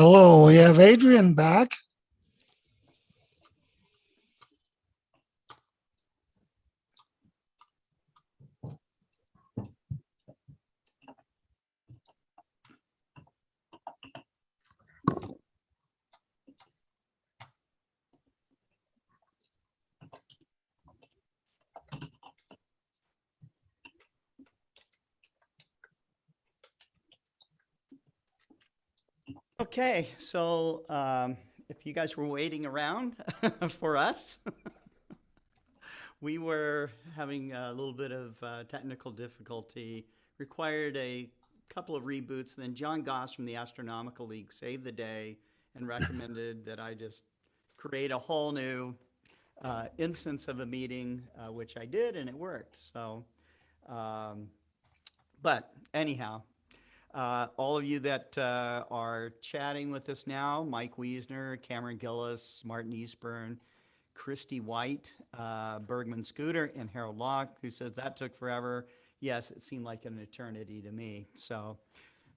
Hello, we have Adrian back. Okay, so if you guys were waiting around for us, we were having a little bit of technical difficulty, required a couple of reboots. Then John Goss from the Astronomical League saved the day and recommended that I just create a whole new instance of a meeting, which I did, and it worked. So, but anyhow, all of you that are chatting with us now, Mike Wiesner, Cameron Gillis, Martin Eastburn, Christy White, Bergman Scooter, and Harold Locke, who says that took forever. Yes, it seemed like an eternity to me. So,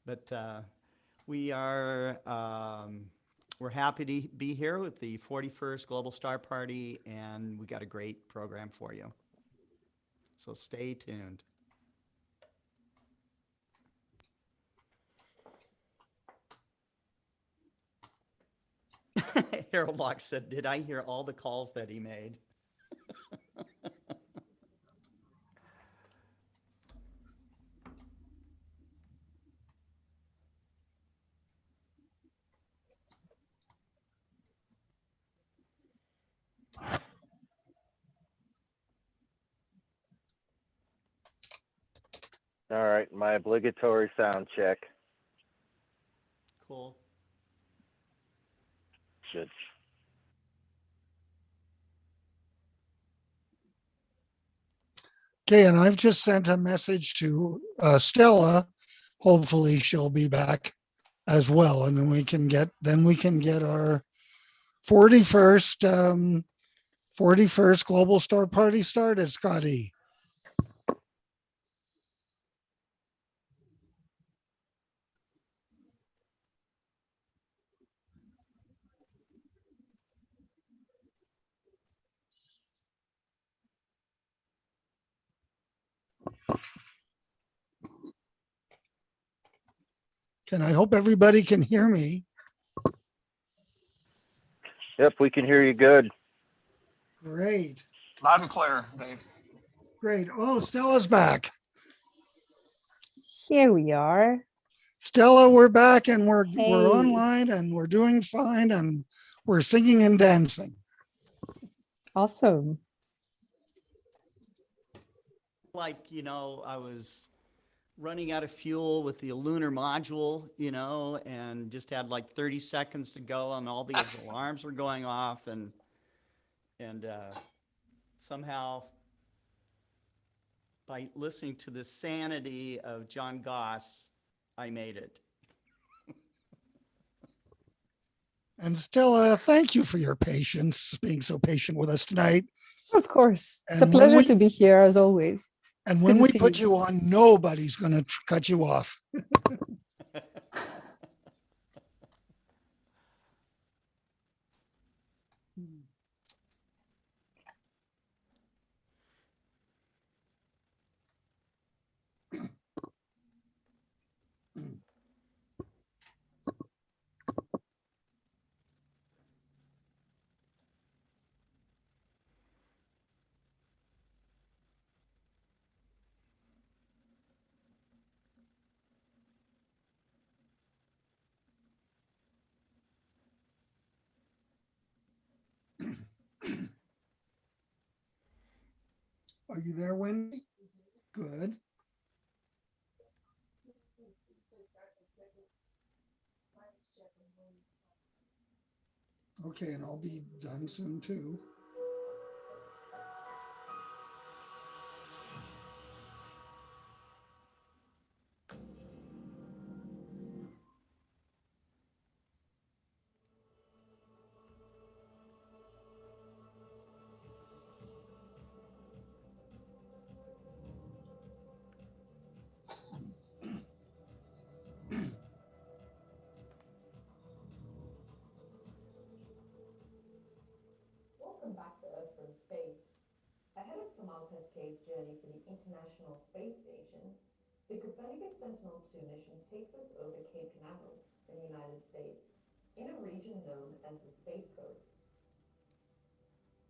but we are we're happy to be here with the 41st Global Star Party, and we got a great program for you. So stay tuned. Harold Locke said, "Did I hear all the calls that he made?" All right, my obligatory sound check. Cool. Good. Okay, and I've just sent a message to Stella. Hopefully she'll be back as well, and then we can get our 41st Global Star Party started, Scotty. And I hope everybody can hear me. Yep, we can hear you good. Great. Loud and clear, Dave. Great. Oh, Stella's back. Here we are. Stella, we're back and we're Hey. online and we're doing fine and we're singing and dancing. Awesome. Like, I was running out of fuel with the lunar module, and just had like 30 seconds to go and all these alarms were going off and somehow by listening to the sanity of John Goss, I made it. And Stella, thank you for your patience, being so patient with us tonight. Of course. It's a And when pleasure we- to be here as always. And It's when good to we see put you. you on, nobody's going to cut you off. Are you there, Wendy? Good. Okay, and I'll be done soon too. Thomas Pesquet's journey to the International Space Station, the Copernicus Sentinel-2 mission takes us over Cape Canaveral in the United States, in a region known as the Space Coast.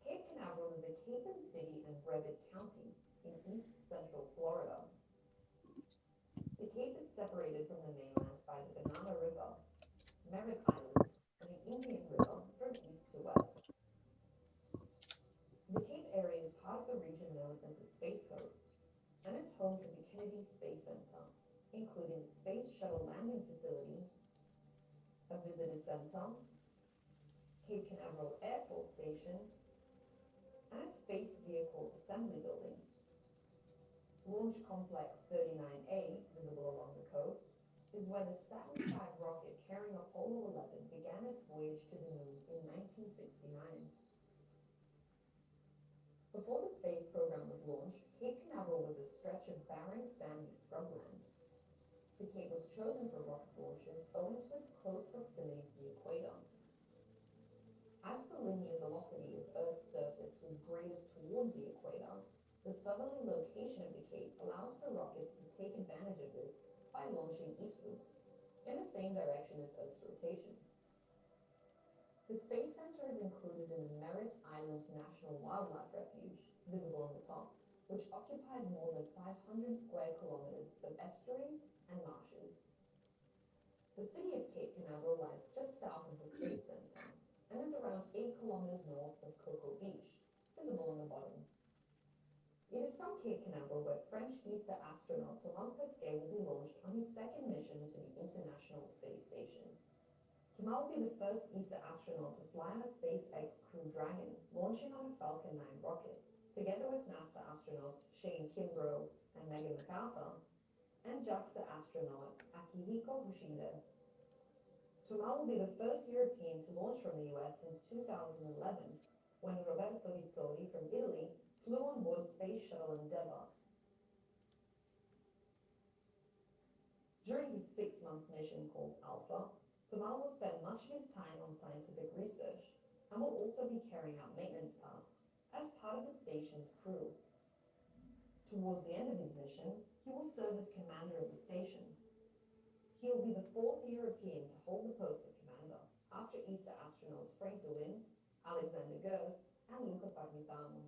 Cape Canaveral is a cape and city in Brevet County in east central Florida. The cape is separated from the mainland by the Banana River, Merritt Island, and the Indian River from east to west. The Cape area is part of the region known as the Space Coast and is home to the Kennedy Space Center, including the Space Shuttle Landing Facility, a visitor center, Cape Canaveral Air Force Station, and a Space Vehicle Assembly Building. Launch Complex 39A, visible along the coast, is where the Saturn V rocket carrying Apollo 11 began its voyage to the moon in 1969. Before the space program was launched, Cape Canaveral was a stretch of barren, sandy scrubland. The cape was chosen for rocket launches owing to its close proximity to the equator. As the linear velocity of Earth's surface was greatest towards the equator, the southerly location of the cape allows for rockets to take advantage of this by launching eastwards, in the same direction as Earth's rotation. The Space Center is included in the Merritt Island National Wildlife Refuge, visible on the top, which occupies more than 500 square kilometers of estuaries and marshes. The city of Cape Canaveral lies just south of the Space Center and is around 8 kilometers north of Cocoa Beach, visible on the bottom. It is from Cape Canaveral where French ESA astronaut Thomas Pesquet will be launched on his second mission to the International Space Station. Thomas will be the first ESA astronaut to fly on a SpaceX Crew Dragon, launching on a Falcon 9 rocket, together with NASA astronauts Shane Kimbrough and Megan MacArthur, and JAXA astronaut Akihiko Hoshida. Thomas will be the first European to launch from the US since 2011, when Roberto Vittori from Italy flew on board Space Shuttle Endeavour. During his 6-month mission called Alpha, Thomas will spend much of his time on scientific research and will also be carrying out maintenance tasks as part of the station's crew. Towards the end of his mission, he will serve as commander of the station. He will be the 4th European to hold the post of commander, after ESA astronauts Frank DeWin, Alexander Gerst, and Luca Parmitano.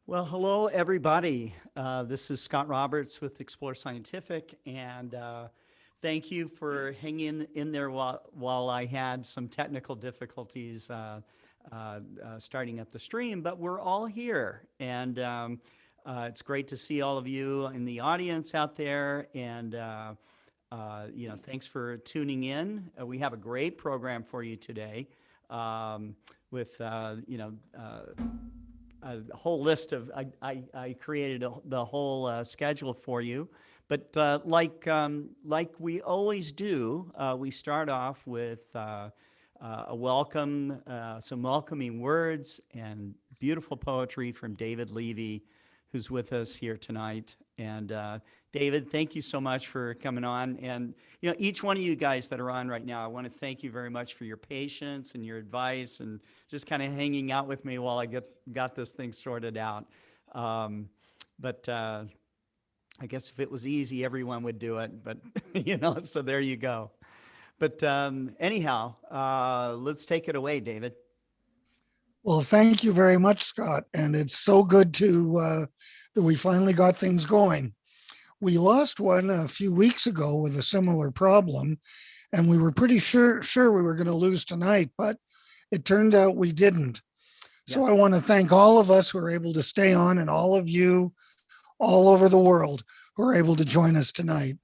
Well, hello, everybody. This is Scott Roberts with Explore Scientific, and thank you for hanging in there while I had some technical difficulties starting up the stream, but we're all here, and it's great to see all of you in the audience out there, and thanks for tuning in. We have a great program for you today with a whole list of, I created the whole schedule for you, but like we always do, we start off with a welcome, some welcoming words and beautiful poetry from David Levy, who's with us here tonight. And David, thank you so much for coming on. And each one of you guys that are on right now, I want to thank you very much for your patience and your advice and just kind of hanging out with me while I got this thing sorted out. But I guess if it was easy, everyone would do it. But so there you go. But anyhow, let's take it away, David. Well, thank you very much, Scott. And it's so good to that we finally got things going. We lost one a few weeks ago with a similar problem, and we were pretty sure we were going to lose tonight, but it turned out we didn't. So I want to thank all of us who are able to stay on, and all of you all over the world who are able to join us tonight.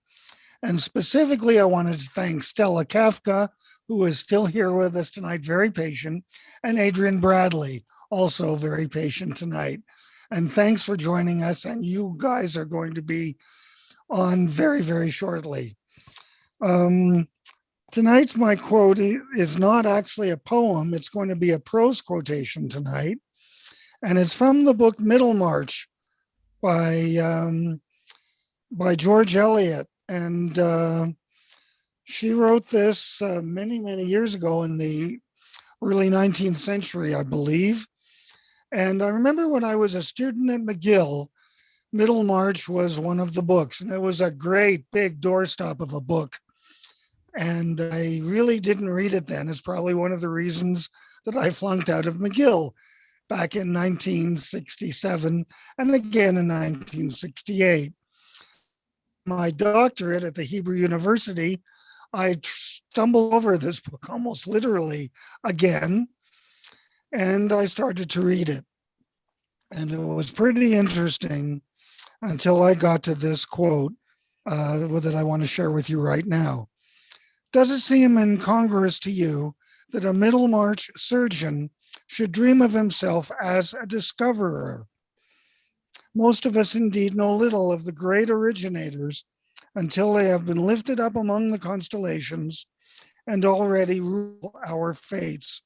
And specifically, I wanted to thank Stella Kafka, who is still here with us tonight, very patient, and Adrian Bradley, also very patient tonight. And thanks for joining us. And you guys are going to be on very, very shortly. Tonight's my quote is not actually a poem. It's going to be a prose quotation tonight. And it's from the book Middlemarch by George Eliot. And she wrote this many, many years ago in the early 19th century, I believe. And I remember when I was a student at McGill, Middlemarch was one of the books, and it was a great big doorstop of a book. And I really didn't read it then. It's probably one of the reasons that I flunked out of McGill back in 1967 and again in 1968. My doctorate at the Hebrew University, I stumbled over this book almost literally again, and I started to read it. And it was pretty interesting until I got to this quote that I want to share with you right now. Does it seem incongruous to you that a Middlemarch surgeon should dream of himself as a discoverer? Most of us indeed know little of the great originators until they have been lifted up among the constellations and already rule our fates.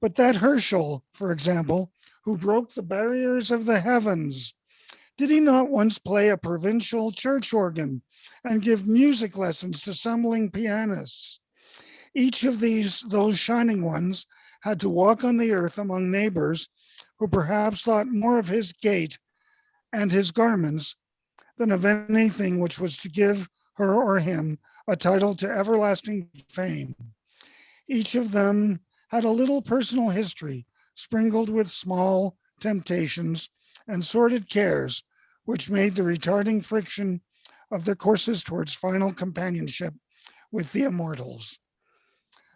But that Herschel, for example, who broke the barriers of the heavens, did he not once play a provincial church organ and give music lessons to stumbling pianists? Each of those shining ones had to walk on the earth among neighbors who perhaps thought more of his gait and his garments than of anything which was to give her or him a title to everlasting fame. Each of them had a little personal history sprinkled with small temptations and sordid cares, which made the retarding friction of their courses towards final companionship with the immortals.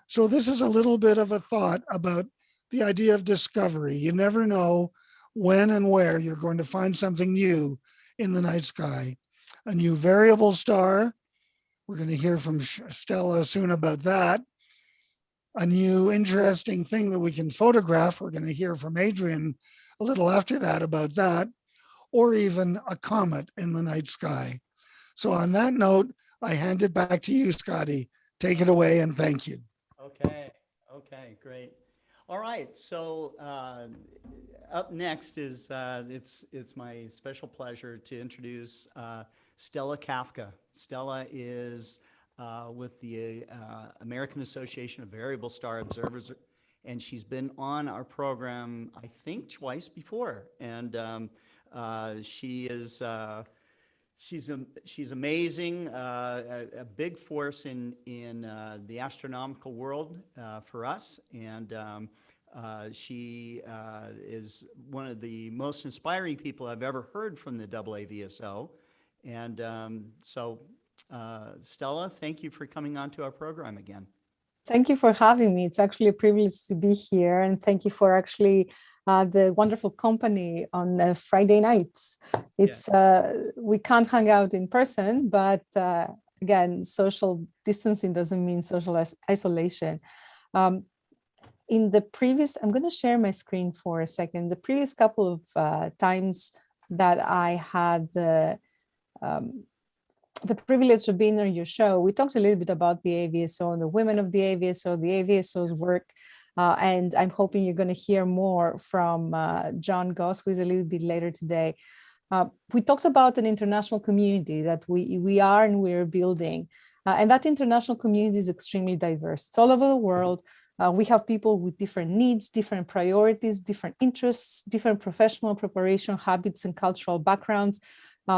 So this is a little bit of a thought about the idea of discovery. You never know when and where you're going to find something new in the night sky. A new variable star. We're going to hear from Stella soon about that. A new interesting thing that we can photograph. We're going to hear from Adrian a little after that about that. Or even a comet in the night sky. So on that note, I hand it back to you, Scotty. Take it away and thank you. Okay, great. All right, so up next is, it's my special pleasure to introduce Stella Kafka. Stella is with the American Association of Variable Star Observers, and she's been on our program, I think, twice before. And she is she's amazing, a big force in the astronomical world for us, and she is one of the most inspiring people I've ever heard from the AAVSO. And so, Stella, thank you for coming on to our program again. Thank you for having me. It's actually a privilege to be here, and thank you for actually the wonderful company on Friday nights. It's we can't hang out in person, but again, social distancing doesn't mean social isolation. In the previous, I'm going to share my screen for a second. The previous couple of times that I had the privilege of being on your show, we talked a little bit about the AVSO and the women of the AVSO's work. And I'm hoping you're going to hear more from John Goss, who is a little bit later today. We talked about an international community that we are and we're building. And that international community is extremely diverse. It's all over the world. We have people with different needs, different priorities, different interests, different professional preparation habits and cultural backgrounds.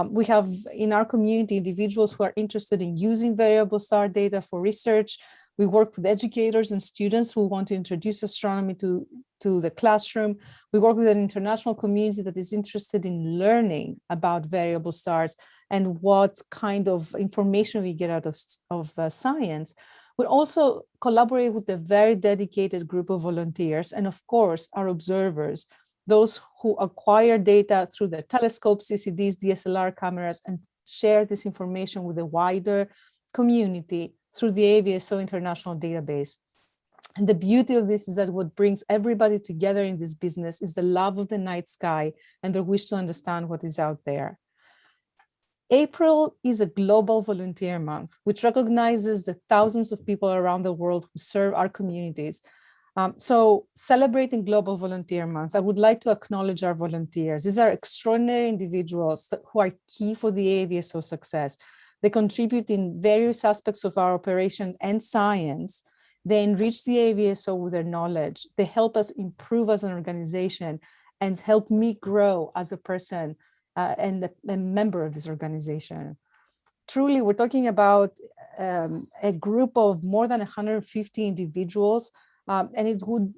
We have in our community individuals who are interested in using variable star data for research. We work with educators and students who want to introduce astronomy to the classroom. We work with an international community that is interested in learning about variable stars and what kind of information we get out of science. We also collaborate with a very dedicated group of volunteers and, of course, our observers, those who acquire data through their telescopes, CCDs, DSLR cameras, and share this information with a wider community through the AVSO International Database. And the beauty of this is that what brings everybody together in this business is the love of the night sky and their wish to understand what is out there. April is a global volunteer month, which recognizes the thousands of people around the world who serve our communities. So celebrating Global Volunteer Month, I would like to acknowledge our volunteers. These are extraordinary individuals who are key for the AVSO success. They contribute in various aspects of our operation and science. They enrich the AVSO with their knowledge. They help us improve as an organization and help me grow as a person and a member of this organization. Truly, we're talking about a group of more than 150 individuals, and it would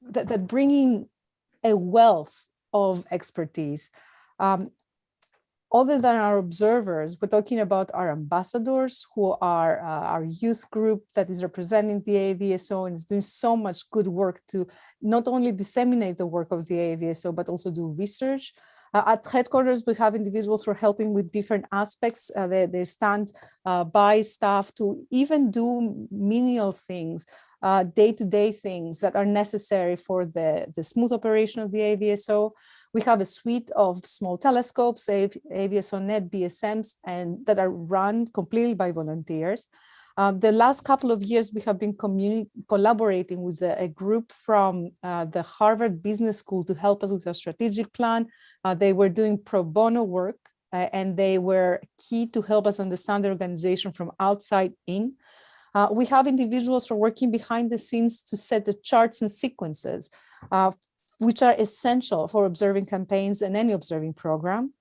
that bringing a wealth of expertise. Other than our observers, we're talking about our ambassadors, who are our youth group that is representing the AVSO and is doing so much good work to not only disseminate the work of the AVSO, but also do research. At headquarters, we have individuals who are helping with different aspects. They stand by staff to even do menial things, day-to-day things that are necessary for the smooth operation of the AVSO. We have a suite of small telescopes, AVSO-Net BSMs, and that are run completely by volunteers. The last couple of years, we have been collaborating with a group from the Harvard Business School to help us with a strategic plan. They were doing pro bono work, and they were key to help us understand the organization from outside in. We have individuals who are working behind the scenes to set the charts and sequences, which are essential for observing campaigns and any observing program.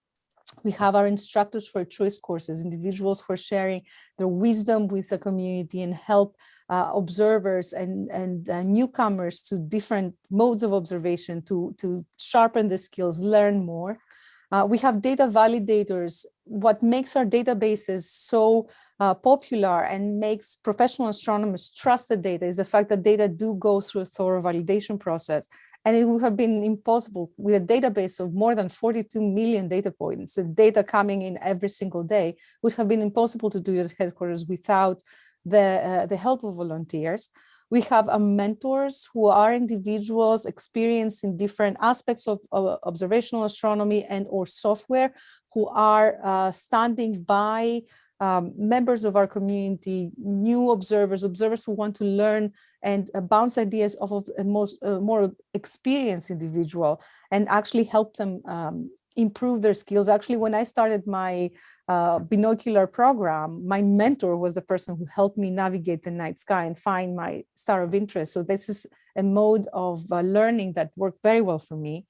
We have our instructors for choice courses, individuals who are sharing their wisdom with the community and help observers and newcomers to different modes of observation to sharpen the skills, learn more. We have data validators. What makes our databases so popular and makes professional astronomers trust the data is the fact that data do go through a thorough validation process. And it would have been impossible with a database of more than 42 million data points, the data coming in every single day, would have been impossible to do at headquarters without the help of volunteers. We have mentors who are individuals experienced in different aspects of observational astronomy and or software, who are standing by members of our community, new observers who want to learn and bounce ideas off of a more experienced individual and actually help them improve their skills. Actually, when I started my binocular program, my mentor was the person who helped me navigate the night sky and find my star of interest. So this is a mode of learning that worked very well for me.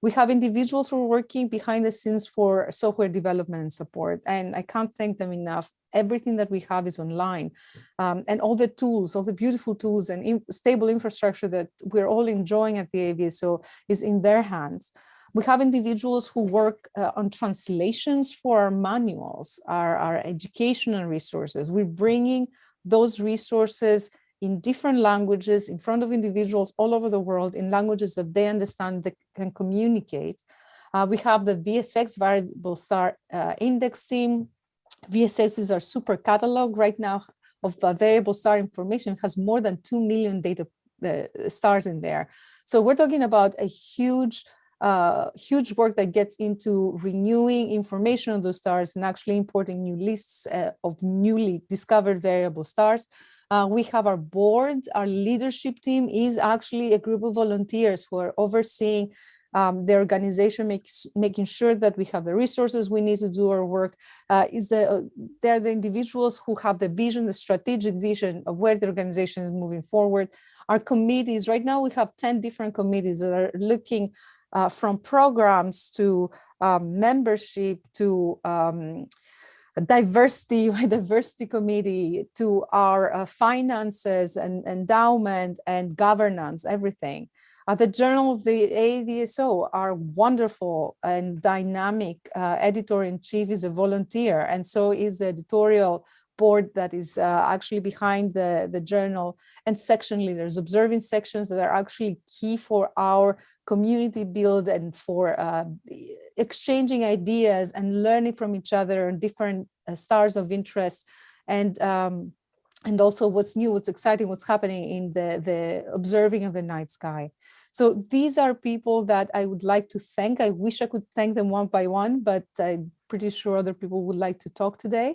We have individuals who are working behind the scenes for software development and support, and I can't thank them enough. Everything that we have is online, and all the tools, all the beautiful tools and stable infrastructure that we're all enjoying at the AVSO is in their hands. We have individuals who work on translations for our manuals, our educational resources. We're bringing those resources in different languages in front of individuals all over the world in languages that they understand, that can communicate. We have the VSX Variable Star Index team. VSX is our super catalog right now of variable star information. It has more than 2 million data stars in there. So we're talking about a huge work that gets into renewing information on those stars and actually importing new lists of newly discovered variable stars. We have our board. Our leadership team is actually a group of volunteers who are overseeing the organization, making sure that we have the resources we need to do our work. They're the individuals who have the vision, the strategic vision of where the organization is moving forward. Our committees, right now we have 10 different committees that are looking from programs to membership to diversity committee to our finances and endowment and governance, everything. The Journal of the AVSO, our wonderful and dynamic editor-in-chief is a volunteer, and so is the editorial board that is actually behind the journal, and section leaders, observing sections that are actually key for our community build and for exchanging ideas and learning from each other on different stars of interest. And also what's new, what's exciting, what's happening in the observing of the night sky. So these are people that I would like to thank. I wish I could thank them one by one, but I'm pretty sure other people would like to talk today.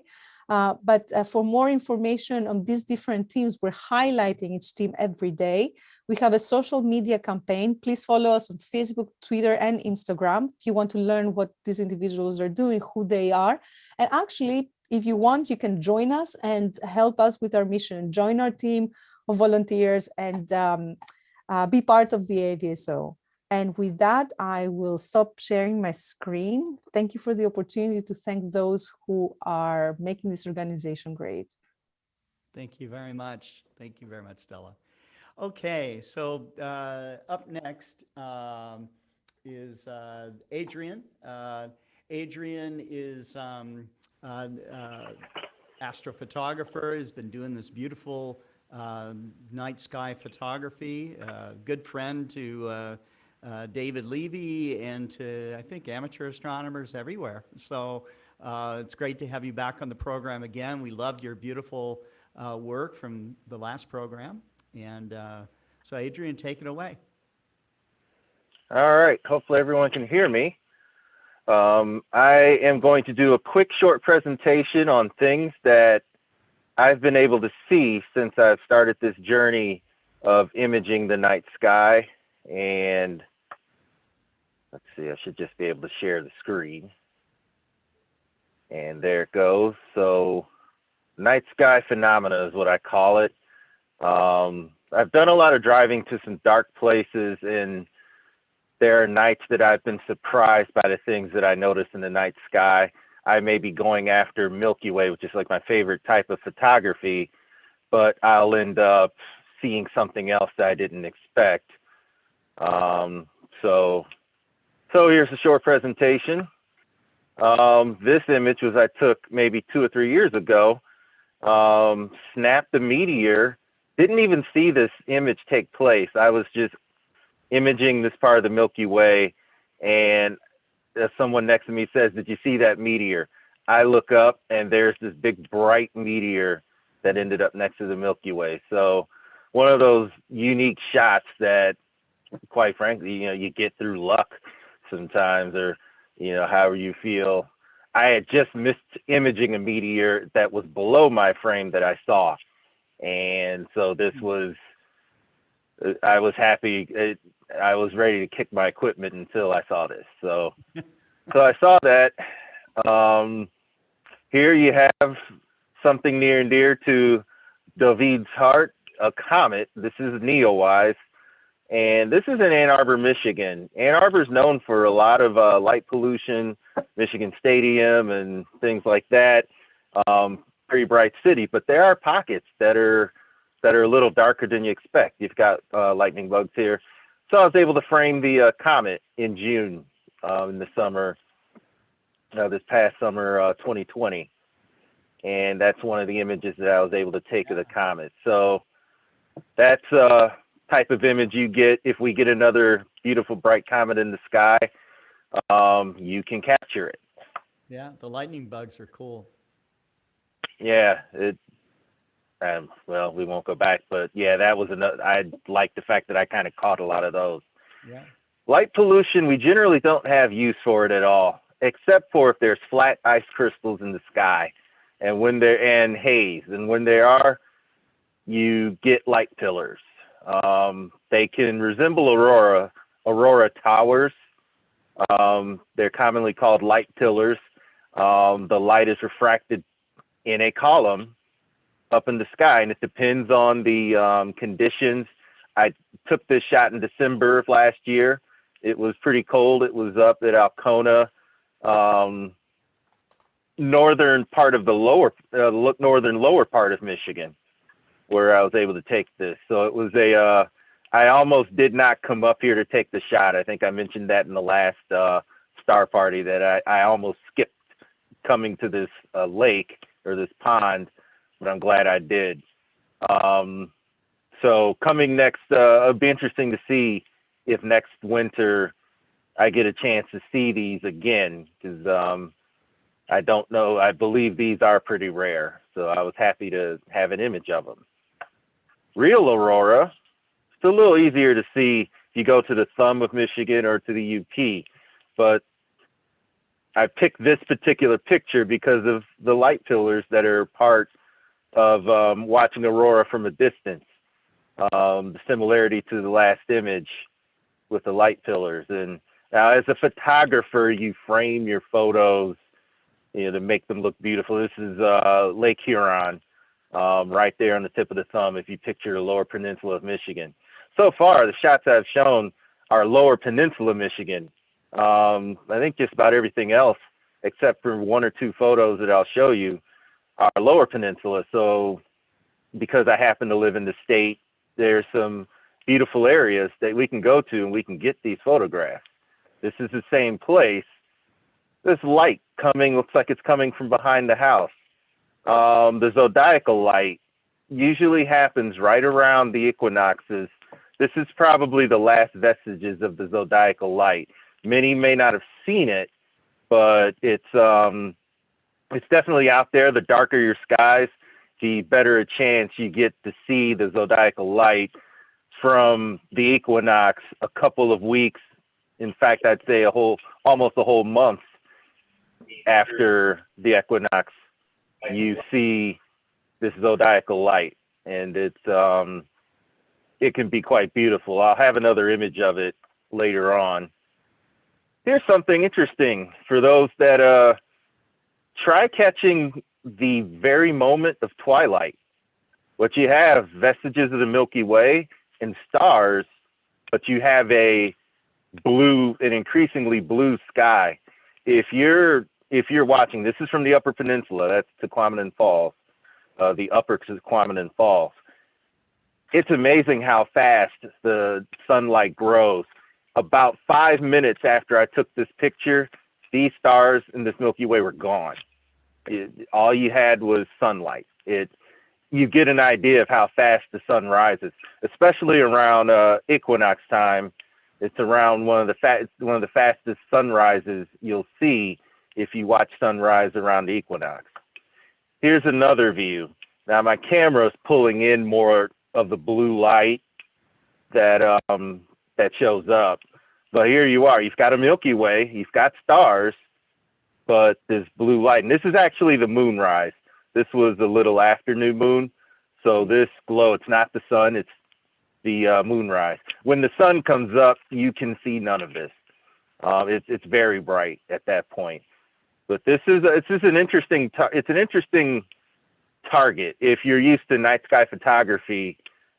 But for more information on these different teams, we're highlighting each team every day. We have a social media campaign. Please follow us on Facebook, Twitter, and Instagram if you want to learn what these individuals are doing, who they are. And actually, if you want, you can join us and help us with our mission. Join our team of volunteers and be part of the AVSO. And with that, I will stop sharing my screen. Thank you for the opportunity to thank those who are making this organization great. Thank you very much. Thank you very much, Stella. Okay, so up next is Adrian. Adrian is astrophotographer, has been doing this beautiful night sky photography, good friend to David Levy and to, I think, amateur astronomers everywhere. So it's great to have you back on the program again. We loved your beautiful work from the last program. And so Adrian, take it away. All right. Hopefully everyone can hear me. I am going to do a quick short presentation on things that I've been able to see since I've started this journey of imaging the night sky. And let's see, I should just be able to share the screen. And there it goes. So night sky phenomena is what I call it. I've done a lot of driving to some dark places, and there are nights that I've been surprised by the things that I notice in the night sky. I may be going after Milky Way, which is like my favorite type of photography, but I'll end up seeing something else that I didn't expect. So here's a short presentation. This image was I took maybe 2 or 3 years ago. Snapped the meteor. Didn't even see this image take place. I was just imaging this part of the Milky Way, and someone next to me says, "Did you see that meteor?" I look up, and there's this big bright meteor that ended up next to the Milky Way. So one of those unique shots that, quite frankly, you get through luck sometimes, or however you feel. I had just missed imaging a meteor that was below my frame that I saw, and so this was, I was happy. I was ready to kick my equipment until I saw this. So I saw that. Here you have something near and dear to David's heart, a comet. This is Neowise, and this is in Ann Arbor, Michigan. Ann Arbor is known for a lot of light pollution, Michigan Stadium and things like that. Pretty bright city, but there are pockets that are a little darker than you expect. You've got lightning bugs here. So I was able to frame the comet in June in the summer, this past summer, 2020. And that's one of the images that I was able to take of the comet. So that's a type of image you get if we get another beautiful bright comet in the sky. You can capture it. Yeah, the lightning bugs are cool. Yeah, well, we won't go back, but yeah, that was another. I like the fact that I kind of caught a lot of those. Yeah. Light pollution, we generally don't have use for it at all, except for if there's flat ice crystals in the sky, and and haze, and when there are, you get light pillars. They can resemble aurora towers. They're commonly called light pillars. The light is refracted in a column up in the sky, and it depends on the conditions. I took this shot in December of last year. It was pretty cold. It was up at Alcona, northern part of the northern lower part of Michigan, where I was able to take this. So it was I almost did not come up here to take the shot. I think I mentioned that in the last star party, that I almost skipped coming to this lake or this pond but I'm glad I did. So coming next, it'll be interesting to see if next winter I get a chance to see these again, because I don't know. I believe these are pretty rare, so I was happy to have an image of them. Real aurora, it's a little easier to see if you go to the thumb of Michigan or to the UP, but I picked this particular picture because of the light pillars that are part of watching aurora from a distance. The similarity to the last image with the light pillars. And now as a photographer, you frame your photos, you know, to make them look beautiful. This is Lake Huron, right there on the tip of the thumb if you picture the lower peninsula of Michigan. So far, the shots I've shown are lower peninsula Michigan. I think just about everything else, except for one or two photos that I'll show you, are lower peninsula. So because I happen to live in the state, there's some beautiful areas that we can go to and we can get these photographs. This is the same place. This light coming, looks like it's coming from behind the house. The zodiacal light usually happens right around the equinoxes. This is probably the last vestiges of the zodiacal light. Many may not have seen it, but it's definitely out there. The darker your skies, the better a chance you get to see the zodiacal light from the equinox a couple of weeks. In fact, I'd say almost a whole month after the equinox, you see this zodiacal light, and it can be quite beautiful. I'll have another image of it later on. Here's something interesting for those that try catching the very moment of twilight. What you have, vestiges of the Milky Way and stars, but you have an increasingly blue sky. If you're watching, this is from the Upper Peninsula, that's Tequamanen Falls, the Upper Tequamanen Falls. It's amazing how fast the sunlight grows. About 5 minutes after I took this picture, these stars in this Milky Way were gone. All you had was sunlight. You get an idea of how fast the sun rises, especially around equinox time. It's around one of the fastest sunrises you'll see if you watch sunrise around the equinox. Here's another view. Now my camera is pulling in more of the blue light that shows up, but here you are. You've got a Milky Way, you've got stars, but this blue light, and this is actually the moonrise. This was a little after new moon, so this glow, it's not the sun, it's the moonrise. When the sun comes up, you can see none of this. It's very bright at that point. But it's an interesting target if you're used to night sky photography,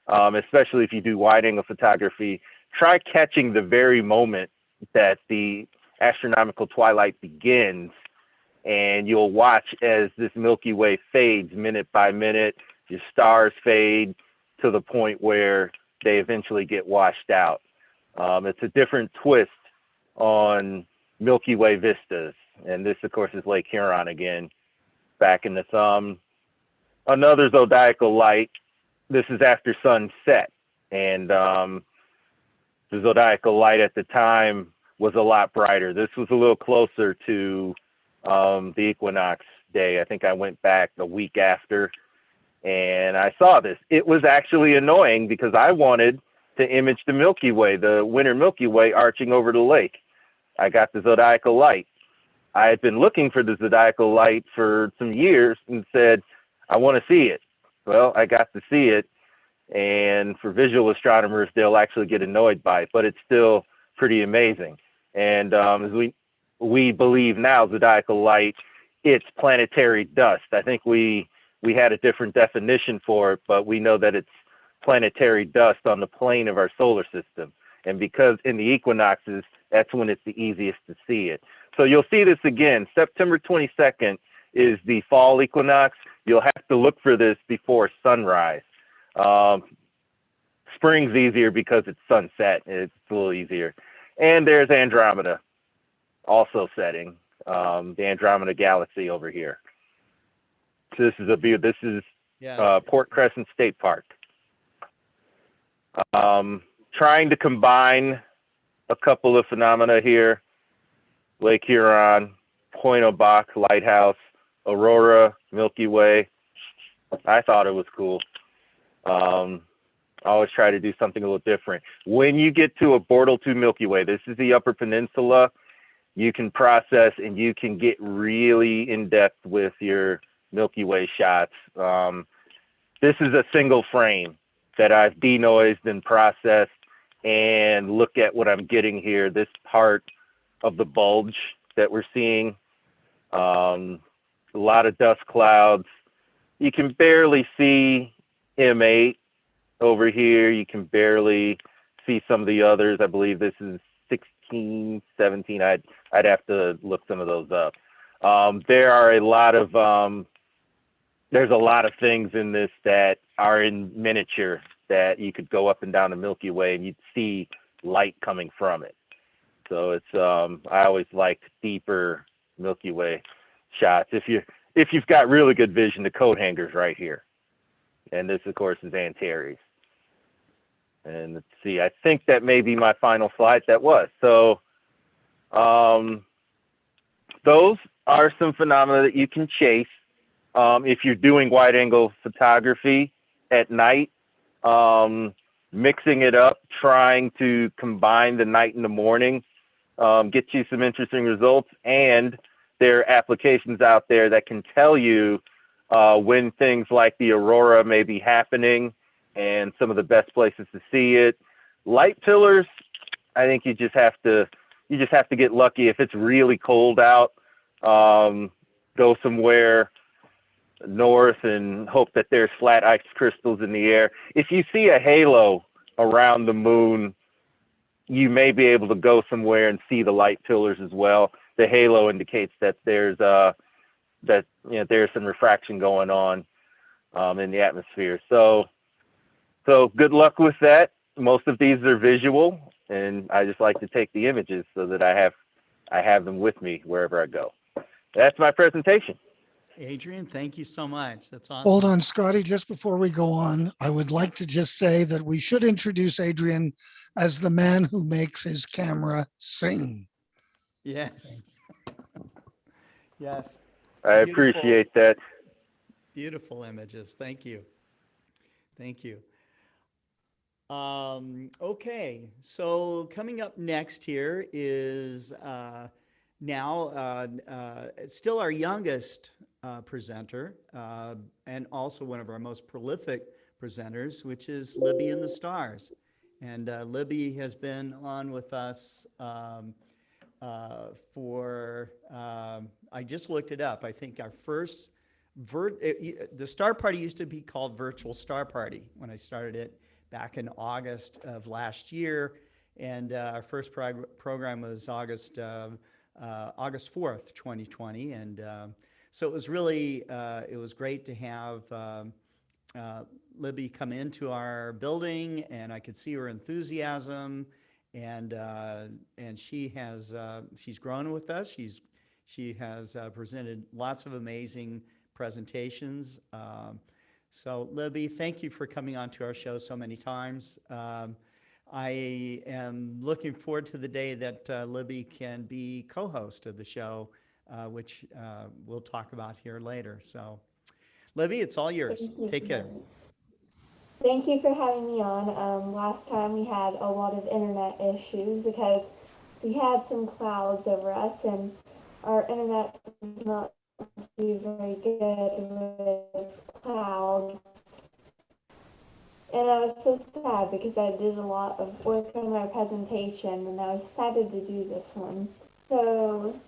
especially if you do wide angle photography. Try catching the very moment that the astronomical twilight begins, and you'll watch as this Milky Way fades minute by minute. Your stars fade to the point where they eventually get washed out. It's a different twist on Milky Way vistas. And this, of course, is Lake Huron again, back in the thumb. Another zodiacal light. This is after sunset. And the zodiacal light at the time was a lot brighter. This was a little closer to the equinox day. I think I went back a week after, and I saw this. It was actually annoying because I wanted to image the Milky Way, the winter Milky Way arching over the lake. I got the zodiacal light. I had been looking for the zodiacal light for some years and said, I want to see it. Well, I got to see it. And for visual astronomers, they'll actually get annoyed by it, but it's still pretty amazing. And as we believe now, zodiacal light, it's planetary dust. I think we had a different definition for it, but we know that it's planetary dust on the plane of our solar system. And because in the equinoxes, that's when it's the easiest to see it. So you'll see this again. September 22nd is the fall equinox. You'll have to look for this before sunrise. Spring's easier because it's sunset. It's a little easier. And there's Andromeda, also setting, the Andromeda galaxy over here. So this is Yeah. Port Crescent State Park. Trying to combine a couple of phenomena here: Lake Huron, Point Obac Lighthouse, Aurora, Milky Way. I thought it was cool. I always try to do something a little different. When you get to a Bortle 2 Milky Way, this is the Upper Peninsula, you can process and you can get really in depth with your Milky Way shots. This is a single frame that I've denoised and processed, and look at what I'm getting here. This part of the bulge that we're seeing, a lot of dust clouds. You can barely see M8 over here. You can barely see some of the others. I believe this is 16, 17. I'd have to look some of those up. There are a lot of there's a lot of things in this that are in miniature that you could go up and down the Milky Way and you'd see light coming from it. So it's I always liked deeper Milky Way shots. If you've got really good vision, the coat hanger's right here. And this, of course, is Antares. And let's see, I think that may be my final slide. That was. So those are some phenomena that you can chase if you're doing wide angle photography at night, mixing it up, trying to combine the night and the morning, get you some interesting results. And there are applications out there that can tell you when things like the aurora may be happening and some of the best places to see it. Light pillars, I think you just have to get lucky. If it's really cold out, go somewhere north and hope that there's flat ice crystals in the air. If you see a halo around the moon, you may be able to go somewhere and see the light pillars as well. The halo indicates that there's there's some refraction going on in the atmosphere. So good luck with that. Most of these are visual, and I just like to take the images so that I have them with me wherever I go. That's my presentation. Adrian, thank you so much. That's awesome. Hold on, Scotty, just before we go on, I would like to just say that we should introduce Adrian as the man who makes his camera sing. Yes. Yes. I appreciate that. Beautiful images. Thank you. Thank you. Okay, so coming up next here is still our youngest presenter, and also one of our most prolific presenters, which is Libby and the Stars. And Libby has been on with us for, I just looked it up, I think our first, the Star Party used to be called Virtual Star Party when I started it back in August of last year. And our first program was August 4th, 2020. And so it was really, it was great to have Libby come into our building, and I could see her enthusiasm, and she has, she's grown with us. She has presented lots of amazing presentations. So Libby, thank you for coming on to our show so many times. I am looking forward to the day that Libby can be co-host of the show, which we'll talk about here later. So Libby, it's all yours. Take care. Thank you for having me on. Last time we had a lot of internet issues because we had some clouds over us, and our internet does not do very good with clouds. And I was so sad because I did a lot of work on my presentation, and I was excited to do this one. So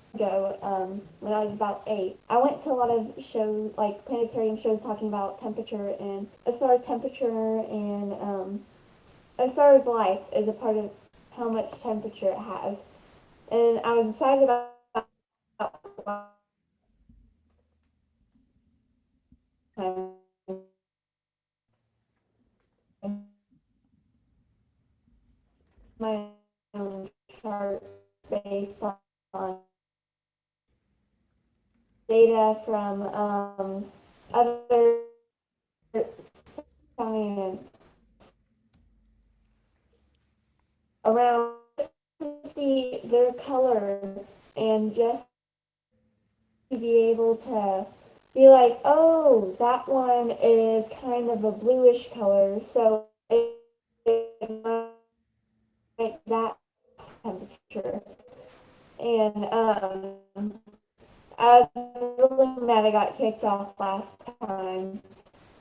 when I was about 8, I went to a lot of shows, like planetarium shows, talking about temperature and a star's temperature, and a star's life is a part of how much temperature it has. And I was excited about my own chart based on data from other see their color and just to be able to be like, oh, that one is kind of a bluish color, so it might that temperature. And I was really mad I got kicked off last time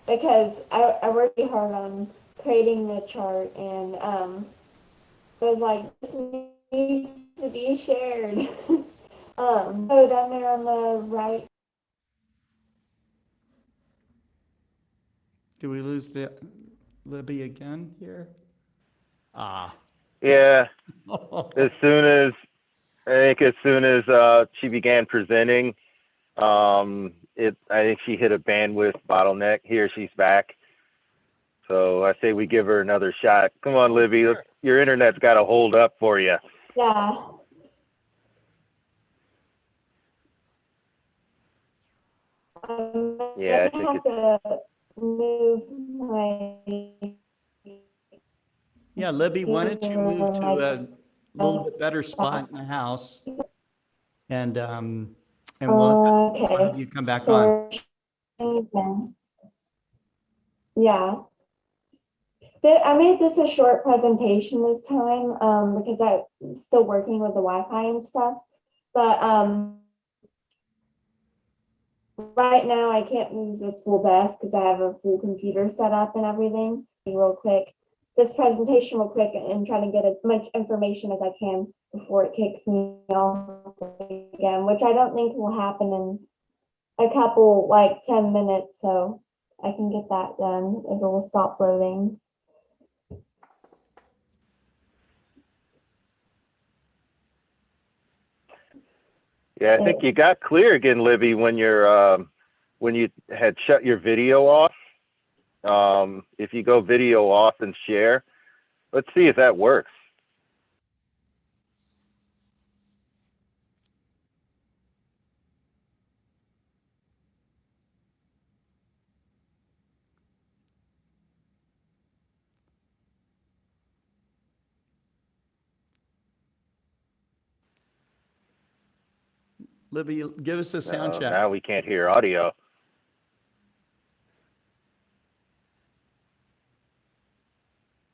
because I worked really hard on creating the chart, and I was like, this needs to be shared. So down there on the right. Do we lose the Libby again here? Ah. Yeah. As soon as she began presenting, I think she hit a bandwidth bottleneck. Here she's back. So I say we give her another shot. Come on, Libby. Sure. Your internet's got to hold up for you. Yeah. Yeah, I I think have to move my. Yeah, Libby, why don't you move to a little bit better spot in the house, and we'll Okay. have you come back on. So, yeah. I made this a short presentation this time because I'm still working with the Wi-Fi and stuff. But right now I can't use this full desk because I have a full computer set up and everything. Real quick, this presentation real quick and try to get as much information as I can before it kicks me off again, which I don't think will happen in a couple, like 10 minutes. So I can get that done if it will stop loading. Yeah, I think you got clear again, Libby, when you had shut your video off. If you go video off and share, let's see if that works. Libby, give us a sound check. Now we can't hear audio.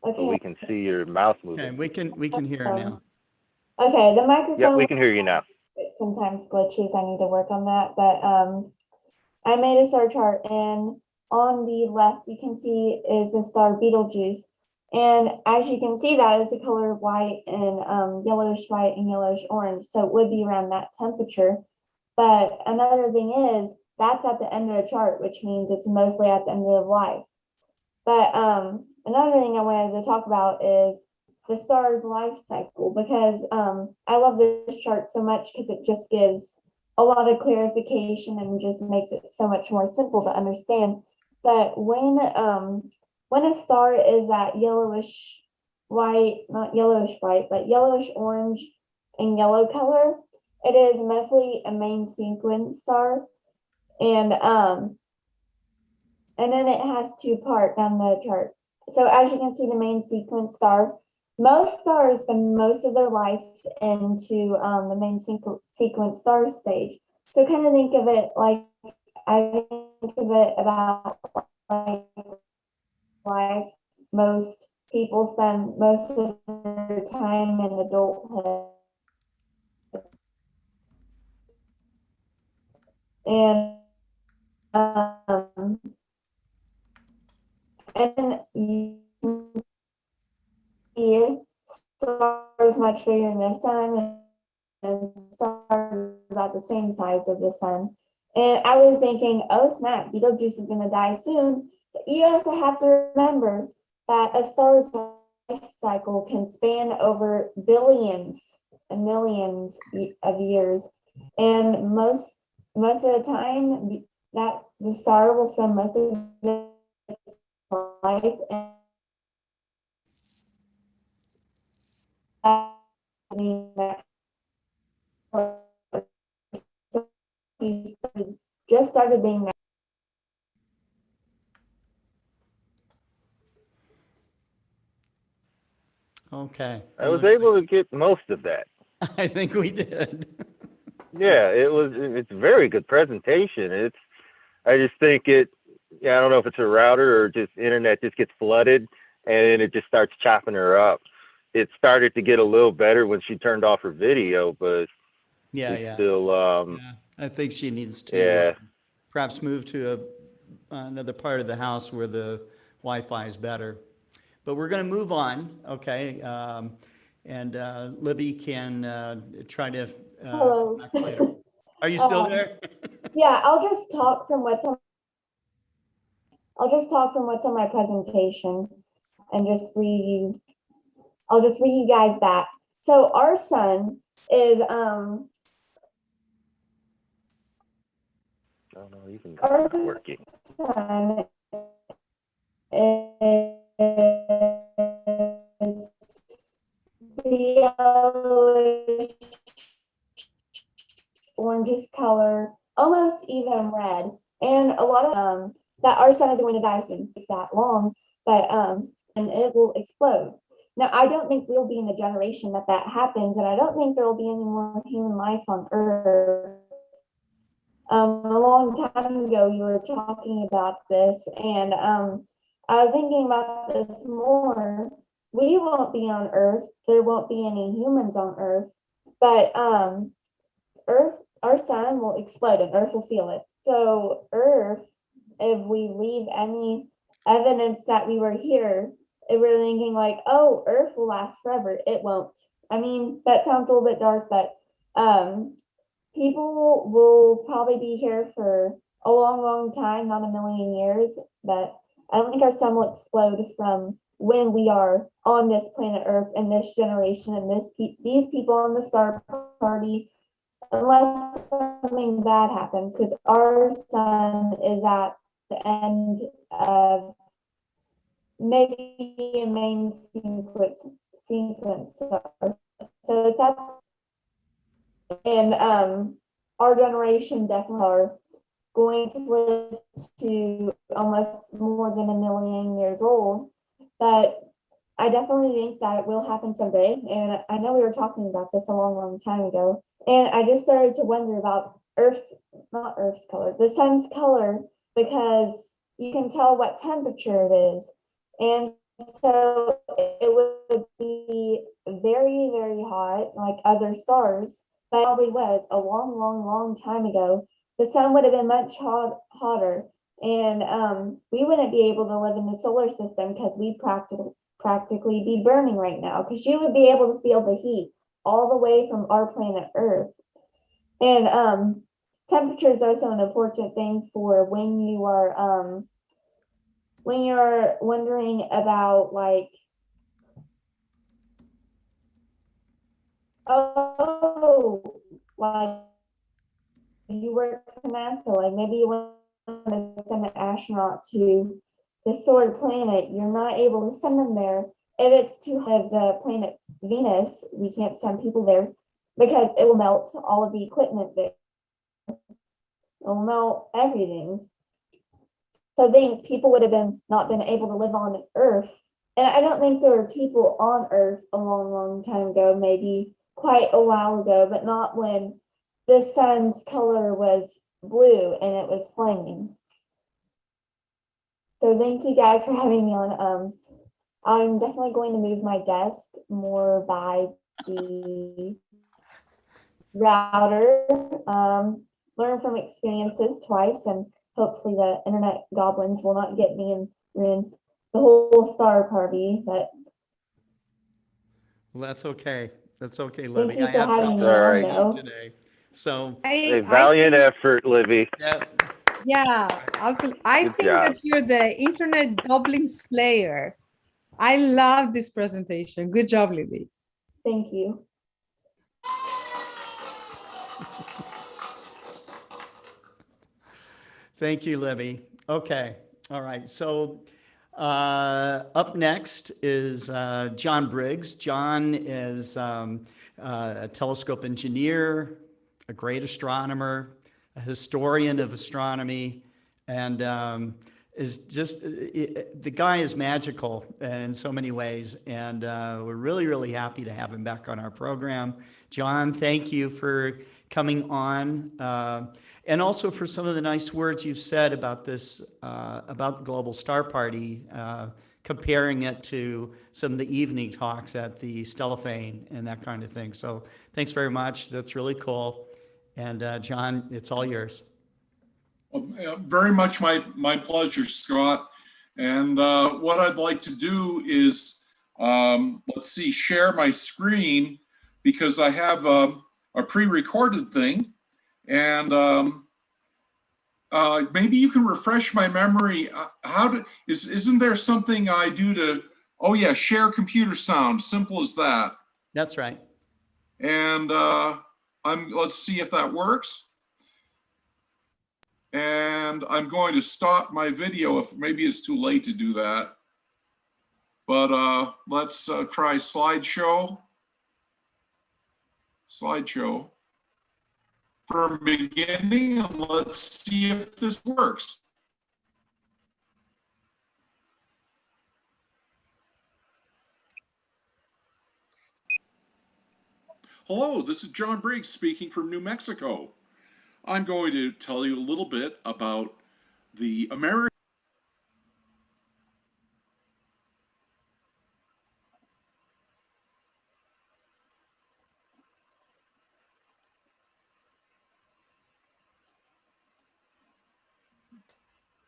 Okay. But we can see your mouse moving. Okay, we can hear now. Okay, the microphone. Yep, we can hear you now. It sometimes glitches. I need to work on that. But I made a star chart, and on the left you can see is the star Betelgeuse. And as you can see, that is the color white and yellowish white and yellowish orange. So it would be around that temperature. But another thing is that's at the end of the chart, which means it's mostly at the end of life. But another thing I wanted to talk about is the star's life cycle, because I love this chart so much because it just gives a lot of clarification and just makes it so much more simple to understand. But when a star is at yellowish white, not yellowish white, but yellowish orange and yellow color, it is mostly a main sequence star. And then it has two parts on the chart. So as you can see, the main sequence star, most stars spend most of their life into the main sequence star stage. So kind of think of it like, I think of it about like life. Most people spend most of their time in adulthood. And you can see stars much bigger than the sun, and stars about the same size of the sun. And I was thinking, oh snap, Betelgeuse is going to die soon. But you also have to remember that a star's life cycle can span over billions and millions of years. And most of the time, that the star will spend most of its life just started being. Okay. I was able to get most of that. I think we did. Yeah, it's a very good presentation. I just think I don't know if it's a router or just internet just gets flooded and it just starts chopping her up. It started to get a little better when she turned off her video, but it's still, Yeah. I think she needs to yeah. perhaps move to another part of the house where the Wi-Fi is better. But we're going to move on, okay? And Libby can try to come Hello. back later. Are you still there? Yeah, I'll just talk from what's on my presentation and I'll just read you guys that. So our sun is Oh no, even our that's not working. sun is the yellowish orangish color, almost even red. And a lot of that our sun is going to die soon, take that long, but and it will explode. Now, I don't think we'll be in the generation that happens, and I don't think there will be any more human life on Earth. A long time ago, you were talking about this, and I was thinking about this more. We won't be on Earth. There won't be any humans on Earth, but Earth, our sun will explode, and Earth will feel it. So Earth, if we leave any evidence that we were here, if we're thinking like, oh, Earth will last forever, it won't. I mean, that sounds a little bit dark, but people will probably be here for a long, long time, not a million years. But I don't think our sun will explode from when we are on this planet Earth in this generation and these people on the star party, unless something bad happens, because our sun is at the end of maybe a main sequence. So it's at, and our generation definitely are going to live to almost more than a million years old. But I definitely think that it will happen someday. And I know we were talking about this a long, long time ago. And I just started to wonder about not Earth's color, the sun's color, because you can tell what temperature it is. And so it would be very, very hot, like other stars, but it probably was a long, long, long time ago. The sun would have been much hotter, and we wouldn't be able to live in the solar system because we'd practically be burning right now, because you would be able to feel the heat all the way from our planet Earth. And temperature is also an important thing for when you're wondering about like, oh, like you work for NASA, like maybe you want to send an astronaut to this sort of planet, you're not able to send them there. If it's too hot of the planet Venus, we can't send people there because it will melt all of the equipment there. It will melt everything. So I think people would have not been able to live on Earth. And I don't think there were people on Earth a long, long time ago, maybe quite a while ago, but not when the sun's color was blue and it was flaming. So thank you guys for having me on. I'm definitely going to move my desk more by the router, learn from experiences twice, and hopefully the internet goblins will not get me and ruin the whole star party. But Well, that's okay. That's okay, thank Libby. you I for had having me problems on, though. today. So, A I valiant think, effort, Libby. yeah. yeah, absolutely. I Good think job. that you're the internet goblin slayer. I love this presentation. Good job, Libby. Thank you. Thank you, Libby. Okay. All right. So up next is John Briggs. John is a telescope engineer, a great astronomer, a historian of astronomy, and is just, the guy is magical in so many ways. And we're really, really happy to have him back on our program. John, thank you for coming on. And also for some of the nice words you've said about this, about the Global Star Party, comparing it to some of the evening talks at the Stella and that kind of thing. So thanks very much. That's really cool. And John, it's all yours. Very much my pleasure, Scott. And what I'd like to do is, let's see, share my screen, because I have a pre-recorded thing. And maybe you can refresh my memory. Isn't there something I do to, oh yeah, share computer sound, simple as that. That's right. And let's see if that works. And I'm going to stop my video if maybe it's too late to do that. But let's try slideshow. Slideshow from beginning, and let's see if this works. Hello, this is John Briggs speaking from New Mexico. I'm going to tell you a little bit about the American.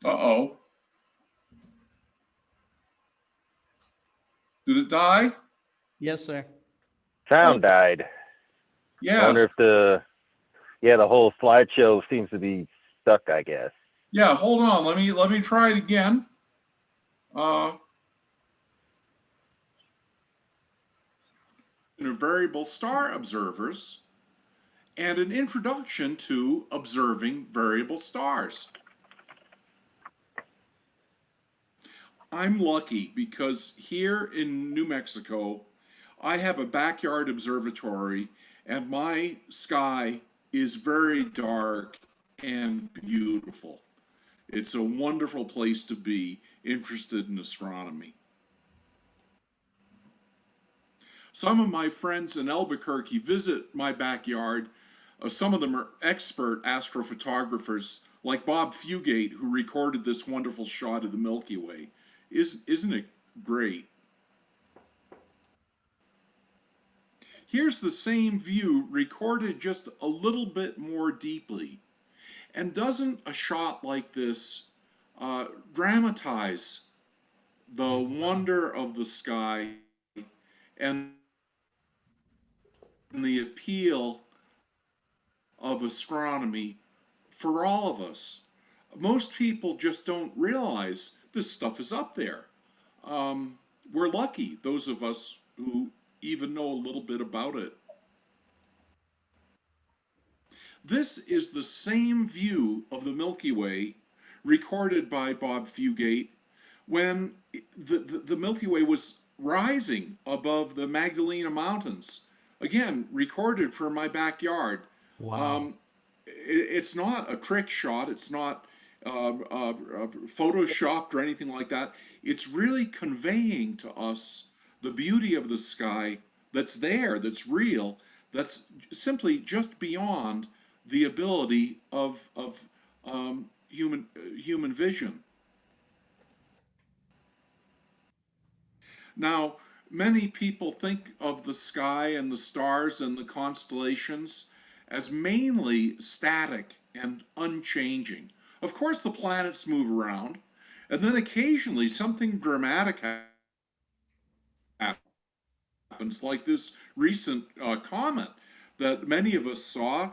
Uh-oh. Did it die? Yes, sir. Sound died. Yes. I wonder if the whole slideshow seems to be stuck, I guess. Yeah, hold on. Let me try it again. Variable star observers and an introduction to observing variable stars. I'm lucky because here in New Mexico, I have a backyard observatory and my sky is very dark and beautiful. It's a wonderful place to be interested in astronomy. Some of my friends in Albuquerque visit my backyard. Some of them are expert astrophotographers, like Bob Fugate, who recorded this wonderful shot of the Milky Way. Isn't it great? Here's the same view recorded just a little bit more deeply. And doesn't a shot like this dramatize the wonder of the sky and the appeal of astronomy for all of us? Most people just don't realize this stuff is up there. We're lucky, those of us who even know a little bit about it. This is the same view of the Milky Way recorded by Bob Fugate when the Milky Way was rising above the Magdalena Mountains. Again, recorded from my backyard. Wow. It's not a trick shot. It's not photoshopped or anything like that. It's really conveying to us the beauty of the sky that's there, that's real, that's simply just beyond the ability of human vision. Now, many people think of the sky and the stars and the constellations as mainly static and unchanging. Of course, the planets move around, and then occasionally something dramatic happens, like this recent comet that many of us saw.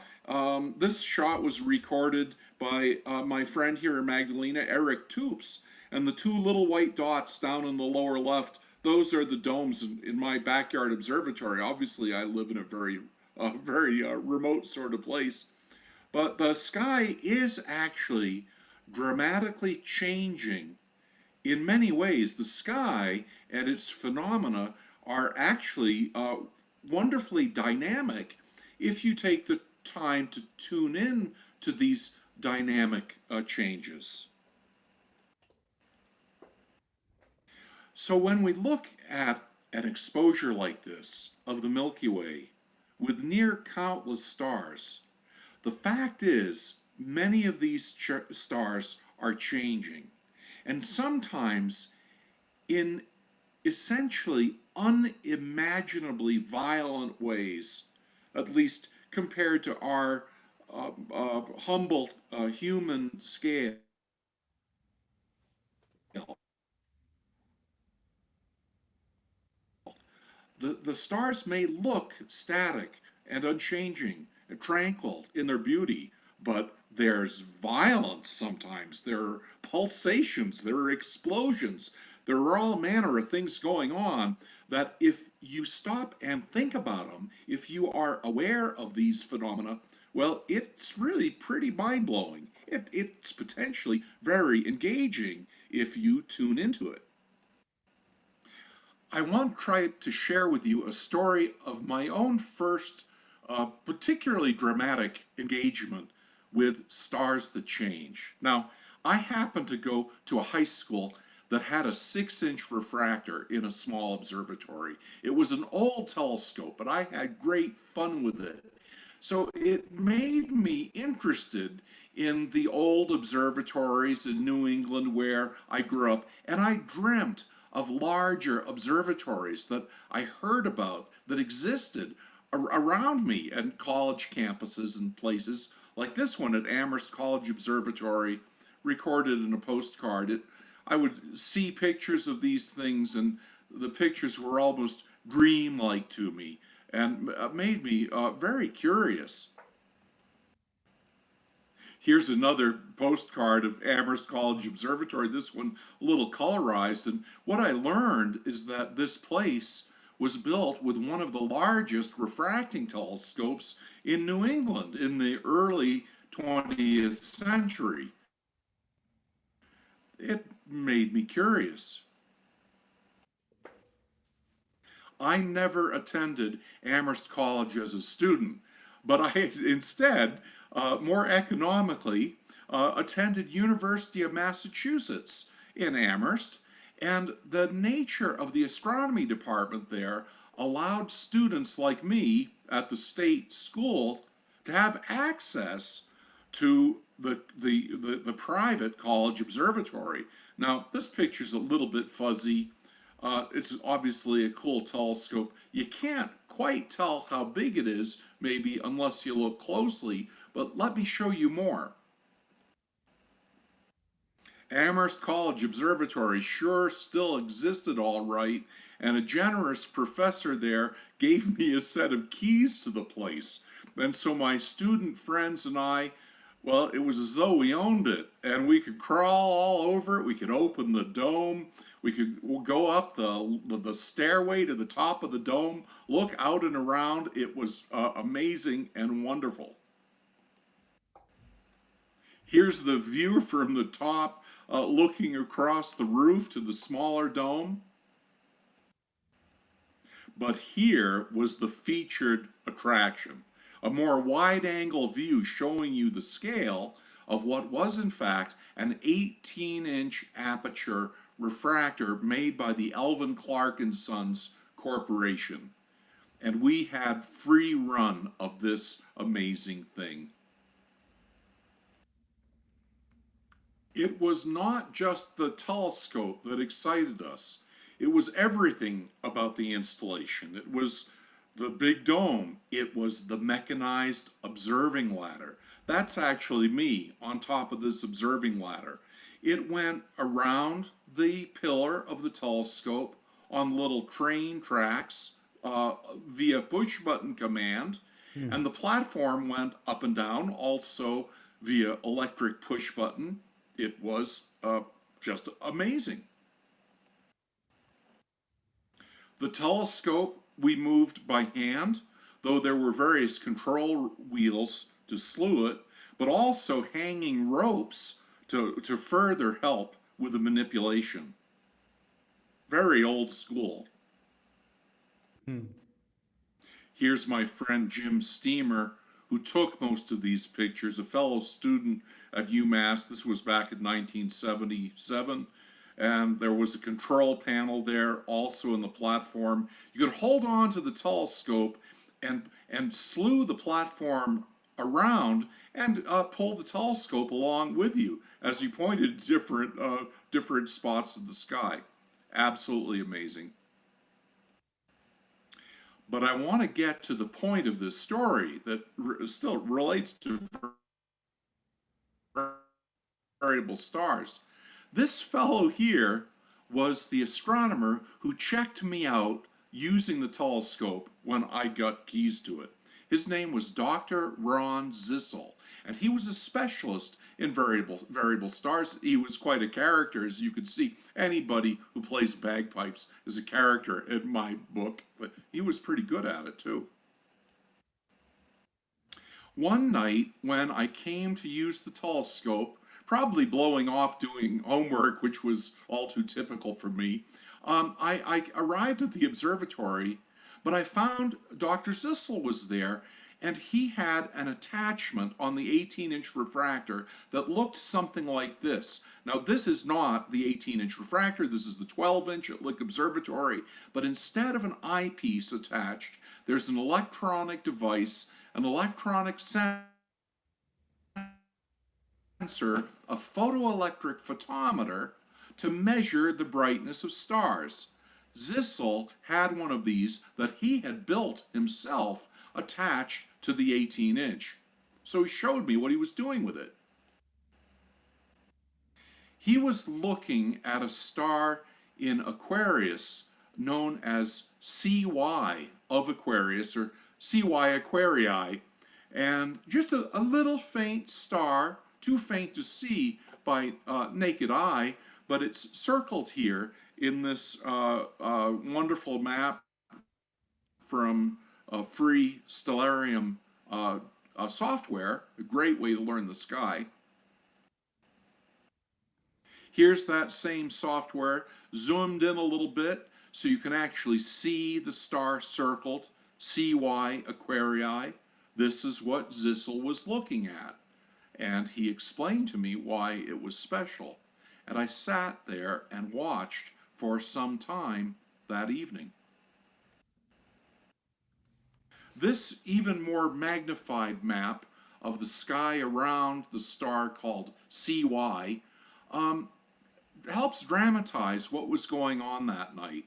This shot was recorded by my friend here in Magdalena, Eric Toops, and the two little white dots down in the lower left, those are the domes in my backyard observatory. Obviously, I live in a very remote sort of place. But the sky is actually dramatically changing in many ways. The sky and its phenomena are actually wonderfully dynamic if you take the time to tune in to these dynamic changes. So when we look at an exposure like this of the Milky Way with near countless stars, the fact is many of these stars are changing, and sometimes in essentially unimaginably violent ways, at least compared to our humble human scale. The stars may look static and unchanging and tranquil in their beauty, but there's violence sometimes. There are pulsations, there are explosions, there are all manner of things going on that if you stop and think about them, if you are aware of these phenomena, well, it's really pretty mind blowing. It's potentially very engaging if you tune into it. I want to try to share with you a story of my own first particularly dramatic engagement with stars that change. Now, I happened to go to a high school that had a 6-inch refractor in a small observatory. It was an old telescope, but I had great fun with it. So it made me interested in the old observatories in New England where I grew up, and I dreamt of larger observatories that I heard about that existed around me at college campuses and places like this one at Amherst College Observatory, recorded in a postcard. I would see pictures of these things, and the pictures were almost dreamlike to me and made me very curious. Here's another postcard of Amherst College Observatory, this one a little colorized. And what I learned is that this place was built with one of the largest refracting telescopes in New England in the early 20th century. It made me curious. I never attended Amherst College as a student, but I instead, more economically, attended University of Massachusetts in Amherst, and the nature of the astronomy department there allowed students like me at the state school to have access to the private college observatory. Now, this picture's a little bit fuzzy. It's obviously a cool telescope. You can't quite tell how big it is, maybe, unless you look closely, but let me show you more. Amherst College Observatory sure still existed all right, and a generous professor there gave me a set of keys to the place. And so my student friends and I, well, it was as though we owned it, and we could crawl all over it. We could open the dome. We could go up the stairway to the top of the dome, look out and around. It was amazing and wonderful. Here's the view from the top, looking across the roof to the smaller dome. But here was the featured attraction, a more wide-angle view showing you the scale of what was in fact an 18-inch aperture refractor made by the Elvin Clark and Sons Corporation. And we had free run of this amazing thing. It was not just the telescope that excited us. It was everything about the installation. It was the big dome. It was the mechanized observing ladder. That's actually me on top of this observing ladder. It went around the pillar of the telescope on little train tracks via push button command, and the platform went up and down also via electric push button. It was just amazing. The telescope we moved by hand, though there were various control wheels to slew it, but also hanging ropes to further help with the manipulation. Very old school. Here's my friend Jim Steamer, who took most of these pictures, a fellow student at UMass. This was back in 1977. and there was a control panel there also in the platform. You could hold on to the telescope and slew the platform around and pull the telescope along with you as you pointed different spots of the sky. Absolutely amazing. But I want to get to the point of this story that still relates to variable stars. This fellow here was the astronomer who checked me out using the telescope when I got keys to it. His name was Dr. Ron Zissel, and he was a specialist in variable stars. He was quite a character, as you could see. Anybody who plays bagpipes is a character in my book, but he was pretty good at it too. One night when I came to use the telescope, probably blowing off doing homework, which was all too typical for me, I arrived at the observatory, but I found Dr. Zissel was there, and he had an attachment on the 18-inch refractor that looked something like this. Now, this is not the 18-inch refractor, this is the 12-inch at Lick Observatory, but instead of an eyepiece attached, there's an electronic device, an electronic sensor, a photoelectric photometer to measure the brightness of stars. Zissel had one of these that he had built himself attached to the 18-inch. So he showed me what he was doing with it. He was looking at a star in Aquarius known as CY of Aquarius, or CY Aquarii, and just a little faint star, too faint to see by naked eye, but it's circled here in this wonderful map from free Stellarium software, a great way to learn the sky. Here's that same software zoomed in a little bit so you can actually see the star circled, CY Aquarii. This is what Zissel was looking at, and he explained to me why it was special. And I sat there and watched for some time that evening. This even more magnified map of the sky around the star called CY helps dramatize what was going on that night.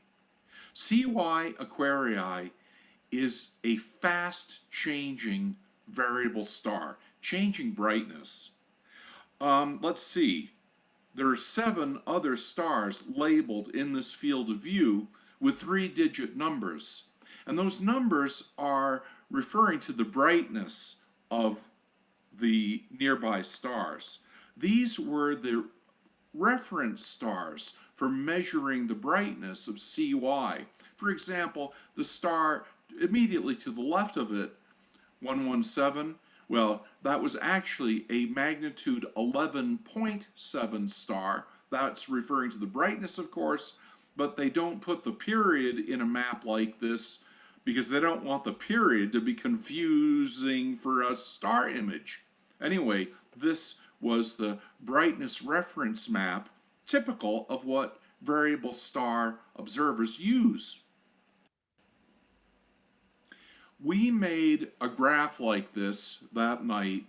CY Aquarii is a fast-changing variable star, changing brightness. Let's see. There are 7 other stars labeled in this field of view with 3-digit numbers. And those numbers are referring to the brightness of the nearby stars. These were the reference stars for measuring the brightness of CY. For example, the star immediately to the left of it, 117, well, that was actually a magnitude 11.7 star. That's referring to the brightness, of course, but they don't put the period in a map like this because they don't want the period to be confusing for a star image. Anyway, this was the brightness reference map, typical of what variable star observers use. We made a graph like this that night,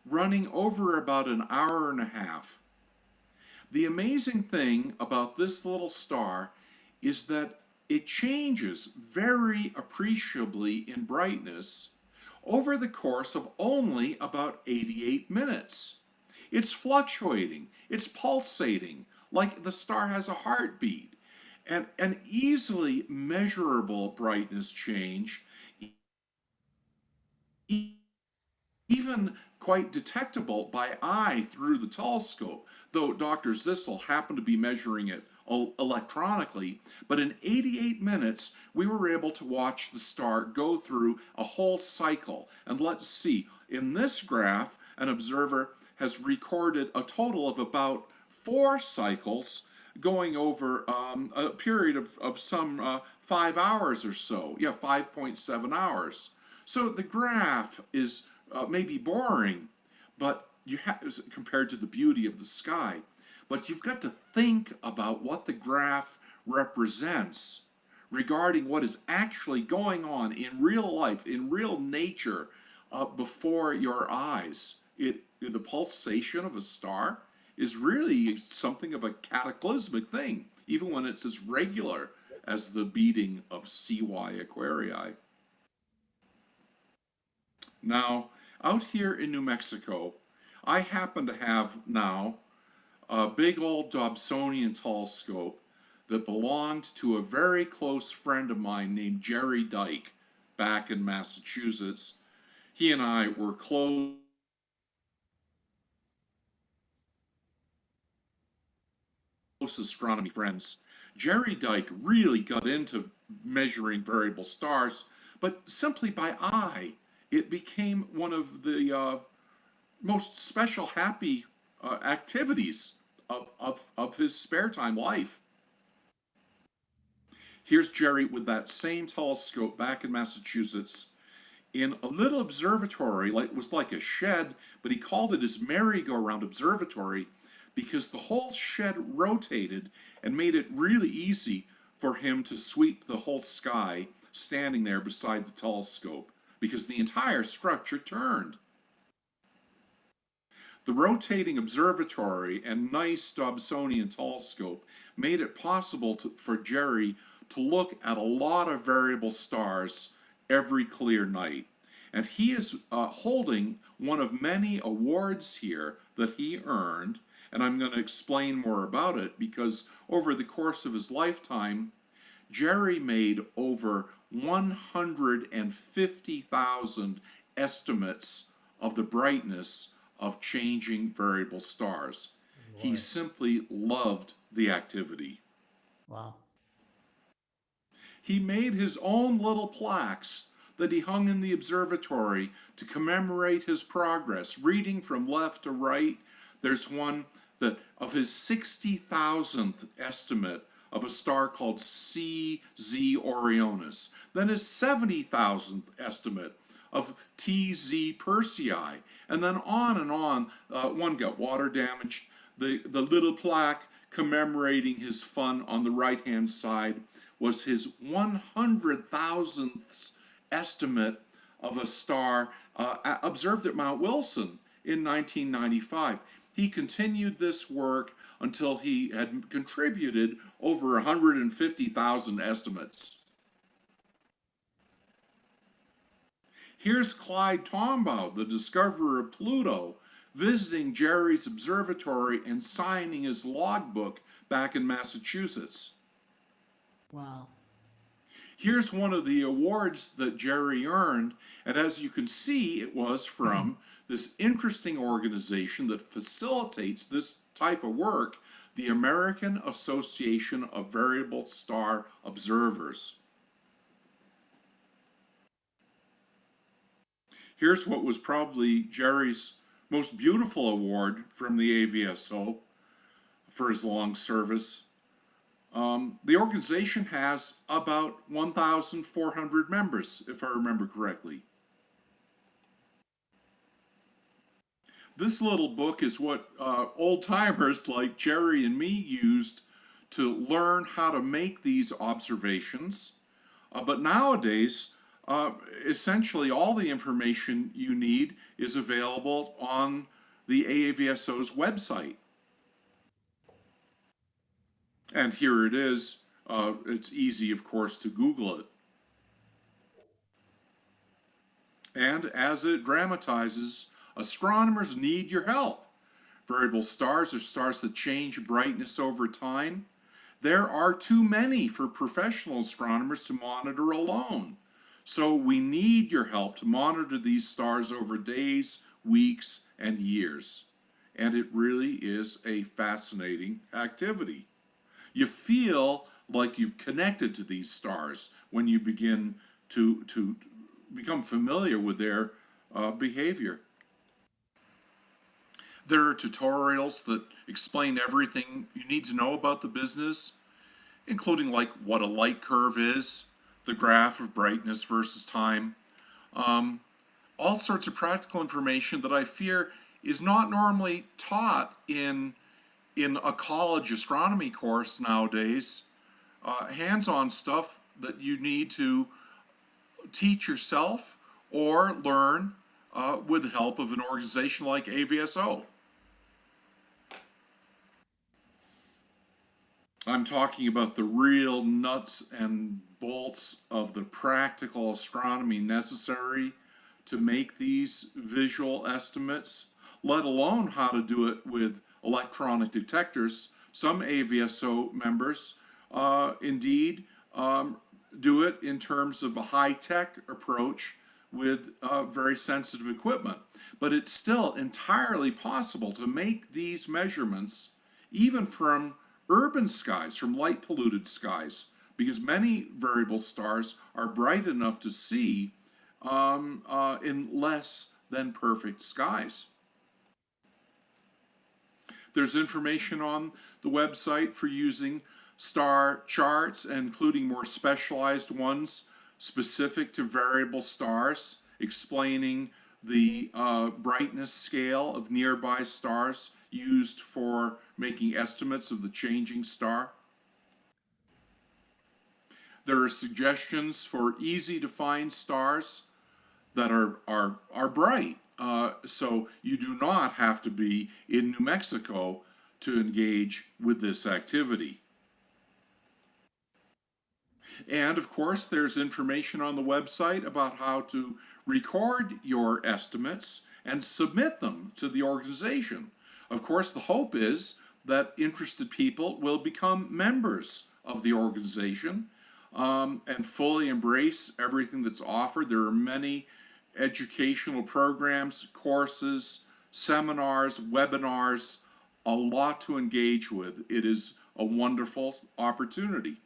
running over about an hour and a half. The amazing thing about this little star is that it changes very appreciably in brightness over the course of only about 88 minutes. It's fluctuating, it's pulsating, like the star has a heartbeat. And an easily measurable brightness change, even quite detectable by eye through the telescope, though Dr. Zissel happened to be measuring it electronically. But in 88 minutes, we were able to watch the star go through a whole cycle. And let's see, in this graph, an observer has recorded a total of about 4 cycles going over a period of some 5 hours or so. Yeah, 5.7 hours. So the graph is maybe boring, but compared to the beauty of the sky. but you've got to think about what the graph represents regarding what is actually going on in real life, in real nature, before your eyes. The pulsation of a star is really something of a cataclysmic thing, even when it's as regular as the beating of CY Aquarii. Now, out here in New Mexico, I happen to have now a big old Dobsonian telescope that belonged to a very close friend of mine named Jerry Dyke back in Massachusetts. He and I were close astronomy friends. Jerry Dyke really got into measuring variable stars, but simply by eye. It became one of the most special, happy activities of his spare time life. Here's Jerry with that same telescope back in Massachusetts in a little observatory, like it was like a shed, but he called it his merry-go-round observatory because the whole shed rotated and made it really easy for him to sweep the whole sky standing there beside the telescope because the entire structure turned. The rotating observatory and nice Dobsonian telescope made it possible for Jerry to look at a lot of variable stars every clear night. And he is holding one of many awards here that he earned, and I'm going to explain more about it because over the course of his lifetime, Jerry made over 150,000 estimates of the brightness of changing variable stars. Boy. He simply loved the activity. Wow. He made his own little plaques that he hung in the observatory to commemorate his progress, reading from left to right. There's one that of his 60,000th estimate of a star called CZ Orionis, then his 70,000th estimate of TZ Persei, and then on and on. One got water damage. The little plaque commemorating his fun on the right-hand side was his 100,000th estimate of a star observed at Mount Wilson in 1995. He continued this work until he had contributed over 150,000 estimates. Here's Clyde Tombaugh, the discoverer of Pluto, visiting Jerry's observatory and signing his logbook back in Massachusetts. Wow. Here's one of the awards that Jerry earned, and as you can see, it was from this interesting organization that facilitates this type of work, the American Association of Variable Star Observers. Here's what was probably Jerry's most beautiful award from the AVSO for his long service. The organization has about 1,400 members, if I remember correctly. This little book is what old-timers like Jerry and me used to learn how to make these observations. But nowadays, essentially all the information you need is available on the AAVSO's website. And here it is. It's easy, of course, to Google it. And as it dramatizes, astronomers need your help. Variable stars are stars that change brightness over time. There are too many for professional astronomers to monitor alone. So we need your help to monitor these stars over days, weeks, and years. And it really is a fascinating activity. You feel like you've connected to these stars when you begin to become familiar with their behavior. There are tutorials that explain everything you need to know about the business, including like what a light curve is, the graph of brightness versus time, all sorts of practical information that I fear is not normally taught in in a college astronomy course nowadays, hands-on stuff that you need to teach yourself or learn with the help of an organization like AVSO. I'm talking about the real nuts and bolts of the practical astronomy necessary to make these visual estimates, let alone how to do it with electronic detectors. Some AVSO members indeed do it in terms of a high-tech approach with very sensitive equipment. But it's still entirely possible to make these measurements even from urban skies, from light polluted skies, because many variable stars are bright enough to see in less than perfect skies. There's information on the website for using star charts, including more specialized ones specific to variable stars, explaining the brightness scale of nearby stars used for making estimates of the changing star. There are suggestions for easy to find stars that are bright. So you do not have to be in New Mexico to engage with this activity. And of course, there's information on the website about how to record your estimates and submit them to the organization. Of course, the hope is that interested people will become members of the organization and fully embrace everything that's offered. There are many educational programs, courses, seminars, webinars, a lot to engage with. It is a wonderful opportunity.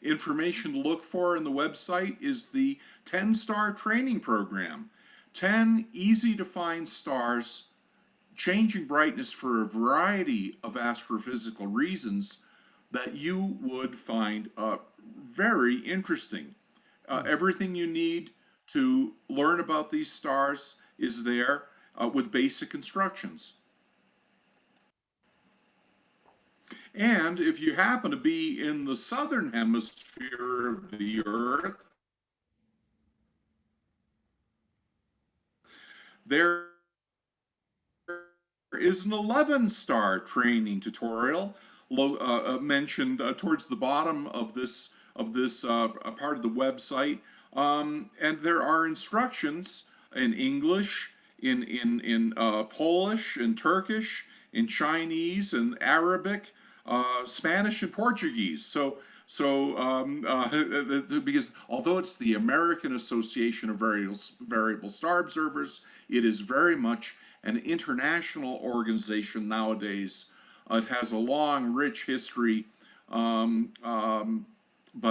Information to look for in the website is the 10-star training program. 10 easy to find stars, changing brightness for a variety of astrophysical reasons that you would find very interesting. Everything you need to learn about these stars is there with basic instructions. And if you happen to be in the southern hemisphere of the Earth, there is an 11-star training tutorial mentioned towards the bottom of this part of the website, and there are instructions in English, in Polish, in Turkish, in Chinese, and Arabic, Spanish, and Portuguese. Because although it's the American Association of Variable Star Observers, it is very much an international organization nowadays. It has a long, rich history, but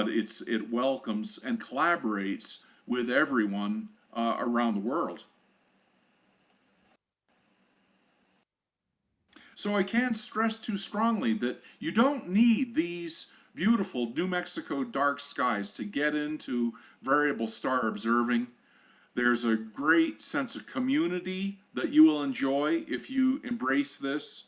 it welcomes and collaborates with everyone around the world. So I can't stress too strongly that you don't need these beautiful New Mexico dark skies to get into variable star observing. There's a great sense of community that you will enjoy if you embrace this.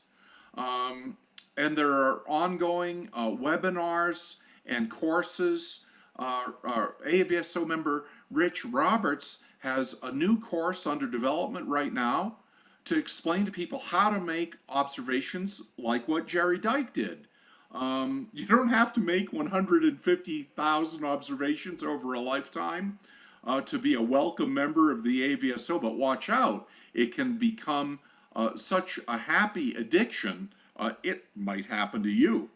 And there are ongoing webinars and courses. AVSO member Rich Roberts has a new course under development right now to explain to people how to make observations like what Jerry Dyke did. You don't have to make 150,000 observations over a lifetime to be a welcome member of the AVSO, but watch out, it can become such a happy addiction, it might happen to you.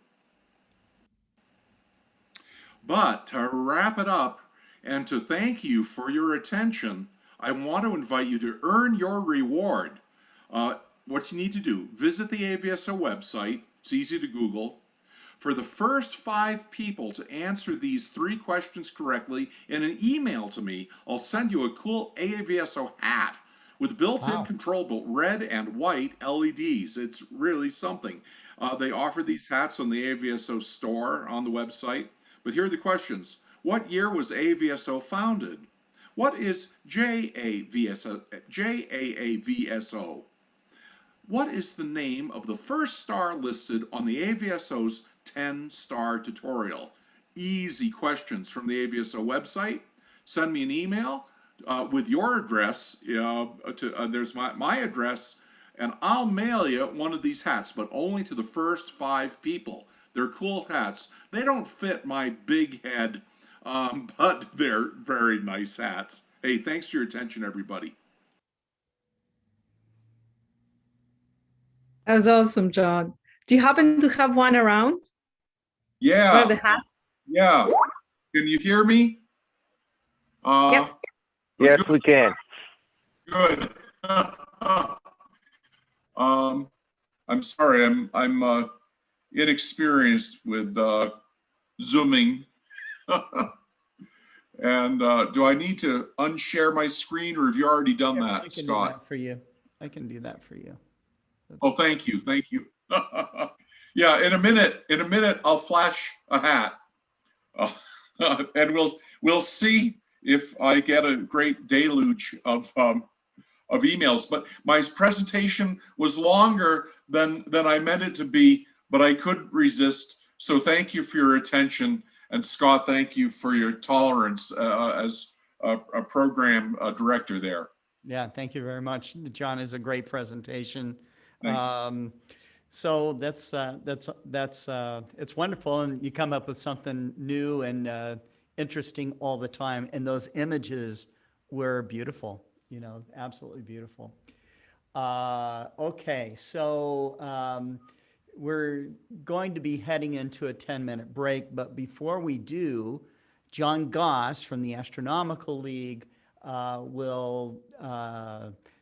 But to wrap it up and to thank you for your attention, I want to invite you to earn your reward. What you need to do, visit the AVSO website, it's easy to Google. For the first 5 people to answer these 3 questions correctly in an email to me, I'll send you a cool AVSO hat with built-in controllable red and white LEDs. It's really something. They offer these hats on the AVSO store on the website. But here are the questions. What year was AVSO founded? What is JAAVSO? what is the name of the first star listed on the AVSO's 10-star tutorial? Easy questions from the AVSO website. Send me an email with your address. There's my address, and I'll mail you one of these hats, but only to the first 5 people. They're cool hats. They don't fit my big head, but they're very nice hats. Hey, thanks for your attention, everybody. That was awesome, John. Do you happen to have one around? Yeah. One of the hats? Yeah. Can you hear me? Yep. Yes, Good. we can. Good. I'm sorry. I'm inexperienced with Zooming. And do I need to unshare my screen, or have you already done I that, can Scott? do that for you. I can do that for you. Oh, thank you. Thank you. Yeah, in a minute, I'll flash a hat. And we'll see if I get a great deluge of emails. But my presentation was longer than I meant it to be, but I couldn't resist. So thank you for your attention. And Scott, thank you for your tolerance as a program director there. Yeah, thank you very much. John, is a great presentation. Thanks. So that's it's wonderful, and you come up with something new and interesting all the time. And those images were beautiful, you know, absolutely beautiful. Okay, so we're going to be heading into a 10-minute break, but before we do, John Goss from the Astronomical League will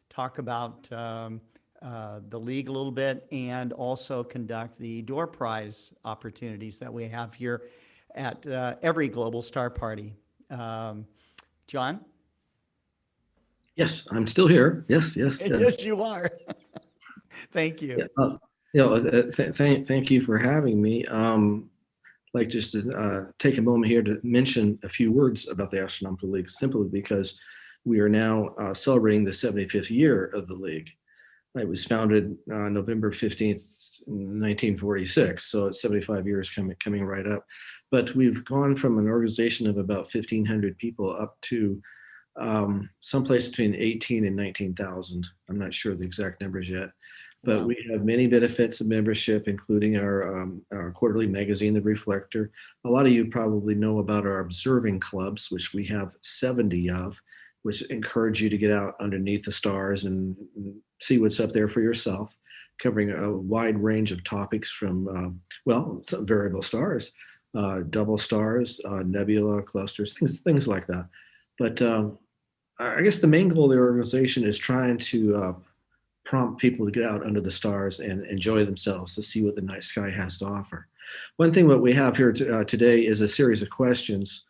talk about the league a little bit, and also conduct the door prize opportunities that we have here at every Global Star Party. John? Yes, I'm still here. Yes. Yes, you are. Thank you. Yeah, thank you for having me. Like just to take a moment here to mention a few words about the Astronomical League, simply because we are now celebrating the 75th year of the League. It was founded November 15th, 1946, so it's 75 years coming right up. But we've gone from an organization of about 1,500 people up to someplace between 18 and 19,000. I'm not sure the exact numbers yet, but wow. We have many benefits of membership, including our quarterly magazine, The Reflector. A lot of you probably know about our observing clubs, which we have 70 of, which encourage you to get out underneath the stars and see what's up there for yourself, covering a wide range of topics from, some variable stars, double stars, nebula clusters, things like that. But I guess the main goal of the organization is trying to prompt people to get out under the stars and enjoy themselves, to see what the night sky has to offer. One thing that we have here today is a series of questions,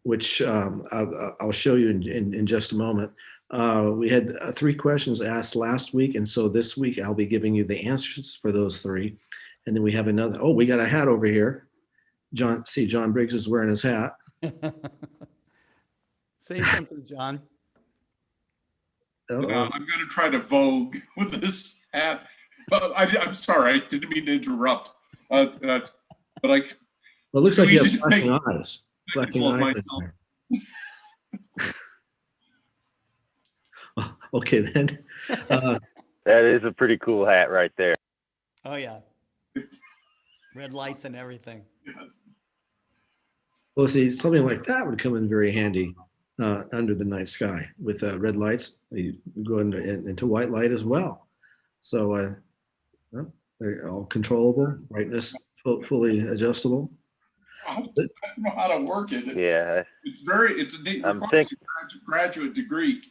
which I'll show you in just a moment. We had 3 questions asked last week, and so this week I'll be giving you the answers for those 3. And then we have another, we got a hat over here. John Briggs is wearing his hat. Say something, John. I'm going to try to vogue with this hat. I'm sorry, I didn't mean to interrupt. But well, it looks like you have flashing eyes. Flashing eyes. Okay, then. That is a pretty cool hat right there. Oh, yeah. Red lights and everything. Yes. Well, see, something like that would come in very handy under the night sky with red lights. You go into white light as well. So they're all controllable, brightness fully adjustable. I don't know how to work it. It's a graduate degree.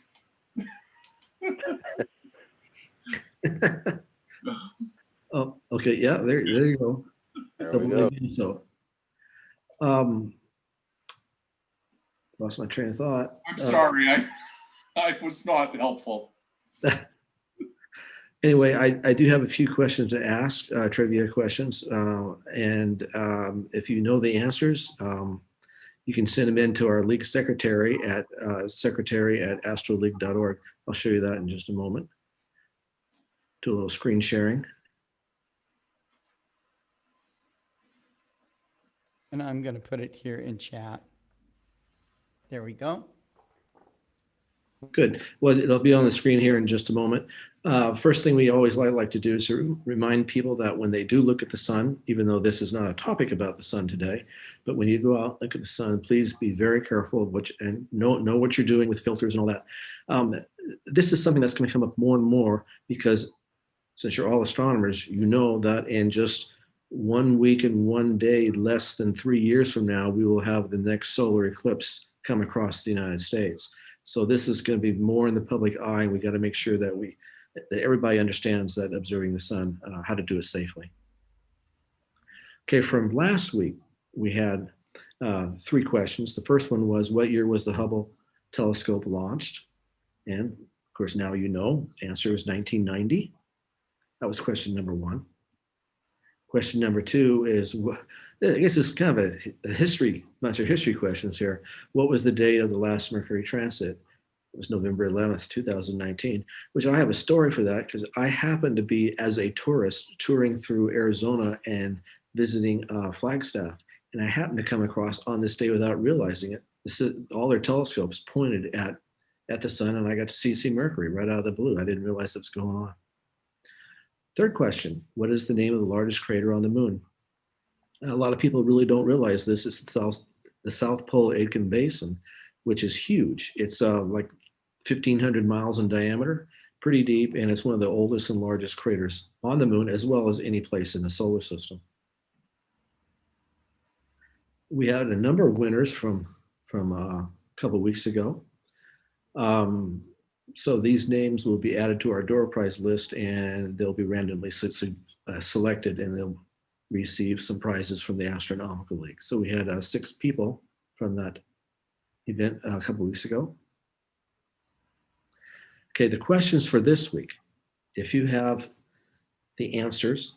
Oh, okay. Yeah, there you go. There we go. So, lost my train of thought. I'm sorry, I was not helpful. Anyway, I do have a few questions to ask, trivia questions, and if you know the answers, you can send them in to our league secretary at secretary@astroleague.org. I'll show you that in just a moment. do a little screen sharing. And I'm going to put it here in chat. There we go. Good. Well, it'll be on the screen here in just a moment. First thing we always like to do is to remind people that when they do look at the sun, even though this is not a topic about the sun today, but when you go out and look at the sun, please be very careful of what and know what you're doing with filters and all that. This is something that's going to come up more and more because since you're all astronomers, you know that in just 1 week and 1 day, less than 3 years from now, we will have the next solar eclipse come across the United States. So this is going to be more in the public eye. We got to make sure that that everybody understands that observing the sun, how to do it safely. Okay, from last week, we had 3 questions. The first one was, what year was the Hubble telescope launched? And of course, now you know, answer is 1990. That was question number 1. Question number 2 is, I guess it's kind of a history, bunch of history questions here. What was the date of the last Mercury transit? It was November 11th, 2019, which I have a story for that because I happened to be, as a tourist, touring through Arizona and visiting Flagstaff. And I happened to come across on this day without realizing it. All their telescopes pointed at the sun, and I got to see Mercury right out of the blue. I didn't realize what was going on. Third question, what is the name of the largest crater on the moon? A lot of people really don't realize this. It's the South Pole Aitken Basin, which is huge. It's like 1,500 miles in diameter, pretty deep, and it's one of the oldest and largest craters on the moon, as well as any place in the solar system. We had a number of winners from a couple of weeks ago. So these names will be added to our door prize list, and they'll be randomly selected, and they'll receive some prizes from the Astronomical League. So we had 6 people from that event a couple of weeks ago. Okay, the questions for this week. If you have the answers,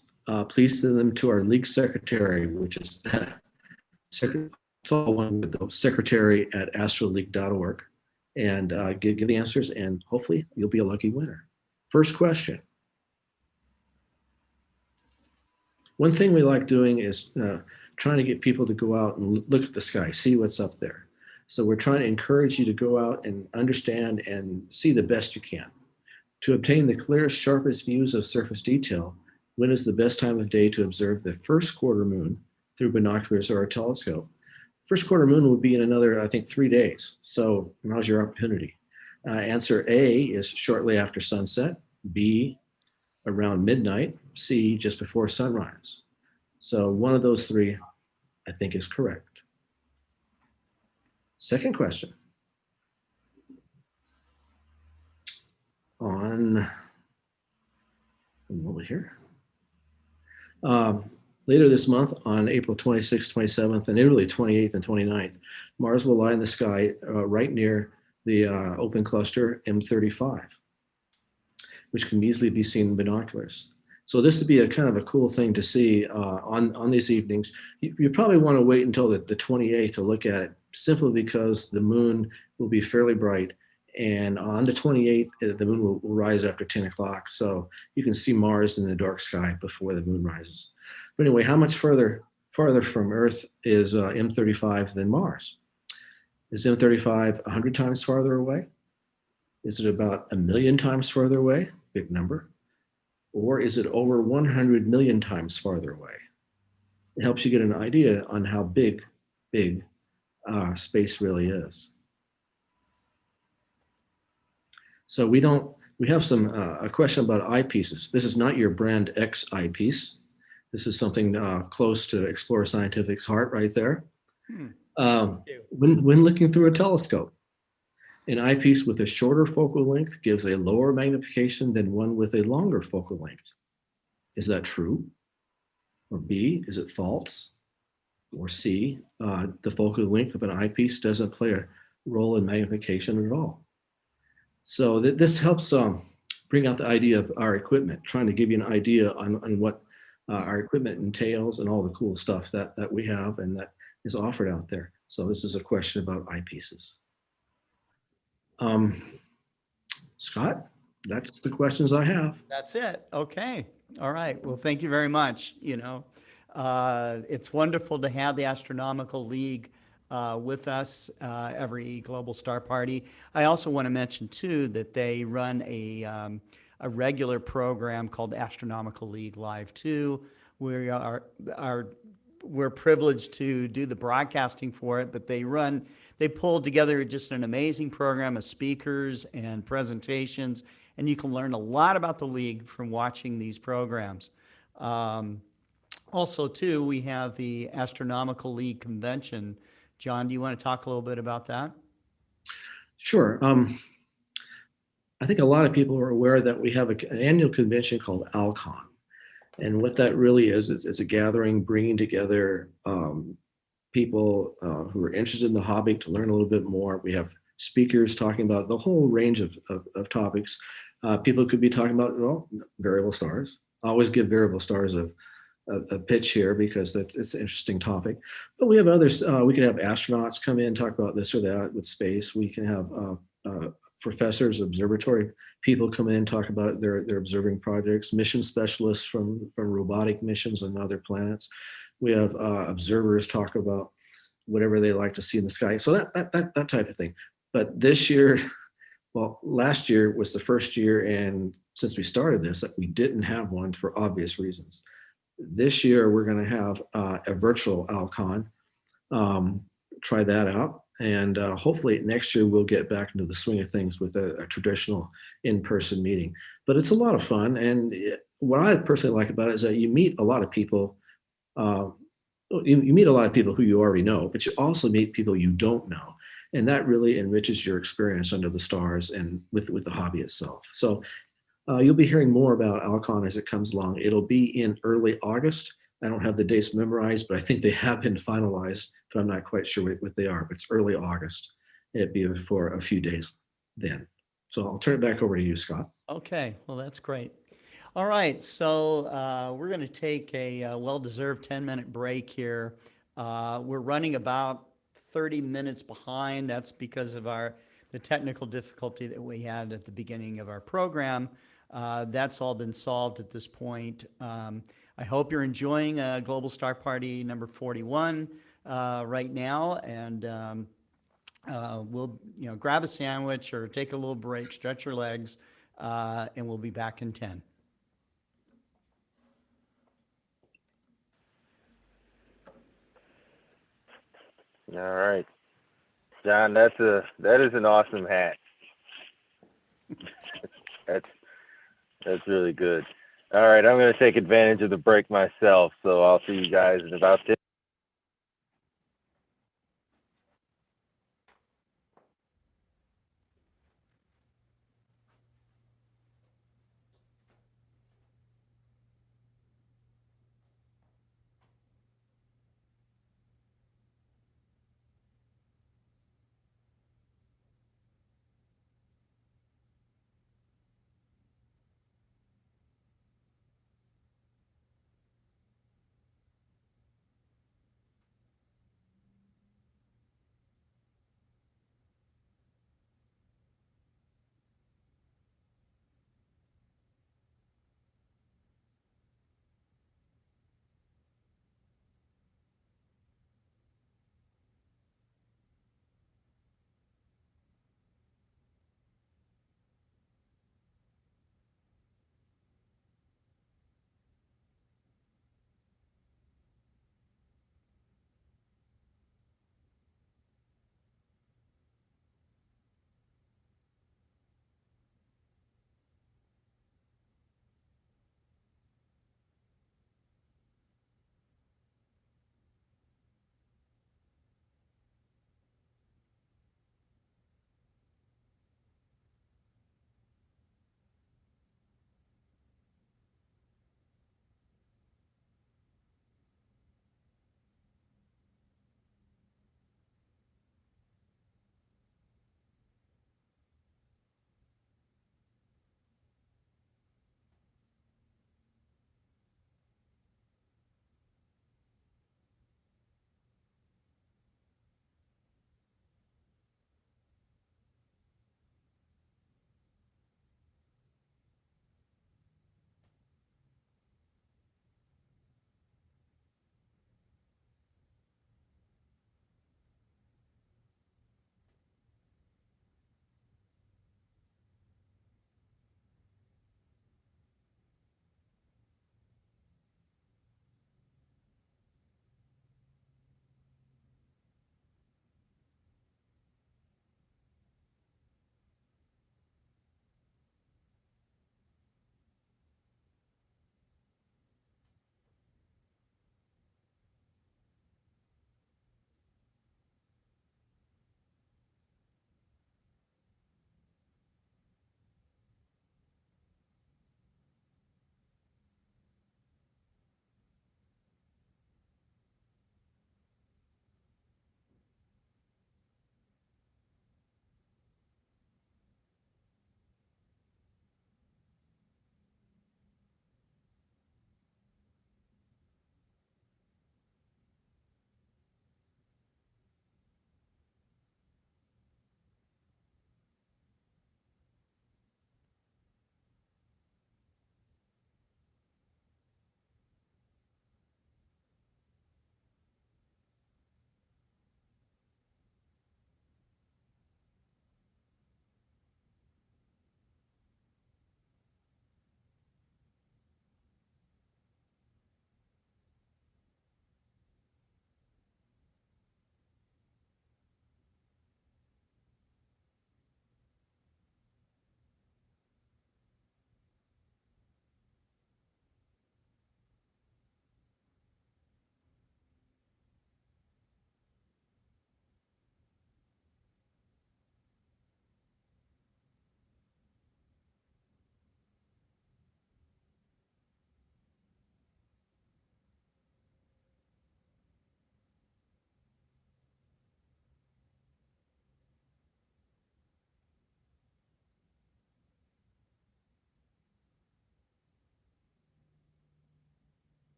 please send them to our league secretary, which is it's all one with those, secretary@astroleague.org, and give the answers, and hopefully you'll be a lucky winner. First question. One thing we like doing is trying to get people to go out and look at the sky, see what's up there. So we're trying to encourage you to go out and understand and see the best you can. To obtain the clearest, sharpest views of surface detail, when is the best time of day to observe the first quarter moon through binoculars or a telescope? First quarter moon will be in another, I think, 3 days. So now's your opportunity. Answer A is shortly after sunset, B, around midnight, C, just before sunrise. So one of those 3, I think, is correct. Second question. Over here. Later this month, on April 26th, 27th, and Italy 28th and 29th, Mars will lie in the sky right near the open cluster M35, which can easily be seen in binoculars. So this would be a kind of a cool thing to see on these evenings. You probably want to wait until the 28th to look at it, simply because the moon will be fairly bright. And on the 28th, the moon will rise after 10 o'clock. So you can see Mars in the dark sky before the moon rises. But anyway, how much farther from Earth is M35 than Mars? Is M35 100 times farther away? Is it about 1,000,000 times farther away? Big number. Or is it over 100 million times farther away? It helps you get an idea on how big space really is. So we have a question about eyepieces. This is not your brand X eyepiece. This is something close to Explorer Scientific's heart right there. When looking through a telescope, an eyepiece with a shorter focal length gives a lower magnification than one with a longer focal length. Is that true? Or B, is it false? Or C, the focal length of an eyepiece doesn't play a role in magnification at all. So this helps bring out the idea of our equipment, trying to give you an idea on what our equipment entails and all the cool stuff that we have and that is offered out there. So this is a question about eyepieces. Scott? that's the questions I have. That's it. Okay. All right. Well, thank you very much. It's wonderful to have the Astronomical League with us every Global Star Party. I also want to mention too that they run a regular program called Astronomical League Live 2. We're privileged to do the broadcasting for it, but they pulled together just an amazing program of speakers and presentations, and you can learn a lot about the league from watching these programs. Also, too, we have the Astronomical League Convention. John, do you want to talk a little bit about that? Sure. I think a lot of people are aware that we have an annual convention called Alcon. And what that really is, it's a gathering bringing together people who are interested in the hobby to learn a little bit more. We have speakers talking about the whole range of topics. People could be talking about, well, variable stars. I always give variable stars a pitch here because it's an interesting topic. But we have others. We can have astronauts come in and talk about this or that with space. We can have professors, observatory people come in and talk about their observing projects, mission specialists from robotic missions on other planets. We have observers talk about whatever they like to see in the sky. So that type of thing. But this year, well, last year was the first year, and since we started this, that we didn't have one for obvious reasons. This year, we're going to have a virtual Alcon. Try that out. And hopefully next year we'll get back into the swing of things with a traditional in-person meeting. But it's a lot of fun. And what I personally like about it is that you meet a lot of people. You meet a lot of people who you already know, but you also meet people you don't know. And that really enriches your experience under the stars and with the hobby itself. So you'll be hearing more about Alcon as it comes along. It'll be in early August. I don't have the dates memorized, but I think they have been finalized, but I'm not quite sure what they are. But it's early August. It'd be for a few days then. So I'll turn it back over to you, Scott. Okay, well, that's great. All right, so we're going to take a well-deserved 10-minute break here. We're running about 30 minutes behind. That's because of the technical difficulty that we had at the beginning of our program. That's all been solved at this point. I hope you're enjoying Global Star Party number 41 right now, and we'll grab a sandwich or take a little break, stretch your legs, and we'll be back in 10. All right, John, that is an awesome hat. That's really good. All right, I'm going to take advantage of the break myself, so I'll see you guys in about 10.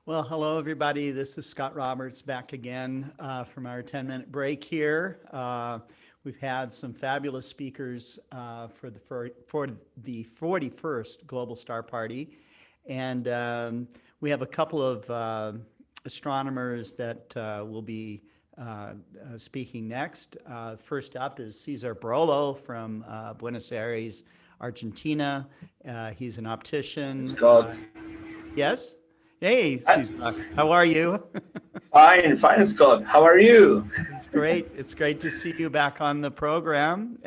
Well, hello, everybody. This is Scott Roberts back again from our 10-minute break here. We've had some fabulous speakers for the 41st Global Star Party. And we have a couple of astronomers that will be speaking next. First up is Cesar Brollo from Buenos Aires, Argentina. He's an optician. Scott. Yes? Hey, Cesar, how are you? Fine, Scott. How are you? Great. It's great to see you back on the program.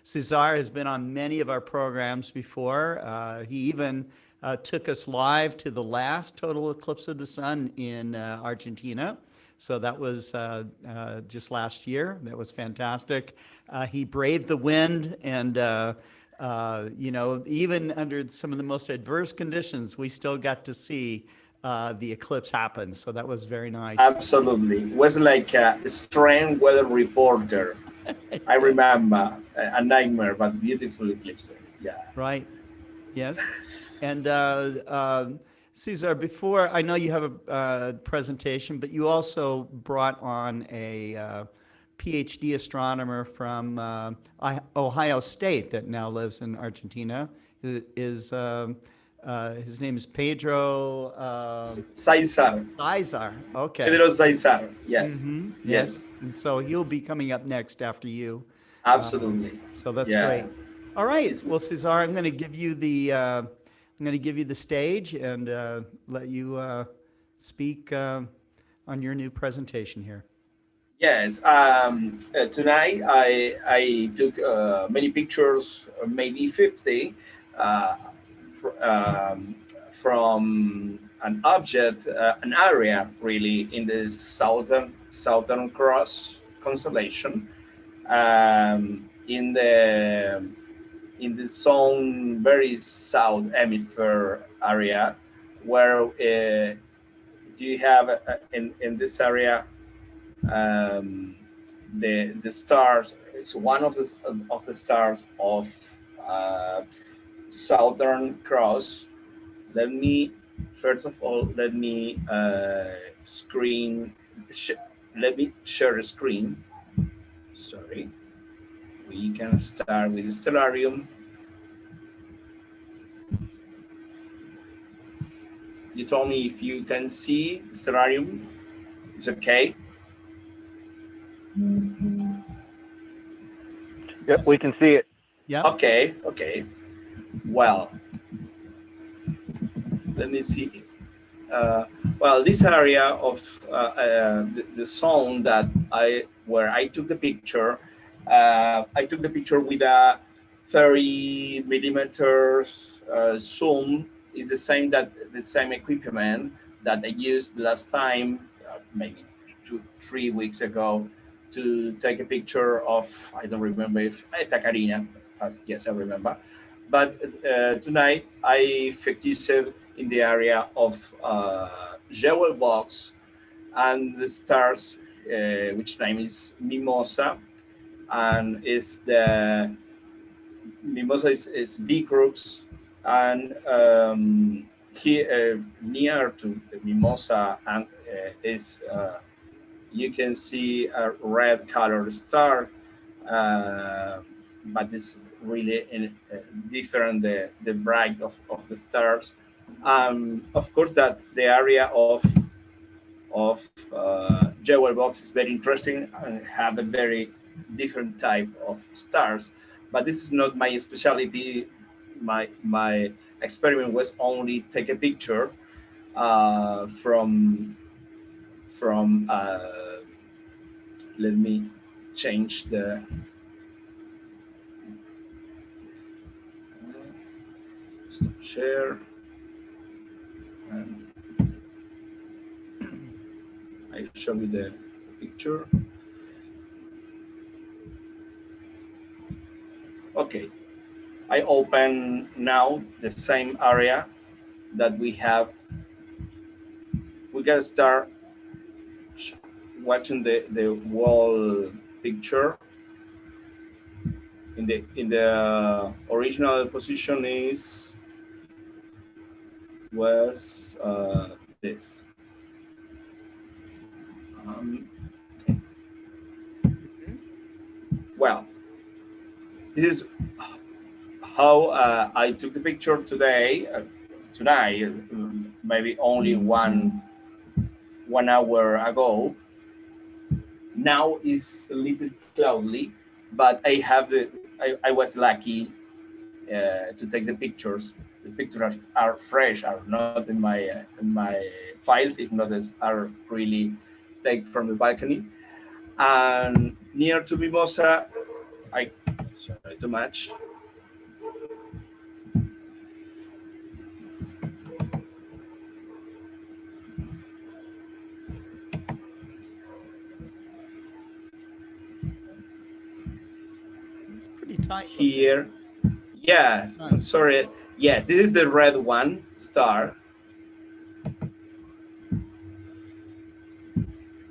Cesar has been on many of our programs before. He even took us live to the last total eclipse of the sun in Argentina. So that was just last year. That was fantastic. He braved the wind and even under some of the most adverse conditions, we still got to see the eclipse happen. So that was very nice. Absolutely. It was like a strange weather reporter. I remember a nightmare, but beautiful eclipse. Yeah. Right. Yes. And Cesar, before, I know you have a presentation, but you also brought on a PhD astronomer from Ohio State that now lives in Argentina. His name is Pedro Saizar. Saizar. Okay. Pedro Saizar. Yes. Mm-hmm. Yes. And so he'll be coming up next after you. Absolutely. So that's great. All right. Well, Cesar, I'm going to give you the stage and let you speak on your new presentation here. Yes, tonight I took many pictures, maybe 50, from an object, an area really in the Southern Cross constellation, in the zone very south hemisphere area, where you have in this area. The stars is one of the stars of Southern Cross. Let me share a screen. Sorry, we can start with the stellarium. You told me if you can see the stellarium. It's okay. Yep, we can see it. Yeah. Okay. Well, let me see. Well, this area of the zone where I took the picture, with a 30 millimeters zoom. Is the same equipment that I used last time, maybe 2-3 weeks ago, to take a picture of, I don't remember if Tacarina. Yes, I remember. But tonight I focused in the area of Jewel Box and the stars, which name is Mimosa, and is the Mimosa is B Crux, and here near to the Mimosa and is you can see a red colored star, but it's really different the bright of the stars. Of course, that the area of Jewel Box is very interesting and have a very different type of stars. But this is not my specialty. My experiment was only take a picture from let me change the stop share, and I show you the picture. Okay, I open now the same area that we have. We gotta start watching the wall picture. In the original position was this. Well, this is how I took the picture today, tonight, maybe only one hour ago. Now is a little cloudy, but I was lucky to take the pictures. The pictures are fresh, are not in my files. If not, are really taken from the balcony. And near to Mimosa, sorry too much. It's pretty tight. Here, yes, I'm sorry. Yes, this is the red one, star.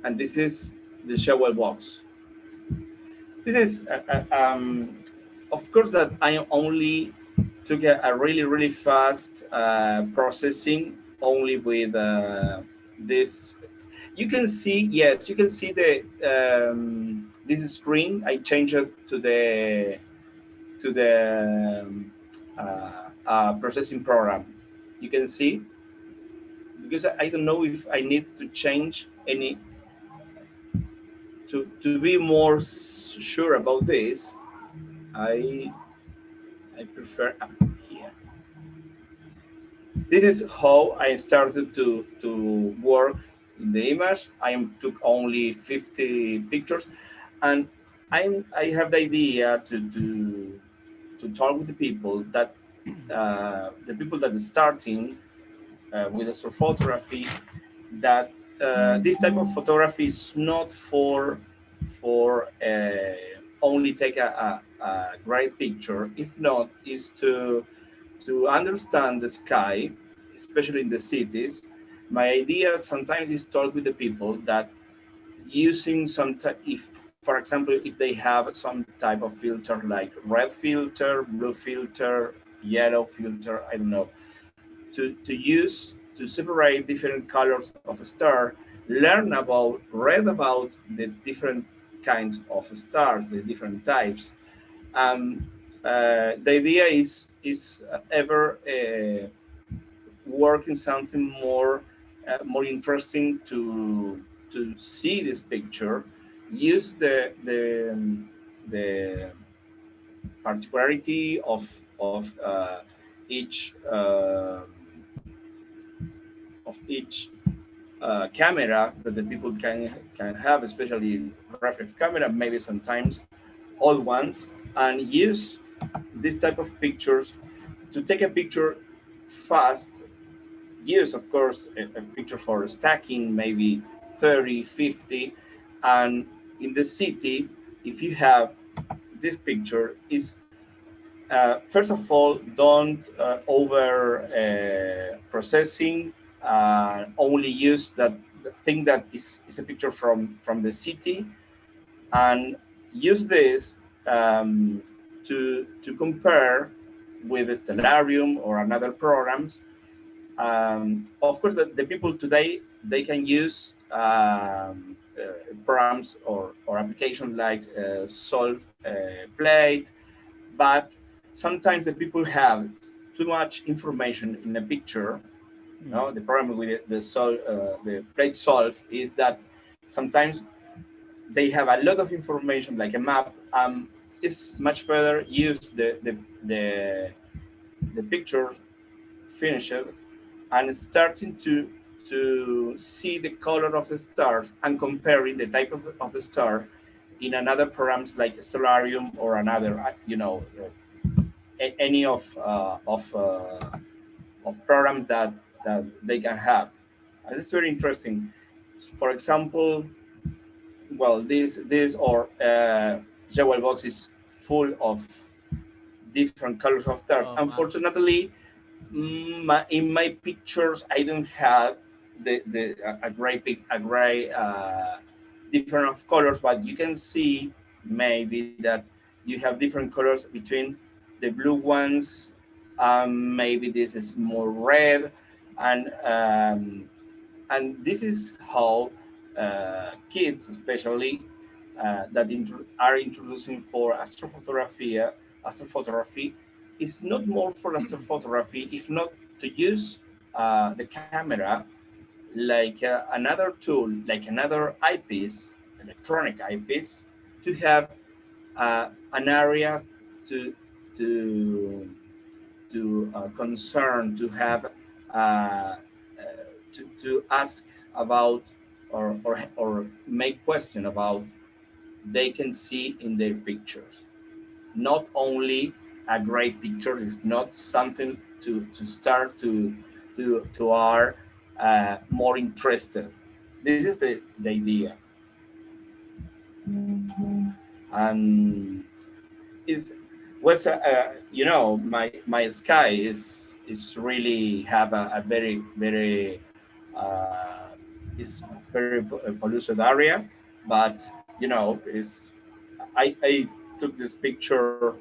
And this is the shovel box. This is, of course, that I only took a really fast processing only with this. You can see, yes, you can see the this screen. I changed it to the processing program. You can see, because I don't know if I need to change any to be more sure about this. I prefer here. This is how I started to work in the image. I took only 50 pictures, and I have the idea to talk with the people that are starting with astrophotography, that this type of photography is not for only take a great picture. If not, is to understand the sky, especially in the cities. My idea sometimes is talk with the people that using some type, if for example, if they have some type of filter like red filter, blue filter, yellow filter, I don't know, to use to separate different colors of a star, read about the different kinds of stars, the different types. The idea is ever working something more interesting to see this picture. Use the particularity of each camera that the people can have, especially reflex camera, maybe sometimes old ones, and use this type of pictures to take a picture fast. Use, of course, a picture for stacking, maybe 30, 50, and in the city, if you have this picture, is first of all, don't over processing. Only use that thing that is a picture from the city, and use this to compare with the Stellarium or another programs. Of course, the people today, they can use programs or applications like Solve Plate, but sometimes the people have too much information in a picture. No, the problem with the Plate Solve is that sometimes they have a lot of information like a map. It's much better use the picture finished and starting to see the color of the stars and comparing the type of the star in another programs like Stellarium or another, any of programs that they can have. And it's very interesting. For example, well, this or Jewel box is full of different colors of stars. Oh, unfortunately, wow. In my pictures, I don't have a gray different of colors, but you can see maybe that you have different colors between the blue ones. Maybe this is more red, and and this is how kids, especially that are introducing for astrophotography, is not more for astrophotography, if not to use the camera like another tool, like another eyepiece, electronic eyepiece, to have an area to to concern, to have to ask about, or make question about they can see in their pictures. Not only a great picture, it's not something to start to are more interested. This is the idea. And is was you know, my sky is really have a very is very polluted area, but you know, is I took this picture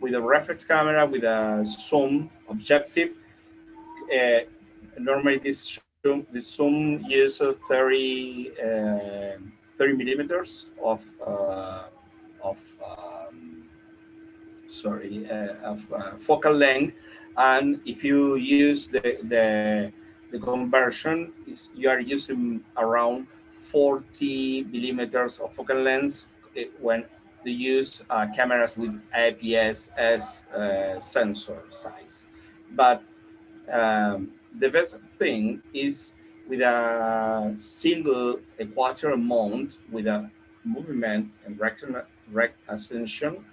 with a reflex camera with a zoom objective. uh, Normally this zoom uses 30 millimeters of focal length, and if you use the conversion, is you are using around 40 millimeters of focal length when you use cameras with IPS as sensor size. But the best thing is with a single equatorial mount with a movement and rect ascension,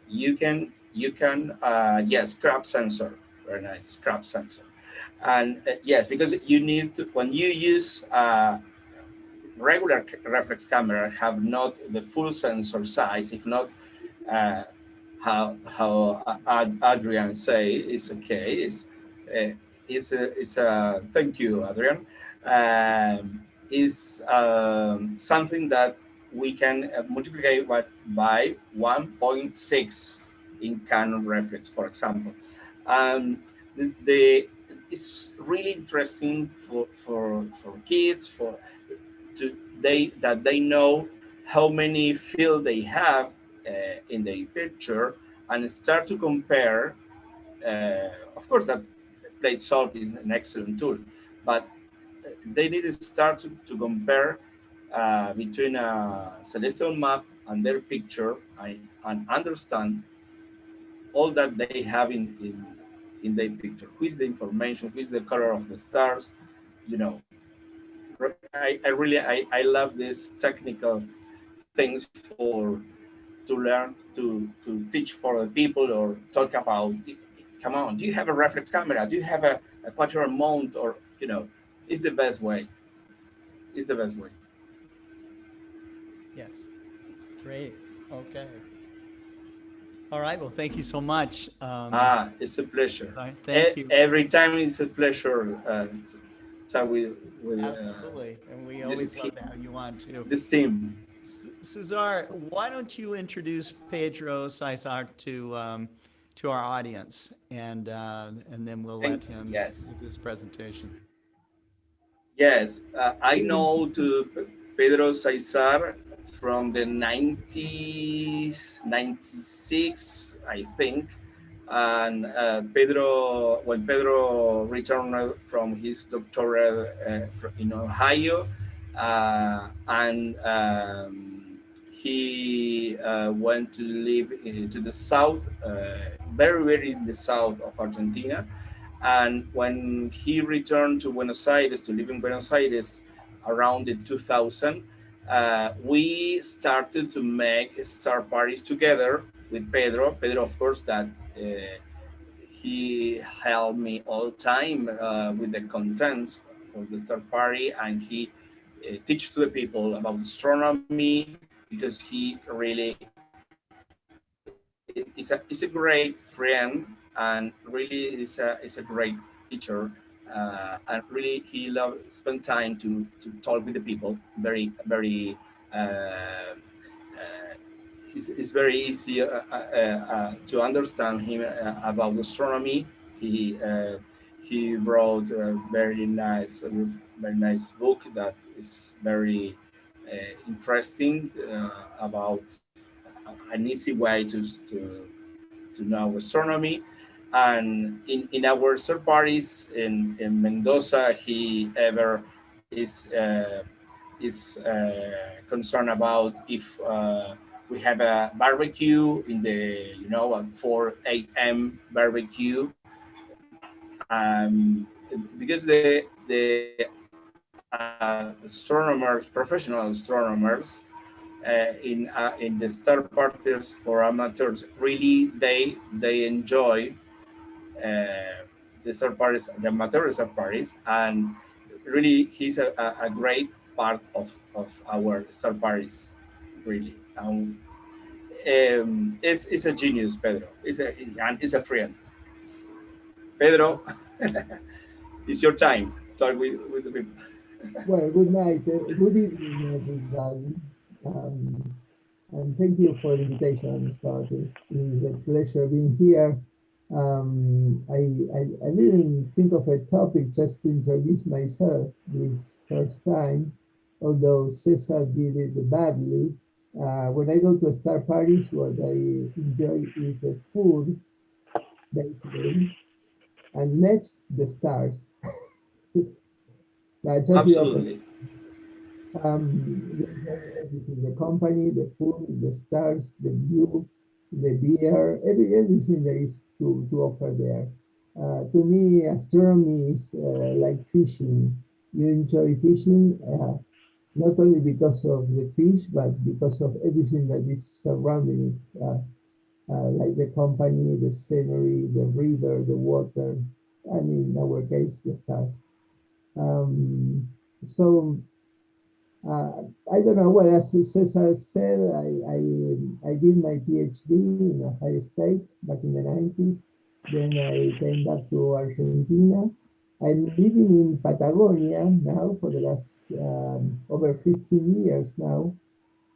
you can yes, crop sensor, very nice crop sensor. And yes, because you need to, when you use regular reflex camera, have not the full sensor size. If not, uh, how Adrian say is okay. Is a thank you, Adrian. Is something that we can multiply by 1.6 in Canon reflex, for example. Um, the it's really interesting for kids, for to they know how many field they have in the picture, and start to compare. Of course, that plate solve is an excellent tool, but they need to start to compare between a celestial map and their picture, and understand all that they have in their picture. Who is the information? Who is the color of the stars? You know, I really I love these technical things for to learn to teach for the people, or talk about. Come on, do you have a reflex camera? Do you have a quadruple mount? Or you know, it's the best way. It's the best way. Yes. Great. Okay. All right. Well, thank you so much. It's a pleasure. Thank you. Every time it's a pleasure to talk with Absolutely. And we always love to have you on too. This team. Cesar, why don't you introduce Pedro Saizar to our audience, and then we'll let him give his presentation. Yes, I know to Pedro Saizar from the 96, I think. And when Pedro returned from his doctorate in Ohio, and he went to live to the south, very in the south of Argentina. And when he returned to Buenos Aires, to live in Buenos Aires around the 2000, we started to make star parties together with Pedro. Pedro, of course, that he helped me all time with the contents for the star party, and he teach to the people about astronomy, because he really is a great friend, and really is a great teacher, and really he loves spend time to talk with the people. Very it's very easy to understand him about astronomy. he wrote very nice book that is very interesting about an easy way to know astronomy. And in our third parties in Mendoza, he ever is concerned about if we have a barbecue in the at 4 a.m. barbecue, because the astronomers, professional astronomers, in the star parties for amateurs, really they enjoy the star parties, the amateur star parties, and really he's a great part of our star parties, really. It's a genius, Pedro. It's a friend. Pedro, it's your time. Talk with the people. Well, good night. Good evening, everybody. And thank you for the invitation, Scott. It is a pleasure being here. I didn't think of a topic just to introduce myself this first time, although Cesar did it badly. When I go to star parties, what I enjoy is the food, basically, and next, the stars. Just the opposite. Absolutely. Everything, the company, the food, the stars, the view, the beer, everything there is to offer there. To me, astronomy is like fishing. You enjoy fishing not only because of the fish, but because of everything that is surrounding it, like the company, the scenery, the river, the water, and in our case, the stars. So I don't know. Well, as Cesar said, I did my PhD in Ohio State back in the 90s. Then I came back to Argentina. I'm living in Patagonia now for the last over 15 years now,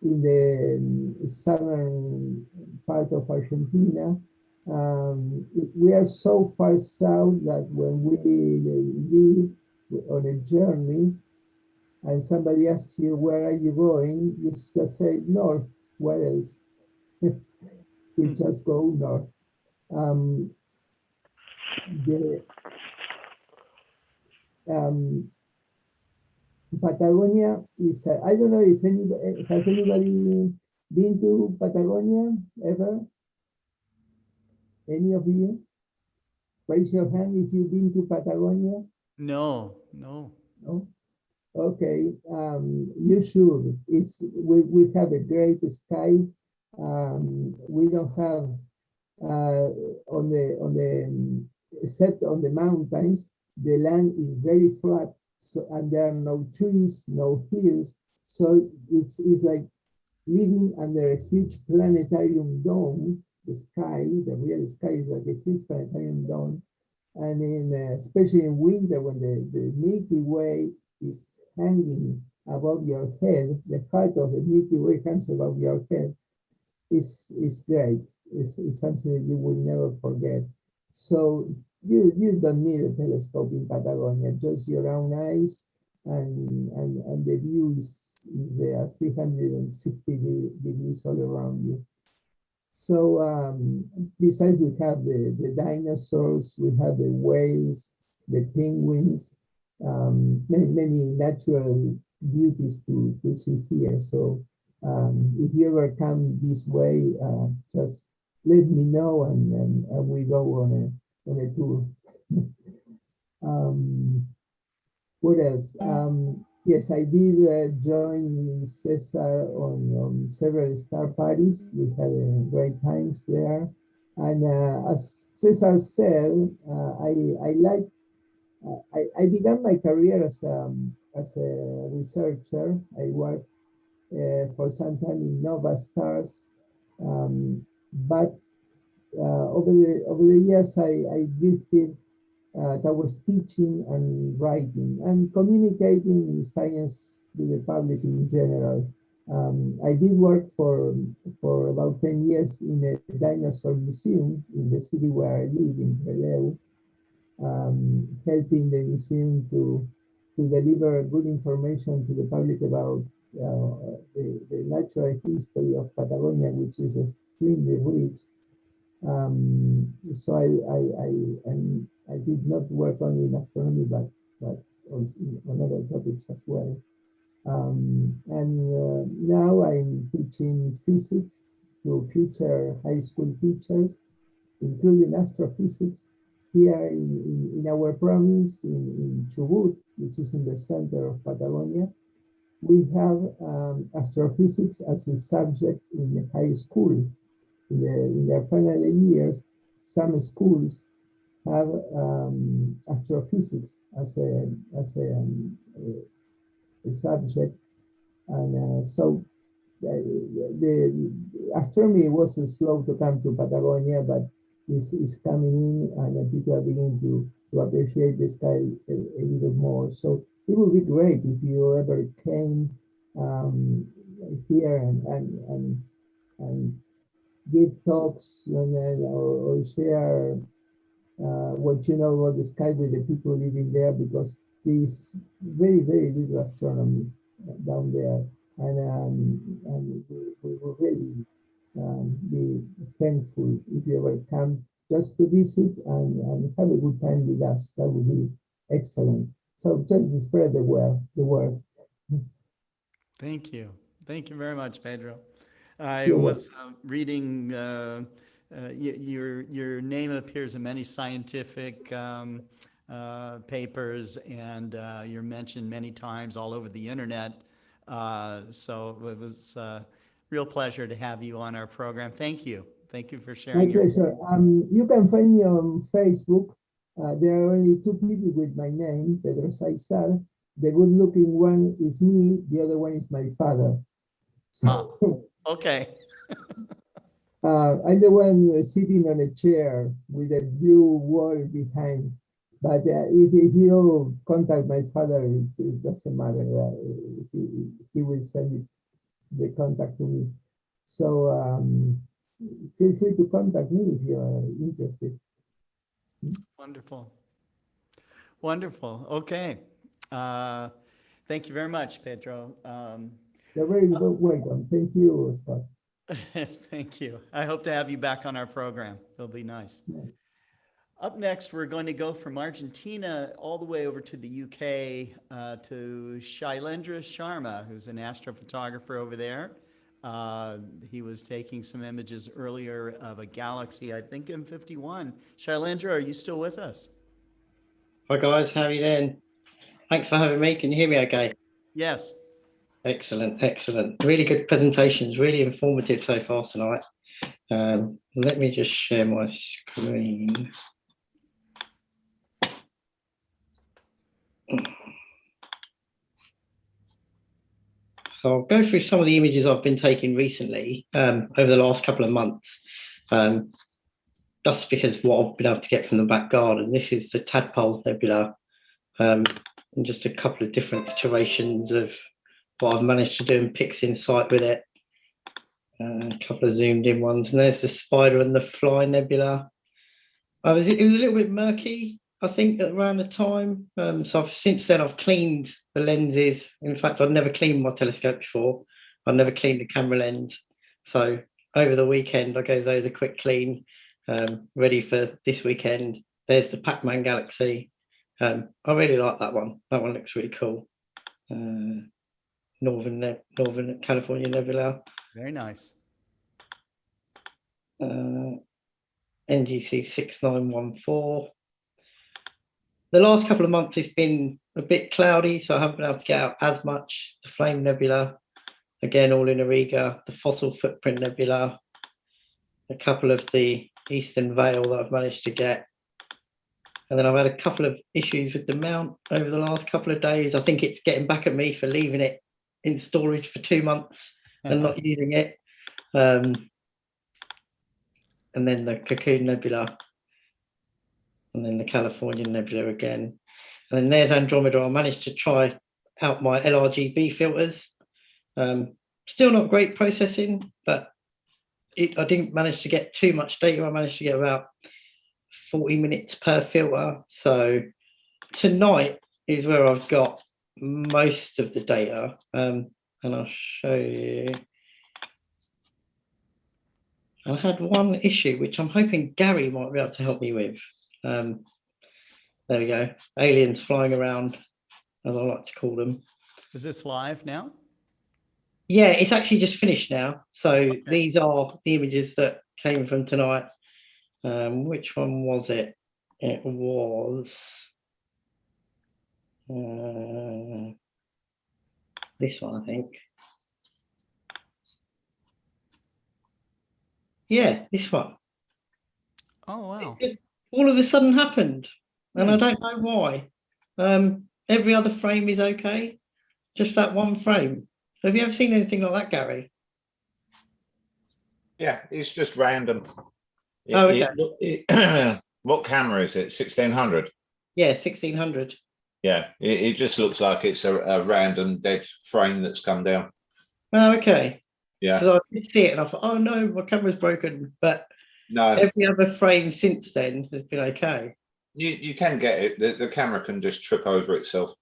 in the southern part of Argentina. We are so far south that when we leave on a journey, and somebody asks you, where are you going? You just say north. Where else? We just go north. Patagonia is, I don't know if anybody, has anybody been to Patagonia ever? Any of you? Raise your hand if you've been to Patagonia. No. No? Okay, you should. We have a great sky. We don't have except on the mountains, the land is very flat, so and there are no trees, no hills, so it's like living under a huge planetarium dome. The sky, the real sky, is like a huge planetarium dome. And especially in winter, when the Milky Way is hanging above your head, the height of the Milky Way hangs above your head, is great. It's something that you will never forget. So you don't need a telescope in Patagonia, just your own eyes, and the view is there, 360 degrees all around you. So besides, we have the dinosaurs, we have the whales, the penguins, many natural beauties to see here. So if you ever come this way, just let me know, and we go on a tour. What else? Yes, I did join Cesar on several star parties. We had great times there. And as Cesar said, I began my career as a researcher. I worked for some time in Nova Stars, but over the years I drifted towards teaching and writing and communicating science with the public in general. I did work for about 10 years in a dinosaur museum in the city where I live, in Vail. helping the museum to deliver good information to the public about the natural history of Patagonia, which is extremely rich. So I did not work only in astronomy, but also on other topics as well. Now I'm teaching physics to future high school teachers, including astrophysics, here in our province, in Chubut, which is in the center of Patagonia. We have astrophysics as a subject in high school. In their final years, some schools have astrophysics as a subject, and so the astronomy was slow to come to Patagonia, but is coming in, and people are beginning to appreciate the sky a little more. So it would be great if you ever came here and give talks or share what you know about the sky with the people living there, because there is very, very little astronomy down there, and we will really be thankful if you ever come just to visit and have a good time with us. That would be excellent. So just spread the word. Thank you. Thank you very much, Pedro. I You're was reading, your name appears in many scientific papers, and you're mentioned many times all over the internet. So it was a real pleasure to have you on our program. Thank you. Thank you for sharing. My pleasure. You can find me on Facebook. There are only two people with my name, Pedro Saizar. The good-looking one is me. The other one is my father. So, okay. I'm the one sitting on a chair with a blue wall behind. But if you contact my father, it doesn't matter. He will send the contact to me. So feel free to contact me if you are interested. Wonderful. Wonderful. Okay. Thank you very much, Pedro. You're very welcome. Thank you, Scott. Thank you. I hope to have you back on our program. It'll be nice. Yeah. Up next, we're going to go from Argentina all the way over to the UK to Shailendra Sharma, who's an astrophotographer over there. He was taking some images earlier of a galaxy, I think M51. Shailendra, are you still with us? Hi guys, how are you doing? Thanks for having me. Can you hear me okay? Yes. Excellent, excellent. Really good presentations, really informative so far tonight. Let me just share my screen. So I'll go through some of the images I've been taking recently over the last couple of months, just because what I've been able to get from the back garden. This is the Tadpoles Nebula, and just a couple of different iterations of what I've managed to do in PixInsight with it. A couple of zoomed in ones, and there's the Spider and the Fly Nebula. It was a little bit murky, I think, around the time. So since then I've cleaned the lenses. In fact, I'd never cleaned my telescope before. I'd never cleaned the camera lens. So over the weekend I gave those a quick clean, ready for this weekend. There's the Pac-Man Galaxy. I really like that one. That one looks really cool. Northern California Nebula. Very nice. NGC 6914. The last couple of months it's been a bit cloudy, so I haven't been able to get out as much. The Flame Nebula, again all in Auriga. The Fossil Footprint Nebula, a couple of the Eastern Vail that I've managed to get. And then I've had a couple of issues with the mount over the last couple of days. I think it's getting back at me for leaving it in storage for 2 months and not using it. And then the Cocoon Nebula, and then the California Nebula again. And then there's Andromeda. I managed to try out my LRGB filters. Still not great processing, but I didn't manage to get too much data. I managed to get about 40 minutes per filter. So tonight is where I've got most of the data, and I'll show you. I had one issue which I'm hoping Gary might be able to help me with. There we go, aliens flying around, as I like to call them. Is this live now? Yeah, it's actually just finished now. So these are the images that came from tonight. Which one was it? It was this one, I think. Yeah, this one. Oh, wow. It just all of a sudden happened, and I don't know why. Every other frame is okay, just that one frame. Have you ever seen anything like that, Gary? Yeah, it's just random. Oh, okay. What camera is it? 1600? Yeah, 1600. Yeah, it just looks like it's a random dead frame that's come down. Oh, okay. Yeah. Because I did see it and I thought, oh no, my camera's broken. But no, every other frame since then has been okay. You can get it. The camera can just trip over itself.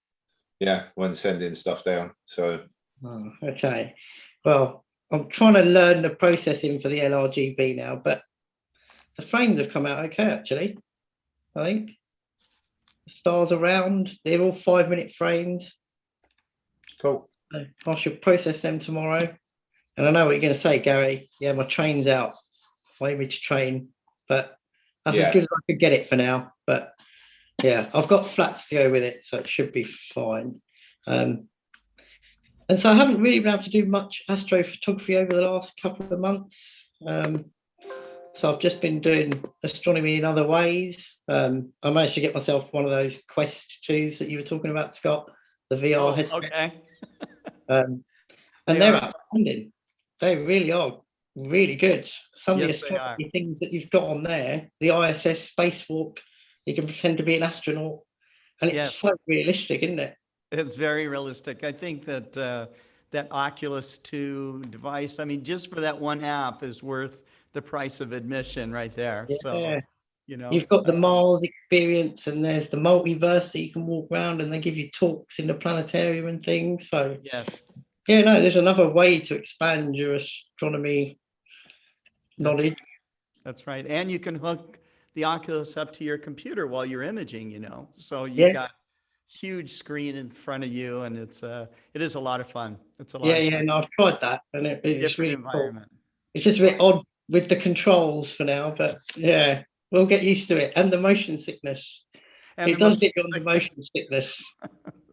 Yeah, when sending stuff down. So. Oh, okay. Well, I'm trying to learn the processing for the LRGB now, but the frames have come out okay, actually. I think the stars around, they're all 5-minute frames. Cool. So I should process them tomorrow. And I know what you're going to say, Gary. Yeah, my train's out, my image train, but that's as good as I could get it for now. But yeah, I've got flats to go with it, so it should be fine. And so I haven't really been able to do much astrophotography over the last couple of months. So I've just been doing astronomy in other ways. I managed to get myself one of those Quest 2s that you were talking about, Scott, the VR headset. Okay. And they're outstanding. They really are really good. Some of the astronomy things that you've got on there, the ISS spacewalk, you can pretend to be an astronaut. And it's so realistic, isn't it? It's very realistic. I think that that Oculus 2 device, I mean, just for that one app is worth the price of admission right there. Yeah. So, you know, you've got the Mars experience, and there's the multiverse that you can walk around, and they give you talks in the planetarium and things. So yeah, no, there's another way to expand your astronomy knowledge. That's right. And you can hook the Oculus up to your computer while you're imaging, you know. So you've got huge screen in front of you, and it is a lot of fun. It's a lot of fun. Yeah, no, I've tried that, and it's really environment. Cool. It's just a bit odd with the controls for now, but yeah, we'll get used to it. And the motion sickness. It does get you on the motion sickness.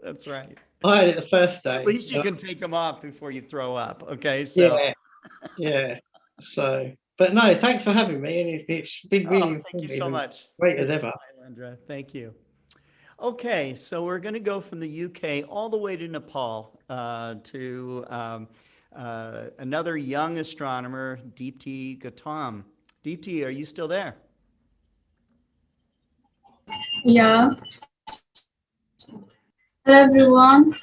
That's right. I had it the first day. At least you can take them off before you throw up. Okay. So yeah. So, but no, thanks for having me, and it's been really thank you so much. Great as ever. Shailendra, thank you. Okay, so we're going to go from the UK all the way to Nepal to another young astronomer, Deepti Gautam. Deepti, are you still there? Yeah. Hello, everyone.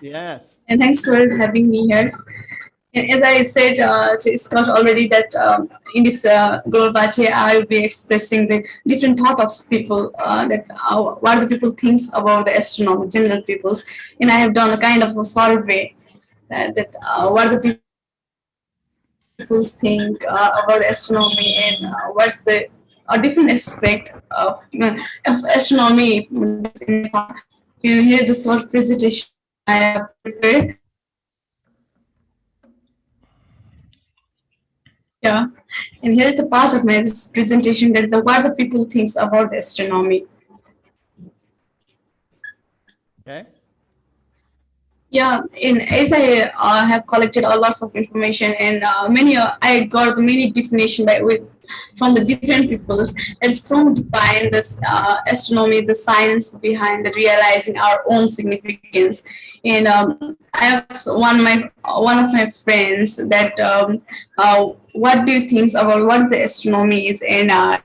Yes. And thanks for having me here. And as I said to Scott already, that in this global party, I will be expressing the different thought of people, that what the people thinks about the astronomy, general peoples. And I have done a kind of a survey that what the people think about astronomy, and what's the different aspect of astronomy. Here's the short presentation I have prepared. Yeah, and here's the part of my presentation that what the people thinks about astronomy. Okay. Yeah, as I have collected a lots of information, and I got many definition from the different peoples, and some define this astronomy, the science behind the realizing our own significance. And I asked one of my friends that what do you think about what the astronomy is, and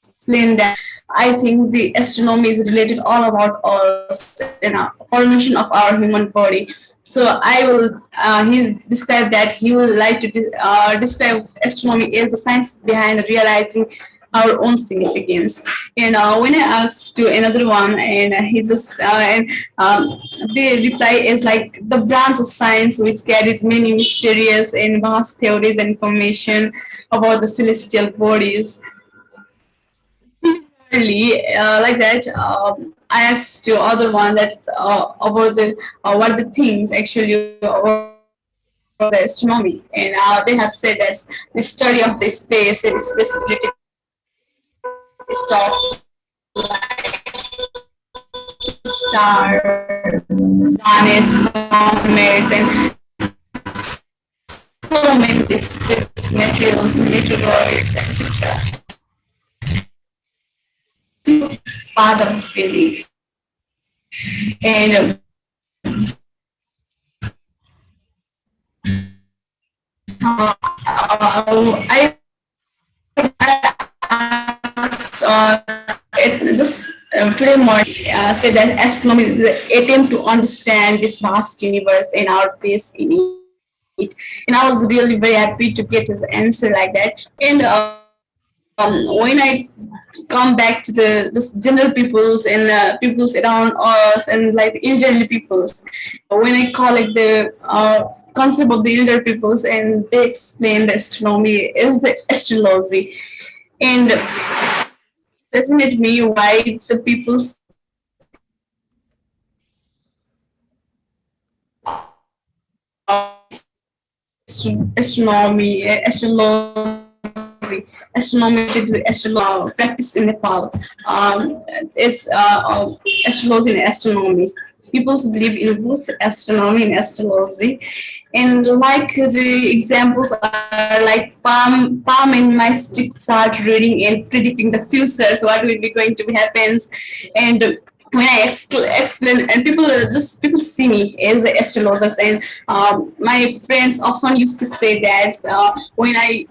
explain that I think the astronomy is related all about us and formation of our human body. So I will he described that he would like to describe astronomy as the science behind realizing our own significance. And when I asked to another one, and he just the reply is like the branch of science which carries many mysterious and vast theories and information about the celestial bodies. Similarly, like that, I asked to other one that's about the what are the things actually about the astronomy, and they have said that the study of the space and space related stuff star, planets, comets, and so many space materials, meteoroids, etc. Part of physics. And I it just today morning said that astronomy is the attempt to understand this vast universe and our place in it. And I was really very happy to get his answer like that. And when I come back to the general peoples and peoples around us and like elderly peoples, when I collect the concept of the elder peoples and they explain the astronomy is the astrology. And doesn't it mean why the people's astronomy, astronomy to do astrology practice in Nepal is astrology and astronomy. People believe in both astronomy and astrology, and like the examples are like palm and my stick start reading and predicting the future, so what will be going to happen. And when I explain, and people see me as astrologers, and my friends often used to say that when I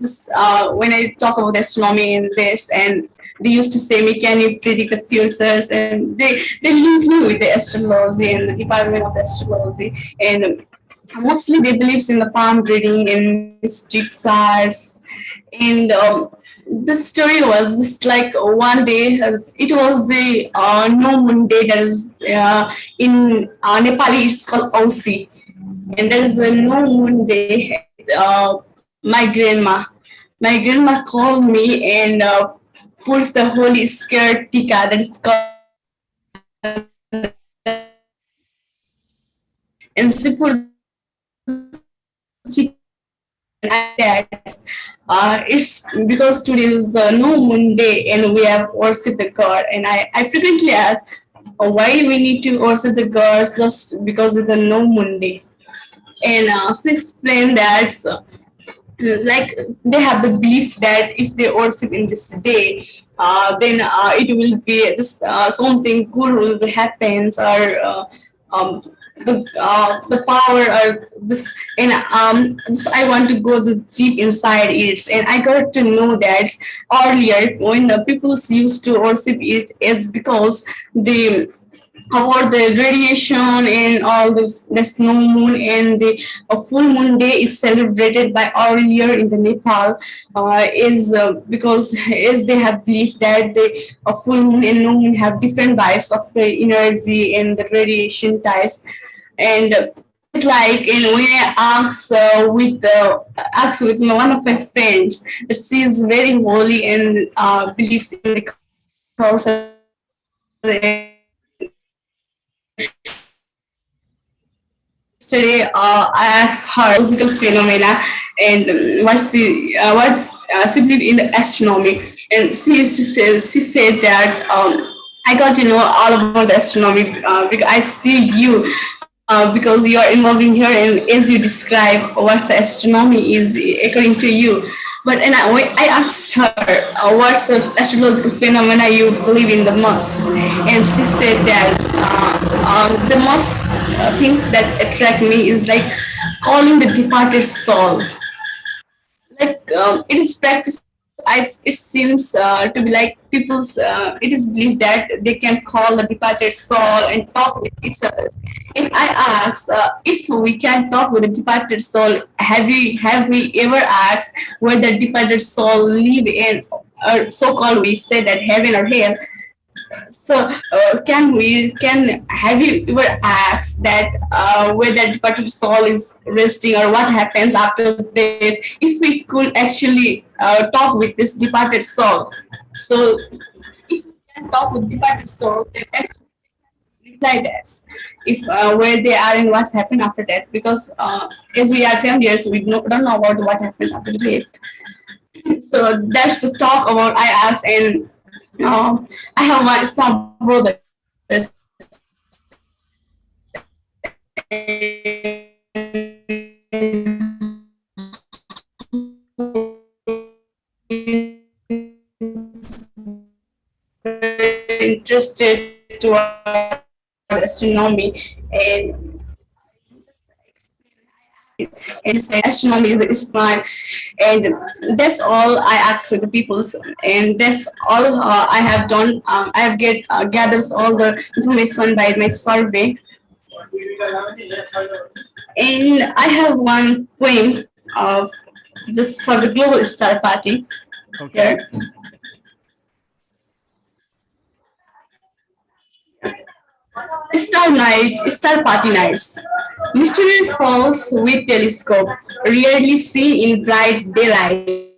talk about astronomy and this, and they used to say me, can you predict the futures? And they link me with the astrology and the department of astrology, and mostly they believes in the palm reading and mystic charts. And the story was just like one day, it was the no moon day that is in Nepali, it's called Ausi. And there is a no moon day. My grandma called me and puts the holy skirt tika, that is called, and she put it's because today is the no moon day and we have worshipped the god, and I frequently ask why we need to worship the gods just because of the no moon day. And she explained that like they have the belief that if they worship in this day, then it will be this something good will happen, or the power or this. And this, I want to go deep inside it, and I got to know that earlier when the people used to worship it, it's because the about the radiation and all this, there's no moon, and the full moon day is celebrated by earlier in the Nepal is because as they have believed that the full moon and no moon have different types of the energy and the radiation types. And it's like, and when I ask with one of my friends, she is very holy and believes in the culture. Yesterday, I asked her physical phenomena and she believed in the astronomy, and she said that I got to know all about the astronomy because I see you. Because you are involving here, and as you describe what the astronomy is according to you. But and I asked her what's the astrological phenomena you believe in the most, and she said that the most things that attract me is like calling the departed soul. Like it is practiced. It seems to be like people's. It is believed that they can call the departed soul and talk with each other. And I asked if we can talk with the departed soul. Have we ever asked where the departed soul live, and so-called we say that heaven or hell. So have you ever asked that where that departed soul is resting or what happens after death? If we could actually talk with this departed soul, so if we can talk with departed soul, then actually reply this if where they are and what's happened after that, because as we are failures, we don't know about what happens after death. So that's the talk about I asked, and I have one small brother. Interested to astronomy, and say astronomy is fun, and that's all I ask for the people, and that's all I have done. I have gathered all the information by my survey, and I have one poem of just for the global star party. Okay. Here. Star night, star party nights. Mystery falls with telescope, rarely seen in bright daylight,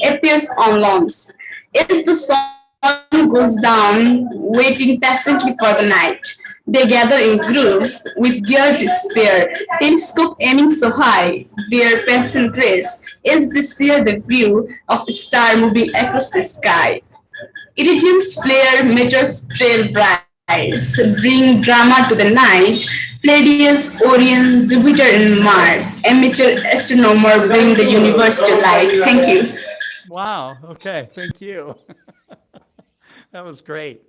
appears on lawns. As the sun goes down, waiting patiently for the night. They gather in groups with gear to spare, telescope aiming so high, their passion race as they share the view of a star moving across the sky. Iridium's flare meters trail bright, bring drama to the night. Pleiades, Orion, Jupiter, and Mars. Amateur astronomer bring the universe to light. Thank you. Wow. Okay. Thank you. That was great.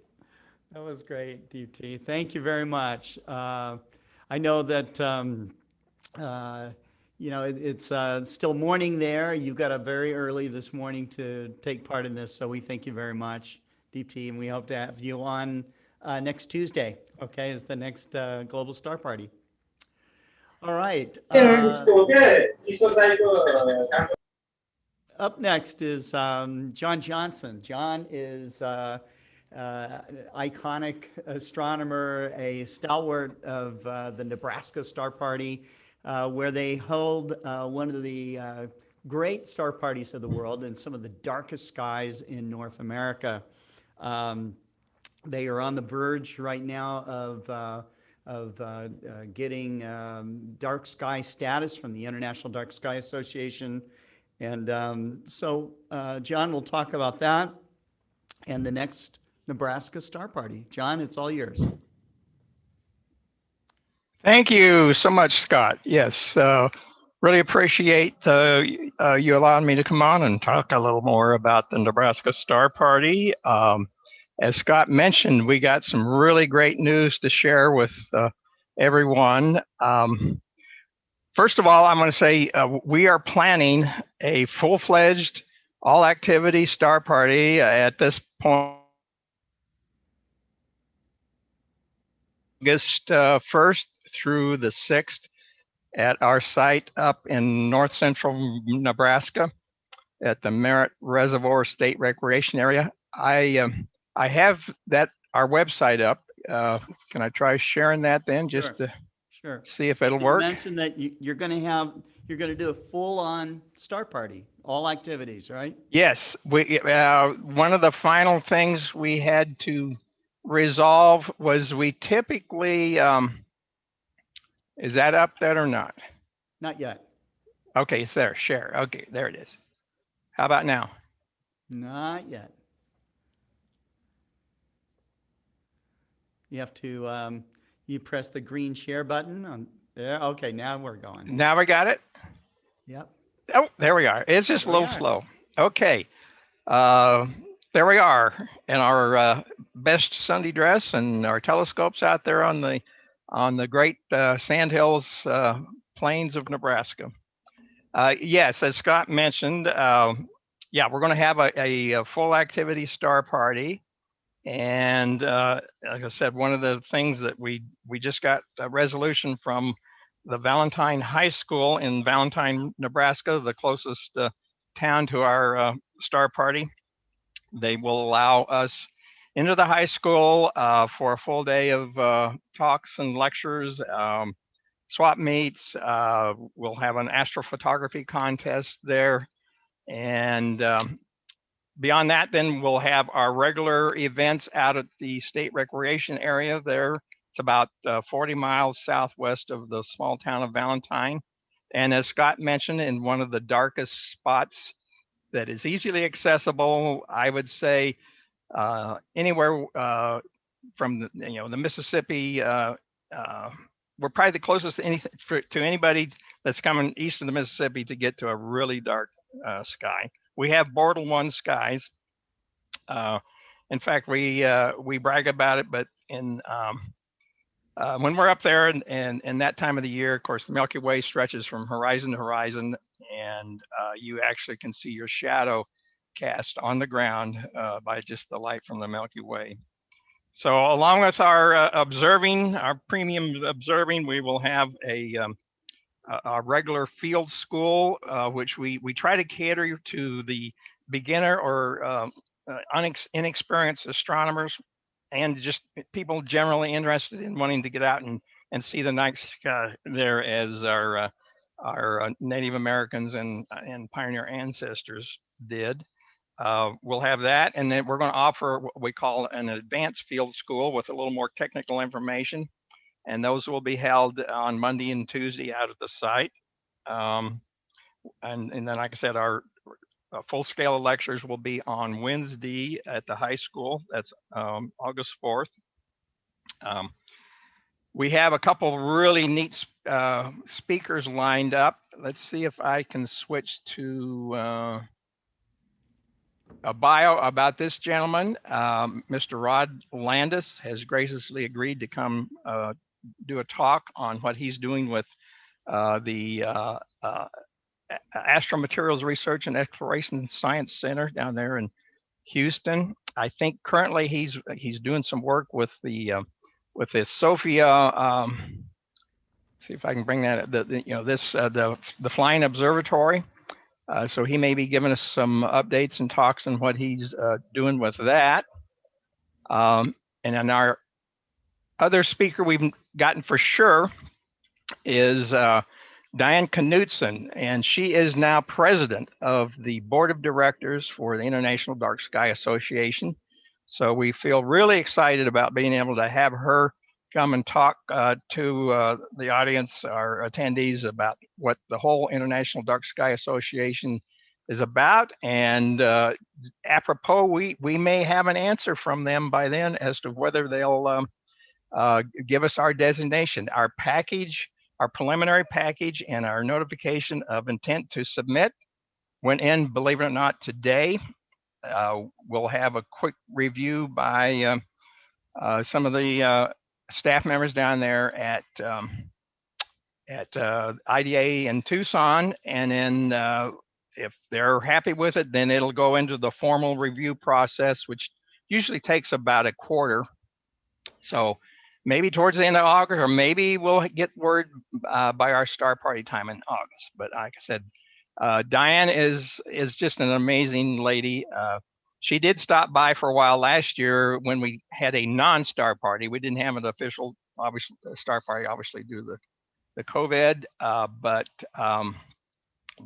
That was great, Deepti. Thank you very much. I know that it's still morning there. You got up very early this morning to take part in this, so we thank you very much, Deepti, and we hope to have you on next Tuesday. Okay, is the next Global Star Party. All right. Up next is John Johnson. John is iconic astronomer, a stalwart of the Nebraska Star Party, where they hold one of the great star parties of the world in some of the darkest skies in North America. They are on the verge right now of getting dark sky status from the International Dark Sky Association. And so John will talk about that and the next Nebraska Star Party. John, it's all yours. Thank you so much, Scott. Yes, really appreciate you allowing me to come on and talk a little more about the Nebraska Star Party. As Scott mentioned, we got some really great news to share with everyone. First of all, I'm going to say we are planning a full-fledged all-activity star party at this point. August 1st through the 6th at our site up in north central Nebraska at the Merritt Reservoir State Recreation Area. I have our website up. Can I try sharing that then, just to see if it'll work? You mentioned that you're going to do a full-on star party, all activities, right? Yes, one of the final things we had to resolve was we typically, is that up there or not? Not yet. Okay, it's there, share. Okay, there it is. How about now? Not yet. You have to, you press the green share button on there. Okay, now we're going. Now we got it? Yep. Oh, there we are. It's just a little slow. Okay. There we are in our best Sunday dress and our telescopes out there on the great sandhills plains of Nebraska. Yes, as Scott mentioned, yeah, we're going to have a full activity star party. And like I said, one of the things that we just got a resolution from the Valentine High School in Valentine, Nebraska, the closest town to our star party. They will allow us into the high school for a full day of talks and lectures, swap meets. We'll have an astrophotography contest there. And beyond that, then we'll have our regular events out at the state recreation area there. It's about 40 miles southwest of the small town of Valentine. And as Scott mentioned, in one of the darkest spots that is easily accessible, I would say anywhere from the Mississippi. We're probably the closest to anybody that's coming east of the Mississippi to get to a really dark sky. We have Bortle 1 skies. In fact, we brag about it, but when we're up there and that time of the year, of course, the Milky Way stretches from horizon to horizon, and you actually can see your shadow cast on the ground by just the light from the Milky Way. So along with our premium observing, we will have a regular field school, which we try to cater to the beginner or inexperienced astronomers and just people generally interested in wanting to get out and see the night sky there, as our Native Americans and pioneer ancestors did. We'll have that, and then we're going to offer what we call an advanced field school with a little more technical information, and those will be held on Monday and Tuesday out at the site. And then, like I said, our full-scale lectures will be on Wednesday at the high school. That's August 4th. We have a couple really neat speakers lined up. Let's see if I can switch to a bio about this gentleman. Mr. Rod Landis has graciously agreed to come do a talk on what he's doing with the Astromaterials Research and Exploration Science Center down there in Houston. I think currently he's doing some work with the Sophia. See if I can bring that the Flying Observatory. So he may be giving us some updates and talks on what he's doing with that. And then our other speaker we've gotten for sure is Diane Knudsen, and she is now president of the board of directors for the International Dark Sky Association. So we feel really excited about being able to have her come and talk to the audience, our attendees, about what the whole International Dark Sky Association is about. And apropos, we may have an answer from them by then as to whether they'll give us our designation. Our package, our preliminary package, and our notification of intent to submit went in, believe it or not, today. We'll have a quick review by some of the staff members down there at IDA in Tucson, and then if they're happy with it, then it'll go into the formal review process, which usually takes about a quarter. So maybe towards the end of August, or maybe we'll get word by our star party time in August. But like I said, Diane is just an amazing lady. She did stop by for a while last year when we had a non-star party. We didn't have an official, obviously, star party, obviously due to the COVID, but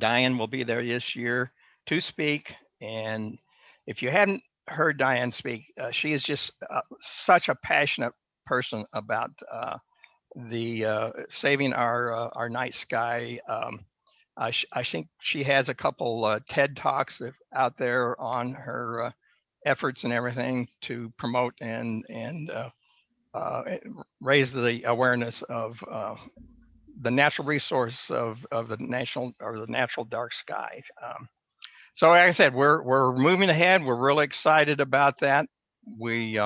Diane will be there this year to speak. And if you hadn't heard Diane speak, she is just such a passionate person about the saving our night sky. I think she has a couple TED Talks out there on her efforts and everything to promote and raise the awareness of the natural resource of the natural dark sky. So like I said, we're moving ahead. We're really excited about that. We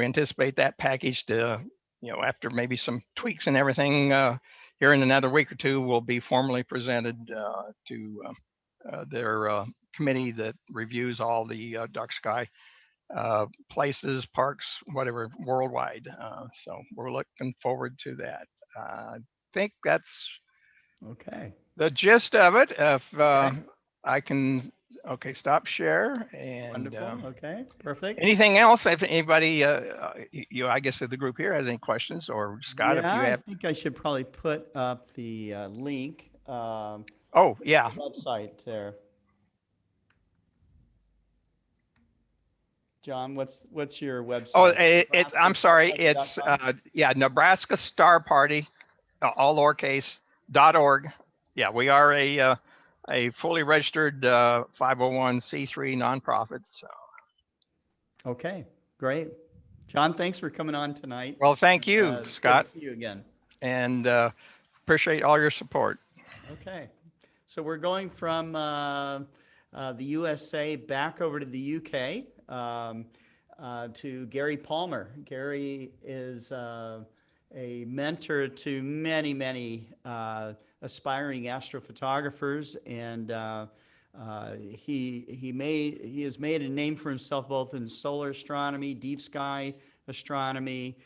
anticipate that package to, after maybe some tweaks and everything, here in another week or two, will be formally presented to their committee that reviews all the dark sky places, parks, whatever, worldwide. So we're looking forward to that. I think that's okay. The gist of it. If I can Okay, stop share. And Wonderful. Okay, perfect. anything else? If anybody, I guess if the group here has any questions, or Scott, Yeah, if you have. I think I should probably put up the link. Oh, yeah. The website there. John, what's your website? Oh, I'm sorry. It's Nebraska Star Party, all lowercase .org. Yeah, we are a fully registered 501c3 nonprofit. So. Okay, great. John, thanks for coming on tonight. Well, thank you, Scott. Good to see you again. And appreciate all your support. Okay, so we're going from the USA back over to the UK to Gary Palmer. Gary is a mentor to many aspiring astrophotographers, and he has made a name for himself both in solar astronomy, deep sky astronomy.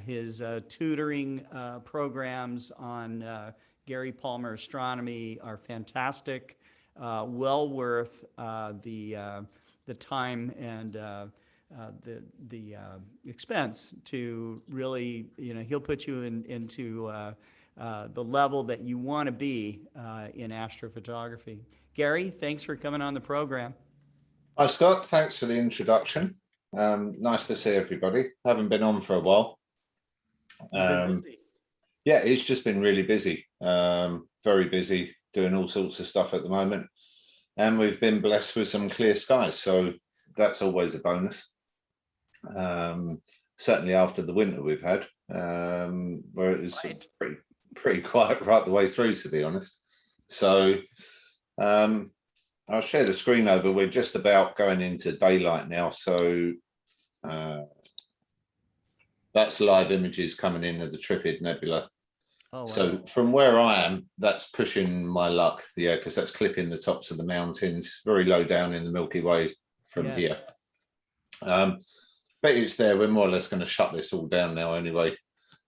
His tutoring programs on Gary Palmer Astronomy are fantastic, well worth the time and the expense to really, he'll put you into the level that you want to be in astrophotography. Gary, thanks for coming on the program. Hi, Scott. Thanks for the introduction. Nice to see everybody. Haven't been on for a while. Yeah, it's just been really busy, very busy, doing all sorts of stuff at the moment. And we've been blessed with some clear skies, so that's always a bonus. Certainly after the winter we've had, where it was pretty quiet right the way through, to be honest. So I'll share the screen over. We're just about going into daylight now, so that's live images coming in of the Trifid Nebula. Oh, wow. So from where I am, that's pushing my luck, yeah, because that's clipping the tops of the mountains, very low down in the Milky Way from here. But it's there. We're more or less going to shut this all down now anyway.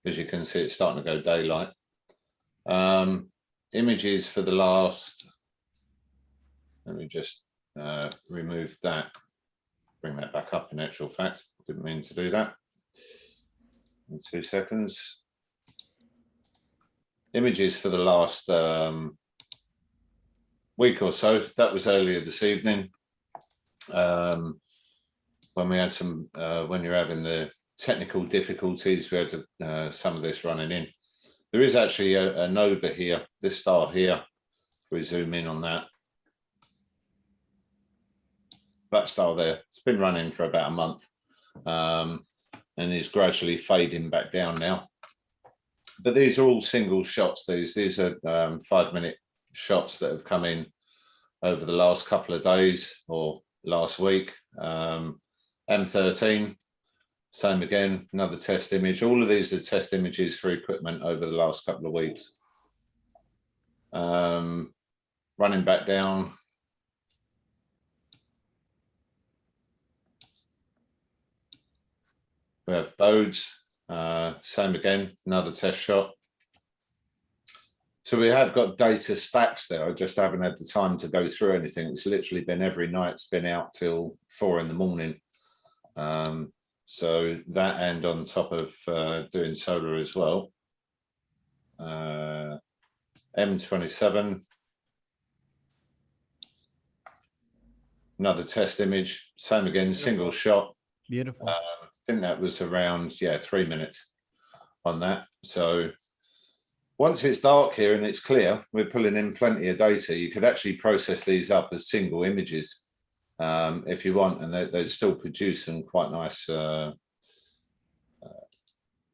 As you can see, it's starting to go daylight. Images for the last, let me just remove that, bring that back up in actual fact. Didn't mean to do that. In 2 seconds. Images for the last week or so. That was earlier this evening. When we had some, when you're having the technical difficulties, we had some of this running in. There is actually a nova here, this star here. We zoom in on that. That star there, it's been running for about a month and is gradually fading back down now. But these are all single shots. These are 5-minute shots that have come in over the last couple of days or last week. M13, same again, another test image. All of these are test images for equipment over the last couple of weeks. Running back down. We have Bodes, same again, another test shot. So we have got data stacks there. I just haven't had the time to go through anything. It's literally been every night. It's been out till 4 in the morning. So that, and on top of doing solar as well. M27. Another test image, same again, single shot. Beautiful. I think that was around, 3 minutes on that. So once it's dark here and it's clear, we're pulling in plenty of data. You could actually process these up as single images if you want, and they'd still produce some quite nice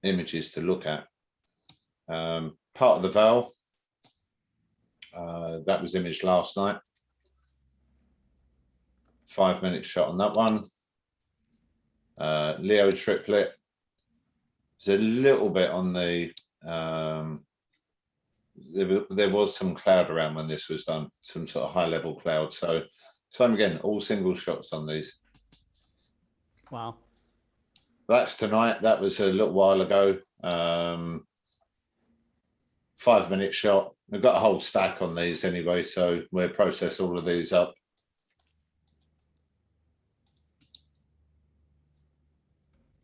images to look at. Part of the Vail, that was imaged last night. 5-minute shot on that one. Leo triplet. There's a little bit on the, there was some cloud around when this was done, some sort of high level cloud. So same again, all single shots on these. Wow. That's tonight. That was a little while ago. 5-minute shot. We've got a whole stack on these anyway, so we'll process all of these up.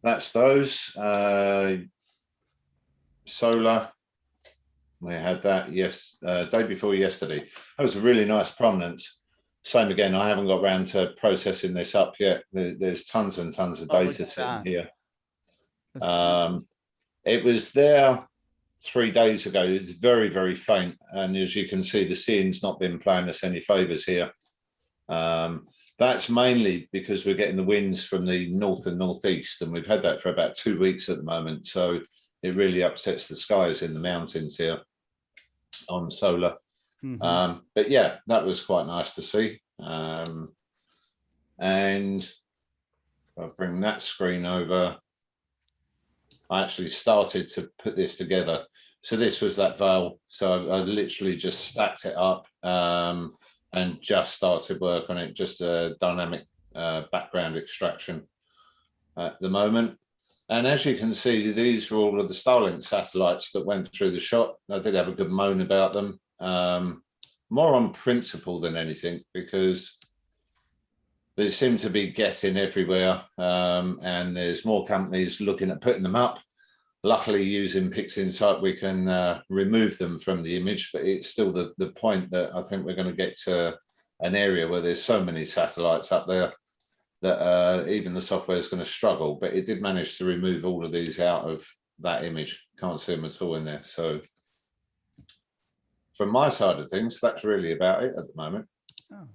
that's those. Solar, we had that day before yesterday. That was a really nice prominence. Same again, I haven't got around to processing this up yet. There's tons and tons of data sitting here. It was there 3 days ago. It's very, very faint. And as you can see, the seeing's not been playing us any favors here. That's mainly because we're getting the winds from the north and northeast, and we've had that for about 2 weeks at the moment. So it really upsets the skies in the mountains here on solar. But yeah, that was quite nice to see. And I'll bring that screen over. I actually started to put this together. So this was that Vail. So I literally just stacked it up and just started work on it, just a dynamic background extraction at the moment. And as you can see, these were all of the Starlink satellites that went through the shot. I did have a good moan about them. More on principle than anything, because they seem to be getting everywhere, and there's more companies looking at putting them up. Luckily, using PixInsight, we can remove them from the image, but it's still the point that I think we're going to get to an area where there's so many satellites up there that even the software is going to struggle. But it did manage to remove all of these out of that image. Can't see them at all in there. So from my side of things, that's really about it at the moment. Oh.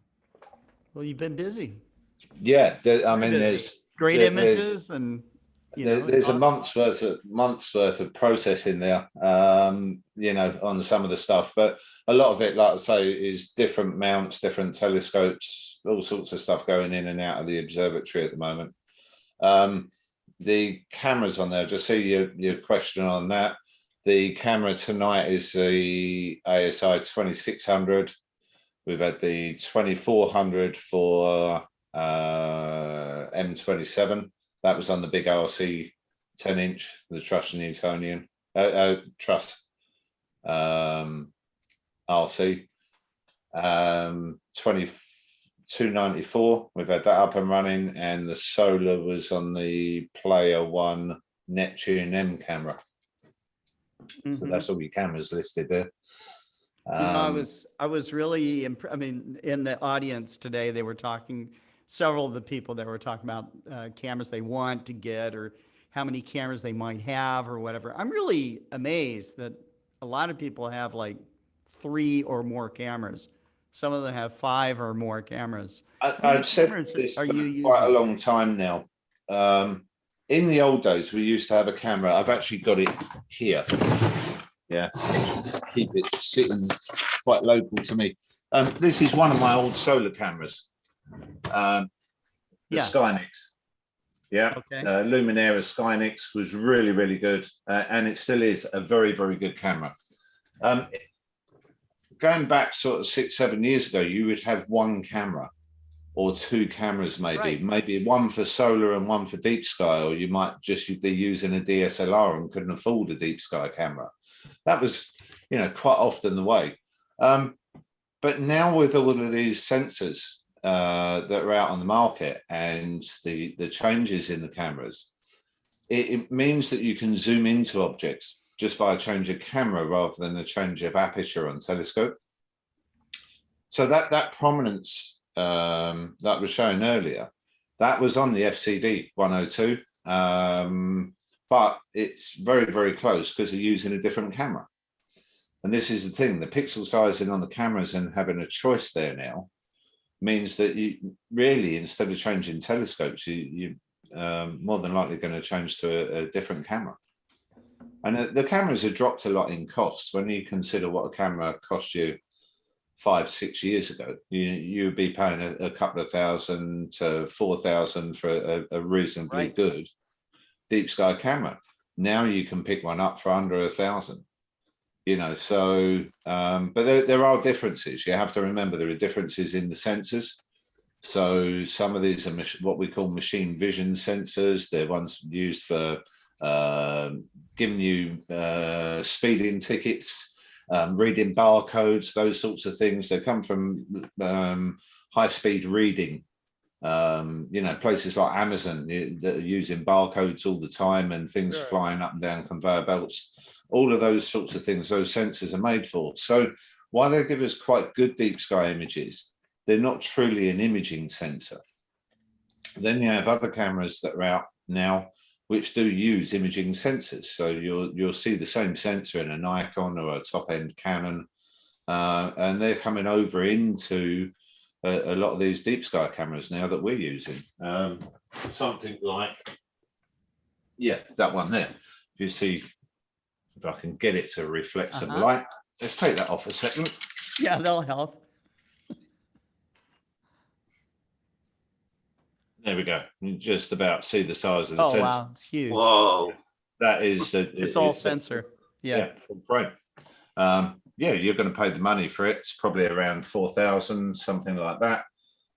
Well, you've been busy. Yeah, I mean, there's great images, and there's a month's worth of processing there, on some of the stuff. But a lot of it, like I say, is different mounts, different telescopes, all sorts of stuff going in and out of the observatory at the moment. The cameras on there, just see your question on that. The camera tonight is the ASI 2600. We've had the 2400 for M27. That was on the big RC 10-inch, the Truss Newtonian, Truss RC. 2294, we've had that up and running, and the solar was on the Player One Neptune M camera. So that's all your cameras listed there. I was really I mean, in the audience today, they were talking, several of the people that were talking about cameras they want to get, or how many cameras they might have, or whatever. I'm really amazed that a lot of people have like 3 or more cameras. Some of them have 5 or more cameras. I've said this for quite a long time now. In the old days, we used to have a camera. I've actually got it here. Yeah, keep it sitting quite local to me. This is one of my old solar cameras, the Skynix. Yeah, okay. Luminera Skynix was really, really good, and it still is a very, very good camera. Going back sort of 6-7 years ago, you would have one camera or 2 cameras, maybe one for solar and one for deep sky, or you might just be using a DSLR and couldn't afford a deep sky camera. That was, quite often the way. But now with all of these sensors that are out on the market and the changes in the cameras, it means that you can zoom into objects just by a change of camera rather than a change of aperture on telescope. So that prominence that was shown earlier, that was on the FCD 102, but it's very, very close because they're using a different camera. And this is the thing, the pixel sizing on the cameras and having a choice there now means that you really, instead of changing telescopes, you more than likely going to change to a different camera. And the cameras have dropped a lot in cost. When you consider what a camera cost you 5-6 years ago, you would be paying a couple of $1,000 to $4,000 for a reasonably good deep sky camera. Now you can pick one up for under $1,000. So but there are differences. You have to remember there are differences in the sensors. So some of these are what we call machine vision sensors. They're ones used for giving you speeding tickets, reading barcodes, those sorts of things. They come from high-speed reading You know, places like Amazon that are using barcodes all the time and things flying up and down conveyor belts, all of those sorts of things, those sensors are made for. So while they give us quite good deep sky images, they're not truly an imaging sensor. Then you have other cameras that are out now which do use imaging sensors. So you'll see the same sensor in a Nikon or a top-end Canon, and they're coming over into a lot of these deep sky cameras now that we're using. Something like, yeah, that one there. If you see, if I can get it to reflect some light. Let's take that off a second. Yeah, that'll help. There we go. You just about see the size of the sensor. Wow, it's huge. Whoa, that is it's all sensor. Yeah, full frame. Yeah, you're going to pay the money for it. It's probably around 4,000, something like that.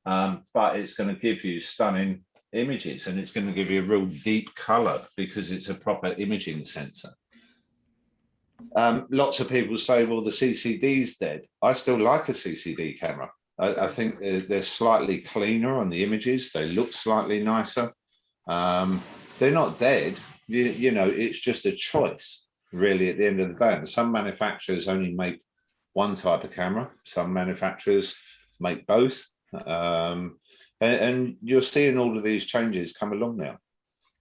But it's going to give you stunning images, and it's going to give you a real deep color because it's a proper imaging sensor. Lots of people say, well, the CCD's dead. I still like a CCD camera. I think they're slightly cleaner on the images. They look slightly nicer. They're not dead. You know, it's just a choice, really, at the end of the day. And some manufacturers only make one type of camera. Some manufacturers make both. And you're seeing all of these changes come along now.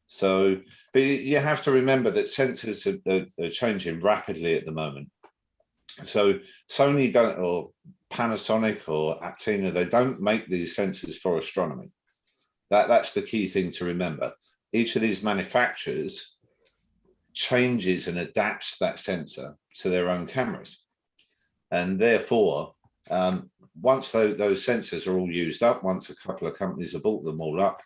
So, but you have to remember that sensors are changing rapidly at the moment. So Sony don't, or Panasonic or Aptina, they don't make these sensors for astronomy. That's the key thing to remember. Each of these manufacturers changes and adapts that sensor to their own cameras. And therefore, once those sensors are all used up, once a couple of companies have bought them all up,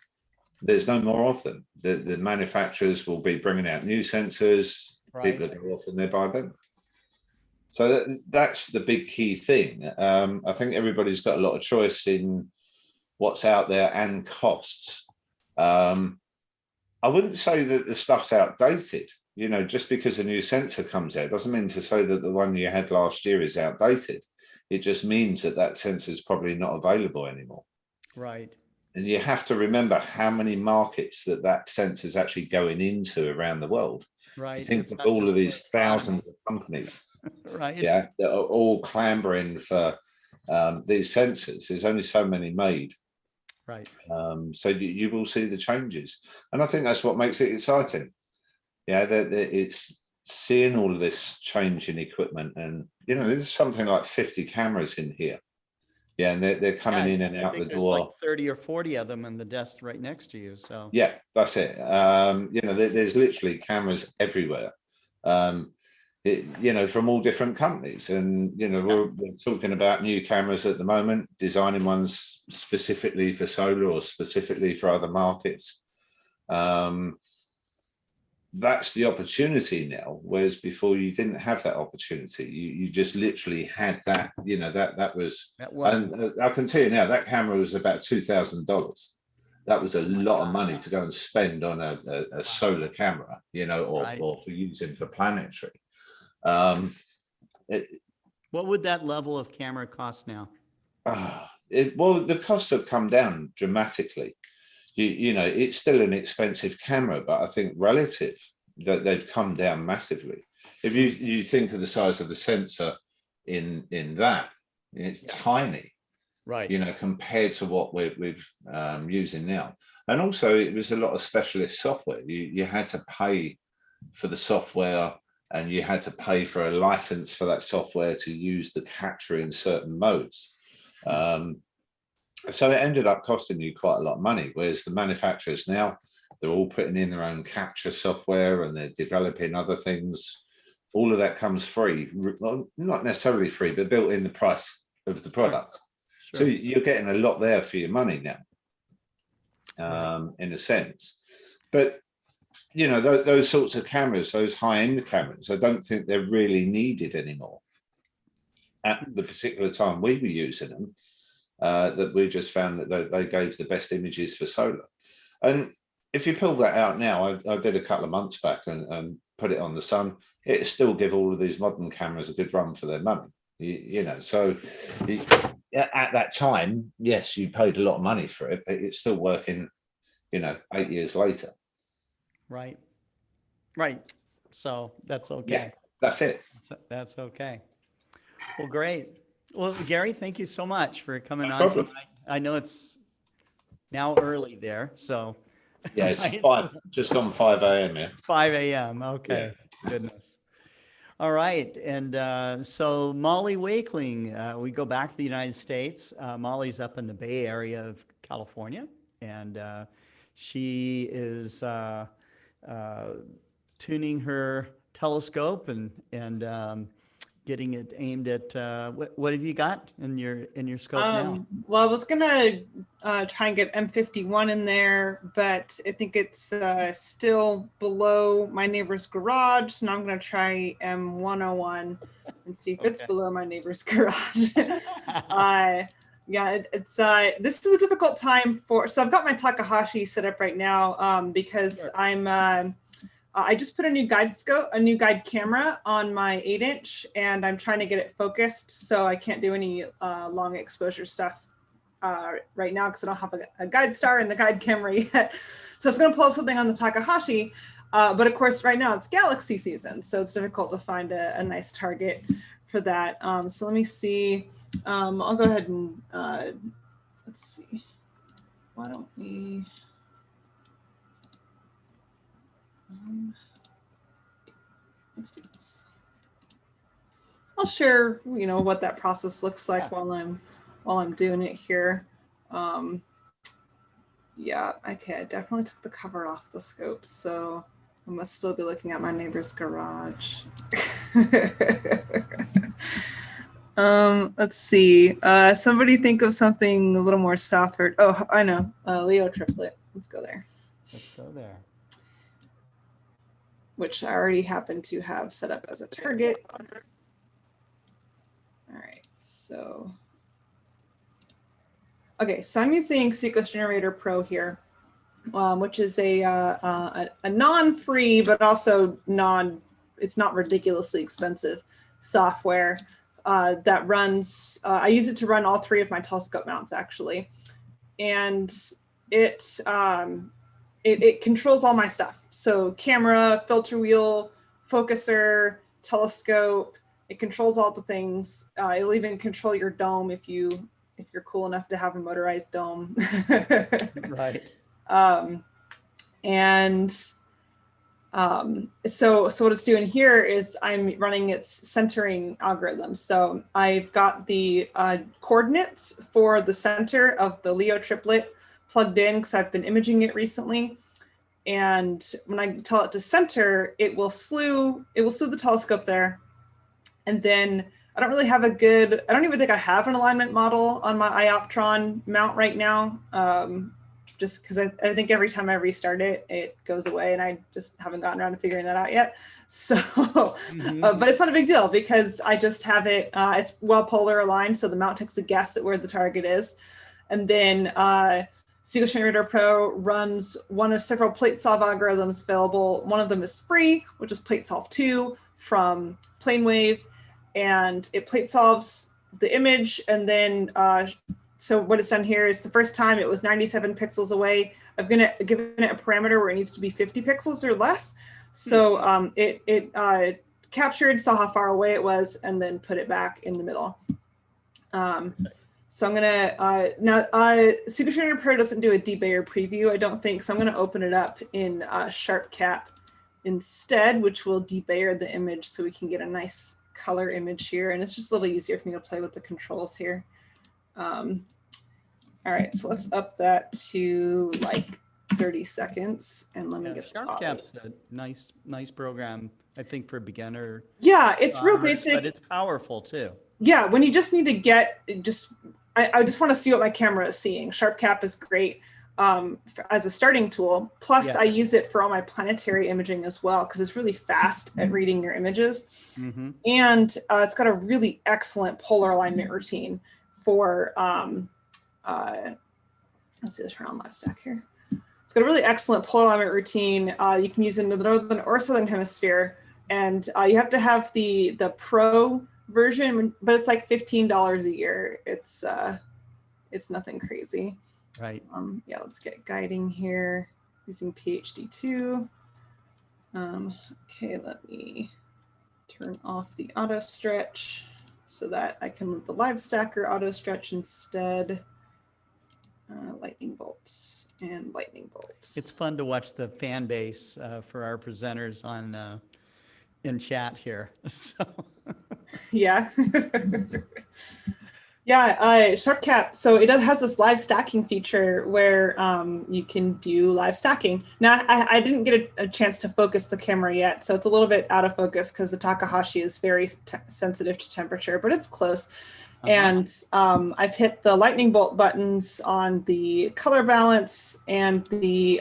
there's no more of them. The manufacturers will be bringing out new sensors. People go off and they buy them. So that's the big key thing. I think everybody's got a lot of choice in what's out there and costs. I wouldn't say that the stuff's outdated. You know, just because a new sensor comes out doesn't mean to say that the one you had last year is outdated. It just means that that sensor is probably not available anymore. Right. And you have to remember how many markets that sensor is actually going into around the world. Right. You think of all of these thousands of companies. Right. Yeah, that are all clambering for these sensors. There's only so many made. Right. So you will see the changes. And I think that's what makes it exciting. Yeah, it's seeing all of this change in equipment. And, you know, there's something like 50 cameras in here. Yeah, and they're coming in and out the door. There's like 30 or 40 of them in the desk right next to you. So yeah, that's it. You know, there's literally cameras everywhere. You know, from all different companies. And, you know, we're talking about new cameras at the moment, designing ones specifically for solar or specifically for other markets. That's the opportunity now, whereas before you didn't have that opportunity. You just literally had that, you know, that was, and I can tell you now, that camera was about $2,000. That was a lot of money to go and spend on a solar camera, you know, or for using for planetary. What would that level of camera cost now? Well, the costs have come down dramatically. You know, it's still an expensive camera, but I think relative that they've come down massively. If you think of the size of the sensor in that, it's tiny, right? You know, compared to what we're using now. And also, it was a lot of specialist software. You had to pay for the software, and you had to pay for a license for that software to use the capture in certain modes. So it ended up costing you quite a lot of money, whereas the manufacturers now, they're all putting in their own capture software and they're developing other things. All of that comes free, well, not necessarily free, but built in the price of the product. Sure. So you're getting a lot there for your money now, in a sense. But, you know, those sorts of cameras, those high-end cameras, I don't think they're really needed anymore. At the particular time we were using them, that we just found that they gave the best images for solar. And if you pull that out now, I did a couple of months back and put it on the sun, it still give all of these modern cameras a good run for their money. You know, so at that time, yes, you paid a lot of money for it, but it's still working, you know, 8 years later. Right. So that's okay. Yeah, that's it. That's okay. Well, great. Well, Gary, thank you so much for coming on problem. tonight. I know it's now early there, so. Yeah, it's just gone 5 a.m. here. 5 a.m. Okay. Yeah. Goodness. All right. And so Molly Wakeling, we go back to the United States. Molly's up in the Bay Area of California, and she is tuning her telescope and getting it aimed at what have you got in your scope now? Well, I was gonna try and get M51 in there, but I think it's still below my neighbor's garage. So now I'm gonna try M101 and see if it's below my neighbor's garage. Yeah, it's this is a difficult time so I've got my Takahashi set up right now because I just put a new guide camera on my 8-inch, and I'm trying to get it focused, so I can't do any long exposure stuff right now because I don't have a guide star in the guide camera yet. So it's going to pull up something on the Takahashi, but of course right now it's galaxy season, so it's difficult to find a nice target for that. So let me see. I'll go ahead and let's see. Why don't we? Let's do this. I'll share, what that process looks like while I'm doing it here. Yeah, okay, I definitely took the cover off the scope, so I must still be looking at my neighbor's garage. Let's see. Somebody think of something a little more southward. Oh, I know. Leo triplet. Let's go there. Let's go there. Which I already happen to have set up as a target. All right, so. Okay, so I'm using Sequence Generator Pro here, which is a non-free, but also it's not ridiculously expensive software that runs, I use it to run all 3 of my telescope mounts actually. And it controls all my stuff. So camera, filter wheel, focuser, telescope, it controls all the things. It'll even control your dome if you're cool enough to have a motorized dome. Right. So what it's doing here is I'm running its centering algorithm. So I've got the coordinates for the center of the Leo triplet plugged in because I've been imaging it recently. And when I tell it to center, it will slew the telescope there. And then I don't even think I have an alignment model on my IOPTRON mount right now. Just because I think every time I restart it, it goes away, and I just haven't gotten around to figuring that out yet. So, but it's not a big deal because I just have it, it's well polar aligned, so the mount takes a guess at where the target is. And then Sequence Generator Pro runs one of several plate solve algorithms available. One of them is free, which is plate solve 2 from PlaneWave, and it plate solves the image, and then so what it's done here is the first time it was 97 pixels away. I've given it a parameter where it needs to be 50 pixels or less. So it captured, saw how far away it was, and then put it back in the middle. So I'm gonna, now Sequence Generator Pro doesn't do a debayer preview, I don't think. So I'm gonna open it up in SharpCap instead, which will debayer the image so we can get a nice color image here. And it's just a little easier for me to play with the controls here. All right, so let's up that to like 30 seconds and let me get SharpCap's a nice program, I think, for beginner. Yeah, it's real basic. But it's powerful too. Yeah, when you just need to get, I just want to see what my camera is seeing. SharpCap is great as a starting tool. Plus, I use it for all my planetary imaging as well because it's really fast at reading your images. Mm-hmm. And it's got a really excellent polar alignment routine for, let's see this turn on live stack here. It's got a really excellent polar alignment routine. You can use it in the northern or southern hemisphere. And you have to have the Pro version, but it's like $15 a year. It's nothing crazy. Right. Yeah, let's get guiding here using PhD2. Okay, let me turn off the auto stretch so that I can let the live stacker auto stretch instead. Lightning bolts and lightning bolts. It's fun to watch the fan base for our presenters on in chat here. So. Yeah. Yeah, SharpCap. So it has this live stacking feature where you can do live stacking. Now, I didn't get a chance to focus the camera yet, so it's a little bit out of focus because the Takahashi is very sensitive to temperature, but it's close. And I've hit the lightning bolt buttons on the color balance and the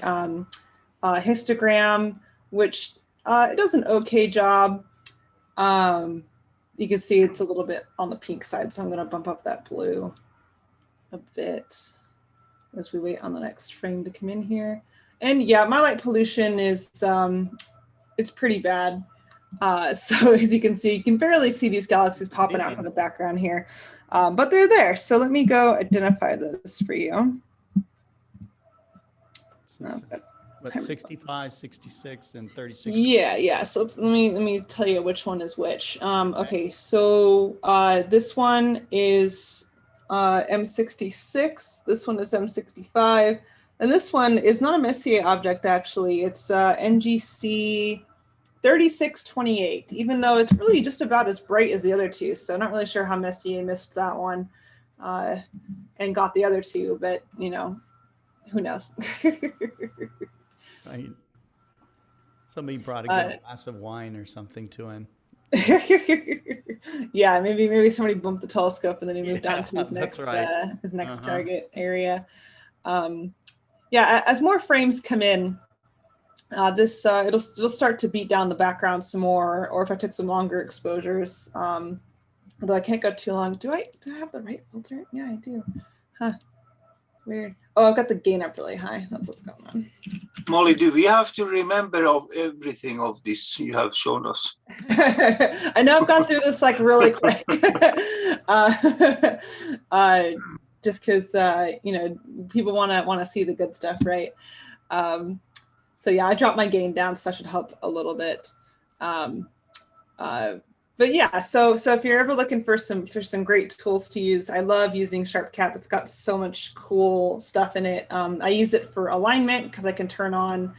histogram, which it does an okay job. You can see it's a little bit on the pink side, so I'm going to bump up that blue a bit as we wait on the next frame to come in here. And yeah, my light pollution is, it's pretty bad. So as you can see, you can barely see these galaxies popping out from the background here, but they're there. So let me go identify those for you. What, 65, 66, and 36? Yeah. So let me tell you which one is which. Okay, so this one is M66. This one is M65, and this one is not a Messier object actually. It's NGC 3628. Even though it's really just about as bright as the other two, so I'm not really sure how Messier missed that one and got the other two. But you know, who knows? Right. Somebody brought a good glass of wine or something to him. Yeah, maybe somebody bumped the telescope and then he moved on to his next target area. Yeah, as more frames come in, it'll start to beat down the background some more, or if I took some longer exposures. Although I can't go too long. Do I have the right filter? Yeah, I do. Huh. Weird. Oh, I've got the gain up really high. That's what's going on. Molly, do we have to remember of everything of this you have shown us? I know I've gone through this like really quick. Just because you know, people want to see the good stuff, right? So yeah, I dropped my gain down, so that should help a little bit. But yeah, so if you're ever looking for some great tools to use, I love using SharpCap. It's got so much cool stuff in it. I use it for alignment because I can turn on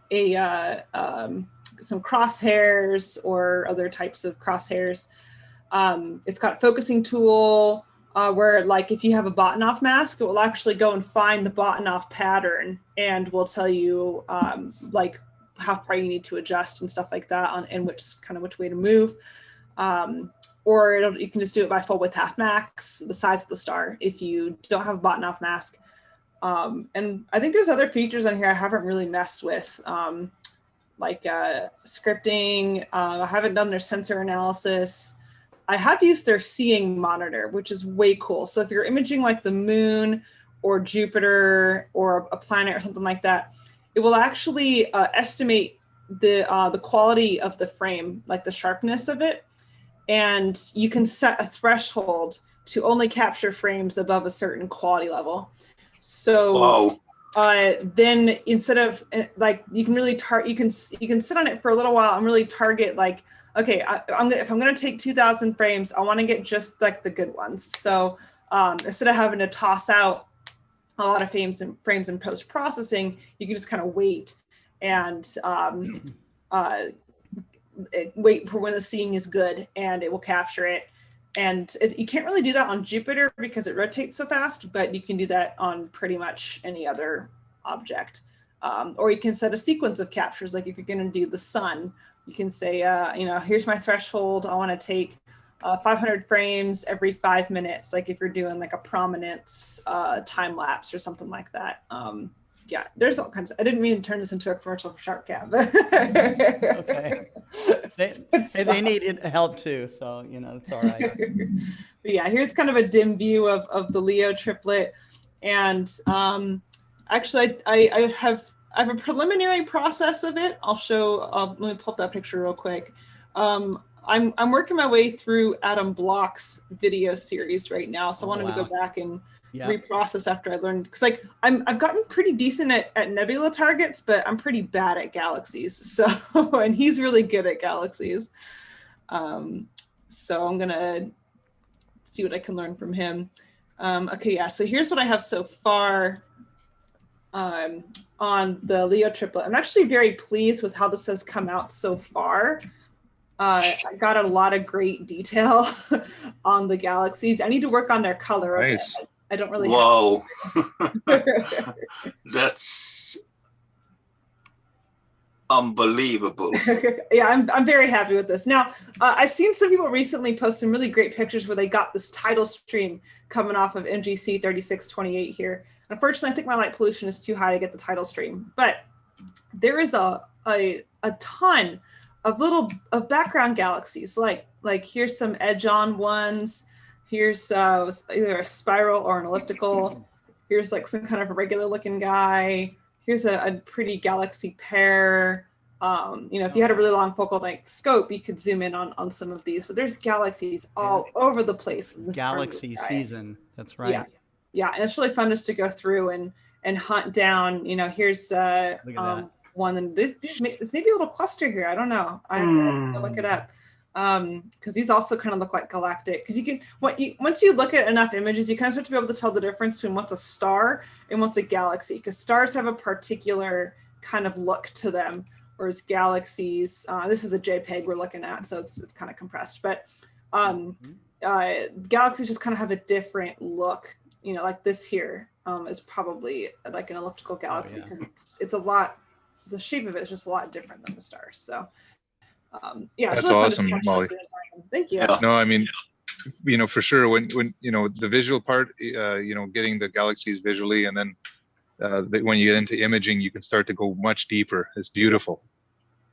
some crosshairs or other types of crosshairs. It's got focusing tool where, like, if you have a Botanoff mask, it will actually go and find the Botanoff pattern and will tell you like how far you need to adjust and stuff like that and which way to move. Or you can just do it by full width half max, the size of the star, if you don't have a Botanoff mask. And I think there's other features on here I haven't really messed with, like scripting. I haven't done their sensor analysis. I have used their seeing monitor, which is way cool. So if you're imaging like the moon or Jupiter or a planet or something like that, it will actually estimate the quality of the frame, like the sharpness of it. And you can set a threshold to only capture frames above a certain quality level. So then instead of like, you can really you can sit on it for a little while and really target like, okay, if I'm going to take 2,000 frames, I want to get just like the good ones. So instead of having to toss out a lot of frames in post-processing, you can just kind of wait and wait for when the seeing is good and it will capture it. And you can't really do that on Jupiter because it rotates so fast, but you can do that on pretty much any other object. Or you can set a sequence of captures. Like if you're going to do the sun, you can say, you know, here's my threshold. I want to take 500 frames every 5 minutes. Like if you're doing like a prominence time lapse or something like that. Yeah, there's all kinds of, I didn't mean to turn this into a commercial for SharpCap. Okay. They need help too, so you know, it's all right. But yeah, here's kind of a dim view of the Leo triplet. And actually I have a preliminary process of it. I'll show, let me pull up that picture real quick. I'm working my way through Adam Bloch's video series right now, so I wanted to go back and reprocess after I learned, because like I've gotten pretty decent at nebula targets, but I'm pretty bad at galaxies. So and he's really good at galaxies. So I'm gonna see what I can learn from him. Okay, yeah. So here's what I have so far on the Leo triplet. I'm actually very pleased with how this has come out so far. I got a lot of great detail on the galaxies. I need to work on their color. Nice. I don't really. Wow. That's unbelievable. Yeah, I'm very happy with this. Now, I've seen some people recently post some really great pictures where they got this tidal stream coming off of MGC 3628 here. Unfortunately, I think my light pollution is too high to get the tidal stream, but there is a ton of background galaxies. Like here's some edge-on ones. Here's either a spiral or an elliptical. Here's like some kind of a regular looking guy. Here's a pretty galaxy pair. If you had a really long focal length scope, you could zoom in on some of these, but there's galaxies all over the place. In this galaxy season. That's right. Yeah. And it's really fun just to go through and hunt down, here's one, and this maybe a little cluster here. I don't know. I have to look it up. Because these also kind of look like galactic, because you can once you look at enough images, you kind of start to be able to tell the difference between what's a star and what's a galaxy, because stars have a particular kind of look to them, whereas galaxies, this is a JPEG we're looking at, so it's kind of compressed, but galaxies just kind of have a different look. Like this here is probably like an elliptical galaxy, because the shape of it is just a lot different than the stars. So that's really awesome, Molly. Thank you. No, I mean, for sure, when the visual part, getting the galaxies visually, and then when you get into imaging, you can start to go much deeper. It's beautiful.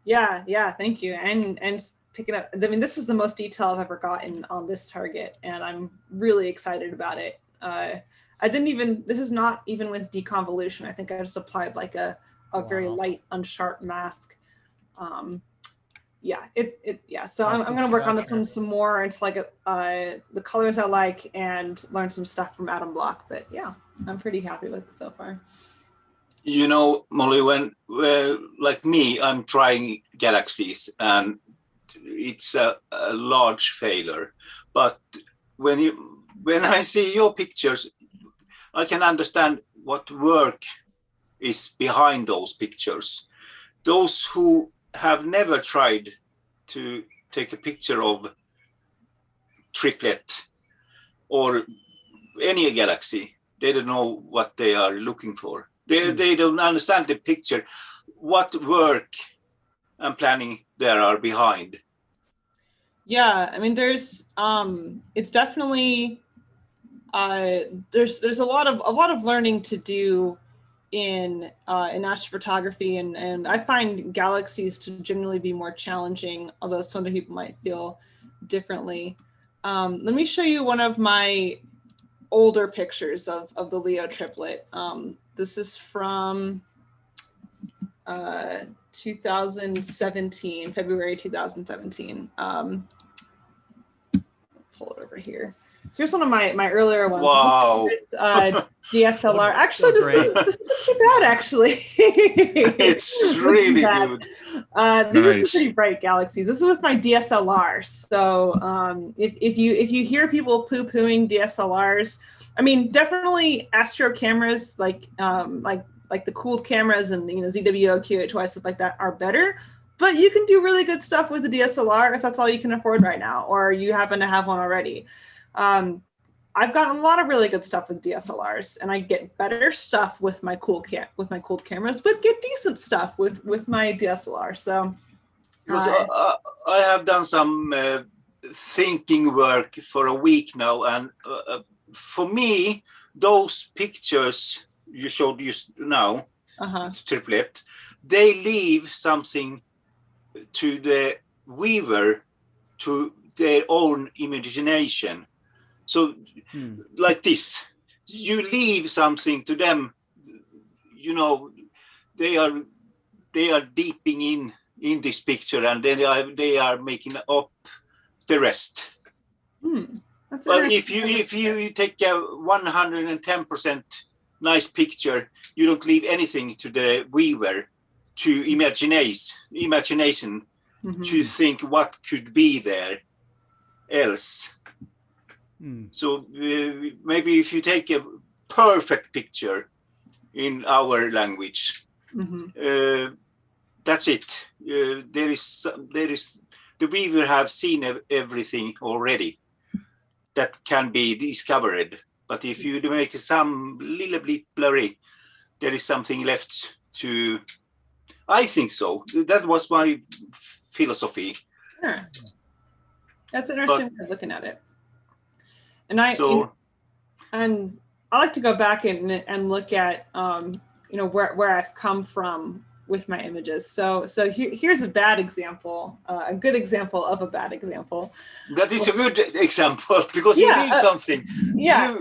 Yeah, thank you. And picking up, I mean, this is the most detail I've ever gotten on this target, and I'm really excited about it. This is not even with deconvolution. I think I just applied like a very light, unsharp mask. So I'm going to work on this one some more until I get the colors I like and learn some stuff from Adam Bloch. But yeah, I'm pretty happy with it so far. Molly, when like me, I'm trying galaxies and it's a large failure. But when I see your pictures, I can understand what work is behind those pictures. Those who have never tried to take a picture of triplet or any galaxy, they don't know what they are looking for. They don't understand the picture, what work and planning there are behind. Yeah, I mean, there's it's definitely there's a lot of learning to do in astrophotography, and I find galaxies to generally be more challenging, although some other people might feel differently. Let me show you one of my older pictures of the Leo triplet. This is from 2017, February 2017. Pull it over here. So here's one of my earlier ones. Wow. DSLR. Actually, this isn't too bad, actually. It's really good. These are some pretty bright galaxies. This is with my DSLR. So if you hear people poo-pooing DSLRs, I mean, definitely astro cameras like the cooled cameras and ZWO, QH2, stuff like that are better. But you can do really good stuff with the DSLR if that's all you can afford right now, or you happen to have one already. I've gotten a lot of really good stuff with DSLRs, and I get better stuff with my cooled cameras, but get decent stuff with my DSLR. So I have done some thinking work for a week now, and for me, those pictures you showed just now, triplet, they leave something to the viewer, to their own imagination. So like this, you leave something to them, they are deeping in this picture, and they are making up the rest. That's well, if you take a 110% nice picture, you don't leave anything to the viewer to imagination to think what could be there else. So maybe if you take a perfect picture in our language, that's it. There is the viewer have seen everything already that can be discovered. But if you make some little bit blurry, there is something left to. I think so. That was my philosophy. Interesting. That's an interesting way of looking at it. And I like to go back and look at where I've come from with my images. So here's a bad example, a good example of a bad example. That is a good example because you leave something. There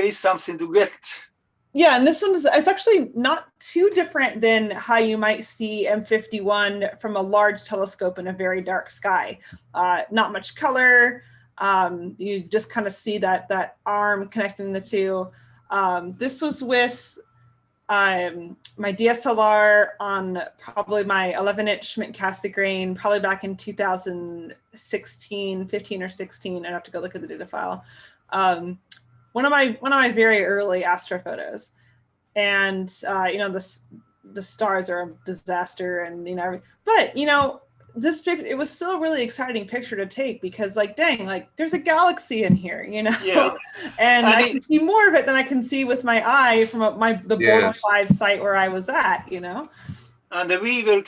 is something to get. Yeah, and this one's it's actually not too different than how you might see M51 from a large telescope in a very dark sky. Not much color. You just kind of see that arm connecting the two. This was with my DSLR on probably my 11-inch Schmidt Cassegrain, probably back in 2016, 15 or 16. I'd have to go look at the data file. One of my very early astrophotos, and the stars are a disaster, and but this picture, it was still a really exciting picture to take because there's a galaxy in here, and I can see more of it than I can see with my eye from the Bortle 5 site where I was at, And the viewer,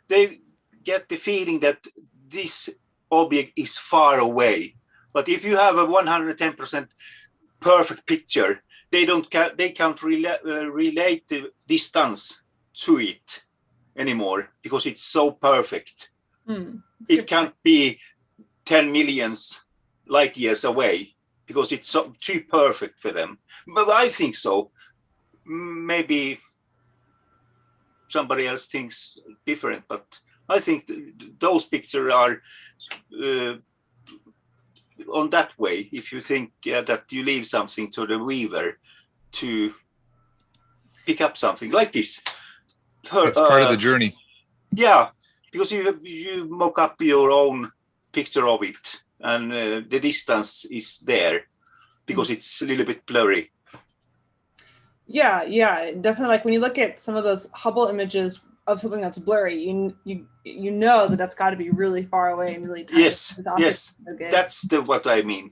they get the feeling that this object is far away, but if you have a 110% perfect picture, they can't relate the distance to it anymore because it's so perfect. It can't be 10 millions light years away because it's too perfect for them. But I think so. Maybe somebody else thinks different, but I think those pictures are on that way. If you think that you leave something to the viewer to pick up something like this. It's part of the journey. Yeah, because you mock up your own picture of it, and the distance is there because it's a little bit blurry. Yeah, definitely. Like when you look at some of those Hubble images of something that's blurry, you know that's got to be really far away and really tiny. Yes, that's what I mean.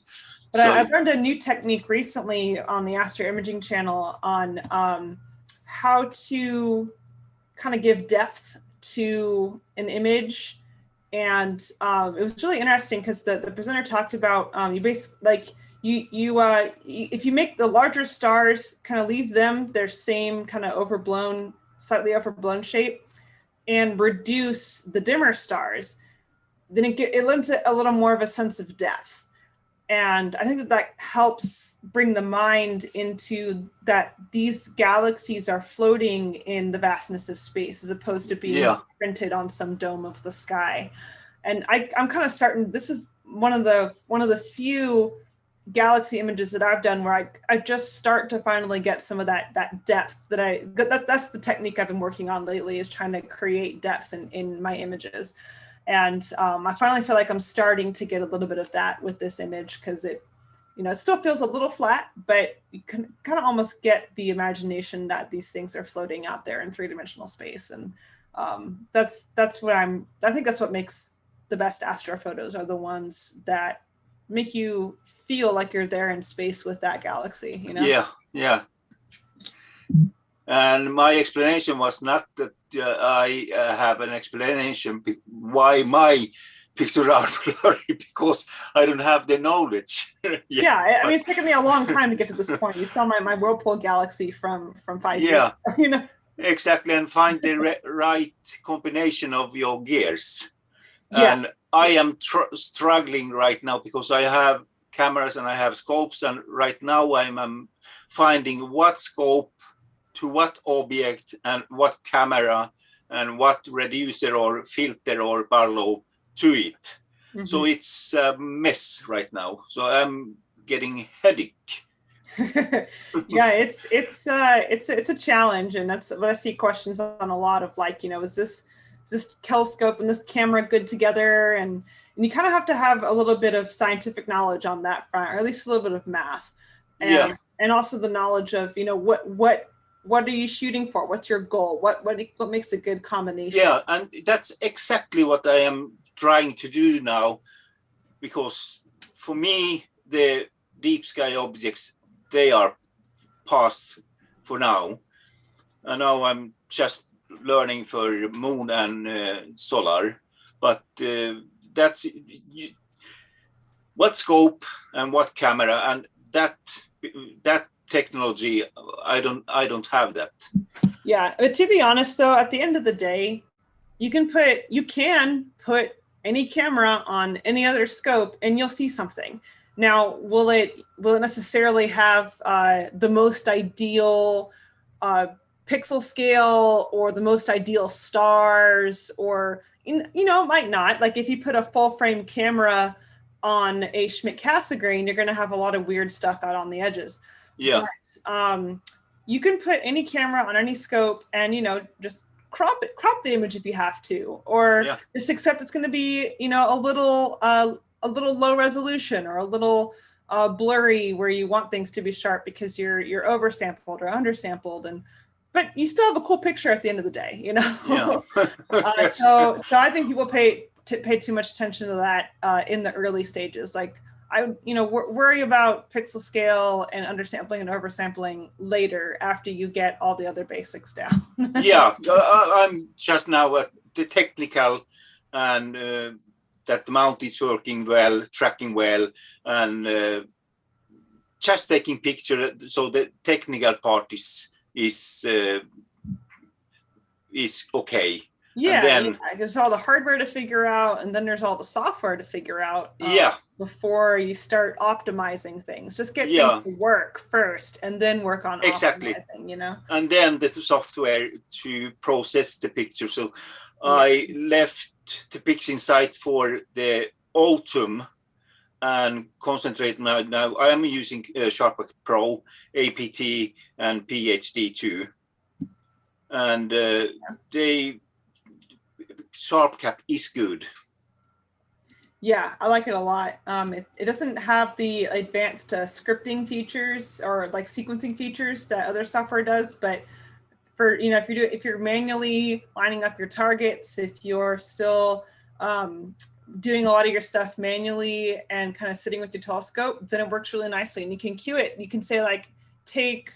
But I've learned a new technique recently on the Astro Imaging channel on how to kind of give depth to an image, and it was really interesting because the presenter talked about you basically if you make the larger stars, kind of leave them their same kind of slightly overblown shape, and reduce the dimmer stars, then it lends it a little more of a sense of depth. And I think that helps bring the mind into that these galaxies are floating in the vastness of space as opposed to being printed on some dome of the sky. And I'm kind of starting, this is one of the few galaxy images that I've done where I just start to finally get some of that depth that's the technique I've been working on lately, is trying to create depth in my images. And I finally feel like I'm starting to get a little bit of that with this image because it still feels a little flat, but you can kind of almost get the imagination that these things are floating out there in three-dimensional space. And that's what I think that's what makes the best astrophotos, are the ones that make you feel like you're there in space with that galaxy, Yeah. And my explanation was not that I have an explanation why my pictures are blurry, because I don't have the knowledge. I mean, it's taken me a long time to get to this point. You saw my Whirlpool galaxy from 5 years ago, Exactly, and find the right combination of your gears. And I am struggling right now because I have cameras and I have scopes, and right now I'm finding what scope to what object and what camera and what reducer or filter or Barlow to it. So it's a mess right now. So I'm getting headache. Yeah, it's a challenge, and that's what I see questions on a lot of, like, you know, is this telescope and this camera good together, and you kind of have to have a little bit of scientific knowledge on that front, or at least a little bit of math, and also the knowledge of, you know, what are you shooting for? What's your goal? What makes a good combination? Yeah, and that's exactly what I am trying to do now, because for me the deep sky objects, they are past for now, and now I'm just learning for moon and solar, but that's what scope and what camera, and that technology, I don't have that. Yeah, but to be honest though, at the end of the day, you can put any camera on any other scope and you'll see something. Now, will it necessarily have the most ideal pixel scale or the most ideal stars, or, you know, it might not. Like if you put a full frame camera on a Schmidt-Cassegrain, you're going to have a lot of weird stuff out on the edges. Yeah. But, you can put any camera on any scope and, you know, just crop the image if you have to, or just accept it's going to be, you know, a little low resolution or a little blurry where you want things to be sharp because you're oversampled or undersampled, but you still have a cool picture at the end of the day, you know. Yeah. So I think people pay too much attention to that in the early stages. Like I would, you know, worry about pixel scale and undersampling and oversampling later after you get all the other basics down. Yeah, I'm just now at the technical, and that the mount is working well, tracking well, and just taking picture. So the technical part is okay. Yeah, then, there's all the hardware to figure out, and then there's all the software to figure out. Before you start optimizing things, just get things to work first, and then work on optimizing. You know, and then the software to process the picture. So I left the PixInsight for the autumn and concentrate now. Now I am using Sharp Pro, APT, and PhD2, and they. SharpCap is good. Yeah, I like it a lot. It doesn't have the advanced scripting features or like sequencing features that other software does, but for, you know, if you're manually lining up your targets, if you're still doing a lot of your stuff manually and kind of sitting with your telescope, then it works really nicely, and you can cue it. You can say like, take,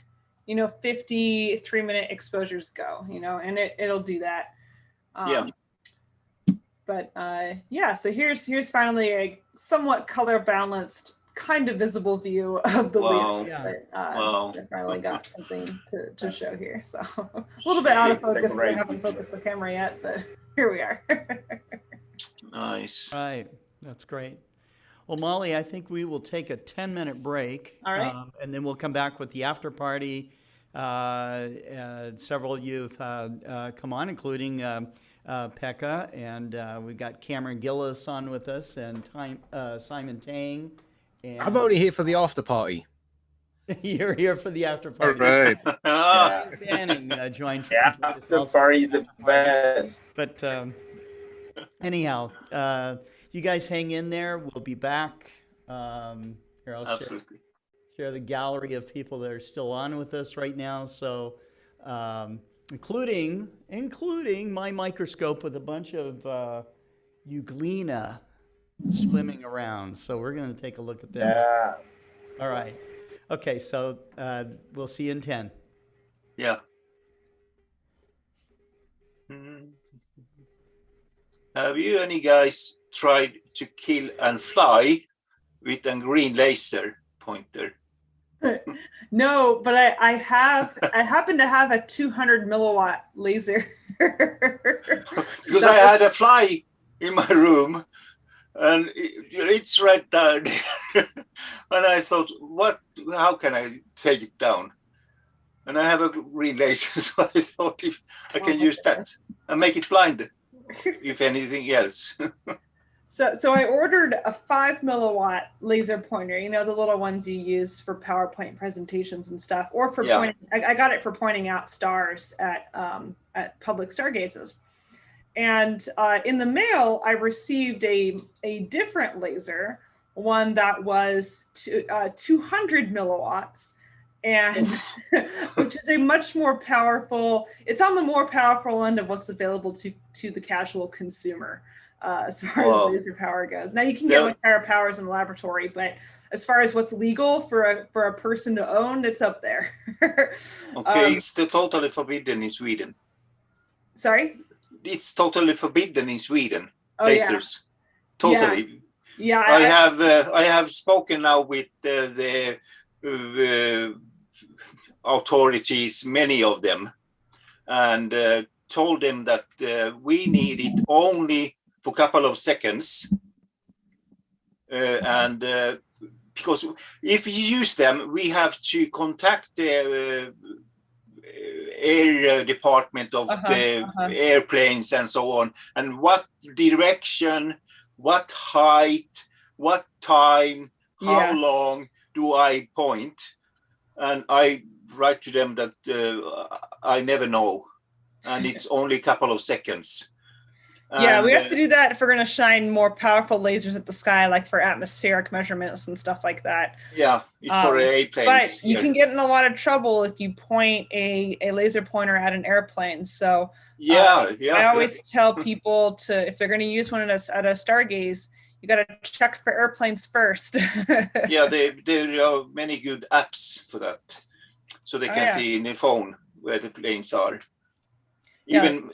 you know, 50 3-minute exposures, go, you know, and it'll do that. But yeah, so here's finally a somewhat color balanced, kind of visible view of the Leo. I finally got something to show here. So a little bit out of focus because I haven't focused the camera yet, but here we are. Nice. Right, that's great. Well, Molly, I think we will take a 10-minute break. All right. And then we'll come back with the after party. Several of you have come on, including Pekka, and we've got Cameron Gillis on with us, and Simon Tang. And I'm only here for the after party. You're here for the after party. All right. Fanning joined. Yeah, after party is the best. But anyhow, you guys hang in there. We'll be back. Here, I'll share the gallery of people that are still on with us right now. So, including my microscope with a bunch of Euglena swimming around. So we're going to take a look at them. Yeah. All right. Okay, so we'll see you in 10. Yeah. Have you any guys tried to kill and fly with a green laser pointer? No, but I happen to have a 200 milliwatt laser. Because I had a fly in my room, and it's right down there. And I thought, how can I take it down? And I have a green laser, so I thought if I can use that and make it blind, if anything else. So I ordered a 5 milliwatt laser pointer, you know, the little ones you use for PowerPoint presentations and stuff, or for pointing, I got it for pointing out stars at public stargazes. And in the mail, I received a different laser, one that was 200 milliwatts, and which is a much more powerful, it's on the more powerful end of what's available to the casual consumer. As far as laser power goes. Now you can get much higher powers in the laboratory, but as far as what's legal for a person to own, it's up there. Okay, it's totally forbidden in Sweden. Sorry? It's totally forbidden in Sweden. Oh, lasers, totally. Yeah. I have spoken now with the authorities, many of them, and told them that we need it only for a couple of seconds, and because if you use them, we have to contact the air department of the airplanes and so on, and what direction, what height, what time, how long do I point, and I write to them that I never know, and it's only a couple of seconds. Yeah, we have to do that if we're going to shine more powerful lasers at the sky, like for atmospheric measurements and stuff like that. Yeah, it's for airplanes. But you can get in a lot of trouble if you point a laser pointer at an airplane. So I always tell people if they're going to use one at a stargaze, you got to check for airplanes first. Yeah, there are many good apps for that, so they can see in the phone where the planes are. Even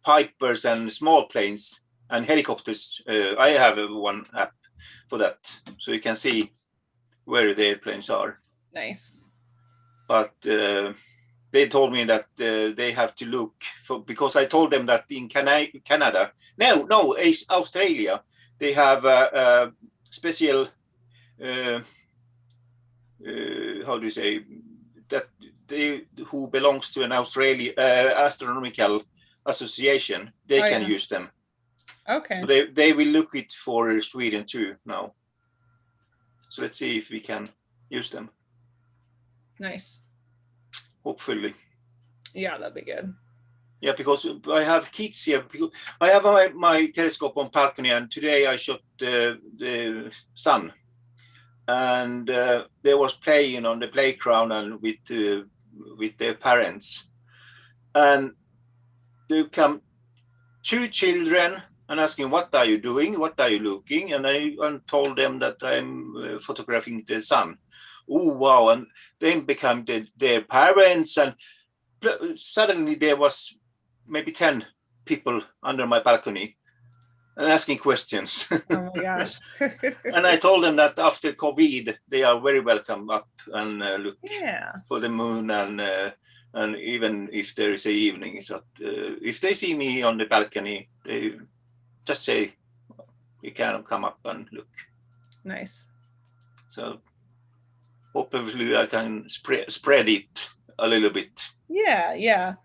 Pipers and small planes and helicopters. I have one app for that, so you can see where the airplanes are. Nice. But they told me that they have to look for, because I told them that in Canada, Australia, they have a special, how do you say, that who belongs to an Australian astronomical association, they can use them. Okay. So they will look it for Sweden too now. So let's see if we can use them. Nice. Hopefully. Yeah, that'd be good. Yeah, because I have kids here. I have my telescope on balcony, and today I shot the sun, and they was playing on the playground and with their parents, and there come two children and asking, what are you doing? What are you looking? And I told them that I'm photographing the sun. Oh, wow. And then become their parents. And suddenly there was maybe 10 people under my balcony and asking questions. Oh my gosh. And I told them that after COVID, they are very welcome up and look for the moon, and even if there is a evening, so if they see me on the balcony, they just say, you can come up and look. Nice. So hopefully I can spread it a little bit. Yeah.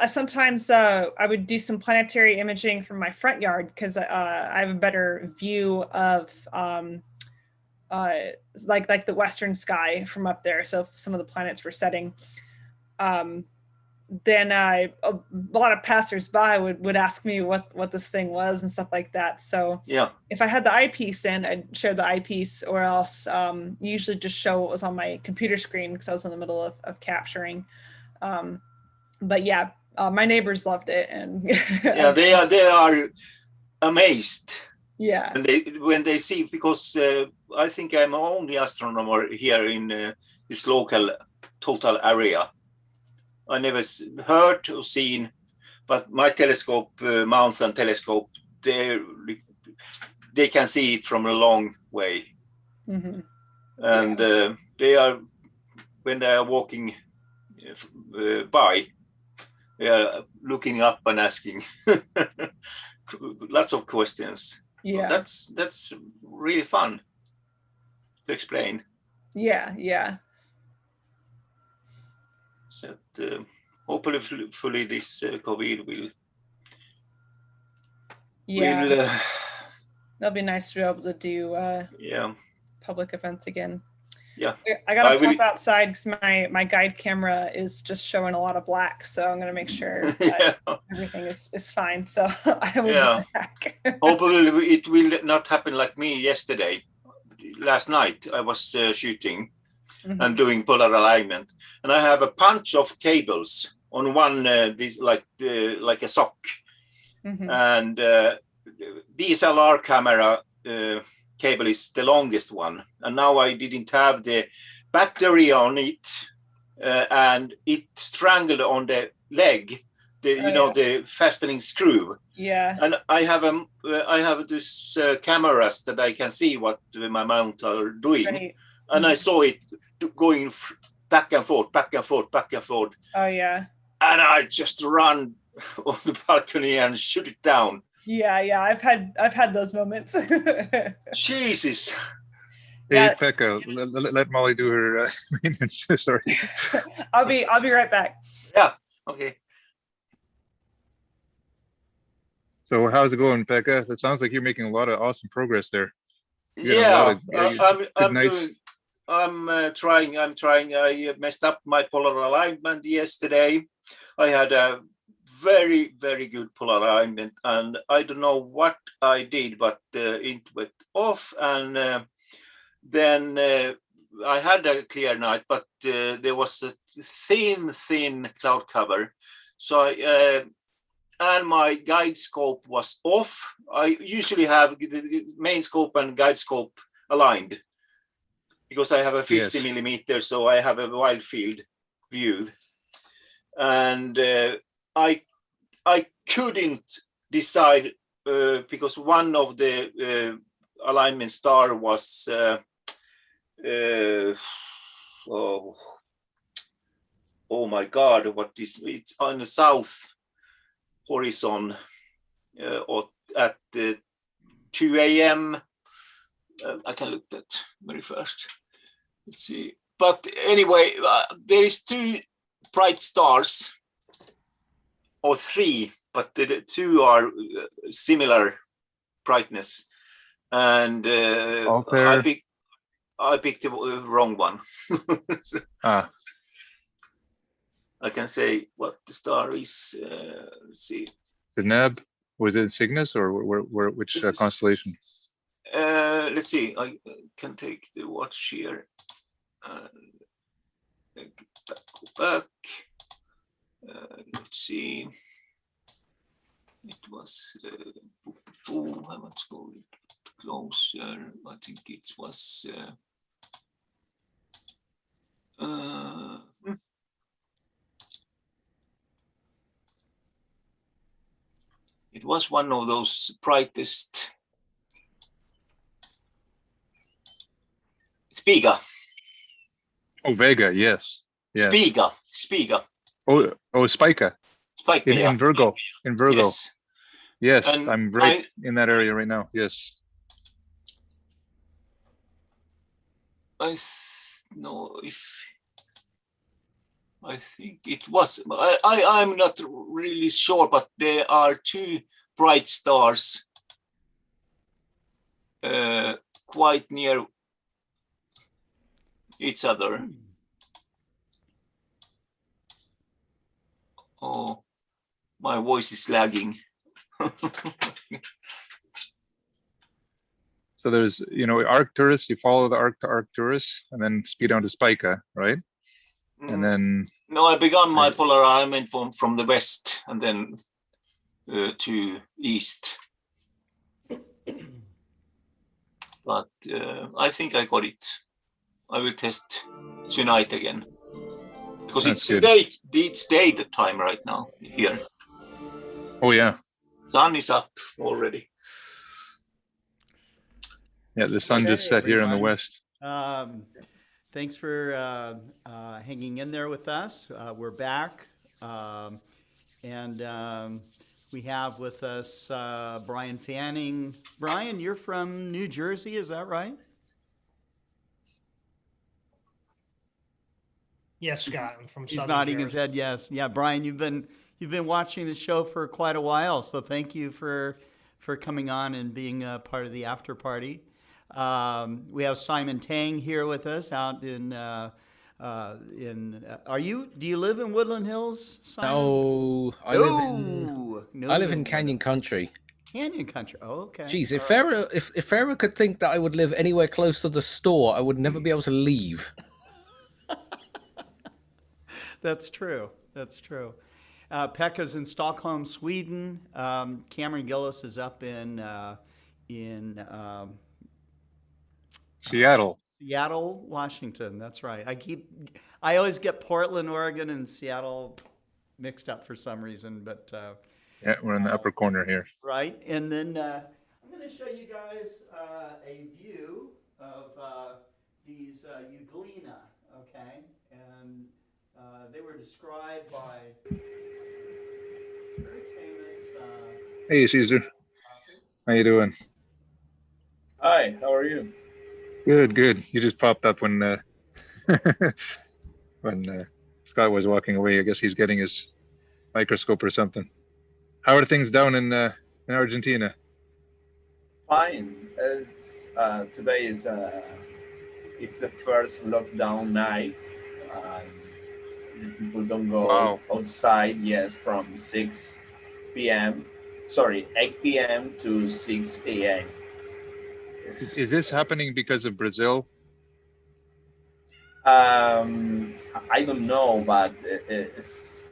Sometimes I would do some planetary imaging from my front yard because I have a better view of like the western sky from up there. So if some of the planets were setting, then a lot of passersby would ask me what this thing was and stuff like that. So if I had the eyepiece in, I'd show the eyepiece, or else usually just show what was on my computer screen because I was in the middle of capturing. But my neighbors loved it, and they are amazed. Yeah, when they see, because I think I'm the only astronomer here in this local total area. I never heard or seen, but my telescope, mountain telescope, they can see it from a long way. Mm-hmm. And they are, when they are walking by, they are looking up and asking lots of questions. Yeah, so that's really fun to explain. Yeah. So hopefully this COVID will Yeah. We'll, That'll be nice to be able to do yeah. public events again. Yeah. I gotta pop outside because my guide camera is just showing a lot of black, so I'm gonna make sure that everything is fine. So I will be back. Hopefully it will not happen like me yesterday. Last night I was shooting and doing polar alignment, and I have a bunch of cables on one like a sock, and DSLR camera cable is the longest one, and now I didn't have the battery on it, and it strangled on the leg, the fastening screw. Yeah. And I have this cameras that I can see what my mount are doing, Right. and I saw it going back and forth, back and forth, back and forth. Oh yeah. And I just run on the balcony and shoot it down. Yeah. I've had those moments. Jesus. Hey, Pekka, let Molly do her maintenance. Sorry. I'll be right back. Yeah. Okay. So how's it going, Pekka? It sounds like you're making a lot of awesome progress there. Yeah, I'm trying. I messed up my polar alignment yesterday. I had a very, very good polar alignment, and I don't know what I did, but it went off, and then I had a clear night, but there was a thin cloud cover. So and my guide scope was off. I usually have the main scope and guide scope aligned because I have a 50 millimeter, so I have a wide field view. And I couldn't decide because one of the alignment star was oh my God, what is it on the south horizon or at 2 a.m. I can look at very fast. Let's see. But anyway, there is 2 bright stars, or 3, but the 2 are similar brightness, and I picked the wrong one. I can say what the star is. Let's see. The Neb, was it Cygnus or which constellation? Let's see. I can take the watch here. Go back. Let's see. It was. I must go closer. I think it was. It was one of those brightest. Spiga. Oh, Vega, yes. Spiga. Oh, Spica. Spica, in Virgo. In Virgo. Yes, and I'm right in that area right now. Yes. I think it was. I'm not really sure, but there are 2 bright stars quite near each other. Oh, my voice is lagging. So there's, Arcturus, you follow the arc to Arcturus and then speed on to Spica, right? And then... No, I began my polar alignment from the west and then to east. But I think I got it. I will test tonight again. Because it's daytime right now here. Oh, yeah. Sun is up already. Yeah, the sun just set here in the west. Thanks for hanging in there with us. We're back. And we have with us Brian Fanning. Brian, you're from New Jersey, is that right? Yes, Scott. I'm from He's Southern nodding Jersey. his head, yes. Yeah, Brian, you've been watching the show for quite a while, so thank you for for coming on and being a part of the after party. We have Simon Tang here with us out in. Do you live in Woodland Hills, Simon? No, I live in Canyon Country. Canyon Country. Oh, okay. Geez, if Farah could think that I would live anywhere close to the store, I would never be able to leave. That's true. That's true. Pekka's in Stockholm, Sweden. Cameron Gillis is up in Seattle. Seattle, Washington. That's right. I always get Portland, Oregon, and Seattle mixed up for some reason, but yeah, we're in the upper corner here. right. And then I'm going to show you guys a view of these euglena. Okay, and they were described by very famous. Hey, Cesar. How you doing? Hi, how are you? Good, good. You just popped up when when Scott was walking away. I guess he's getting his microscope or something. How are things down in Argentina? Fine. It's today is it's the first lockdown night. People don't go outside. Yes, from 6 p.m. Sorry, 8 p.m. to 6 a.m. Is this happening because of Brazil? I don't know, but it's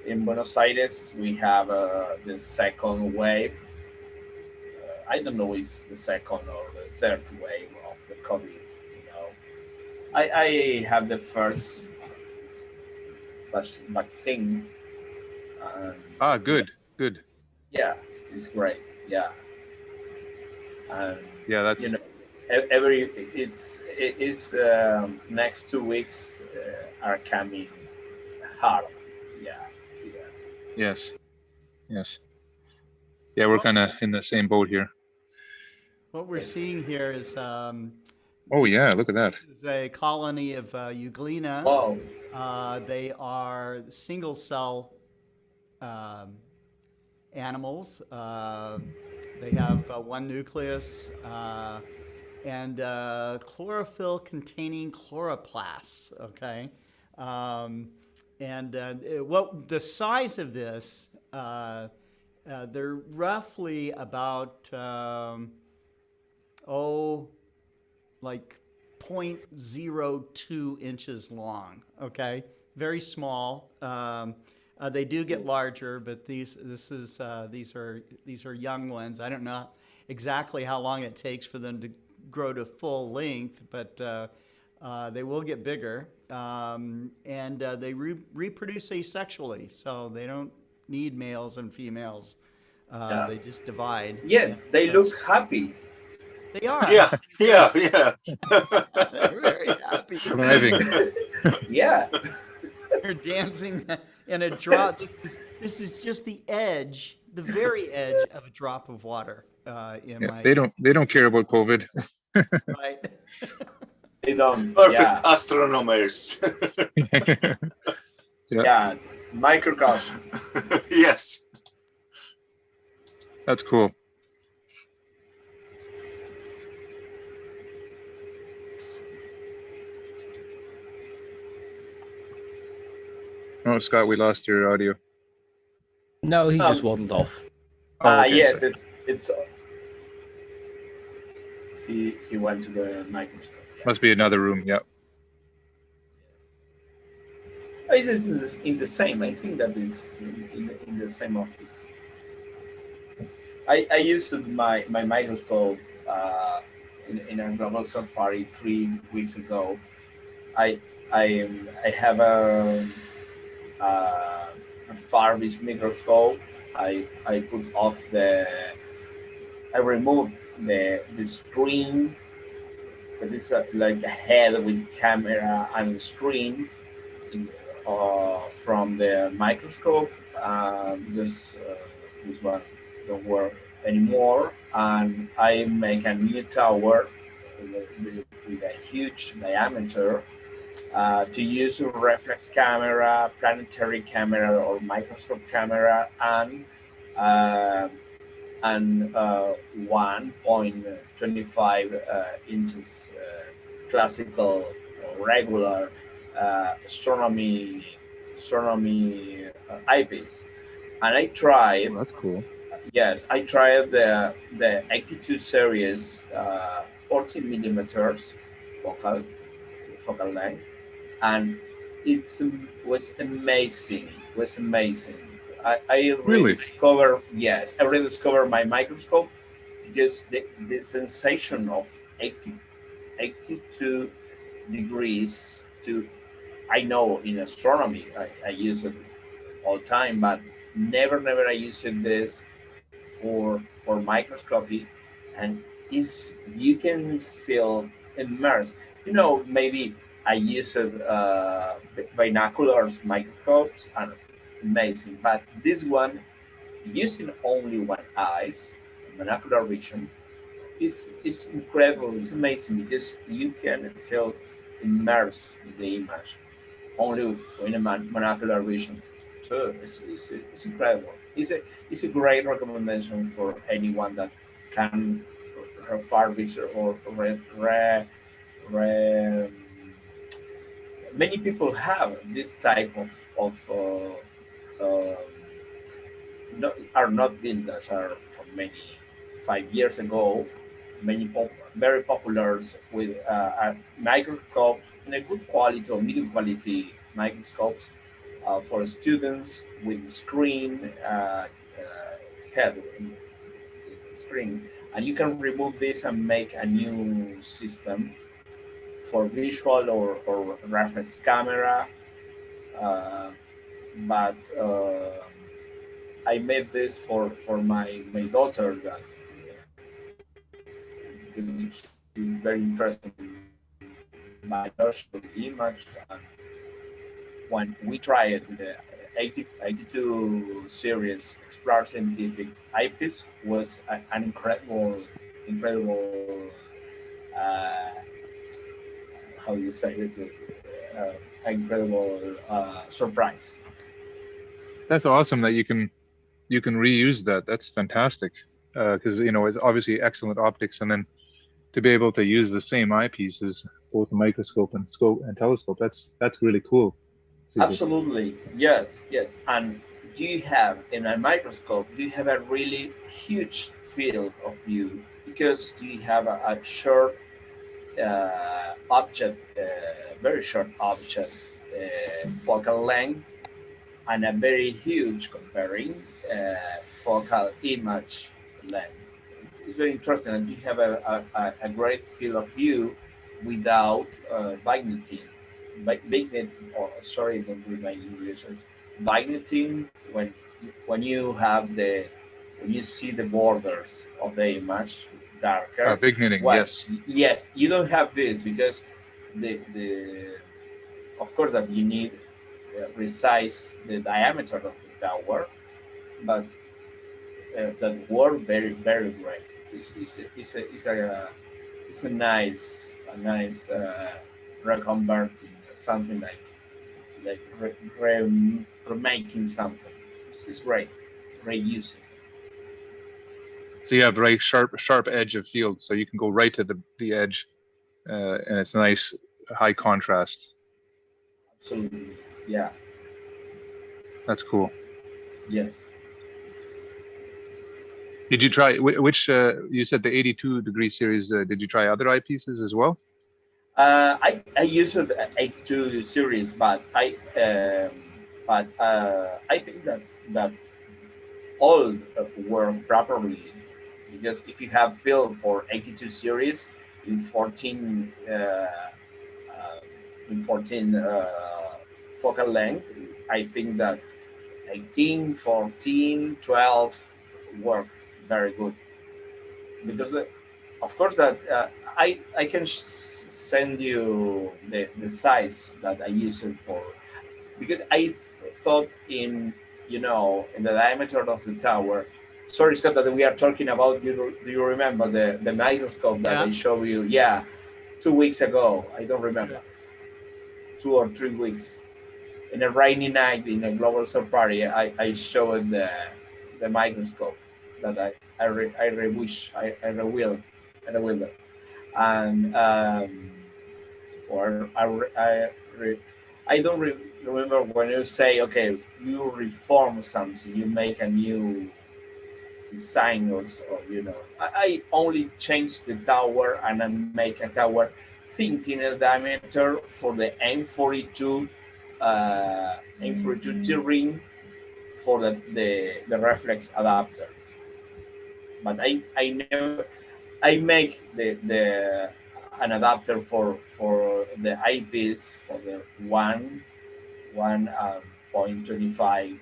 in Buenos Aires we have the second wave. I don't know if it's the second or the third wave of the COVID. You know, I have the first vaccine. Good, good. Yeah, it's great. Yeah. Yeah, that's, you know, it's next 2 weeks are coming hard. Yeah. Yes. Yeah, we're kind of in the same boat here. What we're seeing here is oh yeah, look at that. this is a colony of euglena. Wow. They are single cell animals. They have one nucleus and chlorophyll containing chloroplasts. Okay, what the size of this? They're roughly about like 0.02 inches long. Okay, very small. They do get larger, but these are young ones. I don't know exactly how long it takes for them to grow to full length, but they will get bigger, and they reproduce asexually, so they don't need males and females. They just divide. Yes, they look happy. They are. Yeah. They're very happy. Thriving. Yeah. They're dancing in a drop. This is just the edge, the very edge of a drop of water. They don't care about COVID. Right. They don't. Perfect astronomers. Yeah, microcosm. Yes. That's cool. Oh, Scott, we lost your audio. No, he just waddled off. Okay, Yes, sorry. it's. He went to the microscope. Yeah. Must be another room. Yeah. It's in the same. I think that is in the same office. I used my microscope in a global search party 3 weeks ago. I have a Far-Fish microscope. I put off I removed the screen. That is like a head with camera and screen from the microscope because this one don't work anymore, and I make a new tower with a huge diameter to use a reflex camera, planetary camera, or microscope camera, and and 1.25 inches classical regular astronomy eyepiece. And I tried. Oh, that's cool. Yes, I tried the 82 series 14 millimeters focal length, and it was amazing. Was amazing. I Really? rediscovered. Yes, I rediscovered my microscope because the sensation of 82 degrees to, I know in astronomy I use it all time, but never I use it this for microscopy, and is you can feel immersed. Maybe I use binoculars microscopes and amazing, but this one using only one eyes, binocular vision, is incredible. It's amazing because you can feel immersed in the image only in a monocular vision. So it's incredible. It's a great recommendation for anyone that can far vision or many people have this type of are not vintage, are from many 5 years ago, many very popular with a microscope and a good quality or medium quality microscopes for students with screen head screen, and you can remove this and make a new system for visual or reference camera. But I made this for my daughter that because she's very interested in biological image. And when we tried the 82 series Explorer Scientific eyepiece was an incredible how do you say it, incredible surprise. That's awesome that you can reuse that. That's fantastic because it's obviously excellent optics, and then to be able to use the same eyepieces, both a microscope and scope and telescope, that's really cool. Absolutely, yes. And you have in a microscope, you have a really huge field of view because you have a short object, very short object focal length, and a very huge comparing focal image length. It's very interesting, and you have a great field of view without vigneting. Sorry, don't read my English. It's vigneting when you have when you see the borders of the image darker. Vigneting, yes. Yes, you don't have this because the of course that you need resize the diameter of the tower, but that work very great. It's a nice reconverting something like remaking something. It's great reusing. So you have very sharp edge of field, so you can go right to the edge, and it's nice high contrast. Absolutely, yeah. That's cool. Yes. Did you try which? You said the 82 degree series. Did you try other eyepieces as well? I used the 82 series, but I think that all work properly because if you have film for 82 series in 14 focal length, I think that 18, 14, 12 work very good because of course that I can send you the size that I use it for because I thought in in the diameter of the tower. Sorry, Scott, that we are talking about. Do you remember the microscope that I showed you? Yeah, 2 weeks ago. I don't remember. 2 or 3 weeks. In a rainy night in a global solar party, I showed the microscope. that I rewish I rewill that. And or I don't remember when you say, okay, you reform something, you make a new design, or I only change the tower and I make a tower thinking a diameter for the M42 T-ring for the reflex adapter. But I make the an adapter for the eyepiece for the 1.25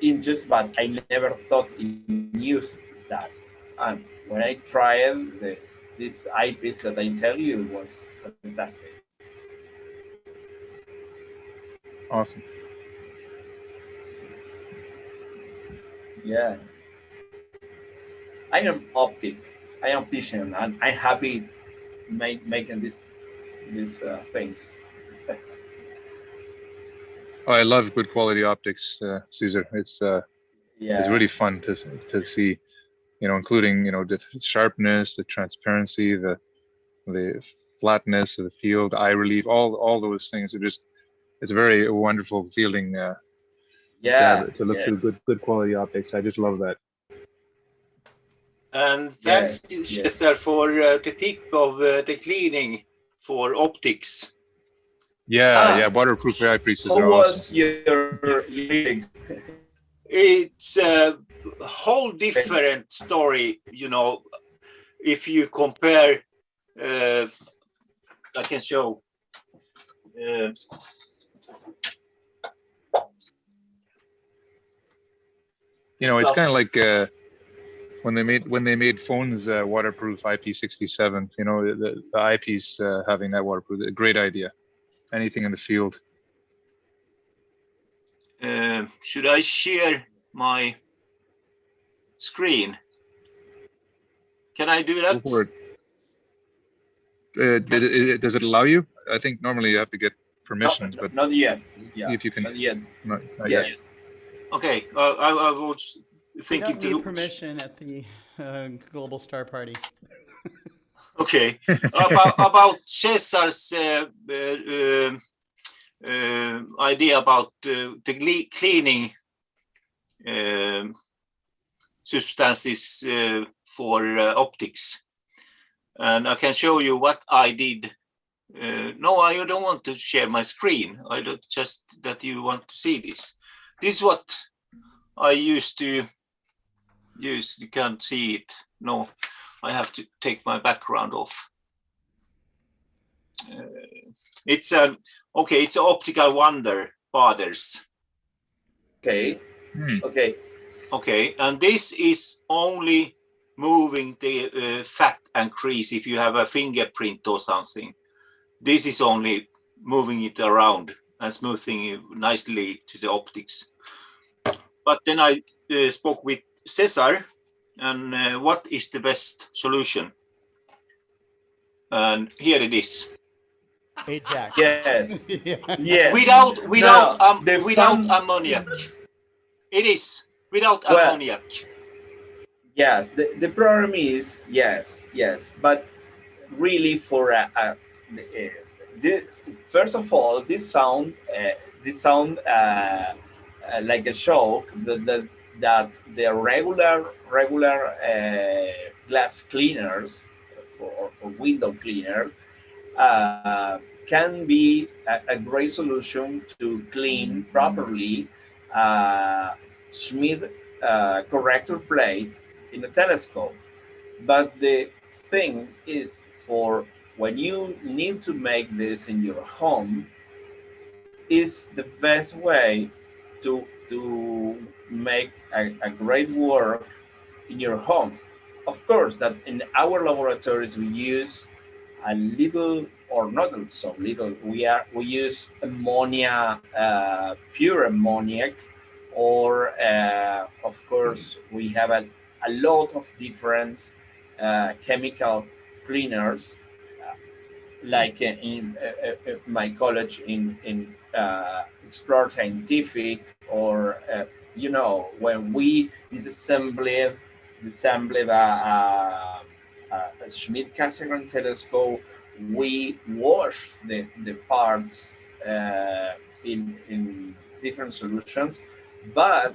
inches, but I never thought in use that. And when I tried this eyepiece that I tell you, it was fantastic. Awesome. Yeah. I am optician, and I'm happy making these things. Oh, I love good quality optics, Cesar. It's really fun to see, including the sharpness, the transparency, the flatness of the field, eye relief, all those things are just, it's a very wonderful feeling. To look through good quality optics. I just love that. And thanks to Cesar for the tip of the cleaning for optics. Yeah, waterproof eyepieces are awesome. How was your It's a whole different story, if you compare, I can show. It's kind of like when they made phones waterproof IP67. The eyepiece having that waterproof, a great idea. Anything in the field. Should I share my screen? Can I do that? Go for it. Does it allow you? I think normally you have to get permissions, but not yet. Yeah, if you can. Not yet. Not yes. Yet. Okay. I was thinking to need permission at the Global Star Party. Okay. about Cesar's idea about the cleaning substances for optics, and I can show you what I did. No, I don't want to share my screen. I don't, just that you want to see this. This is what I used to use. You can't see it. No, I have to take my background off. It's an it's an optical wonder, Fathers. Okay. Okay, and this is only moving the fat and crease if you have a fingerprint or something. This is only moving it around and smoothing it nicely to the optics. But then I spoke with Cesar, and what is the best solution? And here it is. Ajax. Yes. Yes. Without ammoniac. It is without ammoniac. Yes. The problem is yes, but really for first of all, this sound like a shock that the regular glass cleaners or window cleaner can be a great solution to clean properly Schmidt corrector plate in a telescope. But the thing is, for when you need to make this in your home, is the best way to make a great work in your home. Of course, that in our laboratories we use a little, or not so little, we use ammonia, pure ammoniac, or of course we have a lot of different chemical cleaners, like in my college in Explore Scientific, or you know, when we disassembled a Schmidt-Cassegrain telescope, we wash the parts in different solutions, but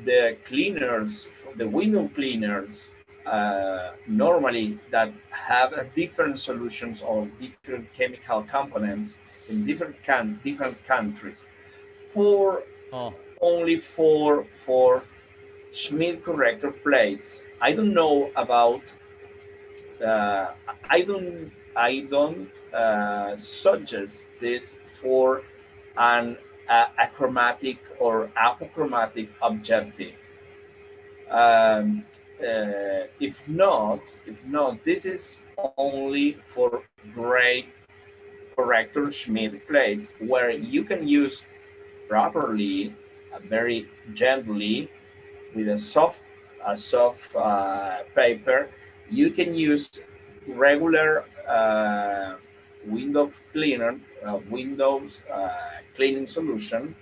the cleaners, the window cleaners, normally that have different solutions or different chemical components in different countries, for only for Schmidt corrector plates. I don't know about. I don't suggest this for an achromatic or apochromatic objective. If not, this is only for great corrector Schmidt plates, where you can use properly, very gently, with a soft paper. You can use regular window cleaner, windows cleaning solution,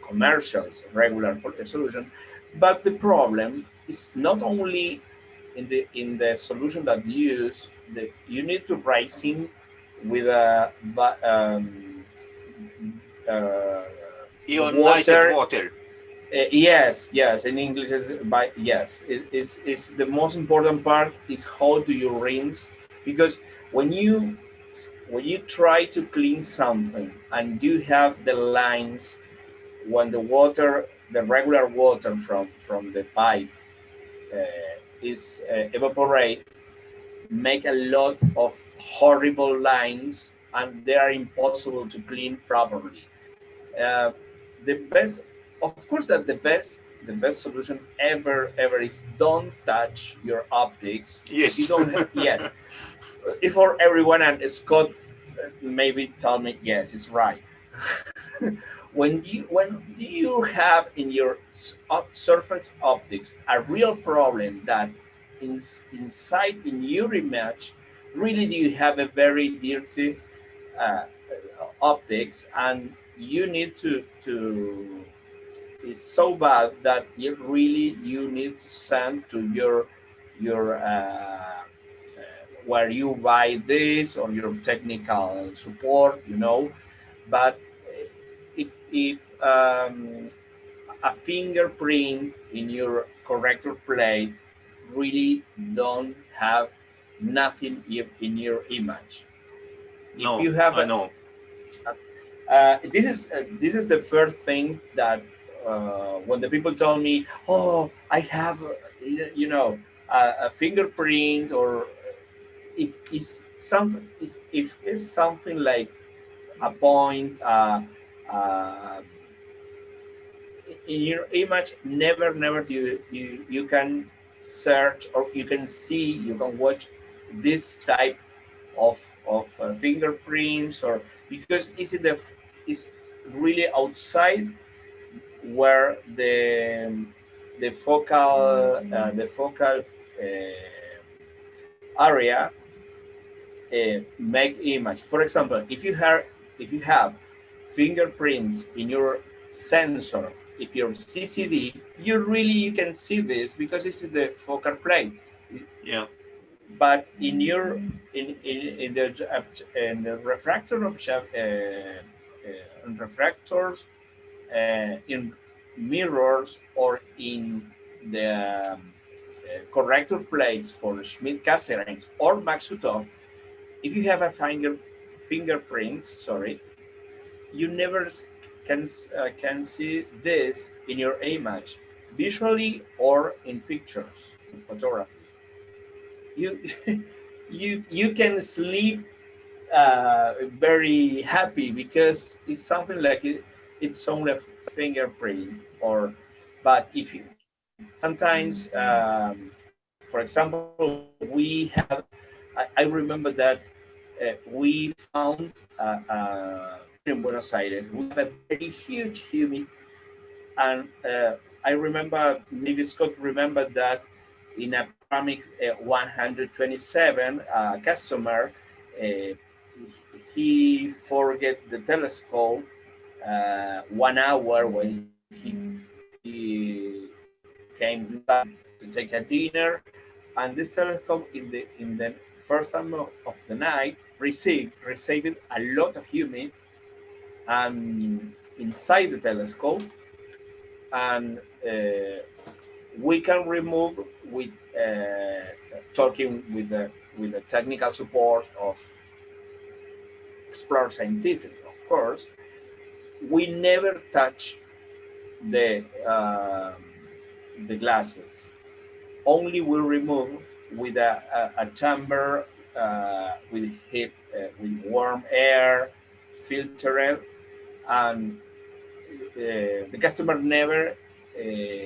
commercials, regular solution. But the problem is not only in the solution that you use. You need to rising with a ionized water. Yes, in English is by yes. It is the most important part is how do you rinse, because when you try to clean something and you have the lines, when the water, the regular water from the pipe is evaporate, make a lot of horrible lines, and they are impossible to clean properly. The best, of course, that the best solution ever is don't touch your optics. Yes. You don't have, yes. If for everyone, and Scott maybe tell me yes, it's right. when you have in your surface optics a real problem that inside in your image, really do you have a very dirty optics, and you need to it's so bad that you need to send to your where you buy this or your technical support, you know. But if a fingerprint in your corrector plate really don't have nothing in your image. No, if you have I know. This is the first thing that when the people tell me, "Oh, I have, you know, a fingerprint," or if it's something, if it's something like a point in your image, never do you can search, or you can see, you can watch this type of fingerprints, or because is really outside where the focal area make image. For example, if you have fingerprints in your sensor, if you're CCD, you can see this because this is the focal plate. Yeah. But in your in the refractor refractors, in mirrors, or in the corrector plates for Schmidt-Cassegrain or Maksutov, if you have a fingerprints, sorry, you never can see this in your image, visually or in pictures, in photography. You can sleep very happy because it's something like it's only a fingerprint, or but if you sometimes for example, we have I remember that we found in Buenos Aires we have a very huge humid, and I remember, maybe Scott remembered that in a panoramic 127 customer, he forget the telescope 1 hour when he came to take a dinner, and this telescope in the first time of the night received a lot of humid inside the telescope, and we can remove with talking with the technical support of Explore Scientific, of course. We never touch the glasses. Only we remove with a chamber with heat, with warm air, filtered, and the customer never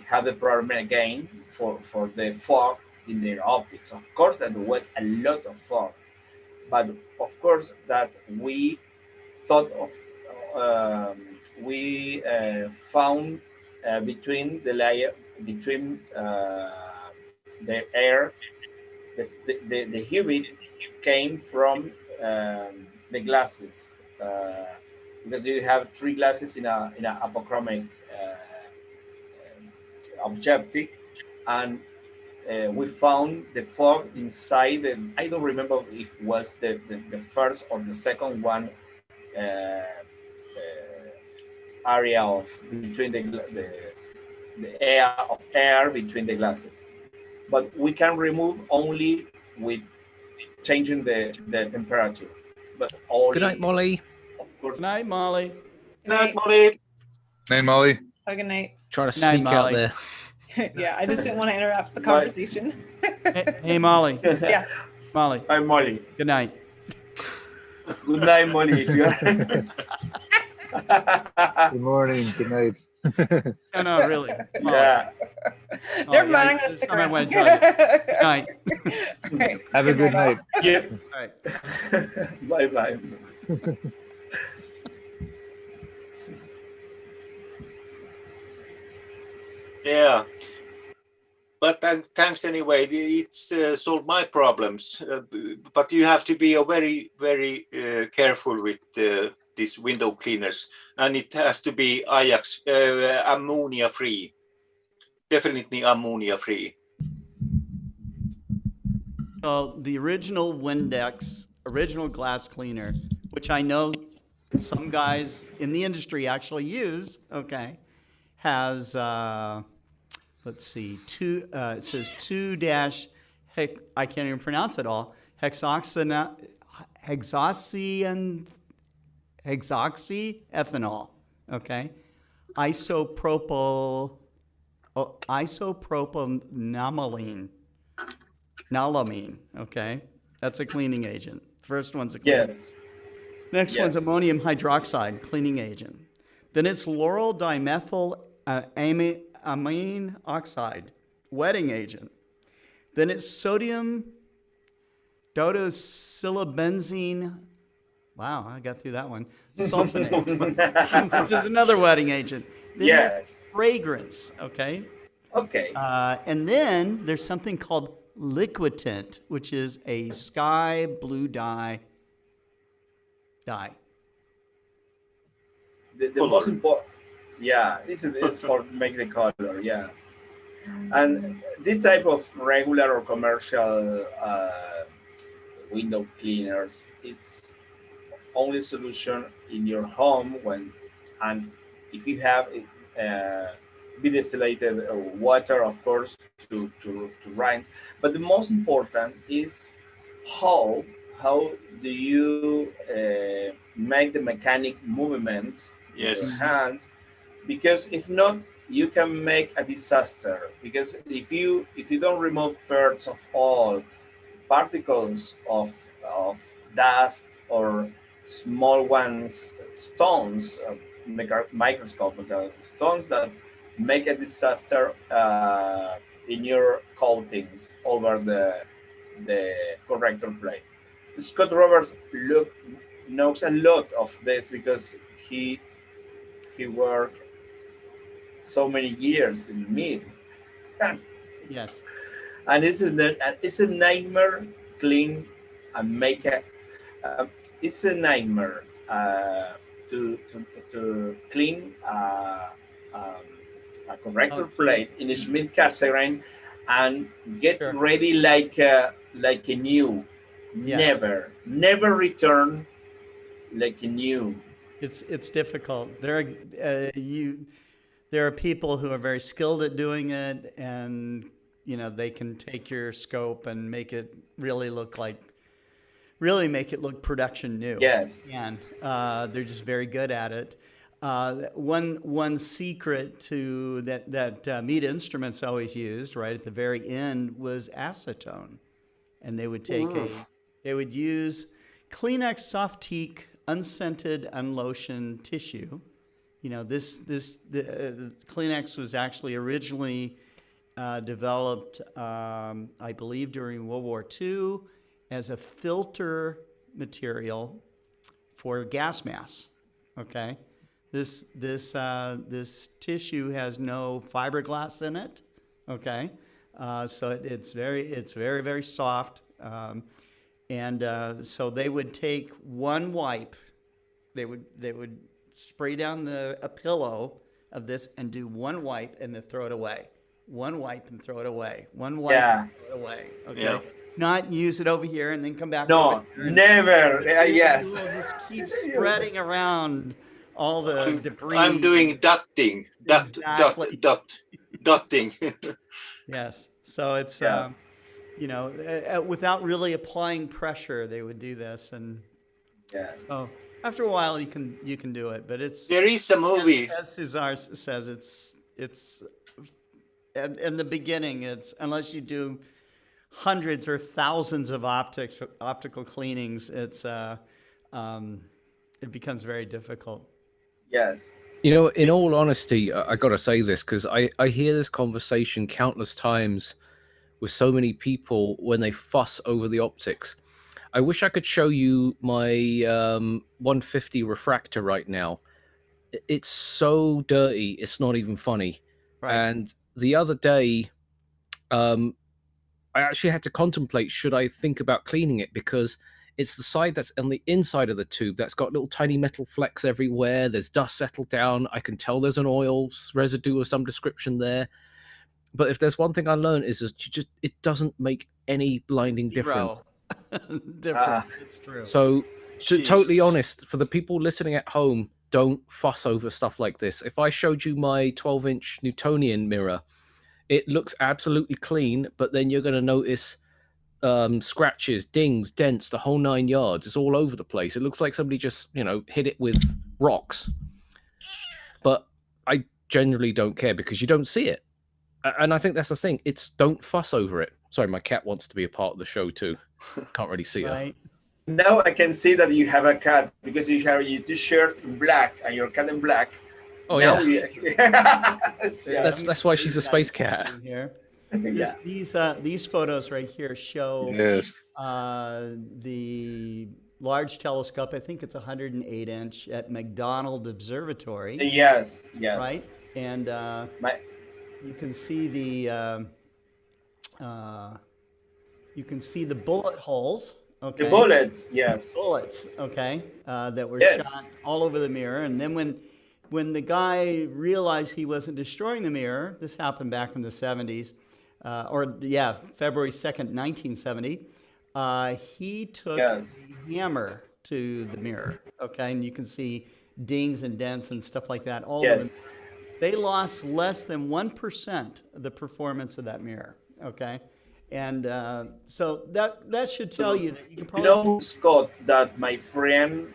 had the problem again for the fog in their optics. Of course, that there was a lot of fog, but of course that we thought of, we found between the layer, between the air, the humid came from the glasses. Because you have 3 glasses in a apochromic objective, and we found the fog inside. I don't remember if it was the first or the second one area of between the air between the glasses, but we can remove only with changing the temperature. But only, Good night, Molly. Of course. Good night, Molly. Good night, Molly. Night, Molly. Have a good night. Trying to Night, sneak out Molly. there. Yeah, I just didn't want to interrupt the conversation. Hey, Molly. Yeah. Molly. Hi, Molly. Good night. Good night, Molly. If you are. Good morning. Good night. No, really. Molly. Yeah. Never mind, I'm gonna stick I around. went good night. Right. Have a good night. Yeah. All right. Bye-bye. Yeah. But thanks anyway. It's solved my problems. But you have to be very, very careful with these window cleaners, and it has to be Ajax ammonia free. Definitely ammonia free. So the original Windex, original glass cleaner, which I know some guys in the industry actually use, okay, has let's see, it says 2 dash, I can't even pronounce it all, hexoxyethanol, okay, isopropanolamin, okay, that's a cleaning agent. First one's a cleaning. Yes. Next one's Yes. ammonium hydroxide, cleaning agent. Then it's lauryl dimethyl amine oxide, wetting agent. Then it's sodium dodeoxylbenzene. Wow, I got through that one. Sulfonate, which is another wetting agent. Then Yes. there's fragrance, okay? Okay. And then there's something called liquidant, which is a sky blue dye. The most important, yeah, it's for make the color, yeah. And this type of regular or commercial window cleaners, it's only solution in your home when, and if you have be distillated water, of course, to rinse. But the most important is how do you make the mechanic movements Yes. with your hands? Because if not, you can make a disaster. Because if you don't remove first of all particles of dust or small ones, stones, microscopic stones that make a disaster in your coatings over the corrector plate. Scott Roberts knows a lot of this because he worked so many years in meat. Yes. And it's a nightmare clean and make it. It's a nightmare to clean a corrector plate in a Schmidt Cassegrain and get ready like a new. Yes. Never return like a new. It's difficult. There are people who are very skilled at doing it, and they can take your scope and make it really make it look production new. Yes. And they're just very good at it. One secret to that Mead Instruments always used right at the very end was acetone, and they would use Kleenex Softique unscented, unlotioned tissue. The Kleenex was actually originally developed, I believe, during World War II as a filter material for gas masks. Okay, this tissue has no fiberglass in it. Okay, so it's very very soft. So they would take one wipe, they would spray down a pillow of this and do one wipe and then throw it away. One wipe and throw it away. One wipe and throw it away. Okay. Yeah. Not use it over here and then come back. No, never. Yes. Just keep spreading around all the debris. I'm doing dotting. Dotting. Yes. So it's without really applying pressure, they would do this, and so after a while you can do it. But there is a movie. As Cesar says, it's in the beginning. It's unless you do hundreds or thousands of optical cleanings, it becomes very difficult. Yes. In all honesty, I got to say this because I hear this conversation countless times with so many people when they fuss over the optics. I wish I could show you my 150 refractor right now. It's so dirty, it's not even funny. Right. And the other day, I actually had to contemplate, should I think about cleaning it? Because it's the side that's on the inside of the tube that's got little tiny metal flecks everywhere. There's dust settled down. I can tell there's an oil residue of some description there. But if there's one thing I learned is that it doesn't make any blinding difference. It's true. So to totally honest, for the people listening at home, don't fuss over stuff like this. If I showed you my 12-inch Newtonian mirror, it looks absolutely clean, but then you're going to notice scratches, dings, dents, the whole 9 yards. It's all over the place. It looks like somebody just, hit it with rocks. But I generally don't care because you don't see it. And I think that's the thing. It's don't fuss over it. Sorry, my cat wants to be a part of the show too. Can't really see her. Now I can see that you have a cat because you have your t-shirt in black and your cat in black. Oh now yeah. That's why she's a space cat. Here. These photos right here show the large telescope. I think it's 108 inch at McDonald Observatory. Yes. Right, and you can see the bullet holes. Okay. The bullets, yes. Bullets, okay, that were shot all over the mirror. And then when the guy realized he wasn't destroying the mirror, this happened back in the 70s, February 2nd, 1970, he took a hammer to the mirror, okay? And you can see dings and dents and stuff like that all over. They lost less than 1% of the performance of that mirror, okay? And so that should tell you that you can probably... Scott, that my friend...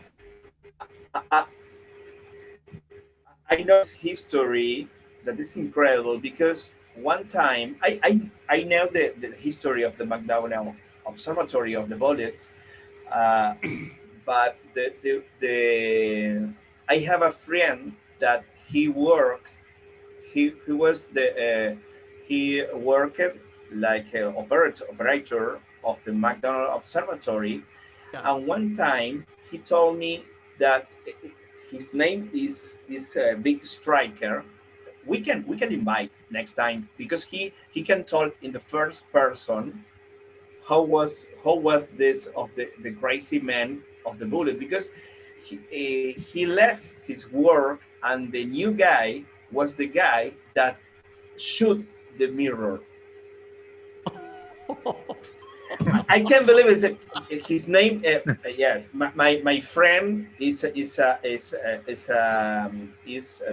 I know his history that is incredible because one time, I know the history of the McDonald Observatory of the bullets, but I have a friend that he worked like an operator of the McDonald Observatory, and one time he told me that his name is Big Striker. We can invite next time because he can talk in the first person. How was this of the crazy man of the bullet, because he left his work, and the new guy was the guy that shoot the mirror. I can't believe his name. Yes, my friend is a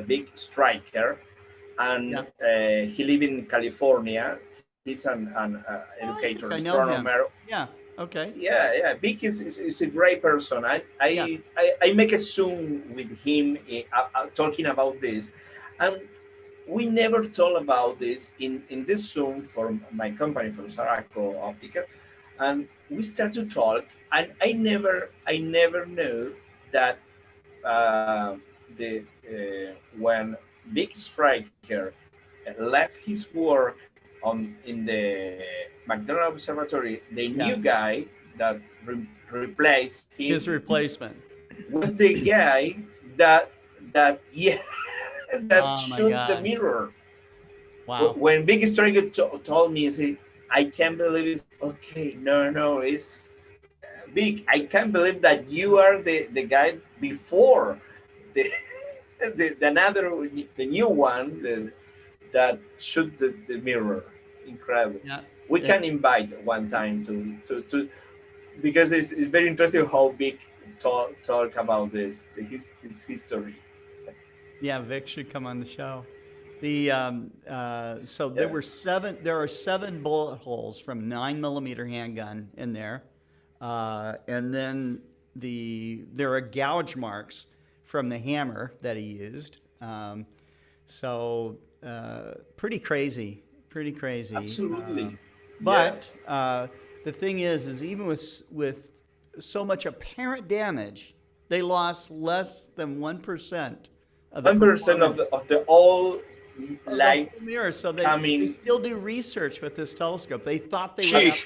big striker, and he lives in California. He's an educator, I know him. astronomer. Yeah. Okay. Yeah. Vic is a great person. I make a Zoom with him talking about this, and we never thought about this in this Zoom for my company, from Saraco Optica, and we start to talk, and I never knew that when Big Striker left his work in the McDonald Observatory, the new guy that replaced him, his replacement, was the guy that shoot the mirror. Wow. When Big Striker told me, I can't believe it. Okay, no, it's Big. I can't believe that you are the guy before the new one that shoot the mirror. Incredible. Yeah. We can invite one time to because it's very interesting how Big talk about his history. Yeah, Vic should come on the show. There are 7 bullet holes from 9mm handgun in there, and then there are gouge marks from the hammer that he used. Pretty crazy. Absolutely. But the thing is even with so much apparent damage, they lost less than 1% of the 1% of the all light mirror. So they still do research with this telescope. They thought they would have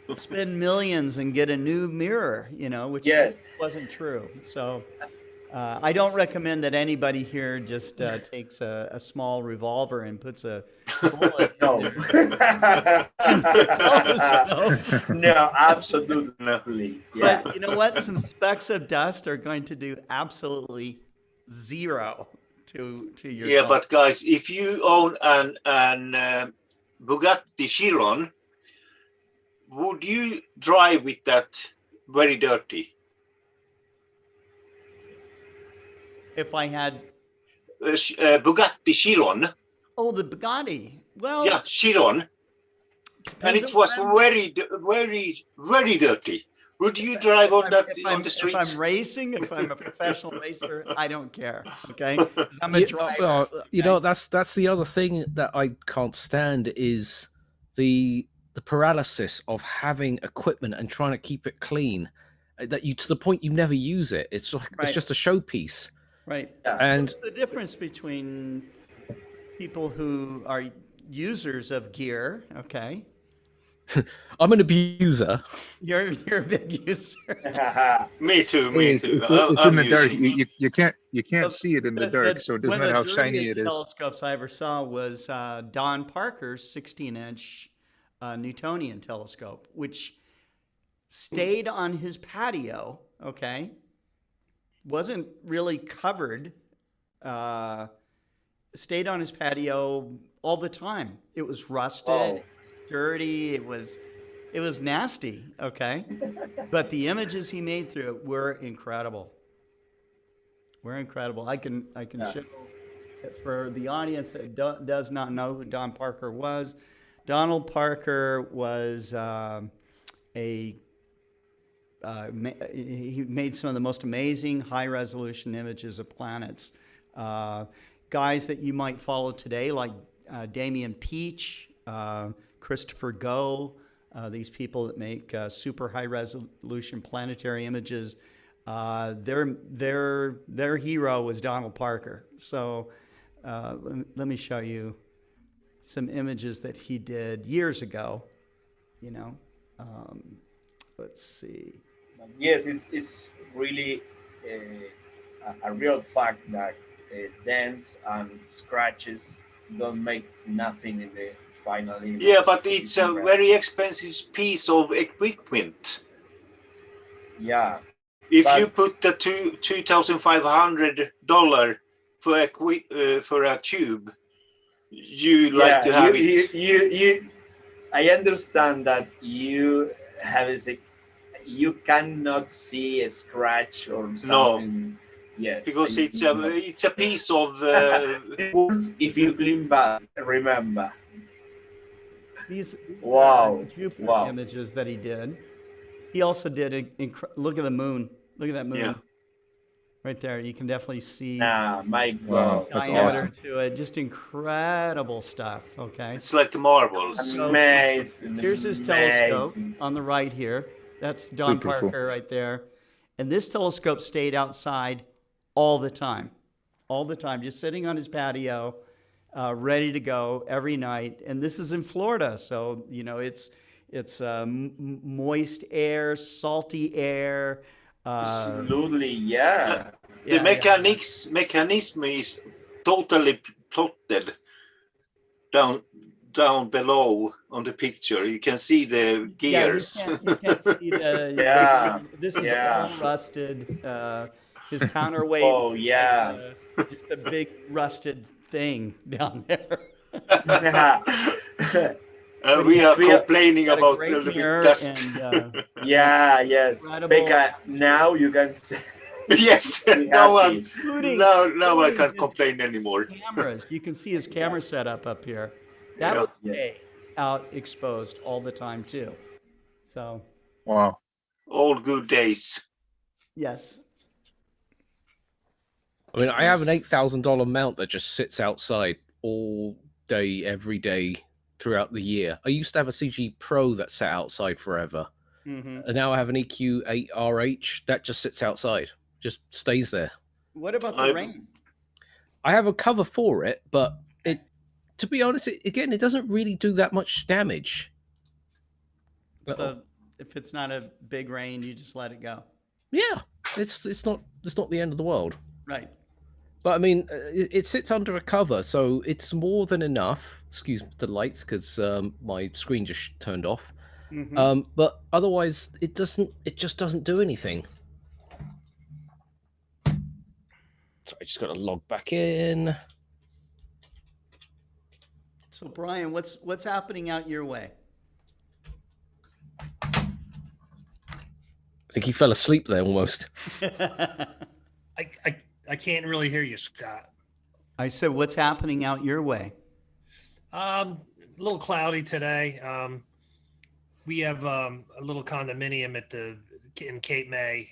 to spend millions and get a new mirror, which wasn't true. So I don't recommend that anybody here just takes a small revolver and puts a bullet in their telescope. No, absolutely. Yeah. But you know what? Some specks of dust are going to do absolutely zero to your telescope. But guys, if you own an Bugatti Chiron, would you drive with that very dirty? If I had Bugatti Chiron. Oh, the Bugatti. Well, yeah, Chiron. And it was very dirty. Would you drive on the streets? If I'm racing, if I'm a professional racer, I don't care. Okay, 'cause I'm a driver. Well, that's the other thing that I can't stand is the paralysis of having equipment and trying to keep it clean. That you to the point you never use it. It's like it's just a showpiece. Right. And what's the difference between people who are users of gear? Okay. I'm an abuser. You're a big user. Me too. It's in the dark. You can't see it in the dark, so it doesn't matter how shiny it is. One of the dirtiest telescopes I ever saw was Don Parker's 16-inch Newtonian telescope, which stayed on his patio. Okay, wasn't really covered. Stayed on his patio all the time. It was rusted. Oh. Dirty. It was nasty. Okay, but the images he made through it were incredible. I can show for the audience that does not know who Don Parker was. Donald Parker was he made some of the most amazing high-resolution images of planets. Guys that you might follow today, like Damian Peach, Christopher Go, these people that make super high-resolution planetary images. Their hero was Donald Parker. So let me show you some images that he did years ago. Let's see. Yes, it's really a real fact that dents and scratches don't make nothing in the final image. Yeah, but it's a very expensive piece of equipment. Yeah. If you put the $2,500 for a tube, you like to have it. I understand that you have you cannot see a scratch or something. No. Yes, because it's a piece of. If you clean back, remember. These wow, Jupiter wow. images that he did. He also did look at the moon. Look at that moon. Yeah. Right there. You can definitely see my God. diameter to it. Just incredible stuff. Okay. It's like marbles. Amazing. Here's his telescope on the right here. That's Don Super Parker cool. right there. And this telescope stayed outside all the time. All the time. Just sitting on his patio, ready to go every night. And this is in Florida. So, you know, it's moist air, salty air. Absolutely, yeah. The mechanism is totally plotted down below on the picture. You can see the gears. Yeah, you can't see the this is all rusted. His counterweight. Oh yeah. Just a big rusted thing down there. We are complaining about the dust. And, yes. incredible. Becca, now you can see. Yes. now I can't complain anymore. Cameras. You can see his camera setup up here. That would stay out exposed all the time too. So. Wow. All good days. Yes. I mean, I have an $8,000 mount that just sits outside all day, every day, throughout the year. I used to have a CG Pro that sat outside forever. And now I have an EQ8RH that just sits outside, just stays there. What about the rain? I have a cover for it, but to be honest, it doesn't really do that much damage. So if it's not a big rain, you just let it go. Yeah, it's not the end of the world. Right. But I mean, it sits under a cover, so it's more than enough. Excuse the lights, because my screen just turned off. But otherwise, it just doesn't do anything. So I just got to log back in. So Brian, what's happening out your way? I think he fell asleep there almost. I can't really hear you, Scott. I said, what's happening out your way? A little cloudy today. We have a little condominium in Cape May,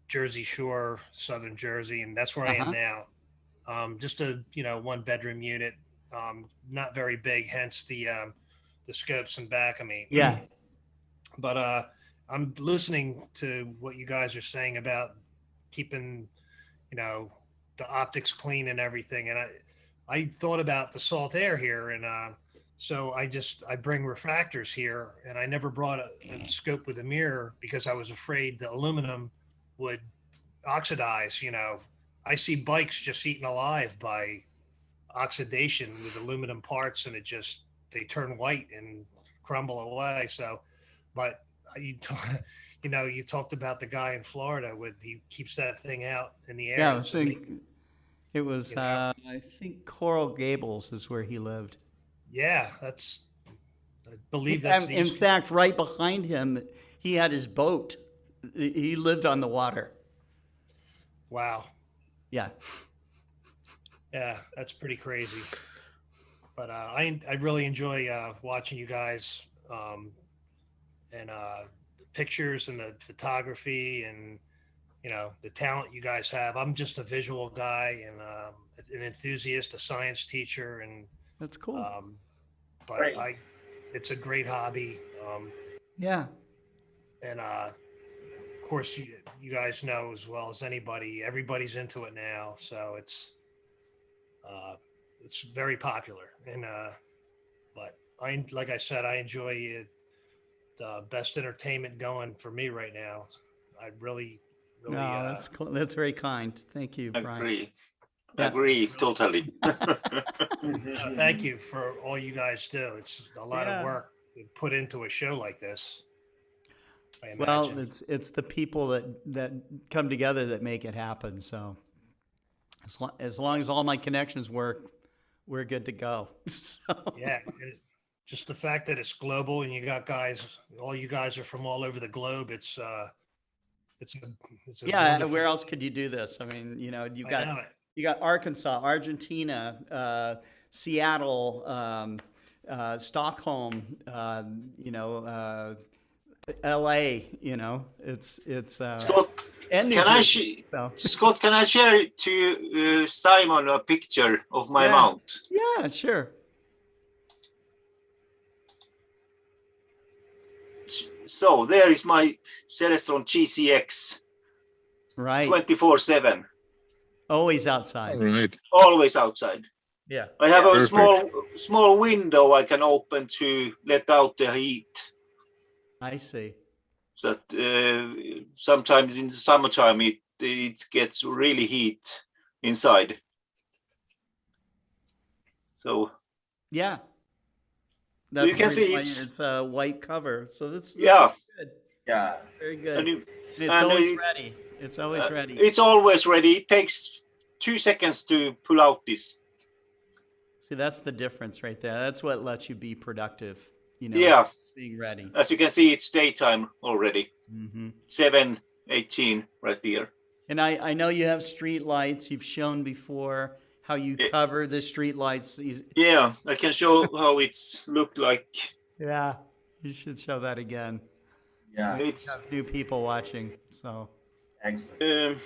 Jersey Shore, Southern Jersey, and that's where I am now. Just a 1-bedroom unit, not very big, hence the scopes in back of me. Yeah. But I'm listening to what you guys are saying about keeping the optics clean and everything, and I thought about the salt air here, and so I bring refractors here, and I never brought a scope with a mirror because I was afraid the aluminum would oxidize. I see bikes just eaten alive by oxidation with aluminum parts, and they turn white and crumble away. So, but you talked about the guy in Florida he keeps that thing out in the air. Yeah, it was I think Coral Gables is where he lived. Yeah, I believe that's in fact, right behind him, he had his boat. He lived on the water. Wow. Yeah. Yeah, that's pretty crazy. But I really enjoy watching you guys and the pictures and the photography and the talent you guys have. I'm just a visual guy and an enthusiast, a science teacher, and that's cool. But it's a great hobby. Yeah. And of course, you guys know as well as anybody, everybody's into it now. So it's very popular. And but like I said, I enjoy it. The best entertainment going for me right now. I really. No, that's cool. That's very kind. Thank you, Brian. Agree, totally. Thank you for all you guys do. It's a lot of work put into a show like this. I Well, imagine. it's the people that come together that make it happen. So as long as all my connections work, we're good to go. So, Yeah, just the fact that it's global and you got guys, all you guys are from all over the globe. It's a yeah, wonderful. where else could you do this? I mean, you know, I know it. you got Arkansas, Argentina, Seattle, Stockholm, you know, LA. You know, it's Scott, and New can I Jersey, so. Scott, can I share to you, Simon, a picture of my Yeah. mount? Yeah, sure. So there is my Celestron GCX. Right. 24/7. Always outside. Right. Always outside. Yeah. I have a Perfect. small window I can open to let out the heat. I see. So that sometimes in the summertime it gets really heat inside. So yeah. So you can see it's a white cover. So that's yeah. Good. Yeah. Very good. And It's always ready. It's always ready. It's always ready. It takes 2 seconds to pull out this. See, that's the difference right there. That's what lets you be productive. You know, yeah. Being ready. As you can see, it's daytime already. 7:18 right here. And I know you have street lights. You've shown before how you cover the street lights. Yeah, I can show how it's looked like. Yeah, you should show that again. Yeah, we have new people watching. So excellent.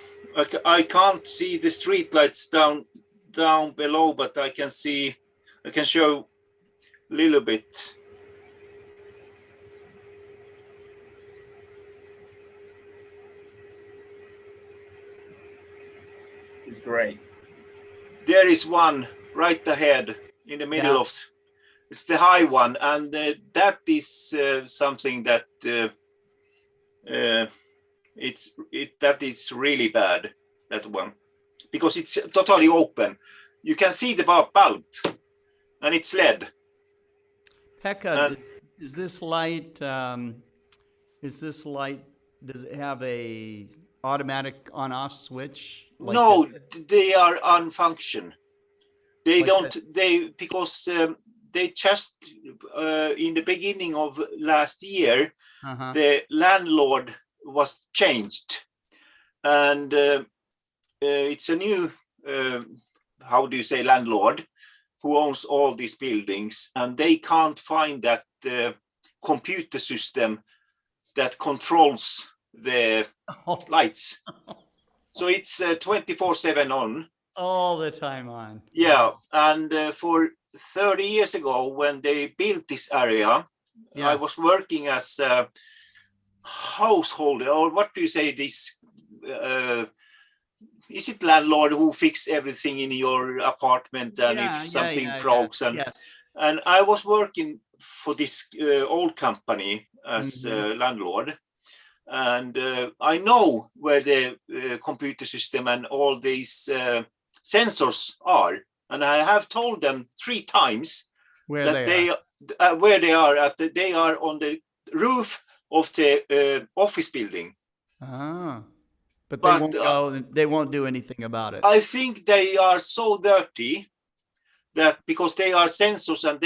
I can't see the street lights down below, but I can show a little bit. It's great. There is one right ahead in the middle of. It's the high one, and that is something that that is really bad. That one, because it's totally open. You can see the bulb, and it's LED. Pekka, is this light? Does it have a automatic on-off switch? Like no, they are unfunction. They like don't. Because they just in the beginning of last year, the landlord was changed, and it's a new how do you say landlord who owns all these buildings, and they can't find that computer system that controls the lights. So it's 24/7 on. All the time on. Yeah, and for 30 years ago, when they built this area, I was working as a householder, or what do you say, this, is it landlord who fix everything in your apartment, and if something breaks? And I was working for this old company as landlord, and I know where the computer system and all these sensors are, and I have told them 3 times where that they are. They are on the roof of the office building. But they won't go. They won't do anything about it. I think they are so dirty that because they are sensors and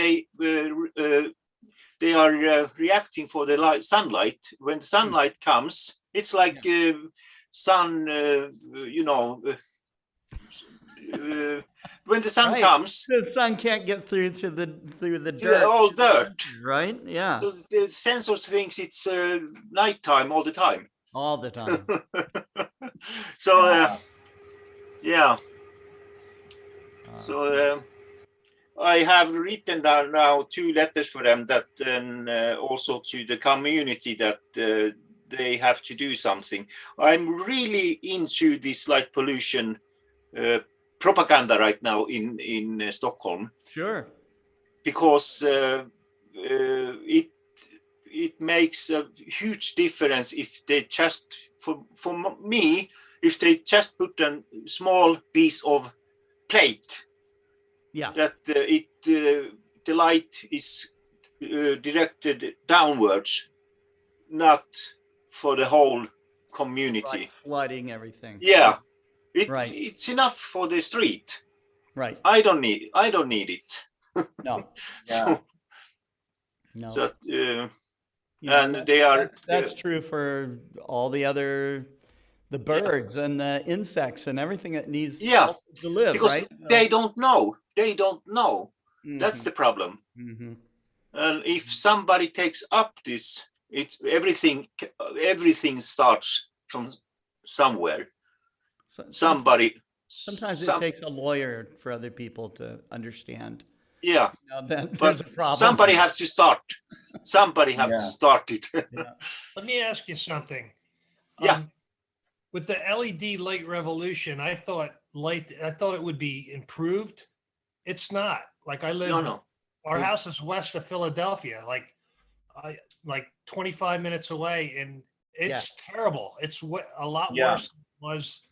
they are reacting for the sunlight. When the sunlight comes, it's like sun. You know. When the sun comes, the sun can't get through the dirt. Yeah, all dirt, right? Yeah. So the sensors thinks it's nighttime all the time. All the time. So yeah. So I have written down now 2 letters for them, that also to the community, that they have to do something. I'm really into this light pollution propaganda right now in Stockholm. Sure. Because it makes a huge difference if they just, for me, if they just put a small piece of plate. Yeah. That the light is directed downwards, not for the whole community. Like flooding everything. Yeah, Right. It's enough for the street. Right. I don't need it. No. So, no. So, Yeah, and they are. That's true for all the birds and the insects and everything that needs also to live, because right? they don't know. They don't know. Mm-hmm. That's the problem. Mm-hmm. And if somebody takes up this, everything starts from somewhere. Sometimes it takes a lawyer for other people to understand. Yeah, then there's a problem. Somebody has to start. Somebody has to start it. Let me ask you something. Yeah. With the LED light revolution, I thought it would be improved. It's not. Like I live. No. Our house is west of Philadelphia, like 25 minutes away, and it's terrible. It's a lot worse than it was,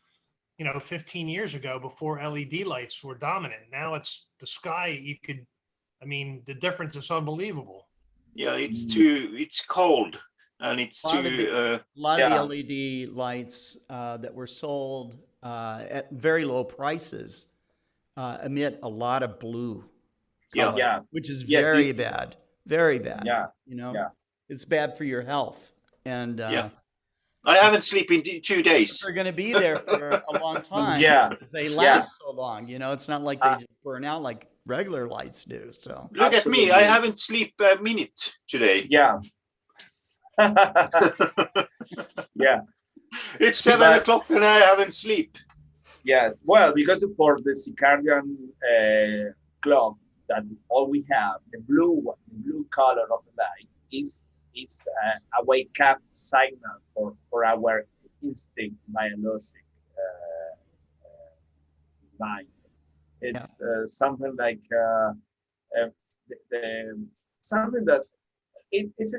15 years ago before LED lights were dominant. Now it's the sky. The difference is unbelievable. Yeah, it's cold, and it's a lot of the LED lights that were sold at very low prices emit a lot of blue color, which is very bad, very bad. It's bad for your health. And I haven't slept in 2 days. They're going to be there for a long time. Because they last so long. It's not like they just burn out like regular lights do. So look at me. I haven't slept a minute today. Yeah. It's 7 o'clock and I haven't slept. Yes. Well, because for the circadian clock that all we have, the blue color of the light is a wake up signal for our instinct biologic mind. It's something like something that it's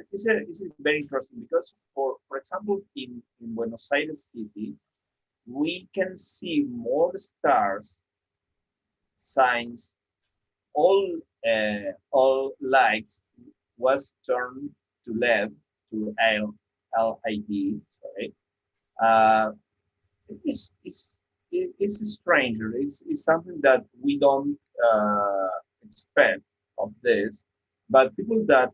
very interesting because for example in Buenos Aires city we can see more stars signs. All lights was turned to LED, to LED. Sorry, it's stranger. It's something that we don't expect of this, but people that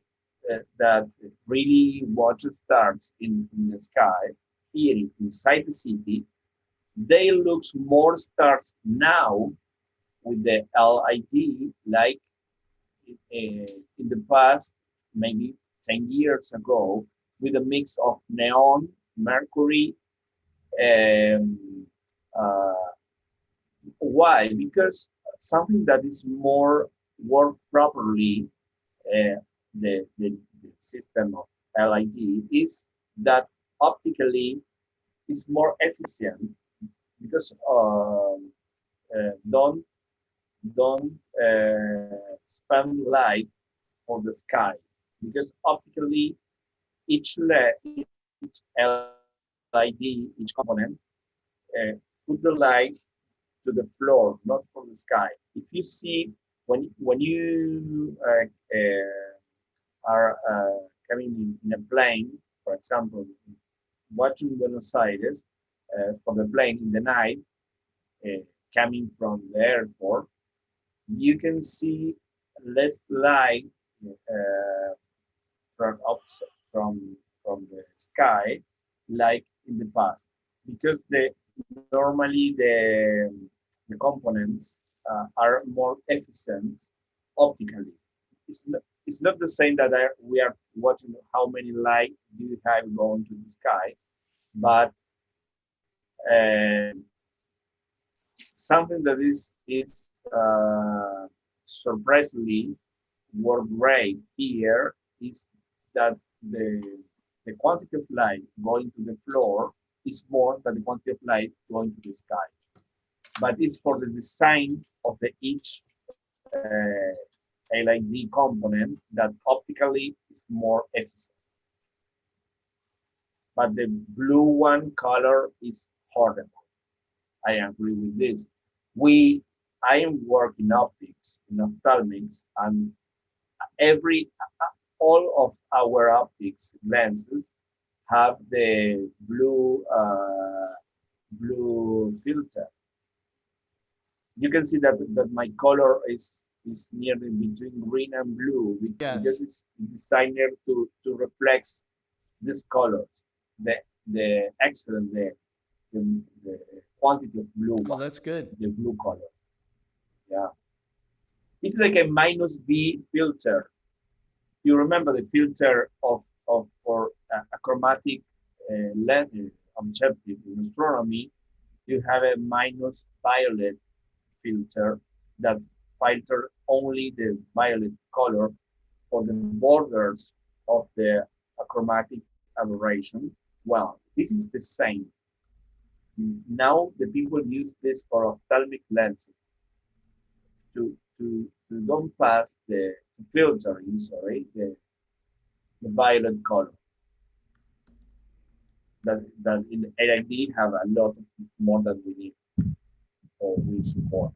really watch the stars in the sky here inside the city, they look more stars now with the LED like in the past, maybe 10 years ago, with a mix of neon, mercury. Why? Because something that is more work properly, the system of LED is that optically is more efficient because don't spend light on the sky, because optically each LED, each component put the light to the floor, not from the sky. If you see when you are coming in a plane, for example, watching Buenos Aires from the plane in the night, coming from the airport, you can see less light from the sky like in the past, because normally the components are more efficient optically. It's not the same that we are watching how many light do you have going to the sky, but something that is surprisingly work great here is that the quantity of light going to the floor is more than the quantity of light going to the sky. But it's for the design of each LED component that optically is more efficient. But the blue one color is horrible. I agree with this. I am working optics, in ophthalmics, and all of our optics lenses have the blue filter. You can see that my color is nearly between green and blue because it's designed to reflect these colors. The excellent the quantity of blue. Oh, that's good. The blue color. Yeah. It's like a minus B filter. You remember the filter for a chromatic lens objective in astronomy? You have a minus violet filter that filter only the violet color for the borders of the achromatic aberration. Well, this is the same. Now the people use this for ophthalmic lenses to don't pass the filtering, sorry, the violet color. That in AID have a lot more than we need or we support.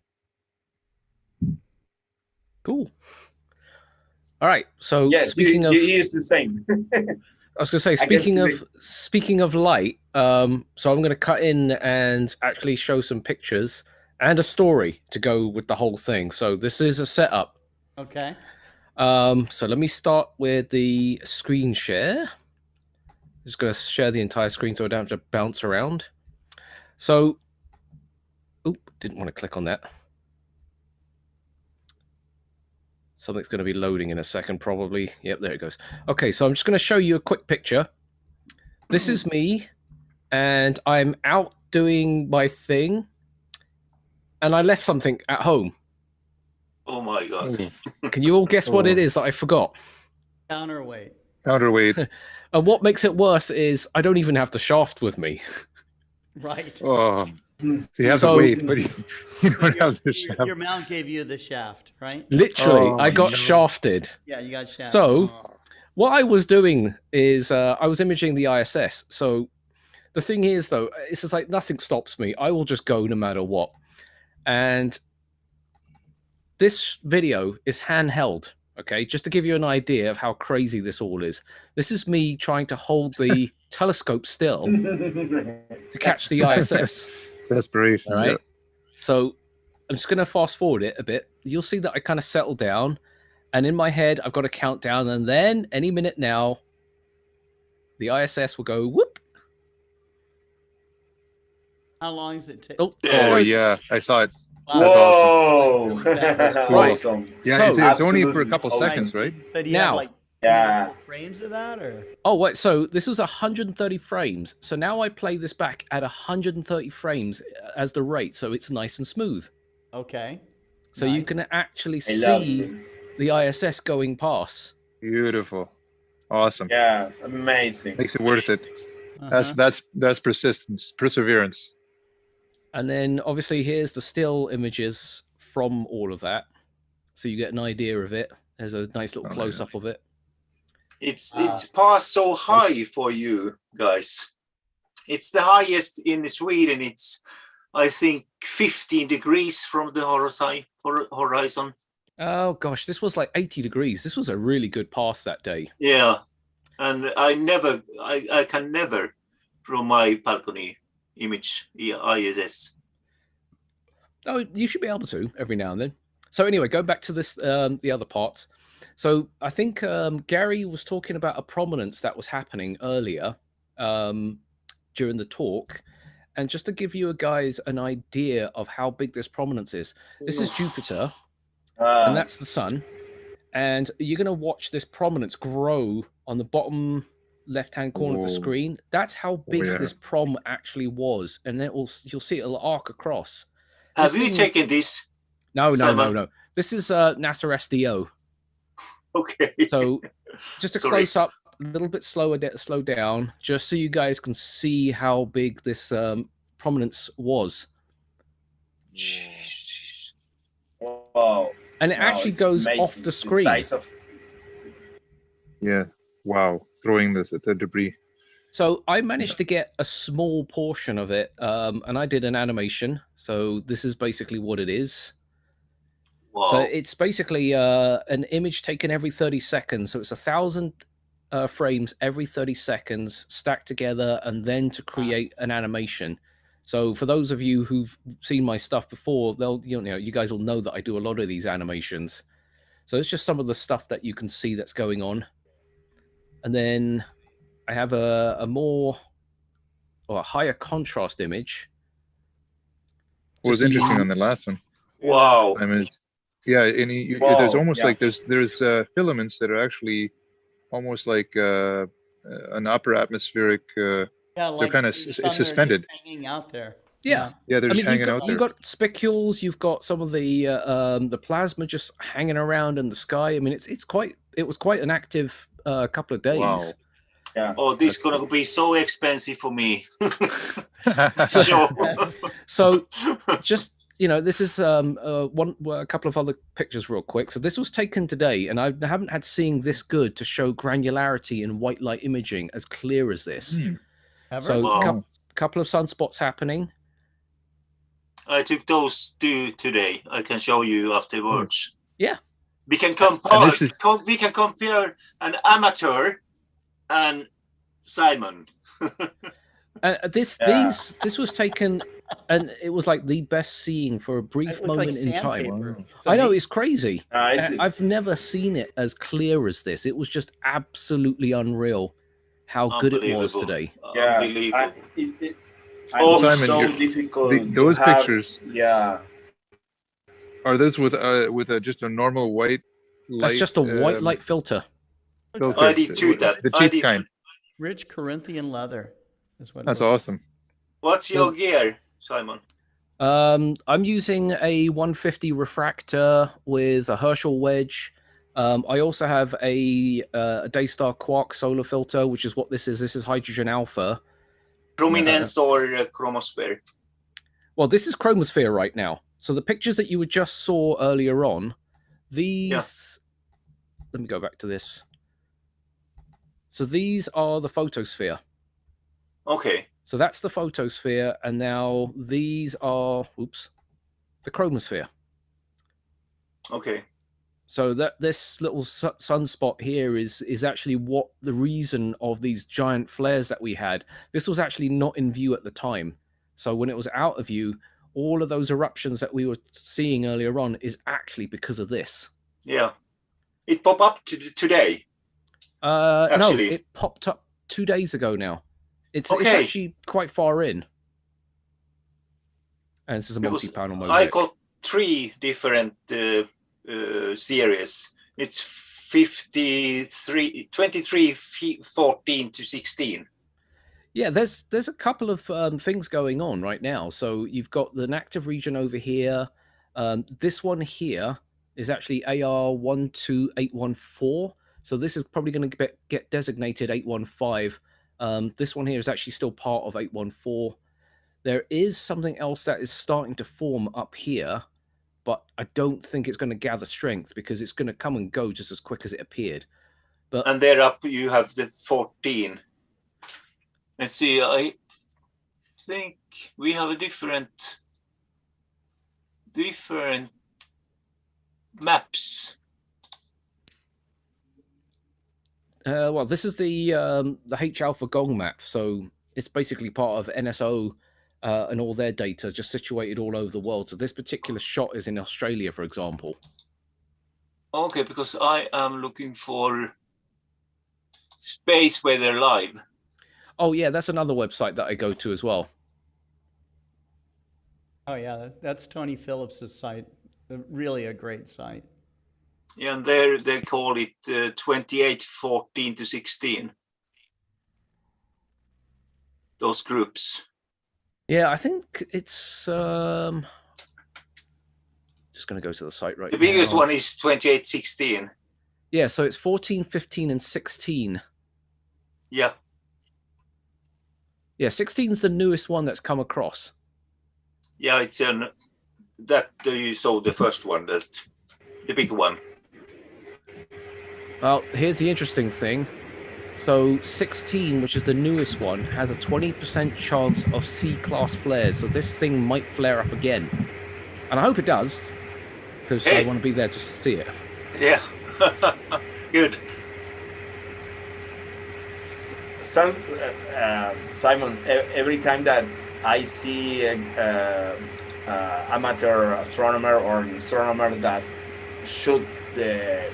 Cool. All right. So yes, speaking you of, use the same. I was going to say, speaking of light, so I'm going to cut in and actually show some pictures and a story to go with the whole thing. So this is a setup. Okay. So let me start with the screen share. Just going to share the entire screen so I don't have to bounce around. So, didn't want to click on that. Something's going to be loading in a second, probably. Yep, there it goes. Okay, so I'm just going to show you a quick picture. This is me, and I'm out doing my thing, and I left something at home. Oh my God. Can you all guess what it is that I forgot? Counterweight. Counterweight. And what makes it worse is I don't even have the shaft with me. Right. Oh, so you have the weight, but you don't have the shaft. Your mount gave you the shaft, right? Literally, I got shafted. Yeah, you got shafted. So, what I was doing is I was imaging the ISS. So, the thing is, though, it's just like nothing stops me. I will just go no matter what. And this video is handheld. Okay, just to give you an idea of how crazy this all is. This is me trying to hold the telescope still to catch the ISS. That's brave. All right. Yep. So I'm just going to fast forward it a bit. You'll see that I kind of settle down. And in my head, I've got a countdown. And then any minute now, the ISS will go whoop. How long does it take? Oh yeah, I saw it. Wow. Whoa! That's cool. Awesome. Yeah, So, it's only for a couple seconds, right? So do you have like frames of that, or? Oh wait, so this was 130 frames. So now I play this back at 130 frames as the rate, so it's nice and smooth. Okay. So you can actually see the ISS going past. Beautiful, awesome. Yeah, amazing. Makes it worth it. That's persistence, perseverance. And then obviously here's the still images from all of that. So you get an idea of it. There's a nice little close-up of it. It's passed so high for you guys. It's the highest in Sweden. It's, I think, 15 degrees from the horizon. Oh gosh, this was like 80 degrees. This was a really good pass that day. Yeah, and I can never from my balcony image ISS. Oh, you should be able to every now and then. So anyway, going back to this, the other part. So I think Gary was talking about a prominence that was happening earlier during the talk. And just to give you guys an idea of how big this prominence is, this is Jupiter, and that's the sun. And you're going to watch this prominence grow on the bottom left-hand corner of the screen. That's how big this prom actually was. And then you'll see it'll arc across. Have you taken this? No. This is NASA SDO. Okay. So just a close up, a little bit slow down, just so you guys can see how big this prominence was. Jeez. Wow. And it actually goes off the screen. Yeah. Wow. Throwing the debris. So I managed to get a small portion of it, and I did an animation. So this is basically what it is. Wow. So it's basically an image taken every 30 seconds. So it's 1,000 frames every 30 seconds stacked together and then to create an animation. So for those of you who've seen my stuff before, you guys will know that I do a lot of these animations. So it's just some of the stuff that you can see that's going on. And then I have a higher contrast image. What was interesting on the last one. Wow. I mean, yeah, and there's almost like there's filaments that are actually almost like an upper atmospheric. like they're kind of suspended, just hanging out there. Yeah, they're just hanging out there. You've got spicules. You've got some of the plasma just hanging around in the sky. I mean, it was quite an active couple of days. Wow. Yeah. Oh, this is gonna be so expensive for me. So, just this is a couple of other pictures real quick. So this was taken today, and I haven't had seeing this good to show granularity in white light imaging as clear as this. So Wow. couple of sunspots happening. I took those two today. I can show you afterwards. Yeah. We can compare. We can compare an amateur and Simon. This was taken, and it was like the best seeing for a brief moment in time. I know, it's crazy. I've never seen it as clear as this. It was just absolutely unreal how good it was today. Yeah, Unbelievable. Simon, so difficult. Those pictures. Yeah. Are those with just a normal white light? That's just a white light filter. I did too. The cheap kind. Rich Corinthian leather is what. That's awesome. What's your gear, Simon? I'm using a 150 refractor with a Herschel wedge. I also have a Daystar Quark solar filter, which is what this is. This is hydrogen alpha. Prominence or chromosphere? Well, this is chromosphere right now. So the pictures that you just saw earlier on, these. Let me go back to this. So these are the photosphere. Okay. So that's the photosphere, and now these are the chromosphere. Okay. So that this little sunspot here is actually what the reason of these giant flares that we had. This was actually not in view at the time. So when it was out of view, all of those eruptions that we were seeing earlier on is actually because of this. Yeah. It popped up today. No, it popped up 2 days ago now. It's actually quite far in. And this is a multi-panel mosaic. I got 3 different series. It's 23, 14 to 16. Yeah, there's a couple of things going on right now. So you've got the active region over here. This one here is actually AR12814. So this is probably going to get designated 815. This one here is actually still part of 814. There is something else that is starting to form up here, but I don't think it's going to gather strength because it's going to come and go just as quick as it appeared. And there up you have the 14. Let's see, I think we have a different maps. Well, this is the H alpha gong map, so it's basically part of NSO and all their data, just situated all over the world. So this particular shot is in Australia, for example. Okay, because I am looking for Space Weather Live. Oh yeah, that's another website that I go to as well. Oh yeah, that's Tony Phillips's site. Really a great site. Yeah, and there they call it 28, 14 to 16. Those groups. Yeah, I think it's just going to go to the site right now. The biggest one is 28, 16. Yeah, so it's 14, 15, and 16. Yeah. Yeah, 16 is the newest one that's come across. Yeah, it's that you saw the first one, the big one. Well, here's the interesting thing. So 16, which is the newest one, has a 20% chance of C-class flares. So this thing might flare up again. And I hope it does, because I want to be there just to see it. Yeah, good. Simon, every time that I see amateur astronomer or astronomer that shoot the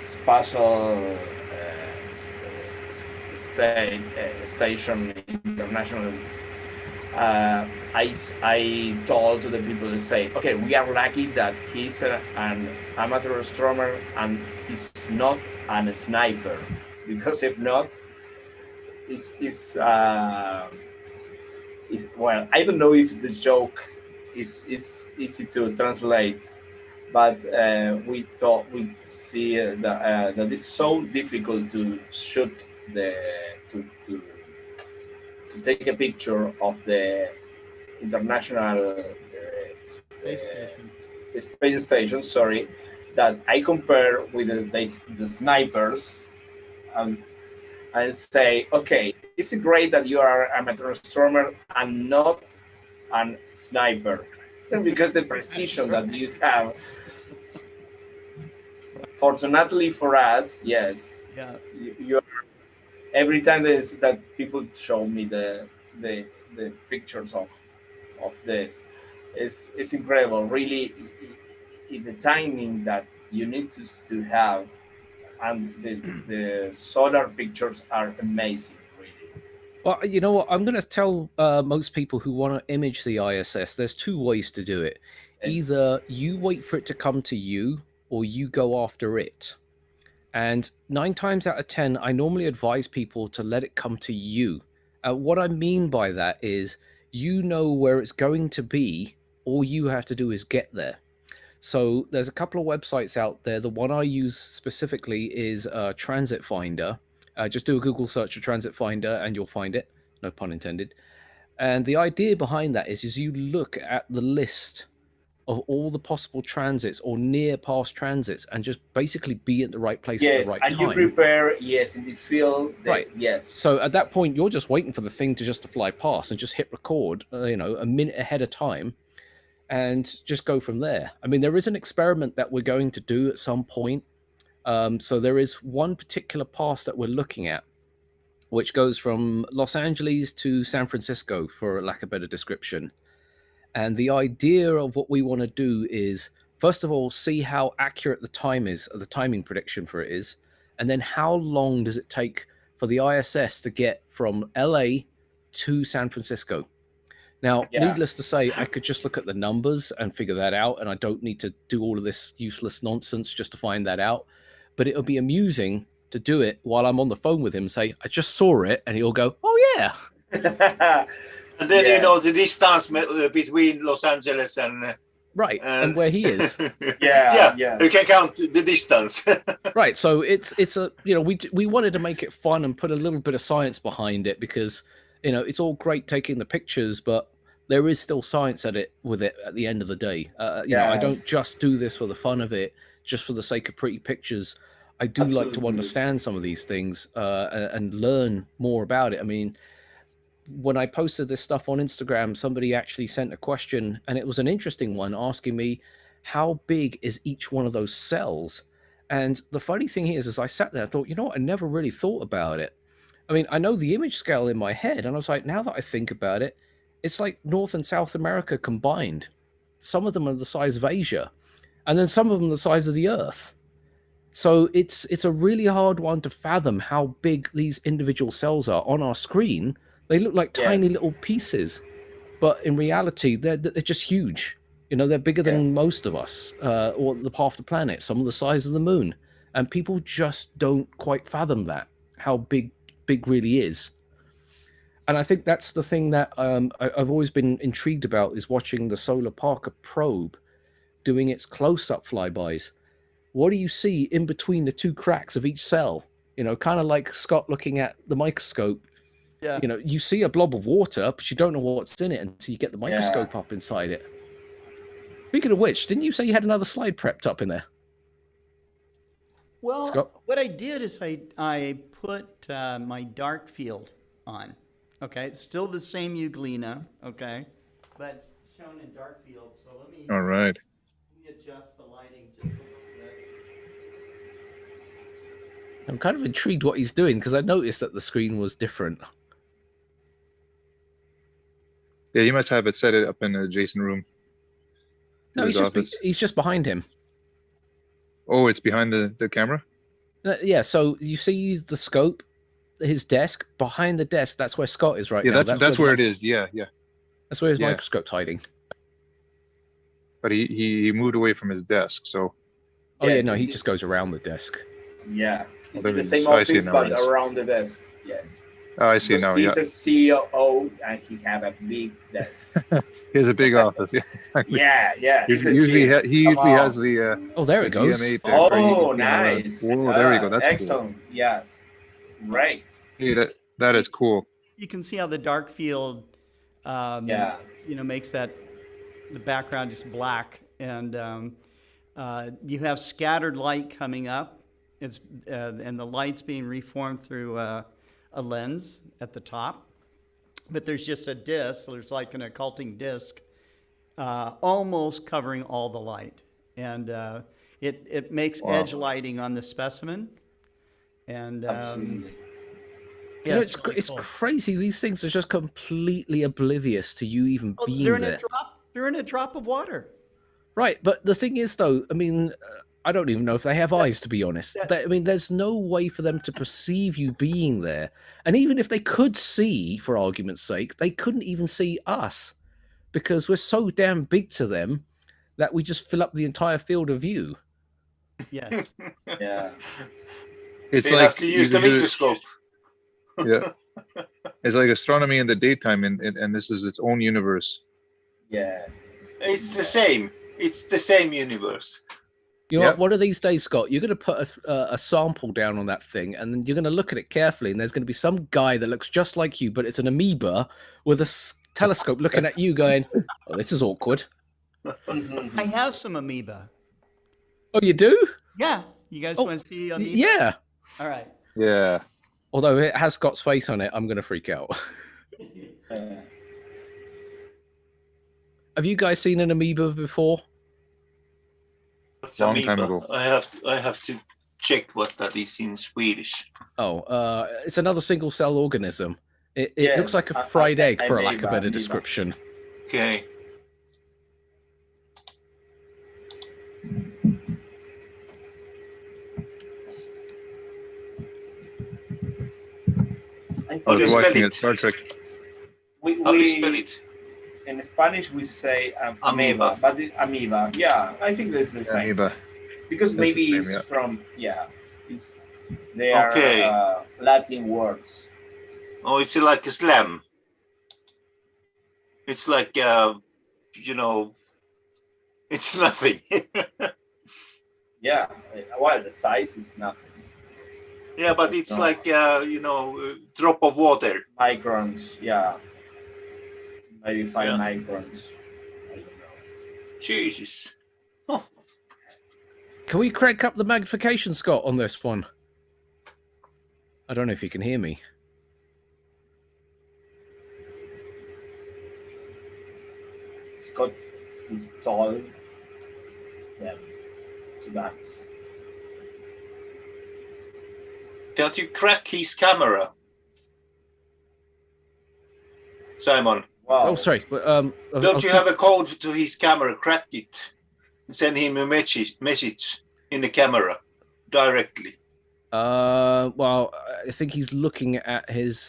spatial station international, I told to the people to say, okay, we are lucky that he's an amateur astronomer and he's not a sniper, because if not, well, I don't know if the joke is easy to translate, but we see that it's so difficult to shoot to take a picture of the international space station. Sorry, that I compare with the snipers, and say, okay, is it great that you are an amateur astronomer and not a sniper? Because the precision that you have, fortunately for us, yes, yeah, you are, every time that people show me the pictures of this, it's incredible. Really, the timing that you need to have, and the solar pictures are amazing. Well, you know what? I'm going to tell most people who want to image the ISS, there's two ways to do it. Either you wait for it to come to you, or you go after it. And 9 times out of 10, I normally advise people to let it come to you. What I mean by that is, you know where it's going to be. All you have to do is get there. So there's a couple of websites out there. The one I use specifically is Transit Finder. Just do a Google search for Transit Finder and you'll find it. No pun intended. And the idea behind that is you look at the list of all the possible transits or near past transits and just basically be at the right place at the right and time. You prepare, yes, in the field. Right. Yes. So at that point, you're just waiting for the thing to fly past and just hit record, a minute ahead of time, and just go from there. I mean, there is an experiment that we're going to do at some point. So there is one particular pass that we're looking at, which goes from Los Angeles to San Francisco, for lack of a better description. And the idea of what we want to do is, first of all, see how accurate the time is, or the timing prediction for it is, and then how long does it take for the ISS to get from LA to San Francisco. Now, needless to say, I could just look at the numbers and figure that out, and I don't need to do all of this useless nonsense just to find that out. But it would be amusing to do it while I'm on the phone with him, say, I just saw it, and he'll go, oh, yeah. And then, the distance between Los Angeles and... Right, and where he is. Yeah. You can count the distance. Right, so it's a, we wanted to make it fun and put a little bit of science behind it, because, it's all great taking the pictures, but there is still science with it at the end of the day. I don't just do this for the fun of it, just for the sake of pretty pictures. I do like to understand some of these things and learn more about it. I mean, when I posted this stuff on Instagram, somebody actually sent a question, and it was an interesting one, asking me, how big is each one of those cells? And the funny thing is I sat there, I thought, I never really thought about it. I mean, I know the image scale in my head, and I was like, now that I think about it, it's like North and South America combined. Some of them are the size of Asia, and then some of them the size of the Earth. So it's a really hard one to fathom how big these individual cells are. On our screen, they look like tiny little pieces, but in reality, they're just huge. They're bigger than most of us, or half the planet, some of the size of the moon. And people just don't quite fathom that, how big really is. And I think that's the thing that I've always been intrigued about, is watching the Solar Parker probe doing its close-up flybys. What do you see in between the two cracks of each cell? Kind of like Scott looking at the microscope. Yeah. You see a blob of water, but you don't know what's in it until you get the microscope up inside it. Speaking of which, didn't you say you had another slide prepped up in there? Well, Scott? What I did is I put my dark field on. Okay, it's still the same Euglena, okay, but shown in dark field. So let me adjust the lighting just a little bit. I'm kind of intrigued what he's doing because I noticed that the screen was different. Yeah, you must have it set it up in an adjacent room. No, he's just behind him. Oh, it's behind the camera? Yeah, so you see the scope, his desk, behind the desk, that's where Scott is right now. Yeah, that's where it is. Yeah. That's where his microscope's hiding. But he moved away from his desk, so... Oh, yeah, no, he just goes around the desk. Yeah, he's Well, in the same I see office, now, but yes. around the desk. Yes. Oh, I see Because now, he's yeah. a CEO and he have a big desk. He has a big office, yeah. Exactly. Yeah. Usually he usually has the... oh, there it goes. GM8 there, where Oh, you nice. Whoa, there we go. That's excellent. cool. Yes. Right. Hey, that is cool. You can see how the dark field, makes the background just black, and you have scattered light coming up. It's and the light's being reformed through a lens at the top, but there's just a disc. There's like an occulting disc, almost covering all the light, and it makes edge lighting on the specimen, and absolutely. Yeah, it's cool. Crazy. These things are just completely oblivious to you even being there. They're in a drop of water. Right, but the thing is, though, I mean, I don't even know if they have eyes, to be honest. I mean, there's no way for them to perceive you being there. And even if they could see, for argument's sake, they couldn't even see us because we're so damn big to them that we just fill up the entire field of view. Yes. Yeah. It's they have to use the microscope. Yeah. It's like astronomy in the daytime, and this is its own universe. Yeah. It's the same. It's the same universe. You know what? One of these days, Scott, you're going to put a sample down on that thing, and then you're going to look at it carefully, and there's going to be some guy that looks just like you, but it's an amoeba with a telescope looking at you going, oh, this is awkward. I have some amoeba. Oh, you do? Yeah. You guys want to see amoeba? Yeah. All right. Yeah. Although it has Scott's face on it, I'm going to freak out. Have you guys seen an amoeba before? What's Long amoeba? time ago. I have to check what that is in Swedish. Oh, it's another single-cell organism. It looks like a fried egg, for a lack of a better description. Okay. I was watching it, Star Trek. How do you spell it? In Spanish, we say Amoeba. but amoeba. Yeah, I think that's the same. Amoeba. Because That's maybe the it's same, from they are Okay. Latin words. Oh, it's like a slam. It's like it's nothing. Yeah, well, the size is nothing. Yeah, but it's like a drop of water. Microns, yeah. Maybe 5 microns. I don't know. Jesus. Can we crank up the magnification, Scott, on this one? I don't know if you can hear me. Scott is tall. Yeah, so that's. Can't you crack his camera, Simon? Wow. Oh, sorry. Don't you have a code to his camera? Crack it. Send him a message in the camera directly. Well, I think he's looking at his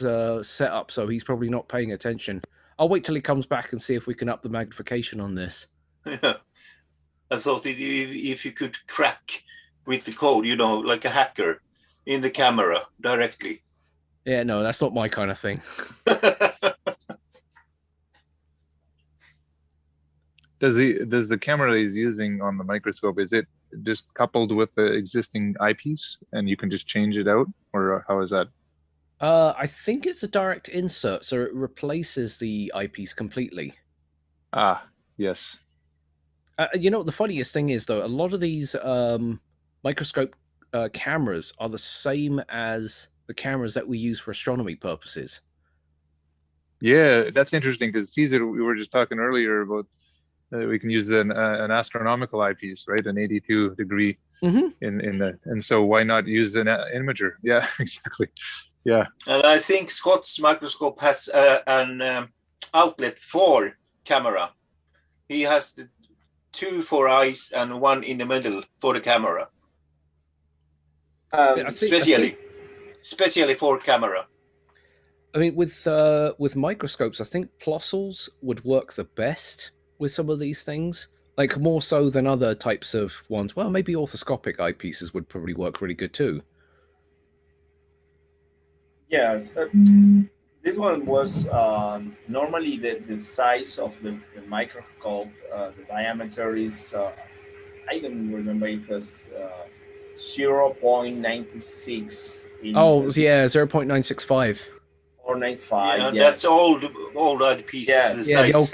setup, so he's probably not paying attention. I'll wait till he comes back and see if we can up the magnification on this. Yeah. I thought if you could crack with the code, like a hacker, in the camera directly. Yeah, no, that's not my kind of thing. Does the camera that he's using on the microscope, is it just coupled with the existing eyepiece and you can just change it out, or how is that? I think it's a direct insert, so it replaces the eyepiece completely. Ah, yes. The funniest thing is, though, a lot of these microscope cameras are the same as the cameras that we use for astronomy purposes. Yeah, that's interesting because Cesar, we were just talking earlier about we can use an astronomical eyepiece, right? An 82-degree and so why not use an imager? Yeah, exactly. Yeah. And I think Scott's microscope has an outlet for camera. He has the 2 for eyes and 1 in the middle for the camera. Especially for camera. I mean, with microscopes, I think plossels would work the best with some of these things, like more so than other types of ones. Well, maybe orthoscopic eyepieces would probably work really good too. Yes, this one was normally the size of the microscope, the diameter is, I don't remember if it's 0.96 inches. Oh, yeah, 0.965. Or 95. Yeah, yes. that's old eyepieces. Yes. Yeah, the old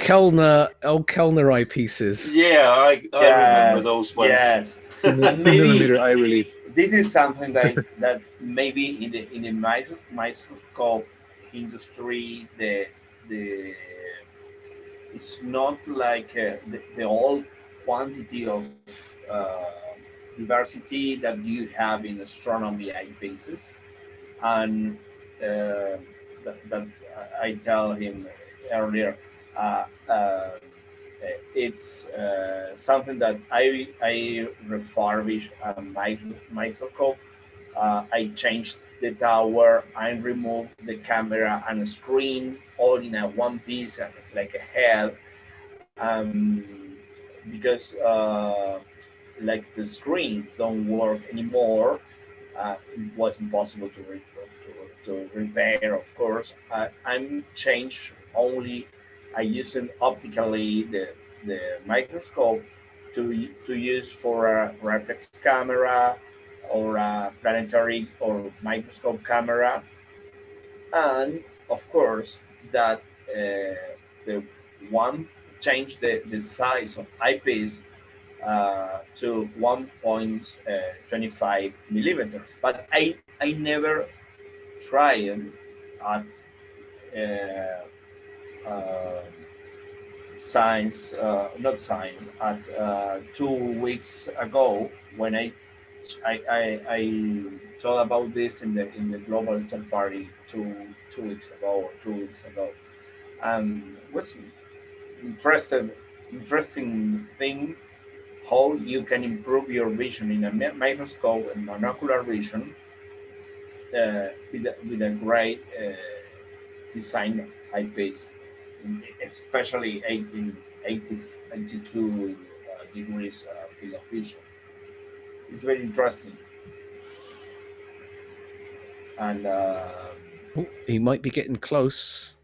Kellner eyepieces. Yeah, I remember those ones. Yes. And maybe eye relief. This is something that maybe in the microscope industry, it's not like the old quantity of diversity that you have in astronomy eyepieces, and that I tell him earlier. It's something that I refurbish a microscope. I changed the tower, I removed the camera and a screen all in a one piece, like a head, because like the screen don't work anymore. It was impossible to repair, of course. I'm changed only. I use it optically the microscope to use for a reflex camera or a planetary or microscope camera, and of course that the one change the size of eyepiece to 1.25 millimeters, but I never tried at science, not science, at 2 weeks ago when I told about this in the global cell party two weeks ago or 2 weeks ago, and was interesting thing how you can improve your vision in a microscope and monocular vision with a great design eyepiece, especially in 82 degrees field of vision. It's very interesting. And he might be getting close.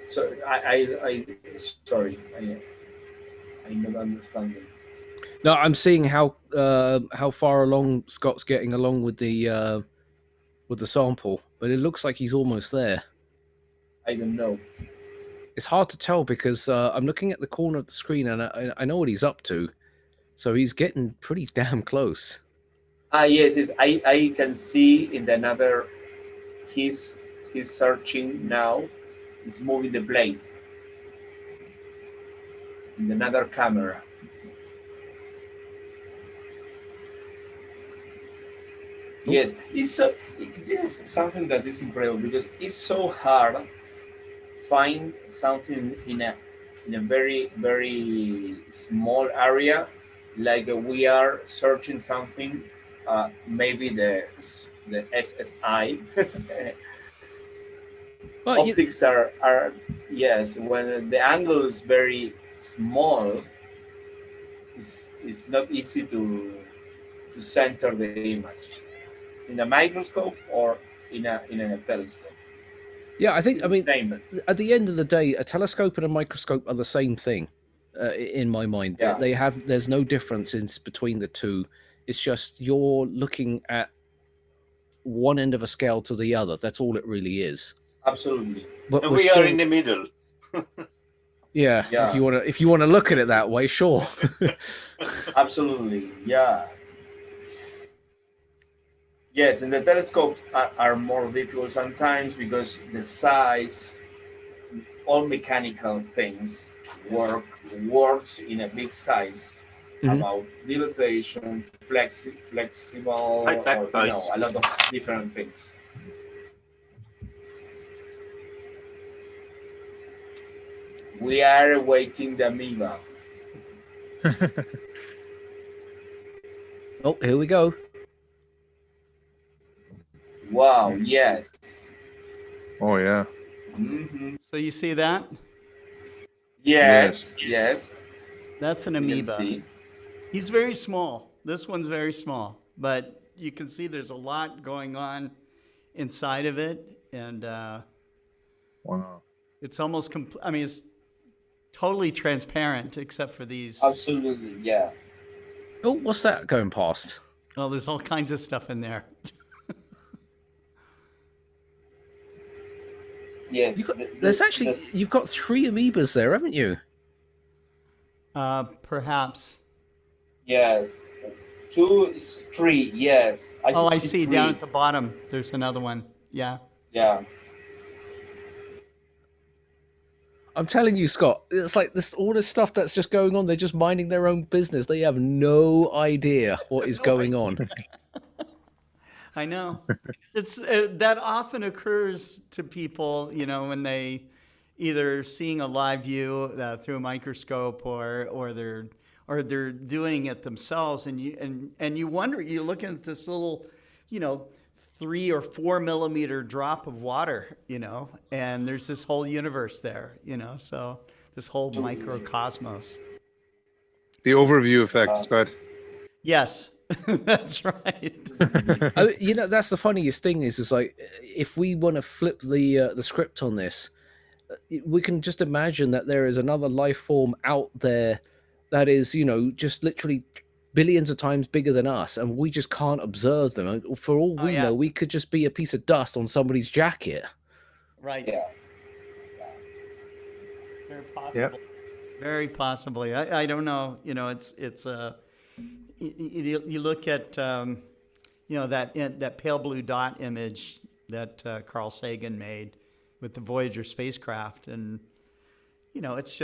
So I sorry, I'm not understanding. No, I'm seeing how far along Scott's getting along with the sample, but it looks like he's almost there. I don't know. It's hard to tell because I'm looking at the corner of the screen and I know what he's up to, so he's getting pretty damn close. Yes, I can see in another. He's searching now. He's moving the blade in another camera. Yes, it's so. This is something that is incredible because it's so hard find something in a very small area. Like we are searching something, maybe the SSI. Well, optics are yes. When the angle is very small, it's not easy to center the image in a microscope or in a telescope. Yeah, I mean, at the end of the day, a telescope and a microscope are the same thing, in my mind. Yeah. There's no difference between the two. It's just you're looking at one end of a scale to the other. That's all it really is. Absolutely. But and we are in the middle. Yeah. If you wanna look at it that way, sure. Absolutely. Yeah. Yes, and the telescopes are more difficult sometimes because the size all mechanical things works in a big size about dilatation, flexible, Right back, or guys. a lot of different things. We are awaiting the amoeba. Oh, here we go. Wow, yes. Oh, yeah. So you see that? Yes, yes. That's an We can amoeba. see. He's very small. This one's very small, but you can see there's a lot going on inside of it, and Wow. it's almost I mean, it's totally transparent except for these. Absolutely, yeah. Oh, what's that going past? Oh, there's all kinds of stuff in there. Yes. There's actually, you've got 3 amoebas there, haven't you? Perhaps. Yes. 2 is 3, yes. I see. 3. Down at the bottom, there's another one. Yeah. Yeah. I'm telling you, Scott, it's like all this stuff that's just going on. They're just minding their own business. They have no idea what is going on. I know. It's that often occurs to people, when they either seeing a live view through a microscope or they're doing it themselves, and you wonder, you're looking at this little, 3 or 4 millimeter drop of water, and there's this whole universe there, so this whole microcosmos. The overview effect, Scott. Yes, that's right. That's the funniest thing is like, if we want to flip the script on this, we can just imagine that there is another life form out there that is, just literally billions of times bigger than us, and we just can't observe them. For all we know, we could just be a piece of dust on somebody's jacket. Right. Yeah. Very possible. Very possibly. I don't know. It's you look at that pale blue dot image that Carl Sagan made with the Voyager spacecraft, and it's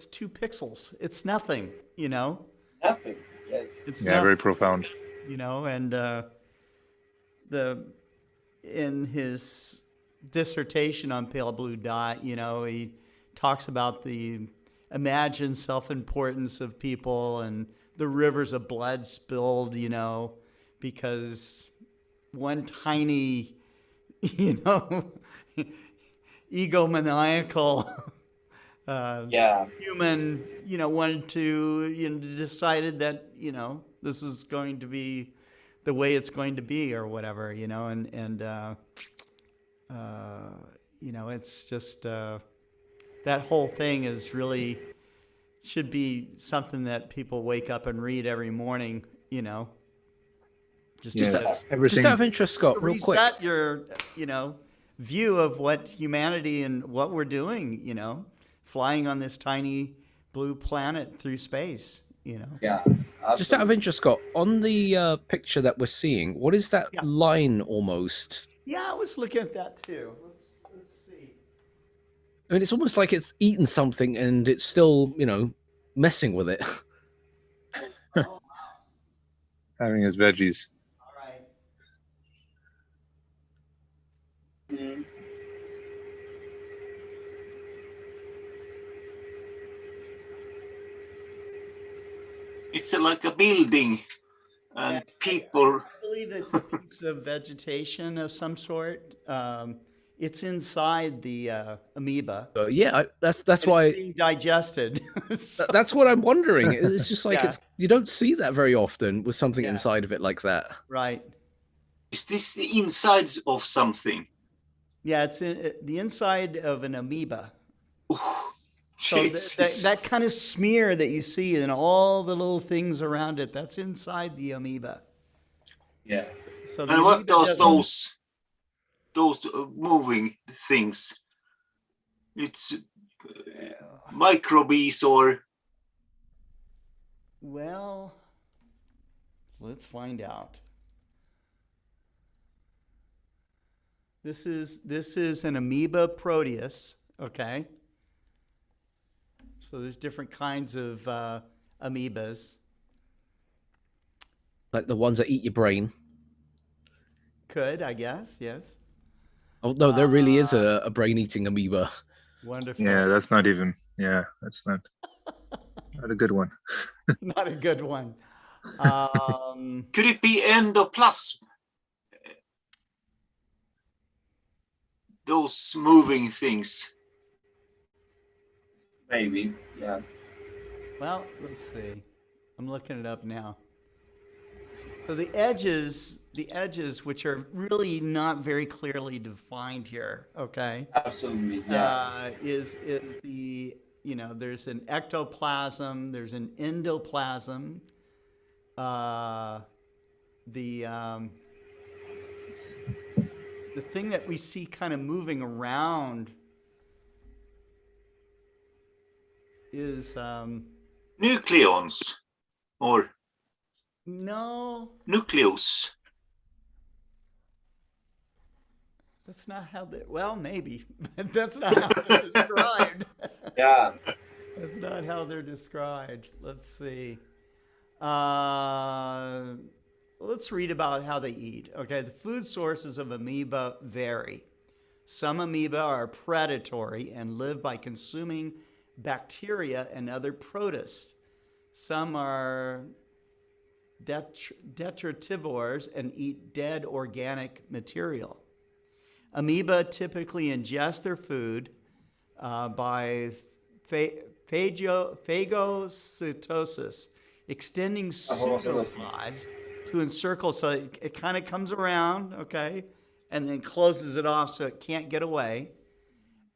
2 pixels. It's nothing. Nothing. Yes. It's yeah, nothing, very profound. and in his dissertation on pale blue dot, he talks about the imagined self-importance of people and the rivers of blood spilled, because one tiny, egomaniacal human, wanted to, decided that, this is going to be the way it's going to be or whatever, and it's just, that whole thing is really, should be something that people wake up and read every morning, Just out of interest, Scott, real quick. Reset your, view of what humanity and what we're doing, flying on this tiny blue planet through space, Yeah. Absolutely. Just out of interest, Scott, on the picture that we're seeing, what is that line almost? Yeah, I was looking at that too. Let's see. I mean, it's almost like it's eaten something and it's still, messing with it. Having his veggies. All right. It's like a building, and people. I believe it's a piece of vegetation of some sort. It's inside the amoeba. That's why it's being digested. So, that's what I'm wondering. It's just like Yeah. you don't see that very often with something inside of it like that. right. Is this the insides of something? Yeah, it's the inside of an amoeba. So Jesus. that kind of smear that you see and all the little things around it, that's inside the amoeba. Yeah. So the And what amoeba does doesn't- those moving things? It's microbes or Well, let's find out. This is an amoeba proteus, Okay. So there's different kinds of amoebas. Like the ones that eat your brain. Could, I guess, yes. Oh no, there really is a brain-eating amoeba. Wonderful. Yeah, that's not even. Yeah, that's not a good one. Not a good one. Could it be endoplasm? Those moving things. Maybe, yeah. Well, let's see. I'm looking it up now. So the edges, which are really not very clearly defined here, okay? Absolutely, yeah. Is the, there's an ectoplasm, there's an endoplasm. The thing that we see kind of moving around is nucleons, or no, nucleus. That's not how they. Well, maybe, but that's not how they're described. Yeah, that's not how they're described. Let's see. Let's read about how they eat. Okay, the food sources of amoeba vary. Some amoeba are predatory and live by consuming bacteria and other protists. Some are detritivores and eat dead organic material. Amoeba typically ingest their food by phagocytosis, extending pseudopods to encircle, so it kind of comes around, okay, and then closes it off so it can't get away,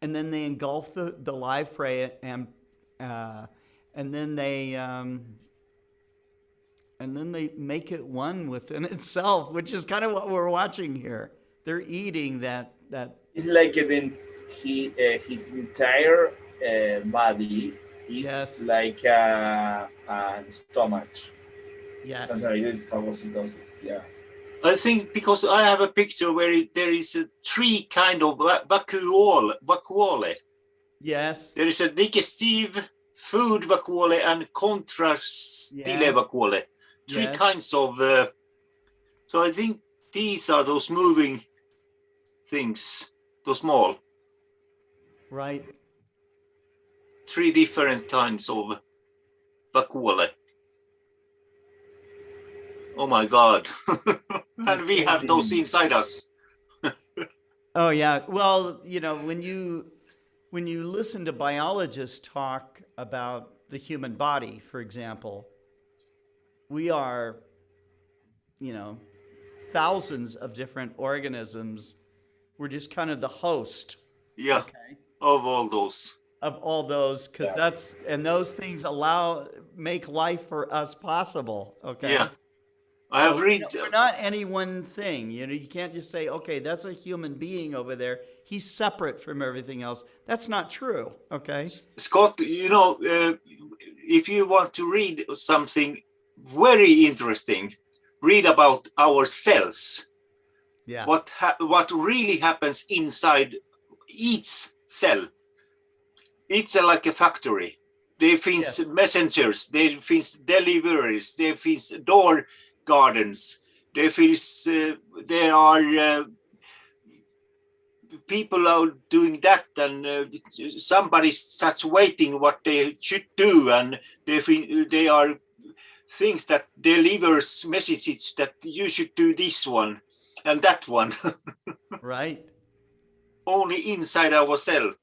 and then they engulf the live prey and then they make it one within itself, which is kind of what we're watching here. They're eating that. It's like his entire body is like a stomach. Yes. Sometimes it is phagocytosis. Yeah. I think because I have a picture where there is three kind of vacuole. Yes. There is a digestive, food vacuole, and contrastile vacuole. Three kinds of. So I think these are those moving things, those small. Right. Three different kinds of vacuole. Oh my God. And we have those inside us. Oh yeah. Well, when you listen to biologists talk about the human body, for example, we are, thousands of different organisms. We're just kind of the host. Yeah. Okay. Of all those. Because those things make life for us possible. Okay. Yeah. I have read. We're not any one thing. You can't just say, okay, that's a human being over there. He's separate from everything else. That's not true. Okay. Scott, if you want to read something very interesting, read about our cells. Yeah. What really happens inside each cell. It's like a factory. There finns messengers, there finns deliveries, there finns door gardens, there are people are doing that, and somebody starts waiting what they should do, and they are things that delivers messages that you should do this one and that one. Right. Only inside our cell.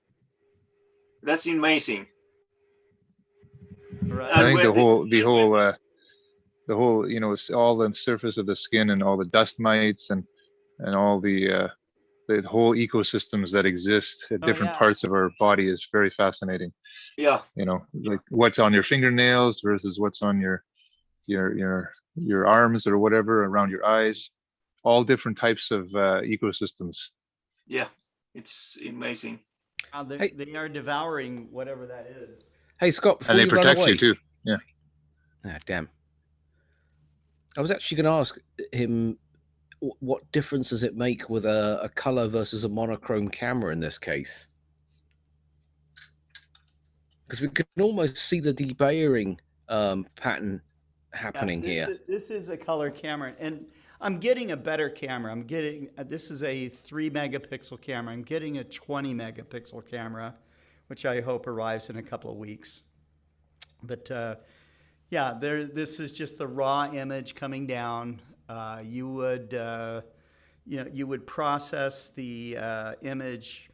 That's amazing. Right. I think the whole, all the surface of the skin and all the dust mites and all the whole ecosystems that exist at different parts of our body is very fascinating. Yeah. Like what's on your fingernails versus what's on your arms or whatever, around your eyes, all different types of ecosystems. Yeah, it's amazing. They are devouring whatever that is. Hey, Scott, before and they you run protect away, you too. Yeah. Ah, damn. I was actually going to ask him, what difference does it make with a color versus a monochrome camera in this case? Because we can almost see the debayering pattern happening here. This is a color camera, and I'm getting a better camera. I'm getting this is a 3 megapixel camera. I'm getting a 20 megapixel camera, which I hope arrives in a couple of weeks. But yeah, this is just the raw image coming down. You would you would process the image,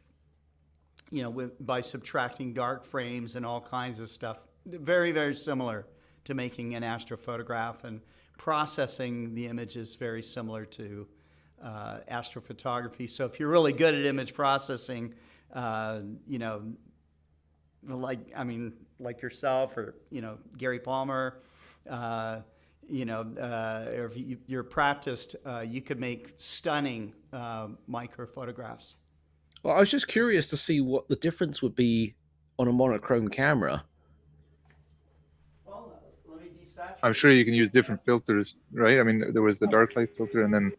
by subtracting dark frames and all kinds of stuff. Very, very similar to making an astrophotograph, and processing the image is very similar to astrophotography. So if you're really good at image processing, like yourself or Gary Palmer, or if you're practiced, you could make stunning micro photographs. Well, I was just curious to see what the difference would be on a monochrome camera. I'm sure you can use different filters, right? I mean, there was the dark light filter, and then,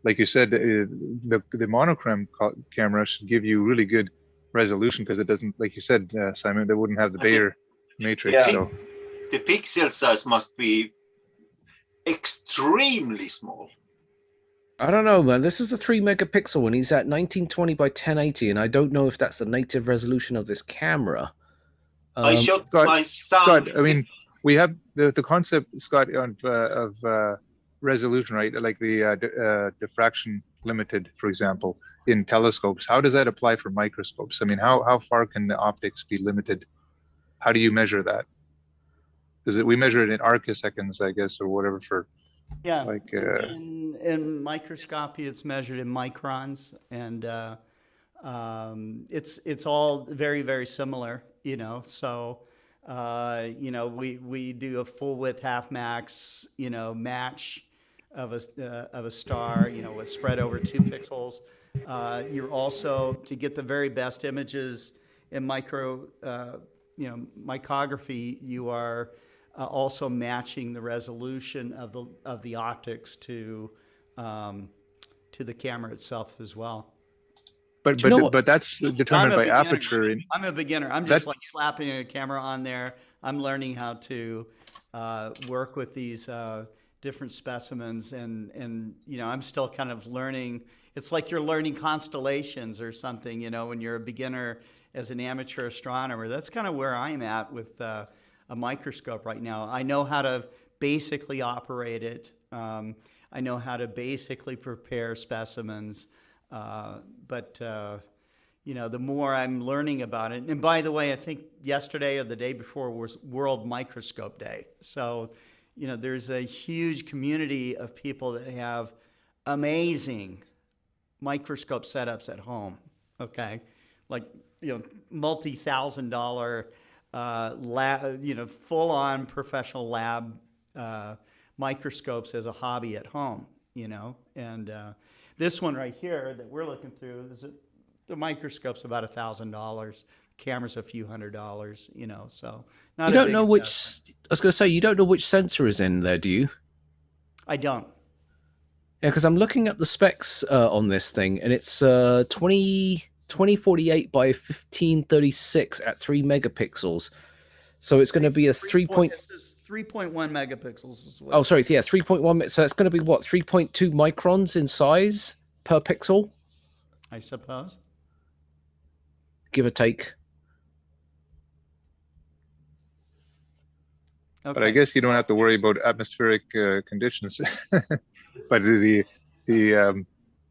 like you said, the monochrome camera should give you really good resolution because it doesn't, like you said, Simon, they wouldn't have the Bayer matrix. So the pixel size must be extremely small. I don't know, man. This is a 3 megapixel one. He's at 1920 by 1080, and I don't know if that's the native resolution of this camera. I shot my son. Scott, I mean, we have the concept, Scott, of resolution, right? Like the diffraction limited, for example, in telescopes. How does that apply for microscopes? I mean, how far can the optics be limited? How do you measure that? Because we measure it in arcseconds, I guess, or whatever for. Yeah, like in microscopy, it's measured in microns, and it's all very, very similar. So we do a full width half max match of a star with spread over 2 pixels. You're also, to get the very best images in micrography, you are also matching the resolution of the optics to the camera itself as well. But that's determined by aperture. I'm a beginner. I'm just like slapping a camera on there. I'm learning how to work with these different specimens, and I'm still kind of learning. It's like you're learning constellations or something, when you're a beginner as an amateur astronomer. That's kind of where I'm at with a microscope right now. I know how to basically operate it. I know how to basically prepare specimens. But the more I'm learning about it, and by the way, I think yesterday or the day before was World Microscope Day. So, there's a huge community of people that have amazing microscope setups at home. Okay. Like, multi-$1,000 lab, full-on professional lab microscopes as a hobby at home, and this one right here that we're looking through, the microscope's about $1,000. Camera's a few $100s, so not. You don't know which. I was going to say, you don't know which sensor is in there, do you? I don't. Yeah, because I'm looking at the specs on this thing, and it's 2048 by 1536 at 3 megapixels. So it's going to be a 3.1 megapixels as well. Oh, sorry. Yeah, 3.1. So it's going to be what, 3.2 microns in size per pixel? I suppose. Give or take. Okay. But I guess you don't have to worry about atmospheric conditions. But the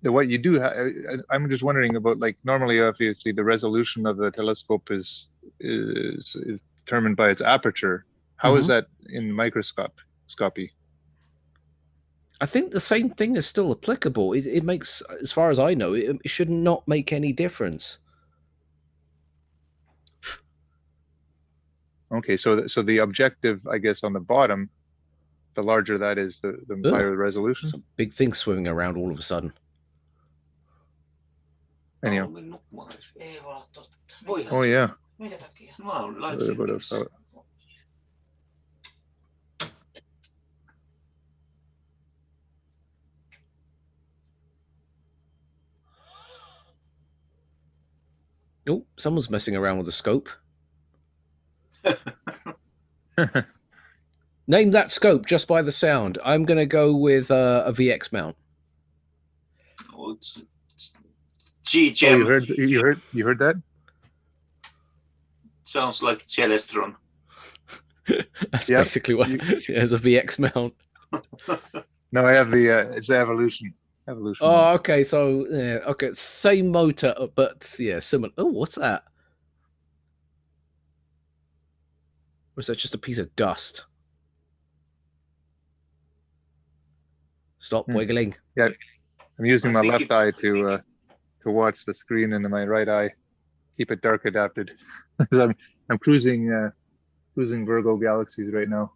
what you do, I'm just wondering about, like, normally, obviously, the resolution of the telescope is determined by its aperture. How is that in microscopy? I think the same thing is still applicable. It makes, as far as I know, it should not make any difference. Okay, so the objective, I guess, on the bottom, the larger that is, the higher the resolution. Some big thing swimming around all of a sudden. Anyhow. Oh yeah. Oh, someone's messing around with the scope. Name that scope just by the sound. I'm going to go with a VX mount. Oh, it's Oh, you heard that? Sounds like Celestron. That's basically what it is, a VX mount. No, I have the it's the Evolution. Oh, okay. So yeah, okay, same motor, but yeah, similar. Oh, what's that? Was that just a piece of dust? Stop wiggling. Yeah, I'm using my left eye to watch the screen, and in my right eye keep it dark adapted. I'm cruising Virgo galaxies right now.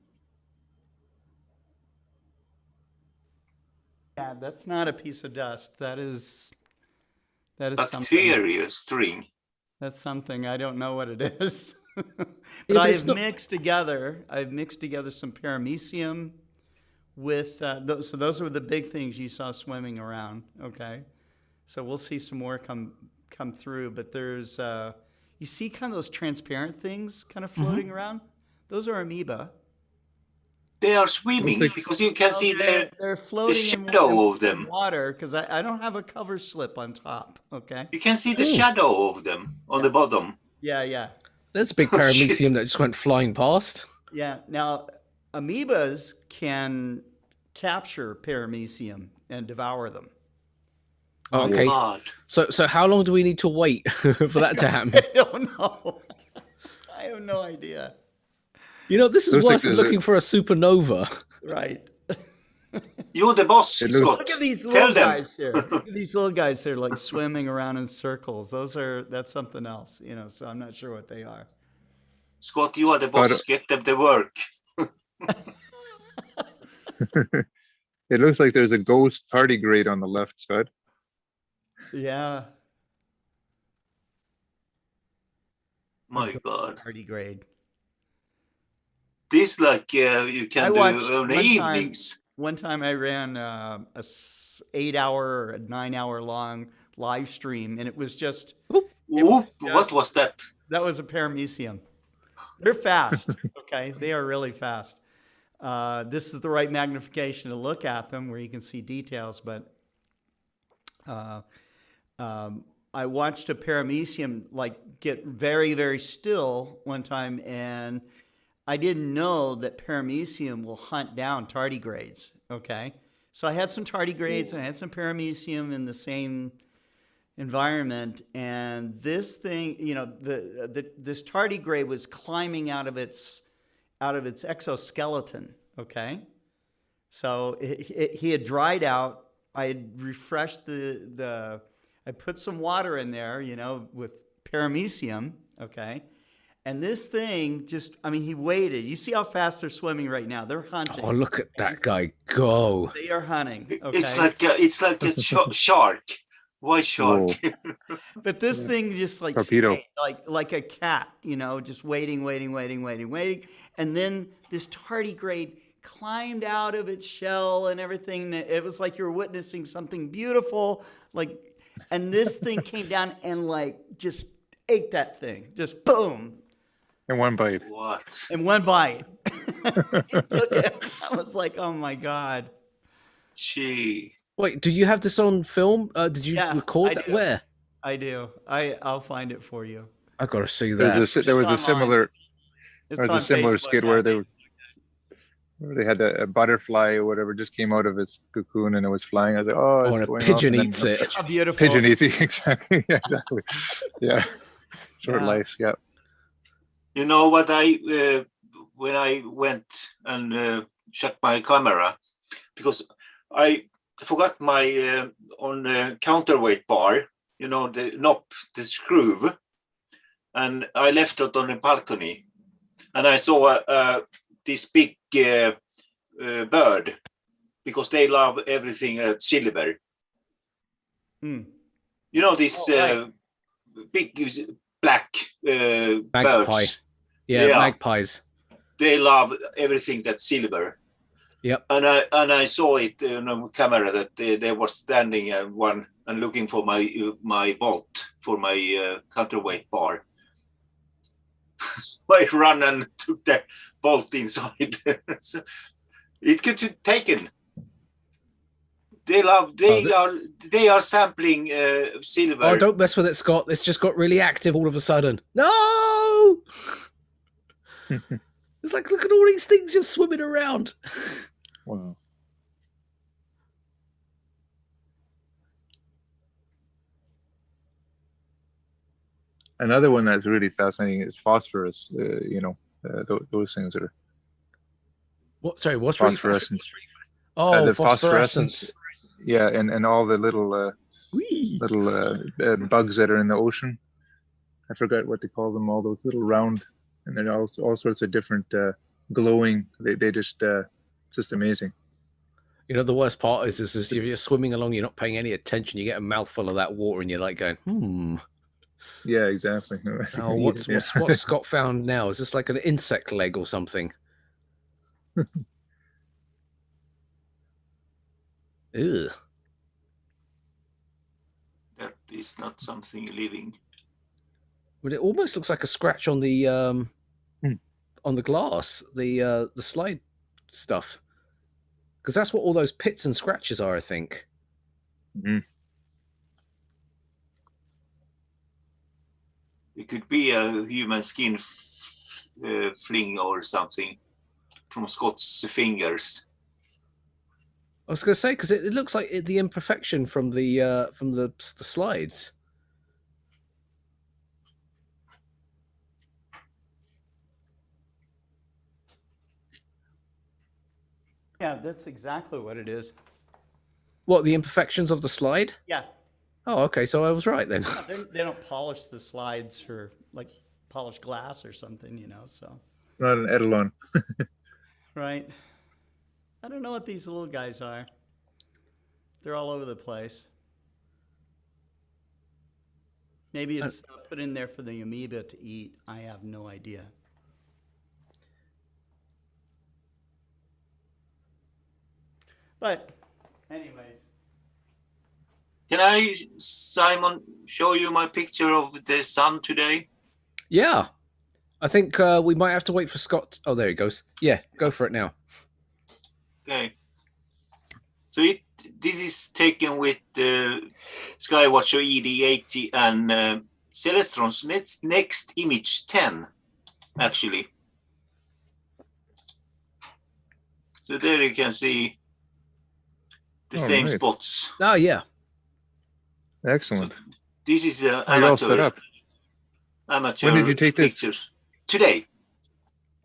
Yeah, that's not a piece of dust. That is bacteria string. That's something I don't know what it is. But Yeah, I've mixed together some paramecium with those. So those were the big things you saw swimming around. Okay, so we'll see some more come through. But there's you see kind of those transparent things kind of floating around. Those are amoeba. They are swimming because you can see they're floating the shadow of them. Water, because I don't have a cover slip on top. Okay. You can see the shadow of them on the bottom. Yeah. There's a big paramecium that just went flying past. Yeah. Now, amoebas can capture paramecium and devour them. Okay. God. So how long do we need to wait for that to happen? I don't know. I have no idea. You know, this is worse than looking for a supernova. Right. You're the boss, Scott. Look at these little guys here. Look at these little guys. They're like swimming around in circles. That's something else, you know, so I'm not sure what they are. Scott, you are the boss. Get them to work. It looks like there's a ghost tardigrade on the left side. Yeah. My God. Tardigrade. This like you can do on the evenings. One time I ran a 8-hour or a 9-hour long live stream, and it was just. What was that? That was a paramecium. They're fast. Okay, they are really fast. This is the right magnification to look at them, where you can see details. But I watched a paramecium like get very, very still one time, and I didn't know that paramecium will hunt down tardigrades. Okay, so I had some tardigrades and I had some paramecium in the same environment, and this thing, you know, this tardigrade was climbing out of its exoskeleton. Okay, so he had dried out. I had refreshed I put some water in there, you know, with paramecium. Okay. And this thing he waited. You see how fast they're swimming right now. They're hunting. Oh, look at that guy go. They are hunting. Okay? It's like a shark. Why shark? But this thing just like stayed, like a cat, you know, just waiting. And then this tardigrade climbed out of its shell and everything. It was like you're witnessing something beautiful. And this thing came down and just ate that thing. Just boom. In one bite. What? In one bite. I was like, oh my God. Gee. Wait, do you have this on film? Did you record that? Where? I do. I'll find it for you. I gotta see that. There was a similar skit where they had a butterfly or whatever just came out of its cocoon and it was flying. I was like, oh, and a pigeon eats it. How beautiful. Pigeon eats it, exactly. Yeah, exactly. Yeah. Short life, yeah. You know what when I went and shut my camera, because I forgot my on counterweight bar, you know, the knob, the screw, and I left it on the balcony, and I saw this big bird, because they love everything silver. Mm. You know, this big black birds. Yeah, magpies. They love everything that's silver. Yep. And I saw it on camera that they were standing one and looking for my bolt for my counterweight bar. I ran and took bolt inside. So it could be taken. They are sampling silver. Oh, don't mess with it, Scott. It's just got really active all of a sudden. No! It's like, look at all these things just swimming around. Wow. Another one that's really fascinating is phosphorus. Those things are. What? Sorry, what's really phosphorescence? Oh, The phosphorescence. Yeah, and all the little bugs that are in the ocean. I forgot what they call them. All those little round, and then all sorts of different glowing. They just it's just amazing. You know, the worst part is if you're swimming along, you're not paying any attention. You get a mouthful of that water, and you're like going, Yeah, exactly. Oh, what's Scott found now? Is this like an insect leg or something? Ew. That is not something living. But it almost looks like a scratch on the glass, the slide stuff, because that's what all those pits and scratches are, I think. Mm-hmm. It could be a human skin fling or something from Scott's fingers. I was going to say, because it looks like the imperfection from the slides. Yeah, that's exactly what it is. What, the imperfections of the slide? Yeah. Oh, okay, so I was right then. Yeah, they don't polish the slides for like polished glass or something, you know, so. Not an etalon. Right. I don't know what these little guys are. They're all over the place. Maybe it's put in there for the amoeba to eat. I have no idea. But anyways. Can I, Simon, show you my picture of the sun today? Yeah. I think we might have to wait for Scott. Oh, there he goes. Yeah, go for it now. Okay. So this is taken with the Skywatcher ED80 and Celestron's next image 10, actually. So there you can see the same right. spots. Oh, yeah. Excellent. So this is Are you all set up? Amateur When did you take this? pictures. Today.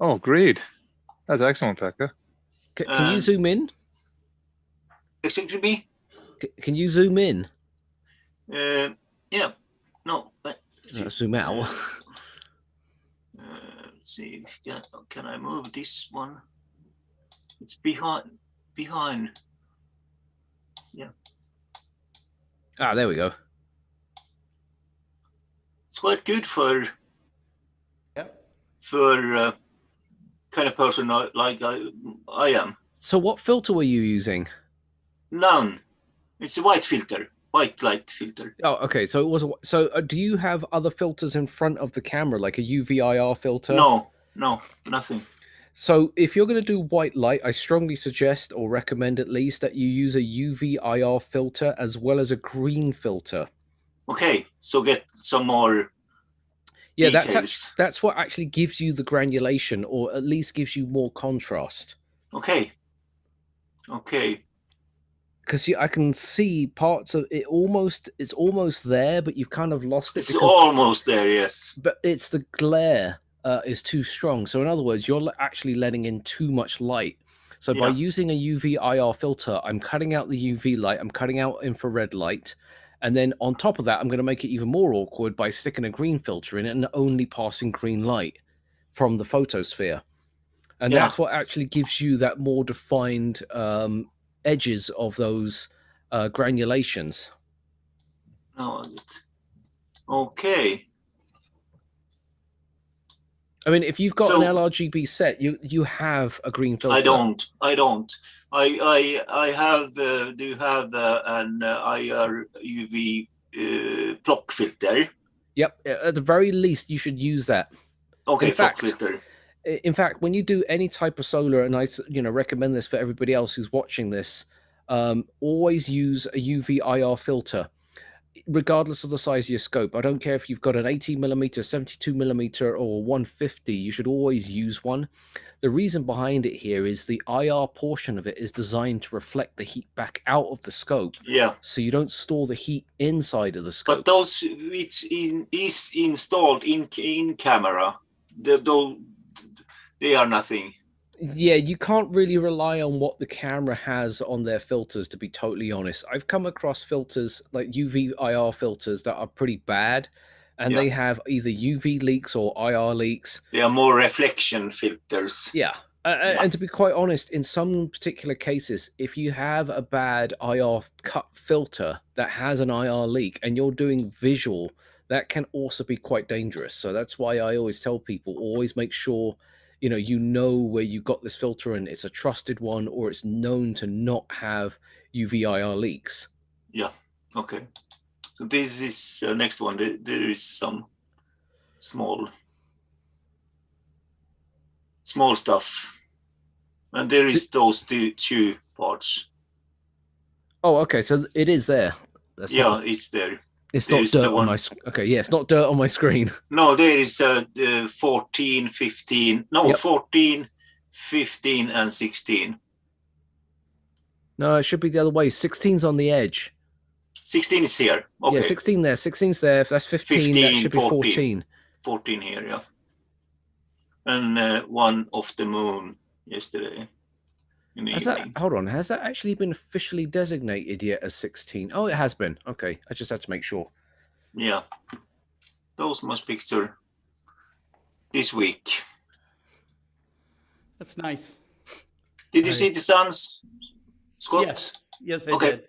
Oh, great. That's excellent, Pekka. Can you zoom in? Excuse me? Can you zoom in? Yeah. No. Zoom out. Let's see. Can I move this one? It's behind. Yeah. Ah, there we go. It's quite good for kind of person like I am. So what filter were you using? None. It's a white filter, white light filter. Oh, okay. So it was. So do you have other filters in front of the camera, like a UV-IR filter? No, nothing. So if you're going to do white light, I strongly suggest or recommend at least that you use a UV-IR filter as well as a green filter. Okay, so get some more. Yeah, details. that's what actually gives you the granulation, or at least gives you more contrast. Okay. Because I can see parts of it it's almost there, but you've kind of lost it. It's almost there, yes. But it's the glare is too strong. So in other words, you're actually letting in too much light. So by using a UV-IR filter, I'm cutting out the UV light, I'm cutting out infrared light. And then on top of that, I'm going to make it even more awkward by sticking a green filter in it and only passing green light from the photosphere. And that's what actually gives you that more defined edges of those granulations. No, okay. I mean, if you've got an LRGB set, you have a green filter. I don't. I have do have an IR UV block filter. Yep. At the very least, you should use that. Okay, in fact, block filter. In fact, when you do any type of solar, and I recommend this for everybody else who's watching this, always use a UV IR filter, regardless of the size of your scope. I don't care if you've got an 80mm, 72mm, or 150. You should always use one. The reason behind it here is the IR portion of it is designed to reflect the heat back out of the scope. Yeah. So you don't store the heat inside of the scope. But those is installed in camera. They are nothing. Yeah, you can't really rely on what the camera has on their filters, to be totally honest. I've come across filters like UV IR filters that are pretty bad, and they have either UV leaks or IR leaks. They are more reflection filters. Yeah. And to be quite honest, in some particular cases, if you have a bad IR cut filter that has an IR leak and you're doing visual, that can also be quite dangerous. So that's why I always tell people, always make sure you know where you got this filter and it's a trusted one, or it's known to not have UV IR leaks. Yeah. Okay. So this is next one. There is some small stuff, and there is those two parts. Oh, okay. So it is there. It's there. It's not dirt on my okay. Yeah, it's not dirt on my screen. No, there is 14, 15. No, 14, 15, and 16. No, it should be the other way. 16's on the edge. 16 is here. Okay. Yeah, 16 there. 16's there. That's 15. That should be 14. 14 here, yeah. And one off the moon yesterday. Hold on, has that actually been officially designated yet as 16? Oh, it has been. Okay, I just had to make sure. Yeah, those must picture this week. That's nice. Did you see the suns, Scott? Yes, I did.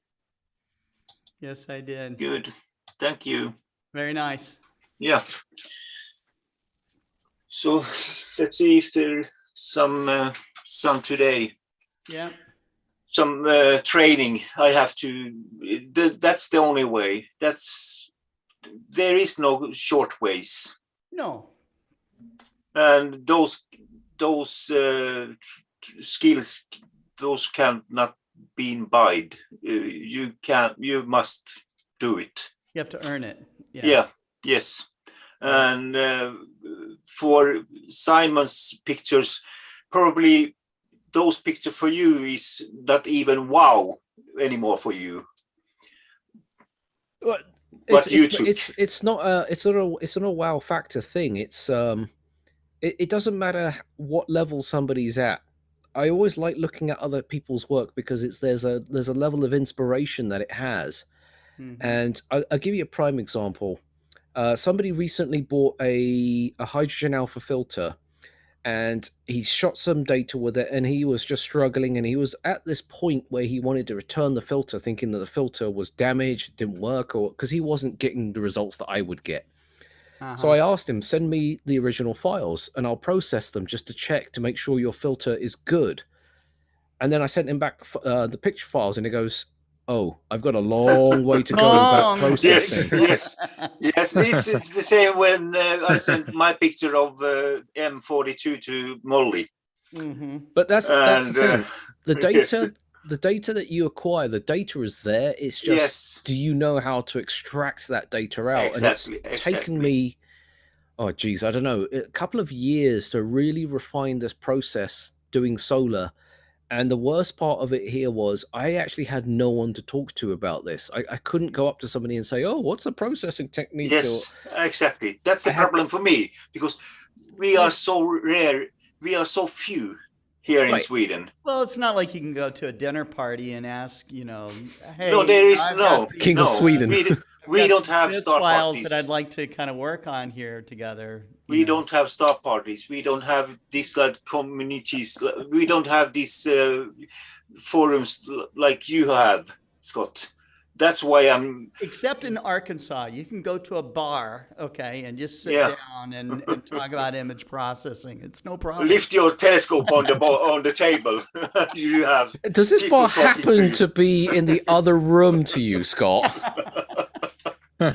Yes, I did. Good. Thank you. Very nice. Yeah. So let's see if there's some sun today. Yeah. Some training. I have to. That's the only way. There is no short ways. No. And those skills, those cannot be imbibed. You must do it. You have to earn it. Yes. Yeah. Yes. And for Simon's pictures, probably those pictures for you is not even wow anymore for you. Well, it's not a wow factor thing. It's it doesn't matter what level somebody's at. I always like looking at other people's work because there's a level of inspiration that it has. Mm-hmm. And I'll give you a prime example. Somebody recently bought a hydrogen alpha filter, and he shot some data with it, and he was just struggling, and he was at this point where he wanted to return the filter, thinking that the filter was damaged, didn't work, or because he wasn't getting the results that I would get. So I asked him, send me the original files and I'll process them just to check to make sure your filter is good. And then I sent him back the picture files, and he goes, oh, I've got a long way to go about processing. Yes. It's the same when I sent my picture of M42 to Molly. Mm-hmm. But that's the thing. The data, the data that you acquire, the data is there. It's just, do you know how to extract that data out? Exactly. And it's taken me, I don't know, a couple of years to really refine this process doing solar. And the worst part of it here was I actually had no one to talk to about this. I couldn't go up to somebody and say, oh, what's the processing technique? Yes, exactly. That's the problem for me, because we are so rare. We are so few here in Sweden. Well, it's not like you can go to a dinner party and ask, hey. No, there is King of Sweden. We don't have star files parties that I'd like to kind of work on here together. We don't have star parties. We don't have these communities. We don't have these forums like you have, Scott. That's why I'm. Except in Arkansas, you can go to a bar, and just sit down and talk about image processing. It's no problem. Lift your telescope on the table. You have. Does this bar happen to be in the other room to you, Scott? Yeah,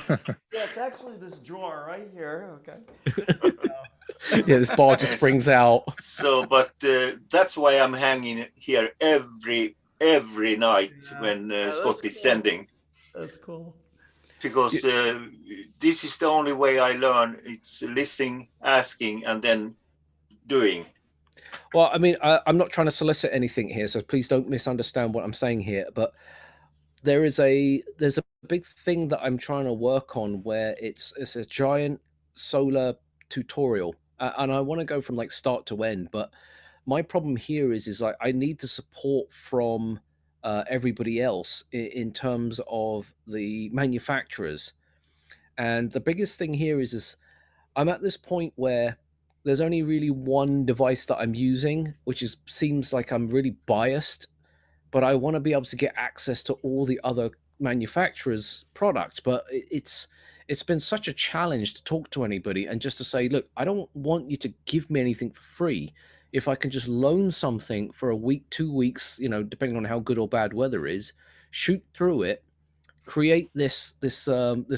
it's actually this drawer right here. Okay. Yeah, this bar just springs out. So, but that's why I'm hanging here every night when Scott is sending. That's cool. Because this is the only way I learn. It's listening, asking, and then doing. Well, I mean, I'm not trying to solicit anything here, so please don't misunderstand what I'm saying here. But there's a big thing that I'm trying to work on where it's a giant solar tutorial, and I want to go from like start to end. But my problem here is like I need the support from everybody else in terms of the manufacturers. And the biggest thing here is I'm at this point where there's only really one device that I'm using, which seems like I'm really biased, but I want to be able to get access to all the other manufacturers' products. But it's been such a challenge to talk to anybody and just to say, look, I don't want you to give me anything for free. If I can just loan something for a week, 2 weeks, depending on how good or bad weather is, shoot through it, create this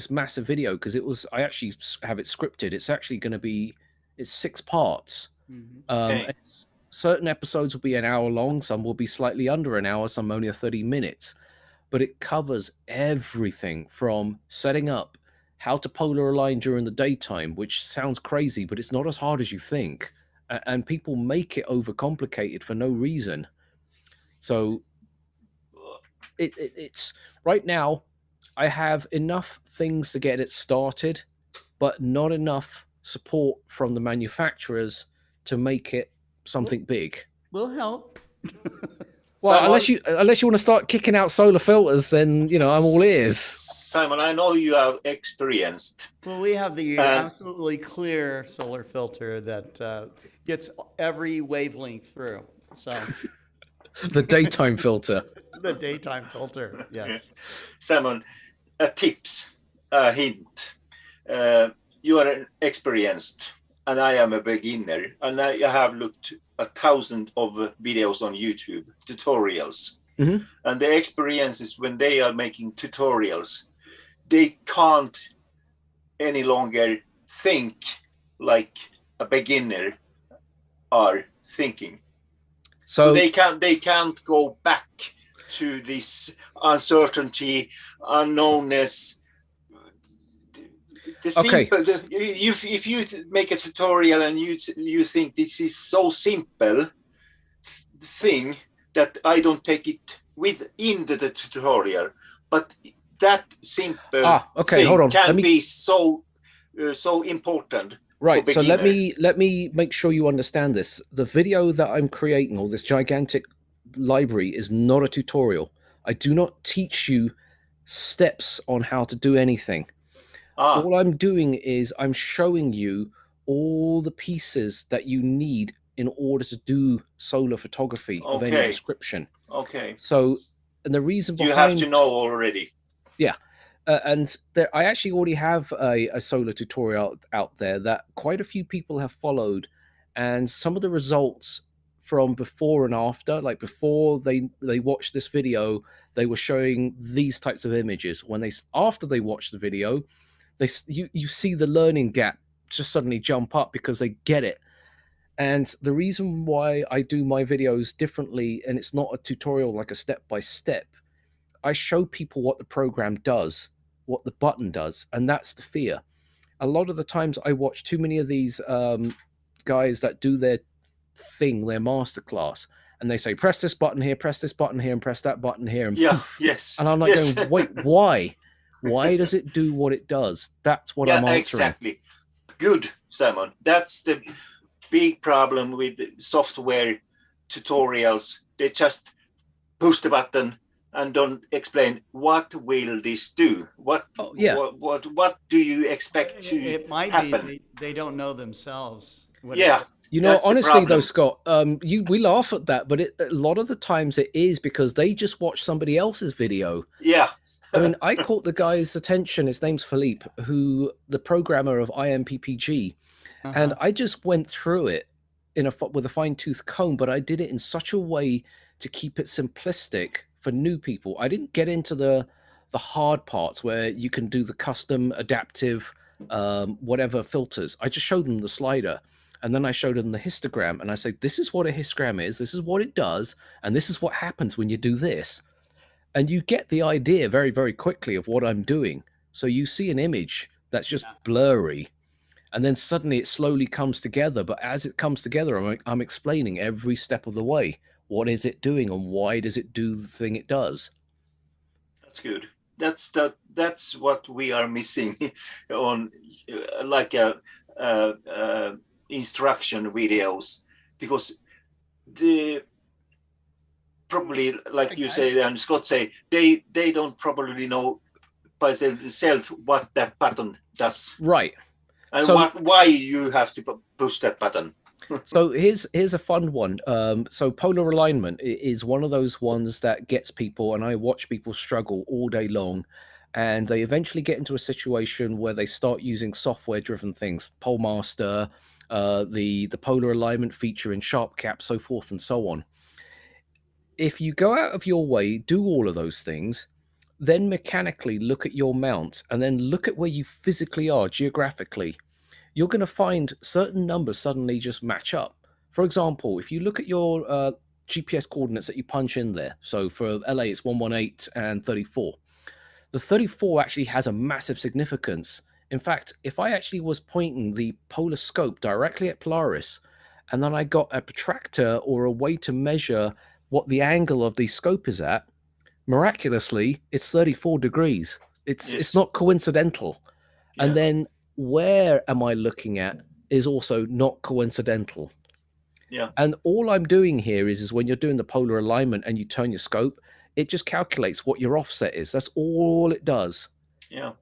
massive video, because I actually have it scripted. It's actually going to be 6 parts. Okay. Certain episodes will be an hour long, some will be slightly under an hour, some only 30 minutes, but it covers everything from setting up how to polar align during the daytime, which sounds crazy, but it's not as hard as you think, and people make it overcomplicated for no reason. So it's right now I have enough things to get it started, but not enough support from the manufacturers to make it something big. We'll help. Well, unless you want to start kicking out solar filters, then I'm all ears. Simon, I know you are experienced. Well, we have the absolutely clear solar filter that gets every wavelength through. So the daytime filter. The daytime filter, yes. Simon, a tips, a hint. You are experienced, and I am a beginner, and I have looked 1,000 of videos on YouTube, tutorials. Mm-hmm. And the experience is when they are making tutorials, they can't any longer think like a beginner are thinking. So they can't go back to this uncertainty, unknownness. Okay. If you make a tutorial and you think this is so simple thing that I don't take it within the tutorial, but that simple thing hold on. can be so important. Right. So let me make sure you understand this. The video that I'm creating, or this gigantic library, is not a tutorial. I do not teach you steps on how to do anything. All I'm doing is I'm showing you all the pieces that you need in order to do solar photography of any description. Okay. So, and the reason behind... You have to know already. Yeah. And I actually already have a solar tutorial out there that quite a few people have followed. And some of the results from before and after, like before they watched this video, they were showing these types of images. After they watched the video, you see the learning gap just suddenly jump up because they get it. And the reason why I do my videos differently, and it's not a tutorial like a step-by-step, I show people what the program does, what the button does, and that's the fear. A lot of the times I watch too many of these guys that do their thing, their masterclass, and they say, press this button here, press this button here, and press that button here, and poof. Yes. And I'm like going, wait, why? Why does it do what it does? That's what I'm answering. Exactly. Good, Simon. That's the big problem with software tutorials. They just push the button and don't explain what will this do. What do you expect to happen? It might be they don't know themselves. Honestly though, Scott, we laugh at that, but a lot of the times it is because they just watch somebody else's video. Yeah. I mean, I caught the guy's attention. His name's Philippe, the programmer of IMPPG, and I just went through it with a fine-tooth comb, but I did it in such a way to keep it simplistic for new people. I didn't get into the hard parts where you can do the custom adaptive whatever filters. I just showed them the slider, And then I showed them the histogram and I say, this is what a histogram is, this is what it does, and this is what happens when you do this. And you get the idea very, very quickly of what I'm doing. So you see an image that's just blurry, and then suddenly it slowly comes together. But as it comes together, I'm explaining every step of the way. What is it doing and why does it do the thing it does? That's good. That's what we are missing on like instruction videos, because the probably, like you say and Scott say, they don't probably know by themselves what that button does. Right. And So- why you have to push that button. So here's a fun one. So polar alignment is one of those ones that gets people, and I watch people struggle all day long, and they eventually get into a situation where they start using software-driven things, PoleMaster, the polar alignment feature in SharpCap, so forth and so on. If you go out of your way, do all of those things, then mechanically look at your mount, and then look at where you physically are geographically, you're going to find certain numbers suddenly just match up. For example, if you look at your GPS coordinates that you punch in there, so for LA it's 118 and 34. The 34 actually has a massive significance. In fact, if I actually was pointing the polar scope directly at Polaris, and then I got a protractor or a way to measure what the angle of the scope is at, miraculously, it's 34 degrees. It's not coincidental. Yeah. And then where am I looking at is also not coincidental. Yeah. And all I'm doing here is when you're doing the polar alignment and you turn your scope, it just calculates what your offset is. That's all it does. Yeah.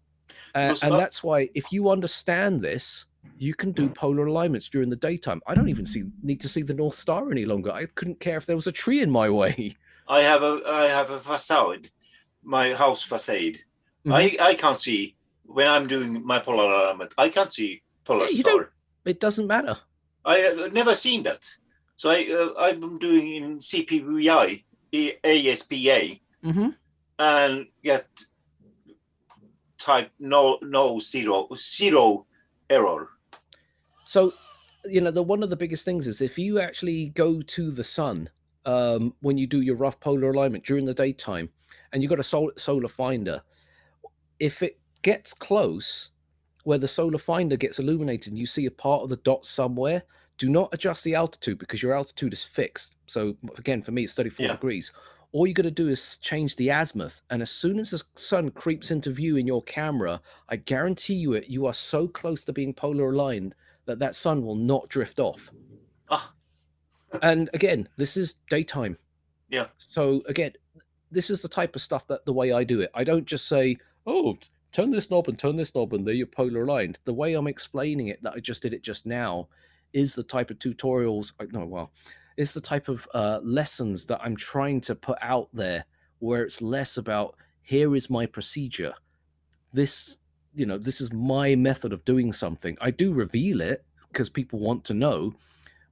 And that's why if you understand this, you can do polar alignments during the daytime. I don't even need to see the North Star any longer. I couldn't care if there was a tree in my way. I have a facade, my house facade. I can't see when I'm doing my polar alignment. I can't see polar star. It doesn't matter. I have never seen that. So I'm doing in CPVI, ASPA, and get type no zero error. So, one of the biggest things is if you actually go to the sun when you do your rough polar alignment during the daytime, and you've got a solar finder, if it gets close where the solar finder gets illuminated and you see a part of the dot somewhere, do not adjust the altitude because your altitude is fixed. So again, for me, it's 34 degrees. All you got to do is change the azimuth. And as soon as the sun creeps into view in your camera, I guarantee you are so close to being polar aligned that sun will not drift off. And again, this is daytime. Yeah. So again, this is the type of stuff that the way I do it. I don't just say, oh, turn this knob and there you're polar aligned. The way I'm explaining it, that I just did it just now, is the type of tutorials. It's the type of lessons that I'm trying to put out there, where it's less about here is my procedure. This is my method of doing something. I do reveal it because people want to know,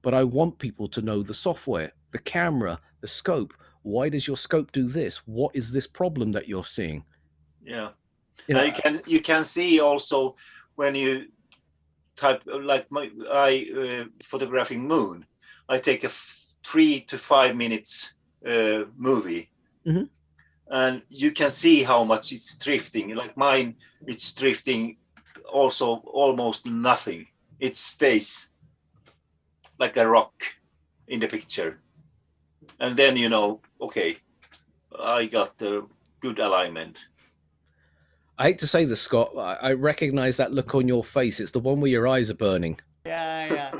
but I want people to know the software, the camera, the scope. Why does your scope do this? What is this problem that you're seeing? Yeah. You can see also when you type, like I photographing moon, I take a 3 to 5 minutes movie, and you can see how much it's drifting. Like mine, it's drifting also almost nothing. It stays like a rock in the picture, and then okay, I got the good alignment. I hate to say this, Scott. I recognize that look on your face. It's the one where your eyes are burning. Yeah.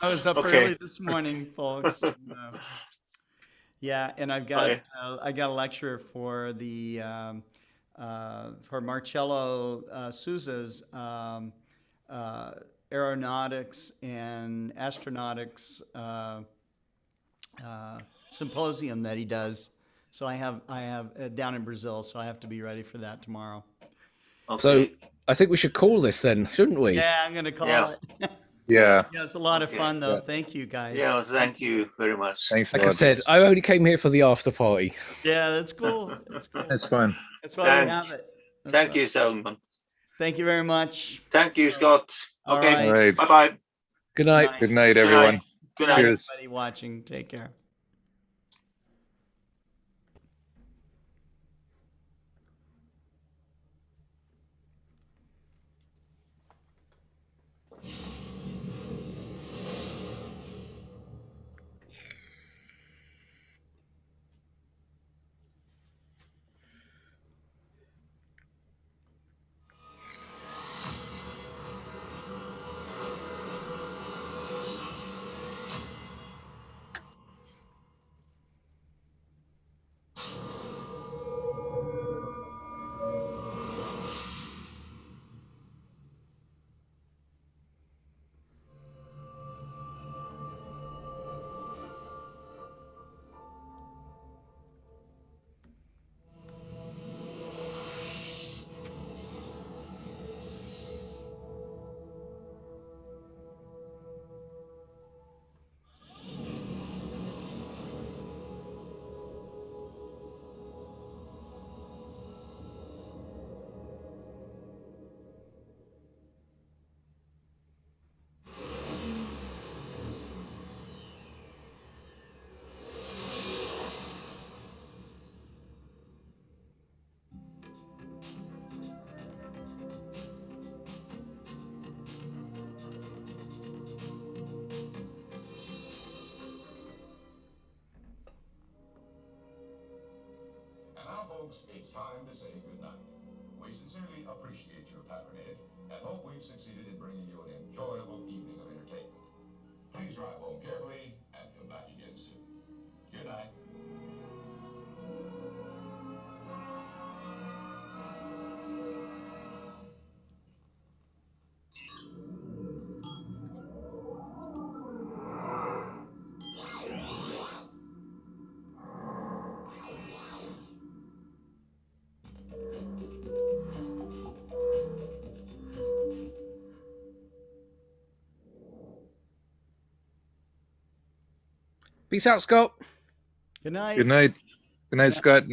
I was up early this morning, folks. And I've got I got a lecture for the for Marcello Souza's aeronautics and astronautics symposium that he does. So I have down in Brazil, so I have to be ready for that tomorrow. Okay. So I think we should call this then, shouldn't we? Yeah, I'm going to call it. Yeah. Yeah, it's a lot of fun though. Thank you, guys. Yeah, thank you very much. Thanks. Like I said, I only came here for the after party. Yeah, that's cool. That's cool. That's fun. That's why we have it. Thank you, Salman. Thank you very much. Thank you, Scott. All Okay. right. Bye-bye. Good night. Good night, everyone. Good night, Cheers. everybody watching. Take care. And now, folks, it's time to say goodnight. We sincerely appreciate your patronage and hope we've succeeded in bringing you an enjoyable evening of entertainment. Please drive home carefully and come back again soon. Good night. Peace out, Scott. Good night. Good night. Good night, Scott.